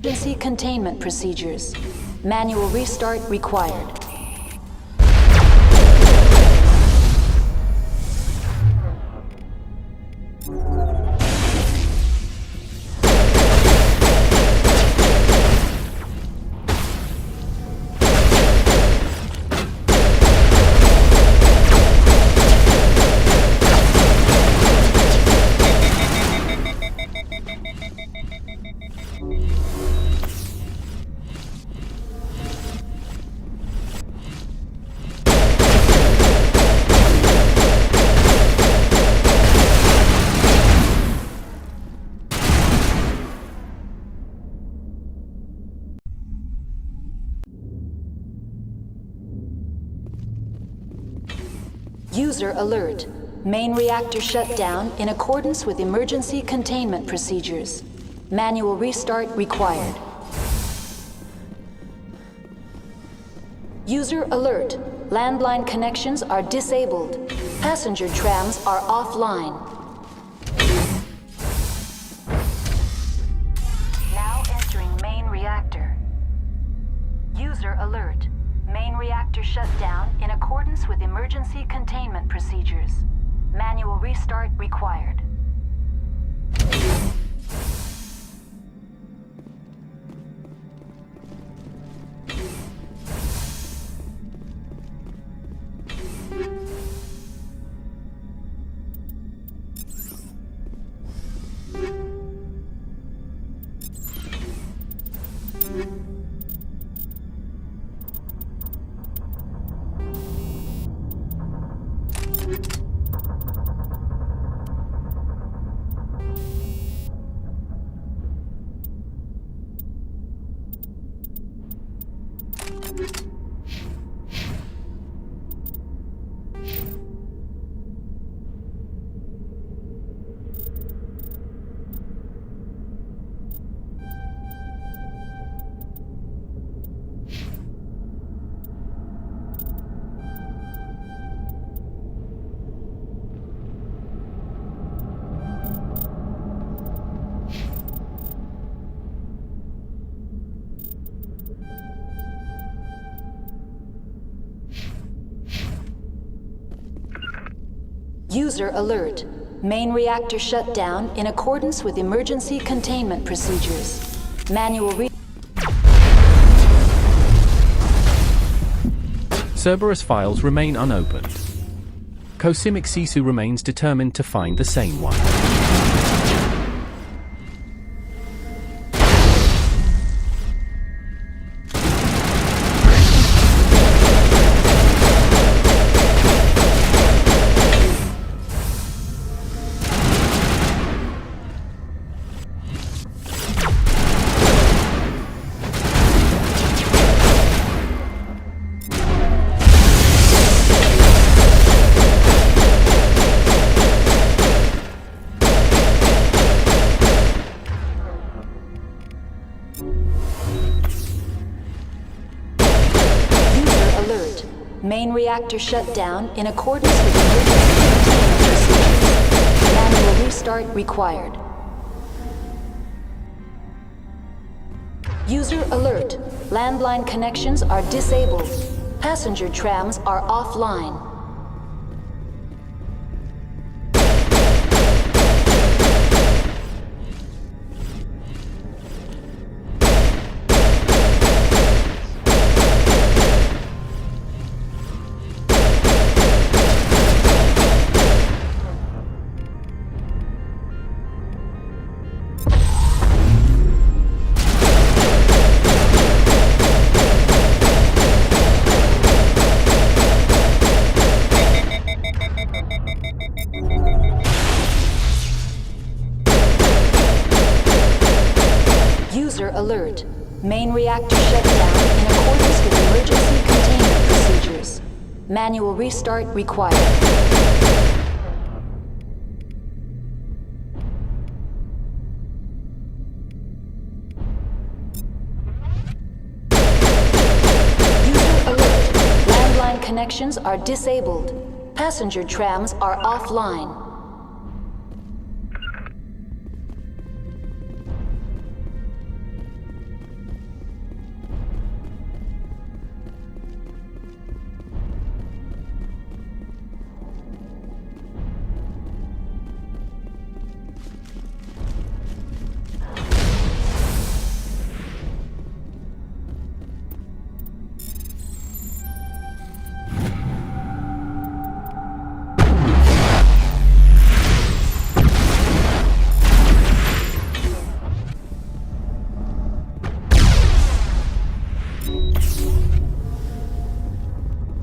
Emergency containment procedures. Manual restart required. User alert. Main reactor shut down in accordance with emergency containment procedures. Manual restart required. User alert. Landline connections are disabled. Passenger trams are offline. Now entering main reactor. User alert. Main reactor shut down in accordance with emergency containment procedures. Manual restart required. User alert. Main reactor shut down in accordance with emergency containment procedures. Manual Cerberus files remain unopened. Cosimic Sisu remains determined to find the sane one. Main reactor shut down in accordance with emergency containment procedures. Manual restart required. User alert. Landline connections are disabled. Passenger trams are offline. Alert. Main reactor shut down in accordance with emergency containment procedures. Manual restart required. User alert. Landline connections are disabled. Passenger trams are offline.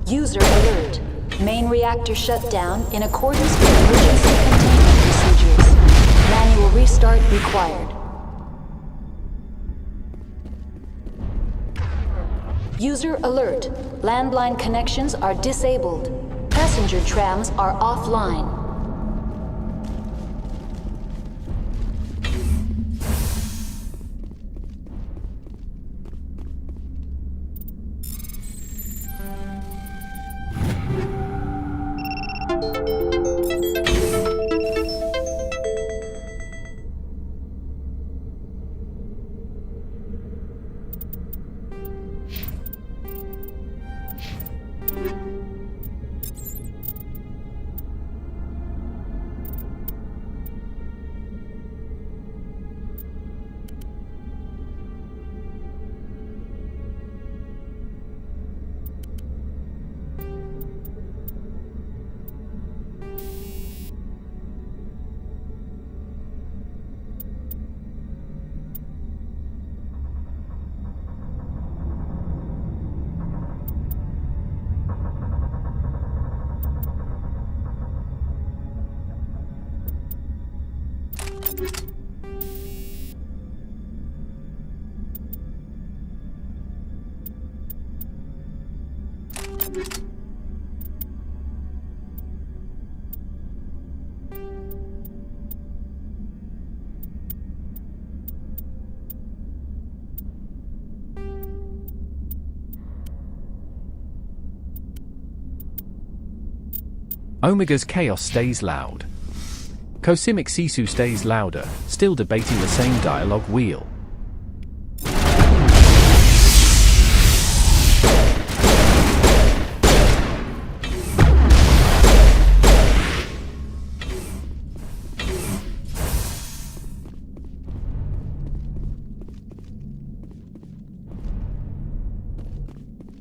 User alert. Main reactor shut down in accordance with emergency containment procedures. Manual restart required. User alert. Landline connections are disabled. Passenger trams are offline. Omega's chaos stays loud. Cosmic Sisu stays louder, still debating the same dialogue wheel.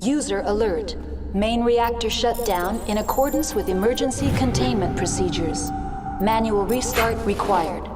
User alert. Main reactor shut down in accordance with emergency containment procedures. Manual restart required.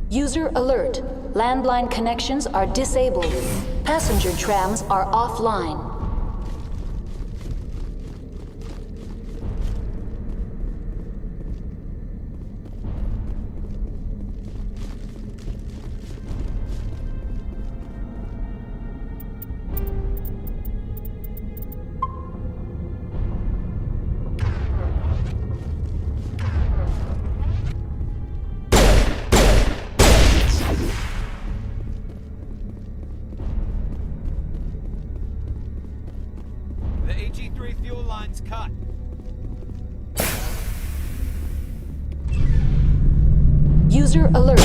User alert. Landline connections are disabled. Passenger trams are offline. AG3 fuel line's cut. User alert.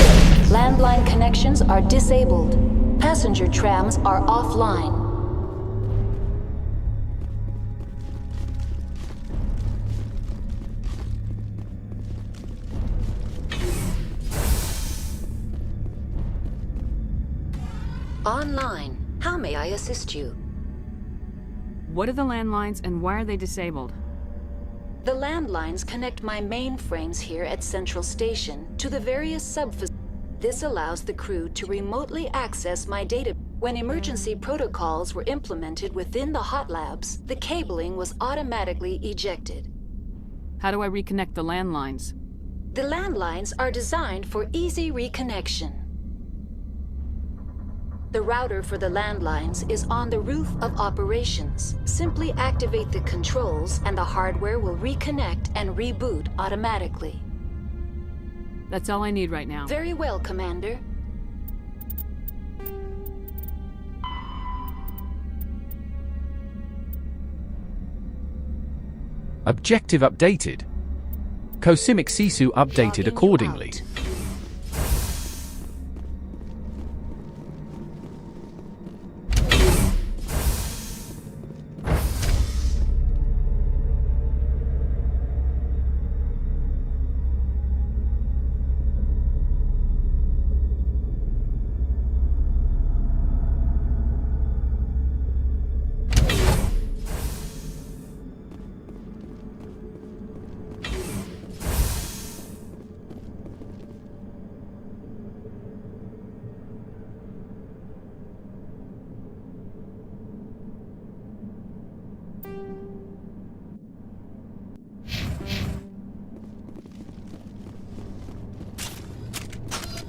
Landline connections are disabled. Passenger trams are offline. Online. How may I assist you? What are the landlines and why are they disabled? The landlines connect my mainframes here at Central Station to the various sub-facilities. This allows the crew to remotely access my data. When emergency protocols were implemented within the hot labs, the cabling was automatically ejected. How do I reconnect the landlines? The landlines are designed for easy reconnection. The router for the landlines is on the roof of operations. Simply activate the controls and the hardware will reconnect and reboot automatically. That's all I need right now. Very well, Commander. Objective updated. Cosmic Sisu updated accordingly.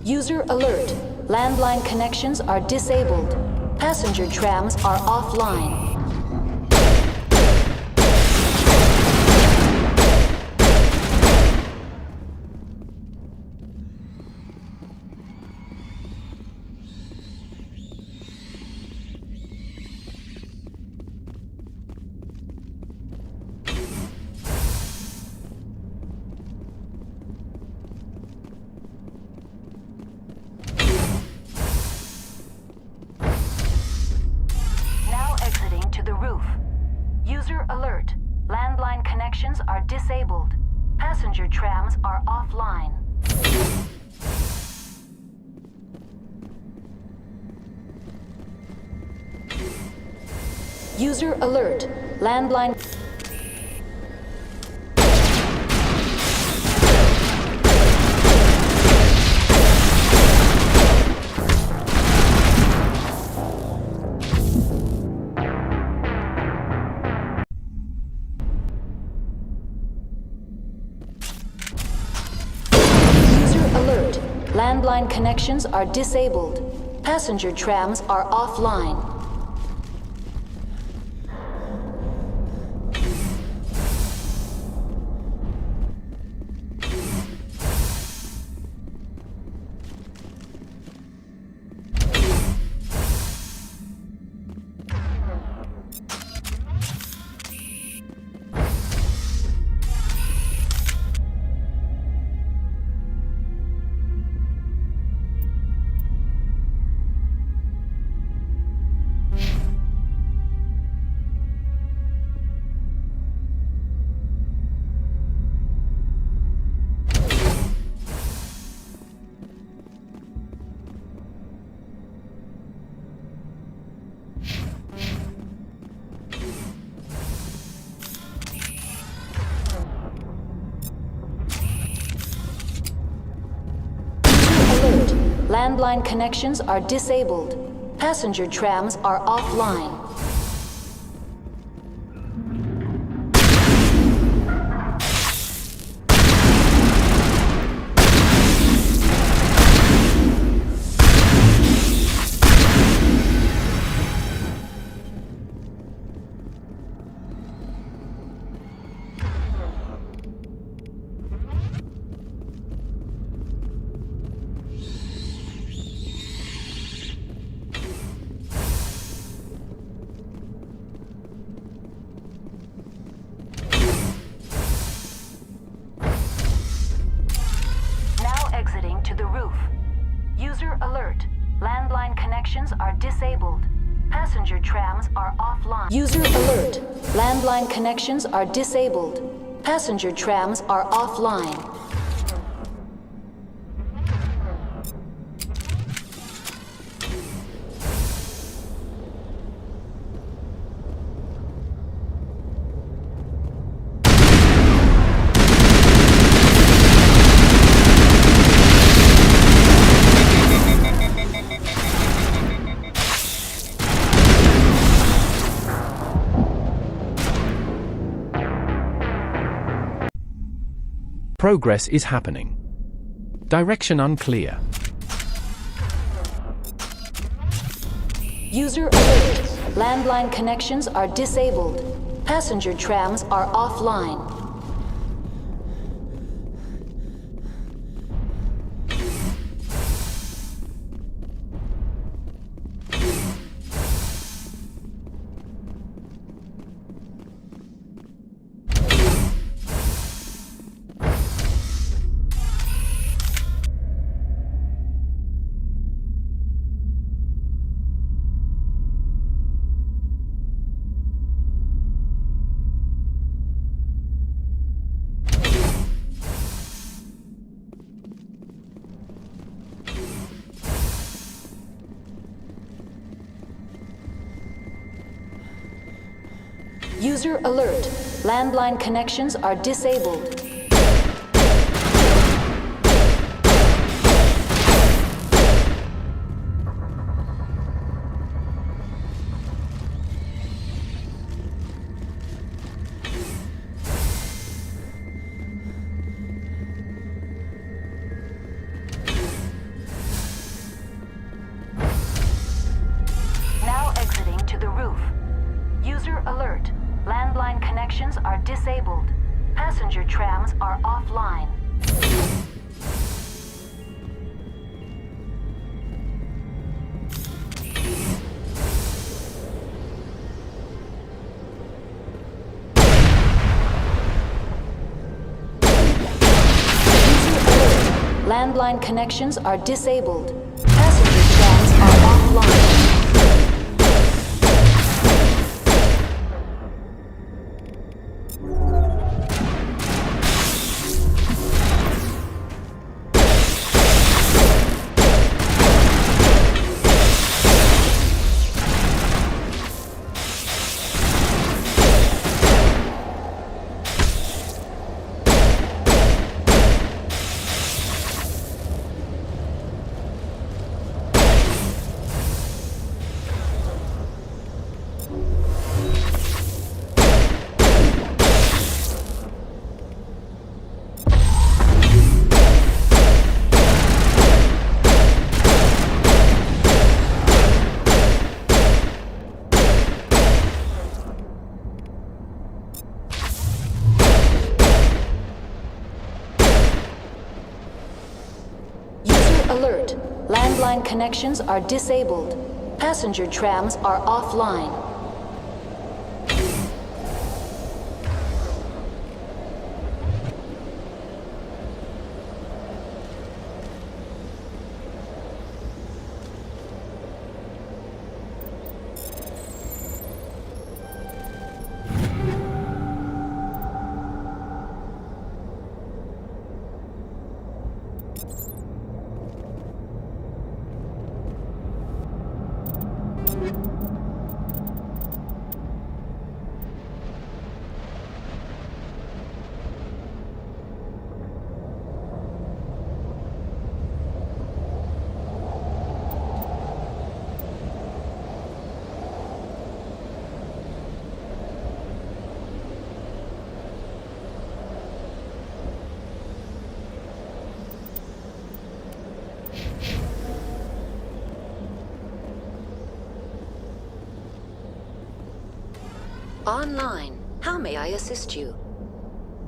User alert. Landline connections are disabled. Passenger trams are offline. User alert. Landline connections are disabled. Passenger trams are offline. User alert. Landline... Landline connections are disabled. Passenger trams are offline. Landline connections are disabled. Passenger trams are offline. To the roof. User alert. Landline connections are disabled. Passenger trams are offline. User alert. Landline connections are disabled. Passenger trams are offline. Progress is happening. Direction unclear. User alert. Landline connections are disabled. Passenger trams are offline. User alert. Landline connections are disabled. Now exiting to the roof. User alert. Landline connections are disabled. Passenger trams are offline. Landline connections are disabled. Passenger trams are offline. Alert. Landline connections are disabled. Passenger trams are offline. Online. How may I assist you?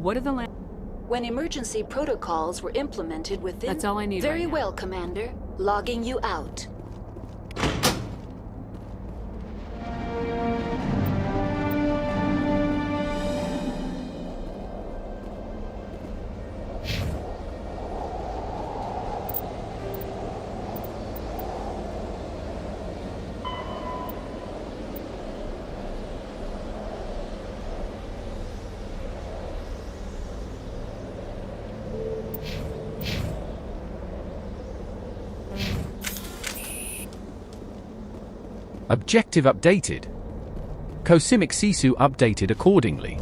What are the When emergency protocols were implemented within... That's all I need Very right now. well, Commander. Logging you out. Objective updated. Cosmic Sisu updated accordingly.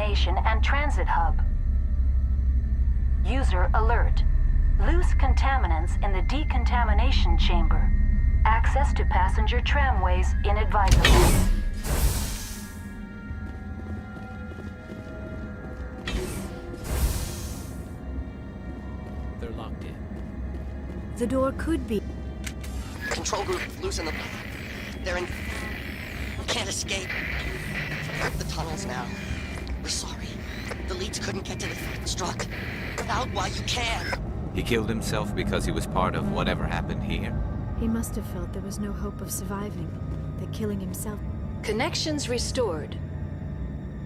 Decontamination and Transit Hub. User alert. Loose contaminants in the decontamination chamber. Access to passenger tramways inadvisable. They're locked in. The door could be. Control group, loosen them. They're in. We can't escape. The tunnels now. We're sorry. The leads couldn't get to the struck. Get out while you can. He killed himself because he was part of whatever happened here? He must have felt there was no hope of surviving. That killing himself. Connections restored.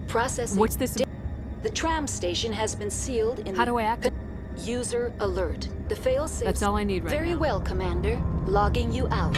Processing. What's this? The tram station has been sealed in. How do I activate? User alert. The failsafe. That's all I need right now. Very well, Commander. Logging you out.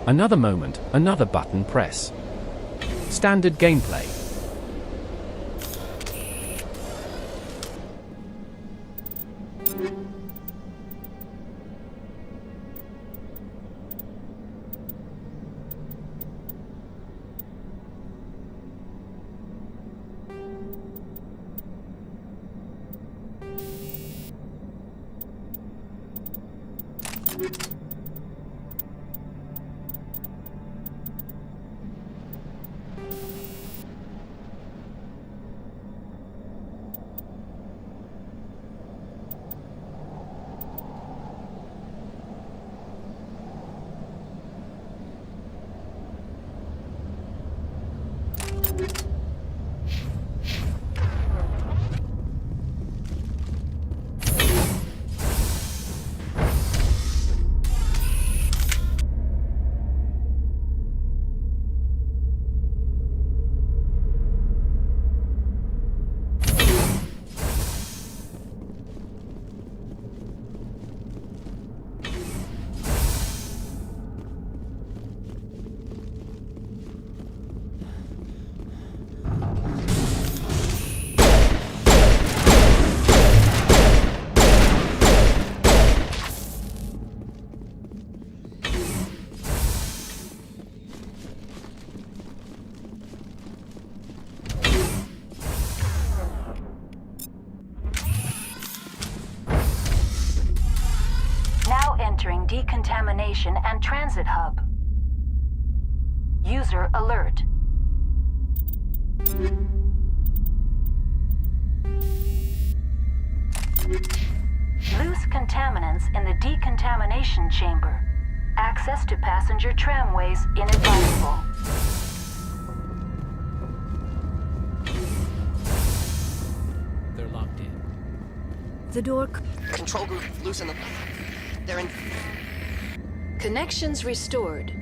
Another moment, another button press. Standard gameplay. Entering decontamination and transit hub. User alert. Loose contaminants in the decontamination chamber. Access to passenger tramways inadvisable. They're locked. The door... Control group, loosen them. They're in... Connections restored.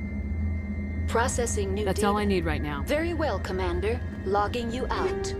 Processing new That's data. all I need right now. Very well, Commander. Logging you out.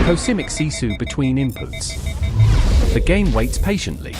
Cosimic Sisu between inputs. The game waits patiently.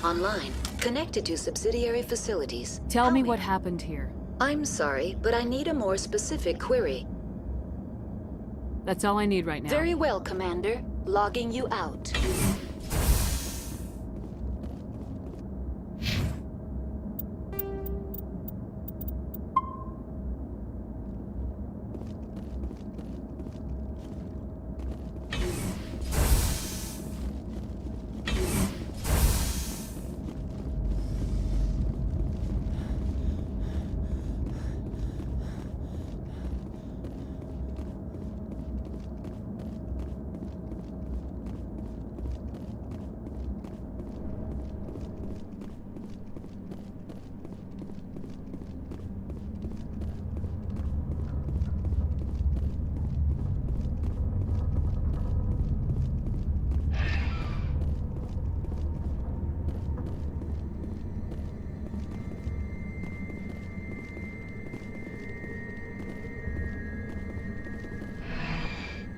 Online. Connected to subsidiary facilities. Tell me what happened here. I'm sorry, but I need a more specific query. That's all I need right now. Very well, Commander. Logging you out.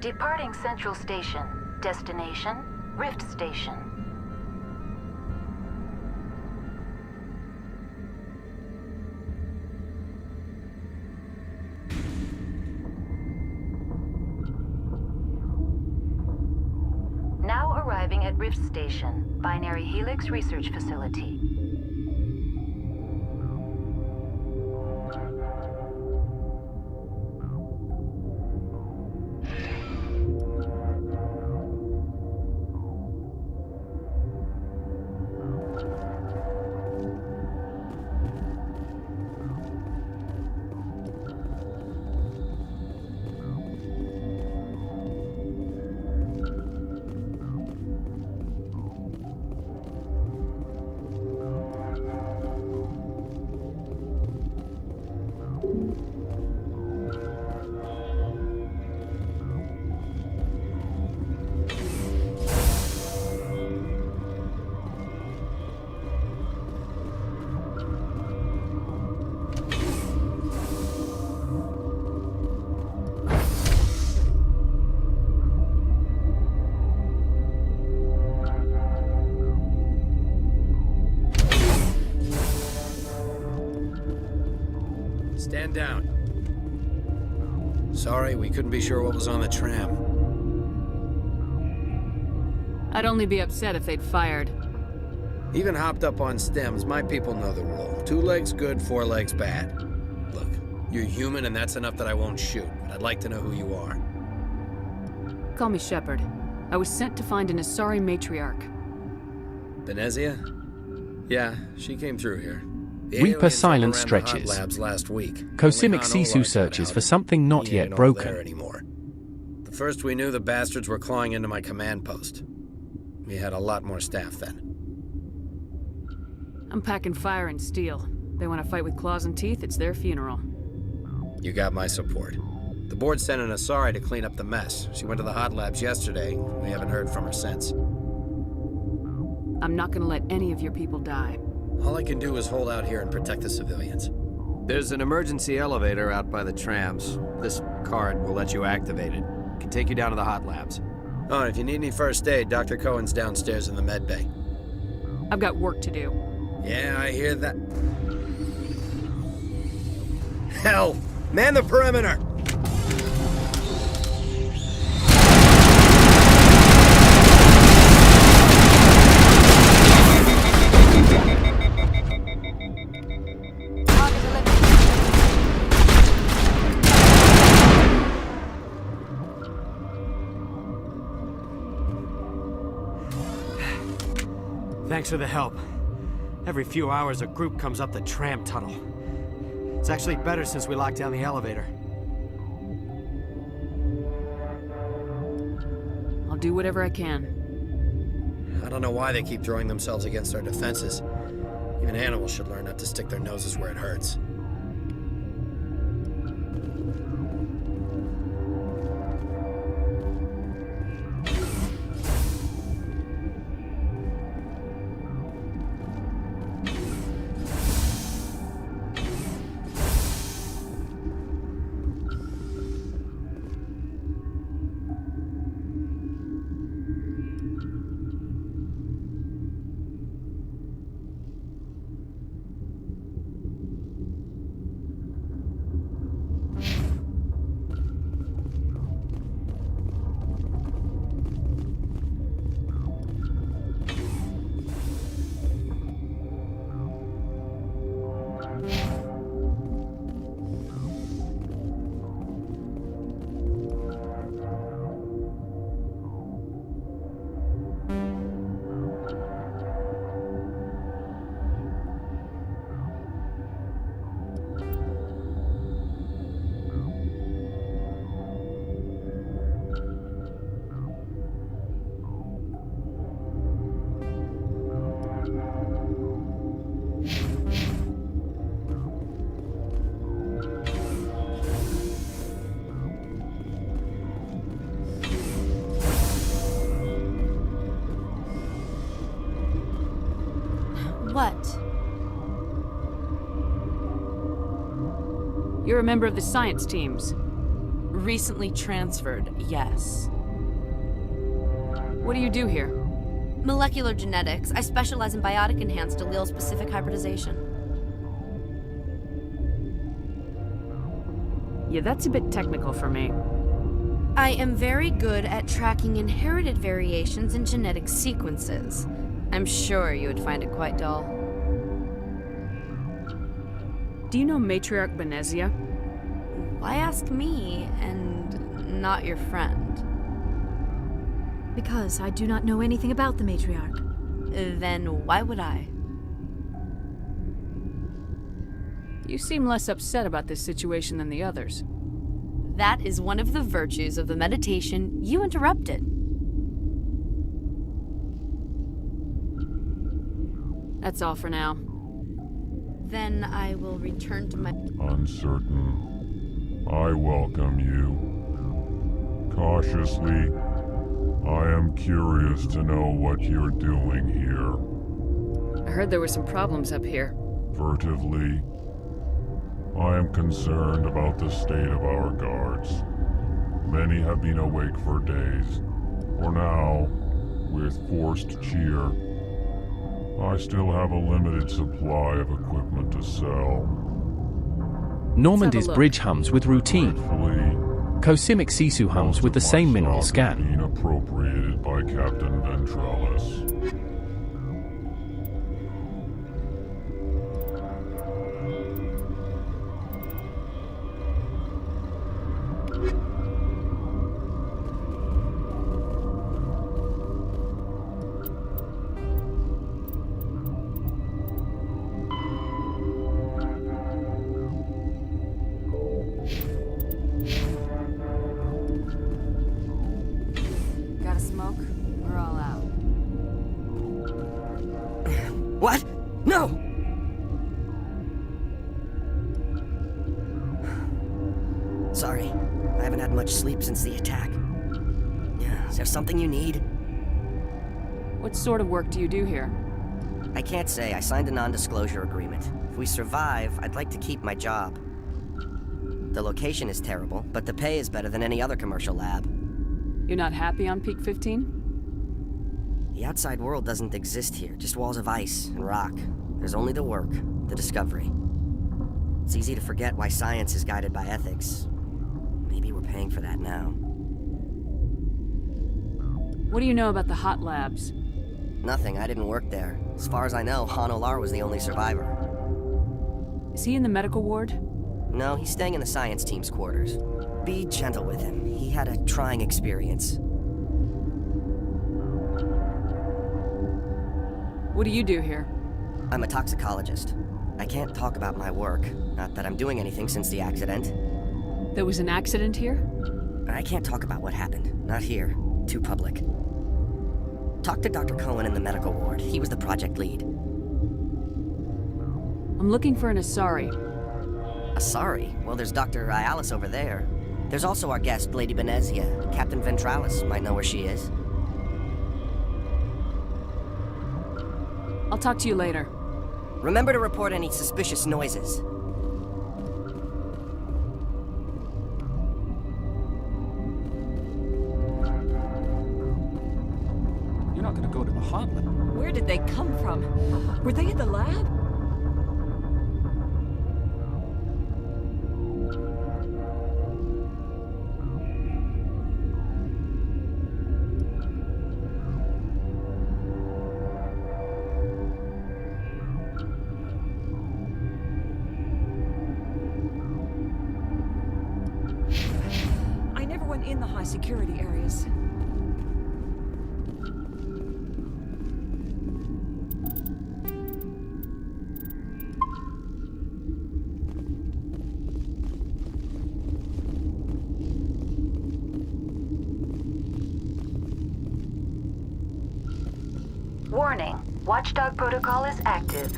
Departing Central Station. Destination, Rift Station. Now arriving at Rift Station, Binary Helix Research Facility. Stand down. Sorry, we couldn't be sure what was on the tram. I'd only be upset if they'd fired. Even hopped up on stems, my people know the rule. 2 legs good, 4 legs bad. Look, you're human and that's enough that I won't shoot, but I'd like to know who you are. Call me Shepard. I was sent to find an Asari matriarch. Benezia? Yeah, she came through here. Reaper silence stretches. Last week. Cosimic Sisu searches for something not yet broken. The first we knew, the bastards were clawing into my command post. We had a lot more staff then. I'm packing fire and steel. They want to fight with claws and teeth, it's their funeral. You got my support. The board sent an Asari to clean up the mess. She went to the hot labs yesterday. We haven't heard from her since. I'm not gonna let any of your people die. All I can do is hold out here and protect the civilians. There's an emergency elevator out by the trams. This card will let you activate it. It can take you down to the hot labs. Oh, and if you need any first aid, Dr. Cohen's downstairs in the med bay. I've got work to do. Yeah, I hear that. Hell! Man the perimeter! Thanks for the help. Every few hours, a group comes up the tram tunnel. It's actually better since we locked down the elevator. I'll do whatever I can. I don't know why they keep throwing themselves against our defenses. Even animals should learn not to stick their noses where it hurts. What? You're a member of the science teams. Recently transferred, yes. What do you do here? Molecular genetics. I specialize in biotic-enhanced allele-specific hybridization. Yeah, that's a bit technical for me. I am very good at tracking inherited variations in genetic sequences. I'm sure you would find it quite dull. Do you know Matriarch Benezia? Why ask me, and not your friend? Because I do not know anything about the Matriarch. Then why would I? You seem less upset about this situation than the others. That is one of the virtues of the meditation you interrupted. That's all for now. Then I will return to my... Uncertain. I welcome you. Cautiously, I am curious to know what you're doing here. I heard there were some problems up here. Furtively, I am concerned about the state of our guards. Many have been awake for days. For now, with forced cheer, I still have a limited supply of equipment to sell. Normandy's bridge hums with routine. Cosimic Sisu hums with the same mineral scan. Being appropriated by Captain Ventralis. Got a smoke? We're all out. What? No! Sorry, I haven't had much sleep since the attack. Is there something you need? What sort of work do you do here? I can't say. I signed a non-disclosure agreement. If we survive, I'd like to keep my job. The location is terrible, but the pay is better than any other commercial lab. You're not happy on Peak 15? The outside world doesn't exist here, just walls of ice and rock. There's only the work, the discovery. It's easy to forget why science is guided by ethics. Maybe we're paying for that now. What do you know about the hot labs? Nothing, I didn't work there. As far as I know, Han Olar was the only survivor. Is he in the medical ward? No, he's staying in the science team's quarters. Be gentle with him. He had a trying experience. What do you do here? I'm a toxicologist. I can't talk about my work. Not that I'm doing anything since the accident. There was an accident here? I can't talk about what happened. Not here. Too public. Talk to Dr. Cohen in the medical ward. He was the project lead. I'm looking for an Asari. Asari? Well, there's Dr. Ialis over there. There's also our guest, Lady Benezia. Captain Ventralis might know where she is. I'll talk to you later. Remember to report any suspicious noises. You're not gonna go to the hot lab. Where did they come from? Were they in the lab? In the high security areas. Warning, Watchdog protocol is active.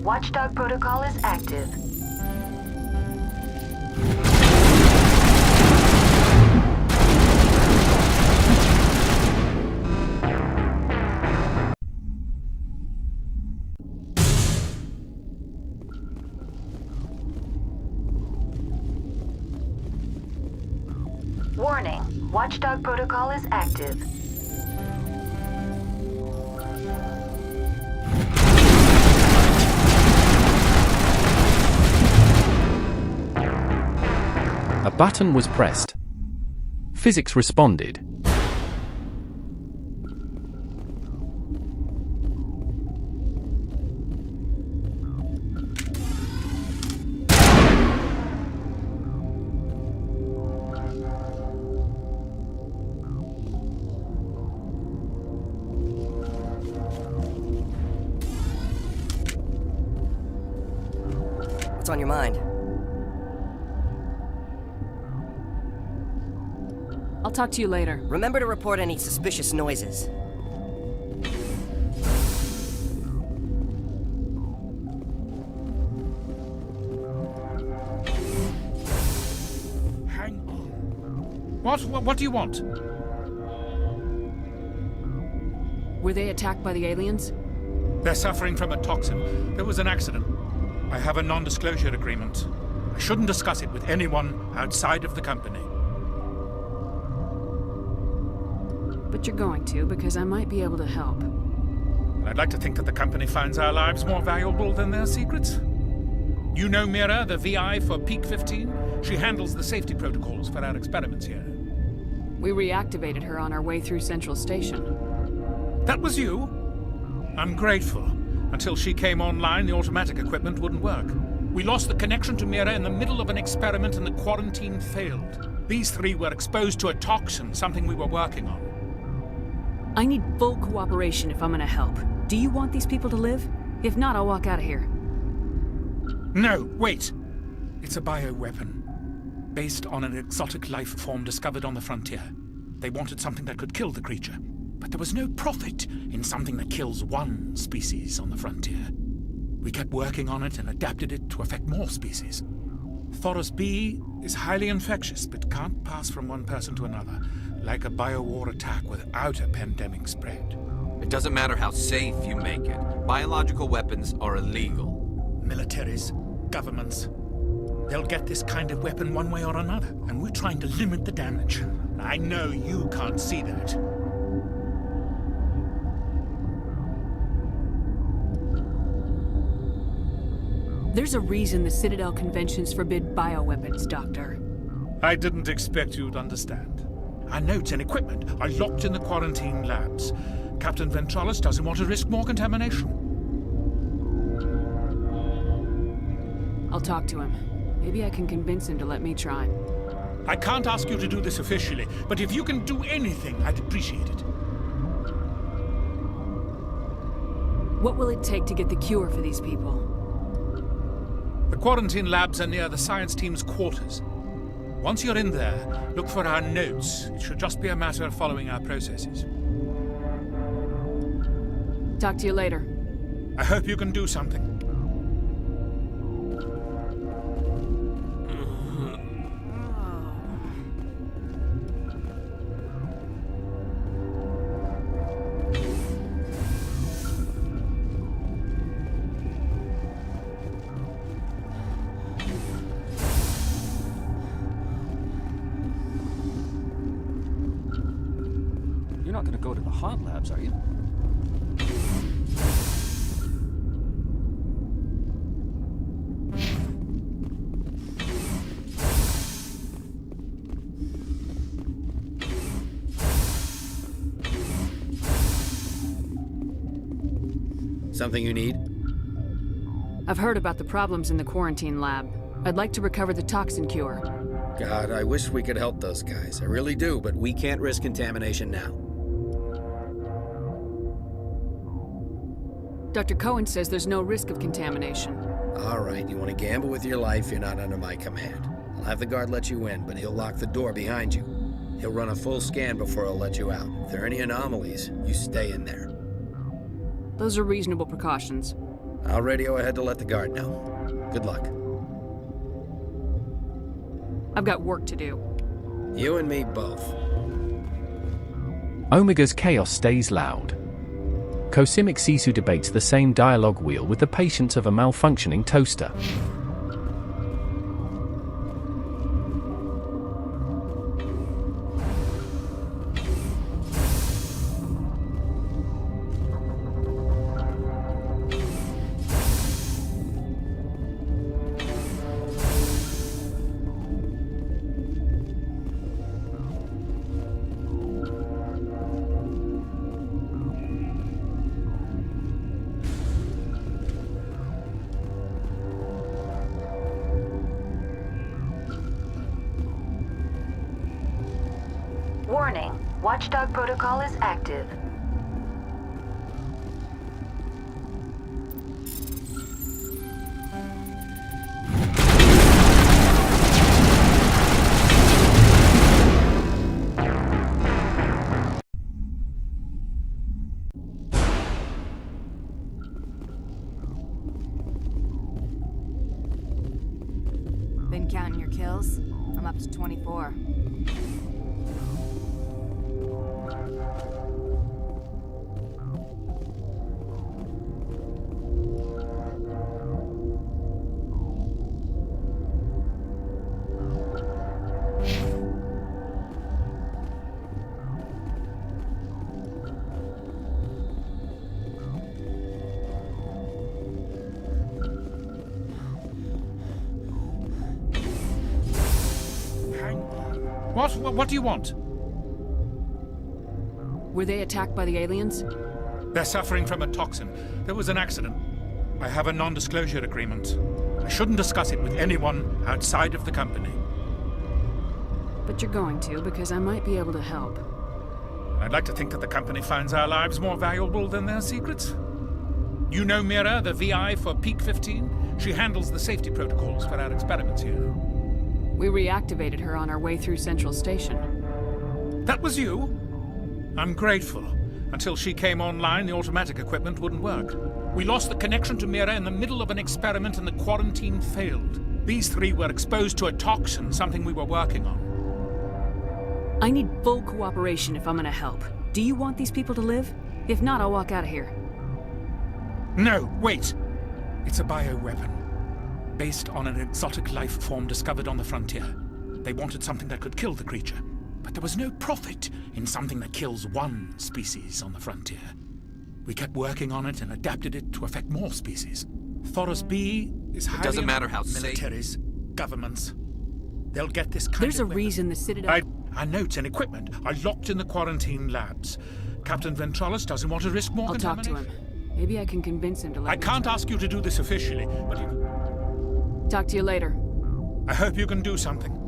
Watchdog protocol is active. Warning, Watchdog protocol is active. A button was pressed. Physics responded. What's on your mind? I'll talk to you later. Remember to report any suspicious noises. Hang on. What do you want? Were they attacked by the aliens? They're suffering from a toxin. There was an accident. I have a non-disclosure agreement. I shouldn't discuss it with anyone outside of the company. But you're going to, because I might be able to help. And I'd like to think that the company finds our lives more valuable than their secrets. You know Mira, the VI for Peak 15? She handles the safety protocols for our experiments here. We reactivated her on our way through Central Station. That was you? I'm grateful. Until she came online, the automatic equipment wouldn't work. We lost the connection to Mira in the middle of an experiment and the quarantine failed. These three were exposed to a toxin, something we were working on. I need full cooperation if I'm gonna help. Do you want these people to live? If not, I'll walk out of here. No, wait! It's a bioweapon. Based on an exotic life form discovered on the frontier. They wanted something that could kill the creature. But there was no profit in something that kills one species on the frontier. We kept working on it and adapted it to affect more species. Thoros B is highly infectious, but can't pass from one person to another, like a biowar attack without a pandemic spread. It doesn't matter how safe you make it. Biological weapons are illegal. Militaries, governments, they'll get this kind of weapon one way or another, and we're trying to limit the damage. I know you can't see that. There's a reason the Citadel conventions forbid bioweapons, Doctor. I didn't expect you'd understand. Our notes and equipment are locked in the quarantine labs. Captain Ventralis doesn't want to risk more contamination. I'll talk to him. Maybe I can convince him to let me try. I can't ask you to do this officially, but if you can do anything, I'd appreciate it. What will it take to get the cure for these people? The quarantine labs are near the science team's quarters. Once you're in there, look for our notes. It should just be a matter of following our processes. Talk to you later. I hope you can do something. You're not gonna go to the hot labs, are you? Something you need? I've heard about the problems in the quarantine lab. I'd like to recover the toxin cure. God, I wish we could help those guys. I really do, but we can't risk contamination now. Dr. Cohen says there's no risk of contamination. All right, you want to gamble with your life, you're not under my command. I'll have the guard let you in, but he'll lock the door behind you. He'll run a full scan before he'll let you out. If there are any anomalies, you stay in there. Those are reasonable precautions. I'll radio ahead to let the guard know. Good luck. I've got work to do. You and me both. Omega's chaos stays loud. Cosimic Sisu debates the same dialogue wheel with the patience of a malfunctioning toaster. Warning, Watchdog protocol is active. Been counting your kills? I'm up to 24. What do you want? Were they attacked by the aliens? They're suffering from a toxin. There was an accident. I have a non-disclosure agreement. I shouldn't discuss it with anyone outside of the company. But you're going to, because I might be able to help. I'd like to think that the company finds our lives more valuable than their secrets. You know Mira, the VI for Peak 15? She handles the safety protocols for our experiments here. We reactivated her on our way through Central Station. That was you? I'm grateful. Until she came online, the automatic equipment wouldn't work. We lost the connection to Mira in the middle of an experiment and the quarantine failed. These three were exposed to a toxin, something we were working on. I need full cooperation if I'm gonna help. Do you want these people to live? If not, I'll walk out of here. No, wait! It's a bioweapon. Based on an exotic life form discovered on the frontier. They wanted something that could kill the creature, but there was no profit in something that kills one species on the frontier. We kept working on it and adapted it to affect more species. Thoros B is highly... It doesn't matter how safe... Militaries, governments. They'll get this kind There's of a reason the Citadel... Our notes and equipment are locked in the quarantine labs. Captain Ventralis doesn't want to risk more contamination. I'll talk to him. Maybe I can convince him to let I can't ask you to do this officially, but... Talk to you later. I hope you can do something.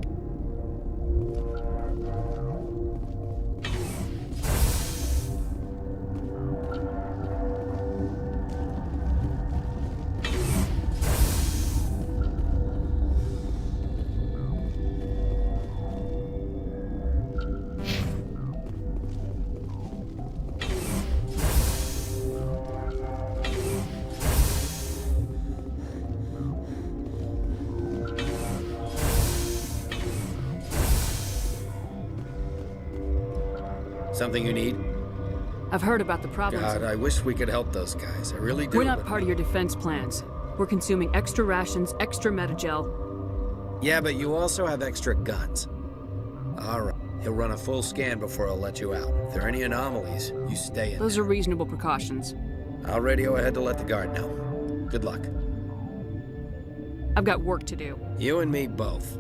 Something you need? I've heard about the problems. God, I wish we could help those guys. I really do. We're not part of your defense plans. We're consuming extra rations, extra Metagel. Yeah, but you also have extra guns. All right. He'll run a full scan before I'll let you out. If there are any anomalies, you stay in. Those are reasonable precautions. I'll radio ahead to let the guard know. Good luck. I've got work to do. You and me both.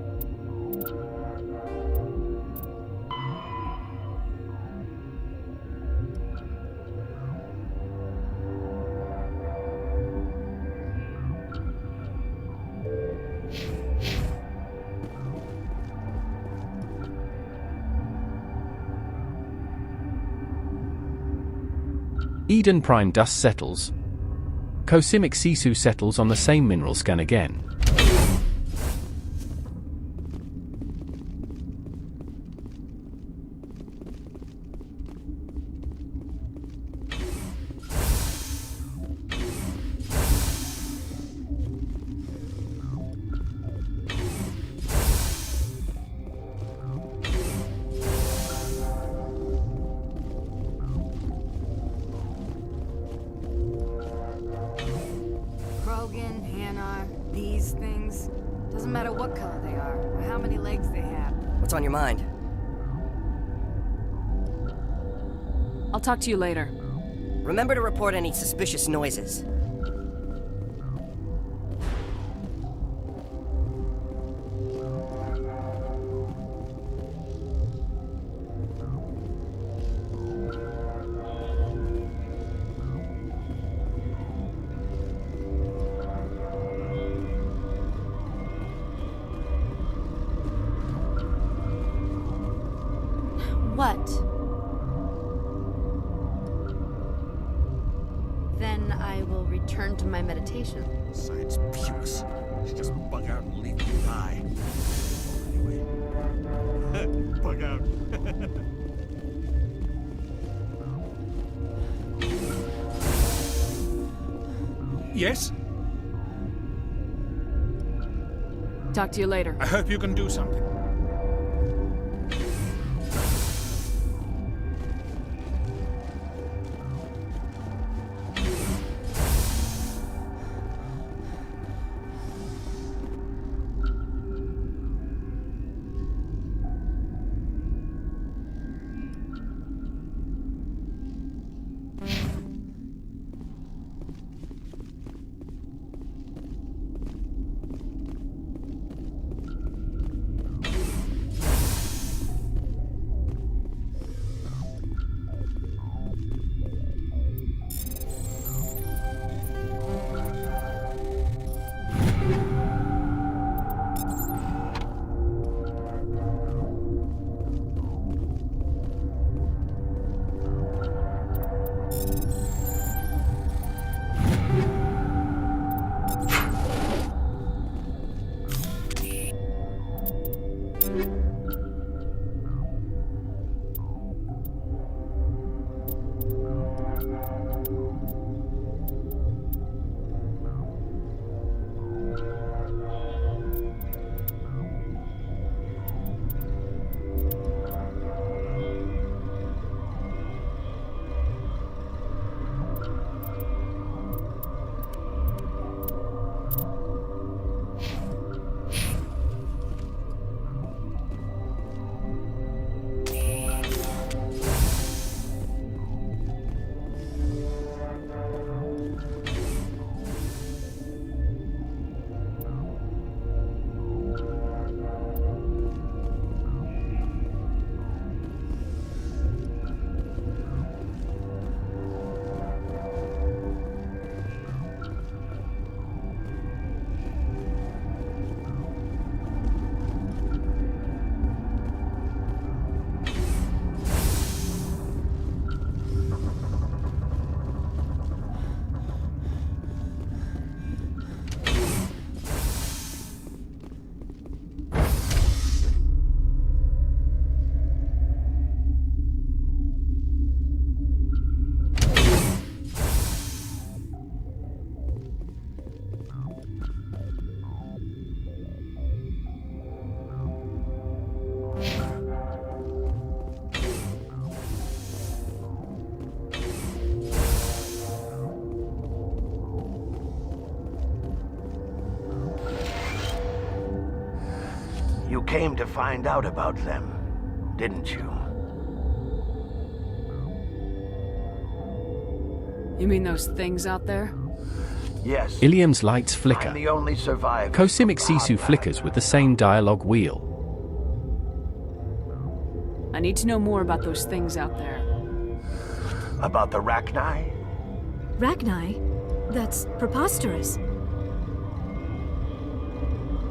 Eden Prime dust settles. Cosimic Sisu settles on the same mineral scan again. these things. Doesn't matter what color they are, or how many legs they have. What's on your mind? I'll talk to you later. Remember to report any suspicious noises. What? Then I will return to my meditation. Science pukes. She just bug out and leave me die. Anyway. Bug out. Yes? Talk to you later. I hope you can do something. You came to find out about them, didn't you? You mean those things out there? Yes. Ilium's lights flicker. I'm the only survivor. Cosimic Sisu flickers with the same dialogue wheel. I need to know more about those things out there. About the Rachni? Rachni? That's preposterous.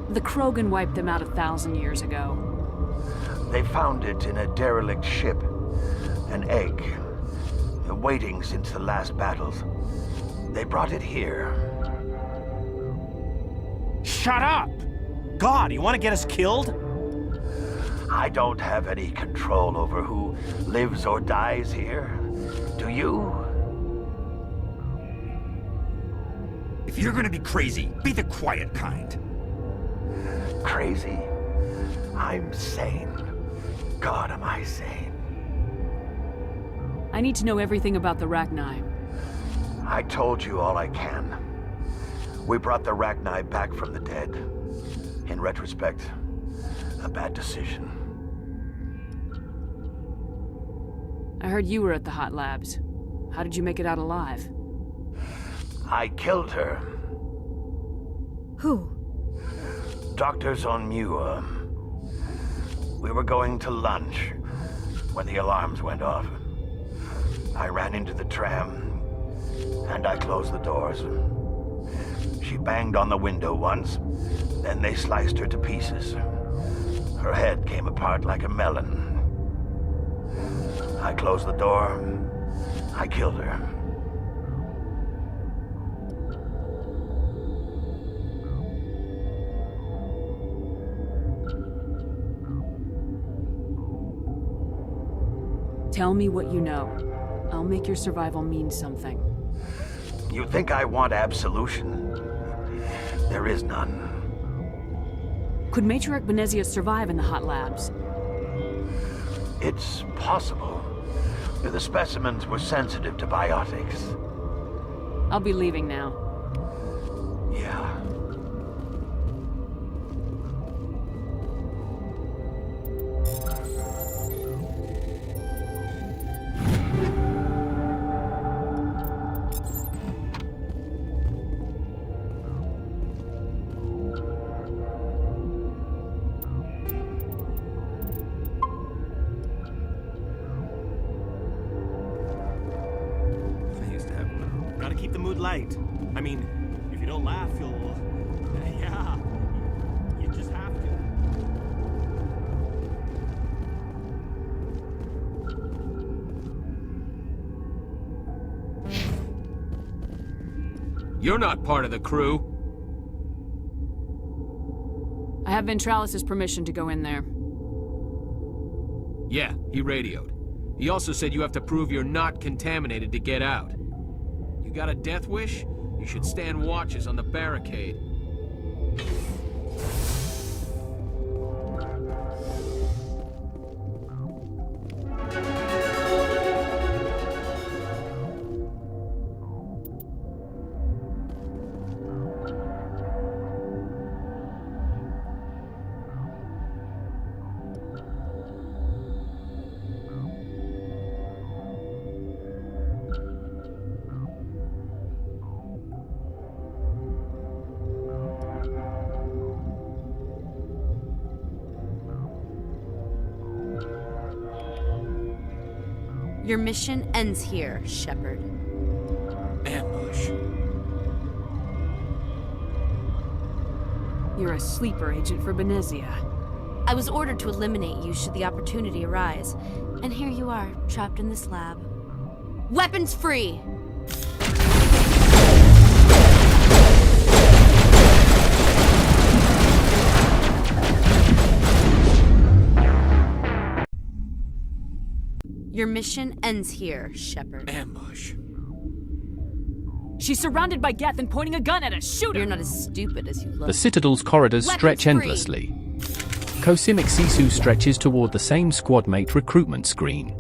The Krogan wiped them out 1,000 years ago. They found it in a derelict ship. An egg. Waiting since the last battles. They brought it here. Shut up! God, you want to get us killed? I don't have any control over who lives or dies here. Do you? If you're gonna be crazy, be the quiet kind. Crazy? I'm sane. God, am I sane. I need to know everything about the Rachni. I told you all I can. We brought the Rachni back from the dead. In retrospect, a bad decision. I heard you were at the Hot Labs. How did you make it out alive? I killed her. Who? Dr. Zonmua. We were going to lunch when the alarms went off. I ran into the tram, and I closed the doors. She banged on the window once, then they sliced her to pieces. Her head came apart like a melon. I closed the door. I killed her. Tell me what you know. I'll make your survival mean something. You think I want absolution? There is none. Could Matriarch Benezia survive in the Hot Labs? It's possible. The specimens were sensitive to biotics. I'll be leaving now. Yeah. Gotta keep the mood light. I mean, if you don't laugh, you'll... Yeah, you just have to. You're not part of the crew. I have Ventralis' permission to go in there. Yeah, he radioed. He also said you have to prove you're not contaminated to get out. You got a death wish? You should stand watches on the barricade. Your mission ends here, Shepard. Ambush. You're a sleeper agent for Benezia. I was ordered to eliminate you should the opportunity arise. And here you are, trapped in this lab. Weapons free! Your mission ends here, Shepard. Ambush. She's surrounded by Geth and pointing a gun at us. Shoot her! You're not as stupid as you look. The Citadel's corridors stretch endlessly. Cosimic Sisu stretches toward the same squad mate recruitment screen.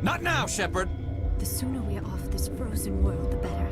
Not now, Shepard! The sooner we're off this frozen world, the better.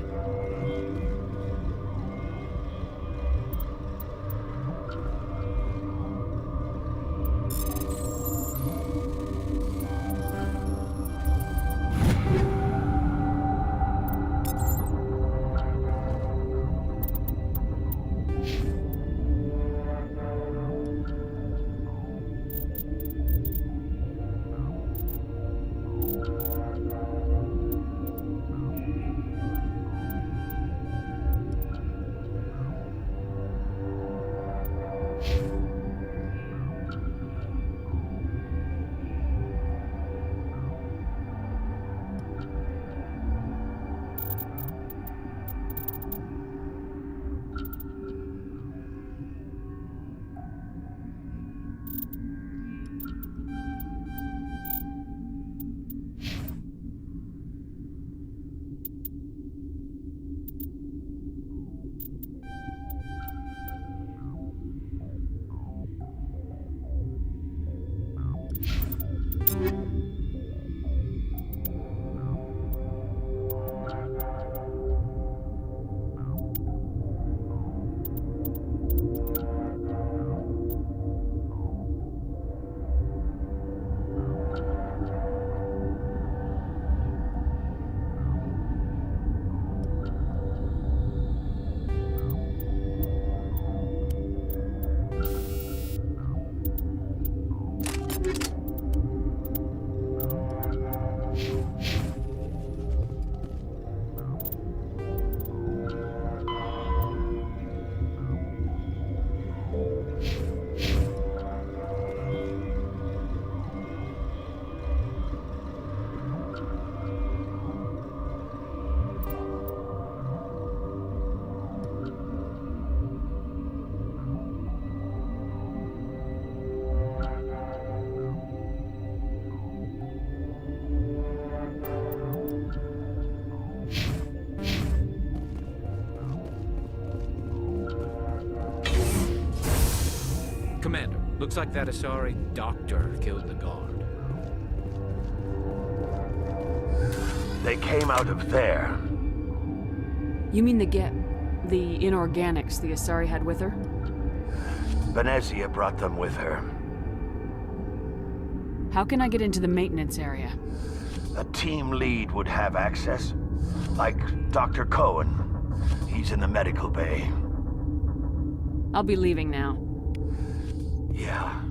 Looks like that Asari doctor killed the guard. They came out of there. You mean the inorganics the Asari had with her? Venezia brought them with her. How can I get into the maintenance area? A team lead would have access. Like Dr. Cohen. He's in the medical bay. I'll be leaving now. Yeah.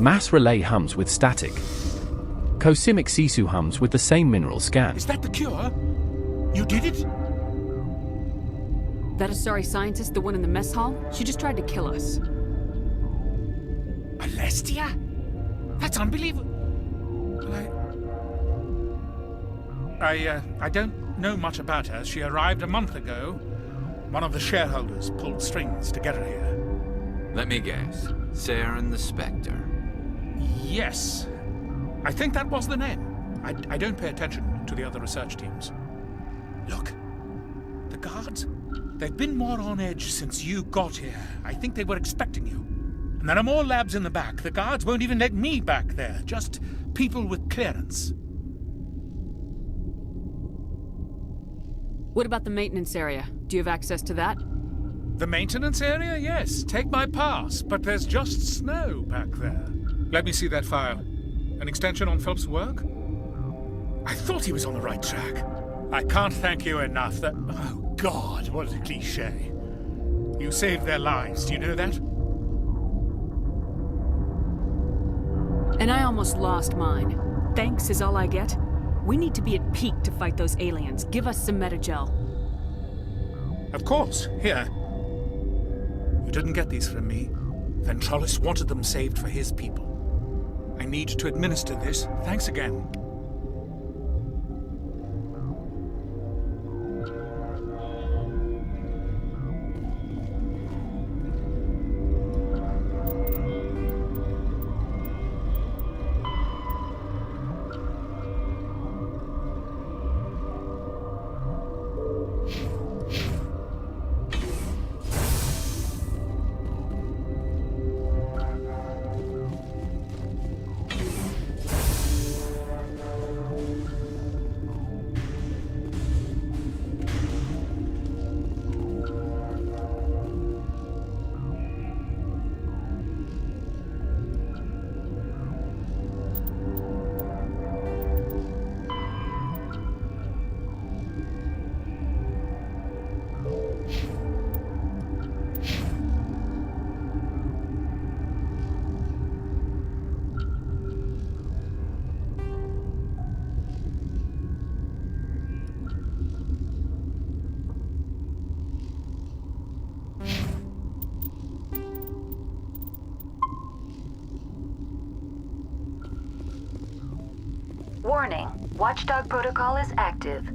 Mass relay hums with static. Cosimic Sisu hums with the same mineral scan. Is that the cure? You did it? That Asari scientist, the one in the mess hall, she just tried to kill us. Alestia? That's unbelievable. I don't know much about her. She arrived a month ago. One of the shareholders pulled strings to get her here. Let me guess. Saren the Spectre. Yes. I think that was the name. I don't pay attention to the other research teams. Look, the guards, they've been more on edge since you got here. I think they were expecting you. And there are more labs in the back. The guards won't even let me back there. Just people with clearance. What about the maintenance area? Do you have access to that? The maintenance area? Yes. Take my pass. But there's just snow back there. Let me see that file. An extension on Phelps' work? I thought he was on the right track. I can't thank you enough that... Oh, God, what a cliché. You saved their lives, do you know that? And I almost lost mine. Thanks is all I get. We need to be at peak to fight those aliens. Give us some Metagel. Of course. Here. You didn't get these from me. Ventralis wanted them saved for his people. I need to administer this. Thanks again. Warning, Watchdog protocol is active.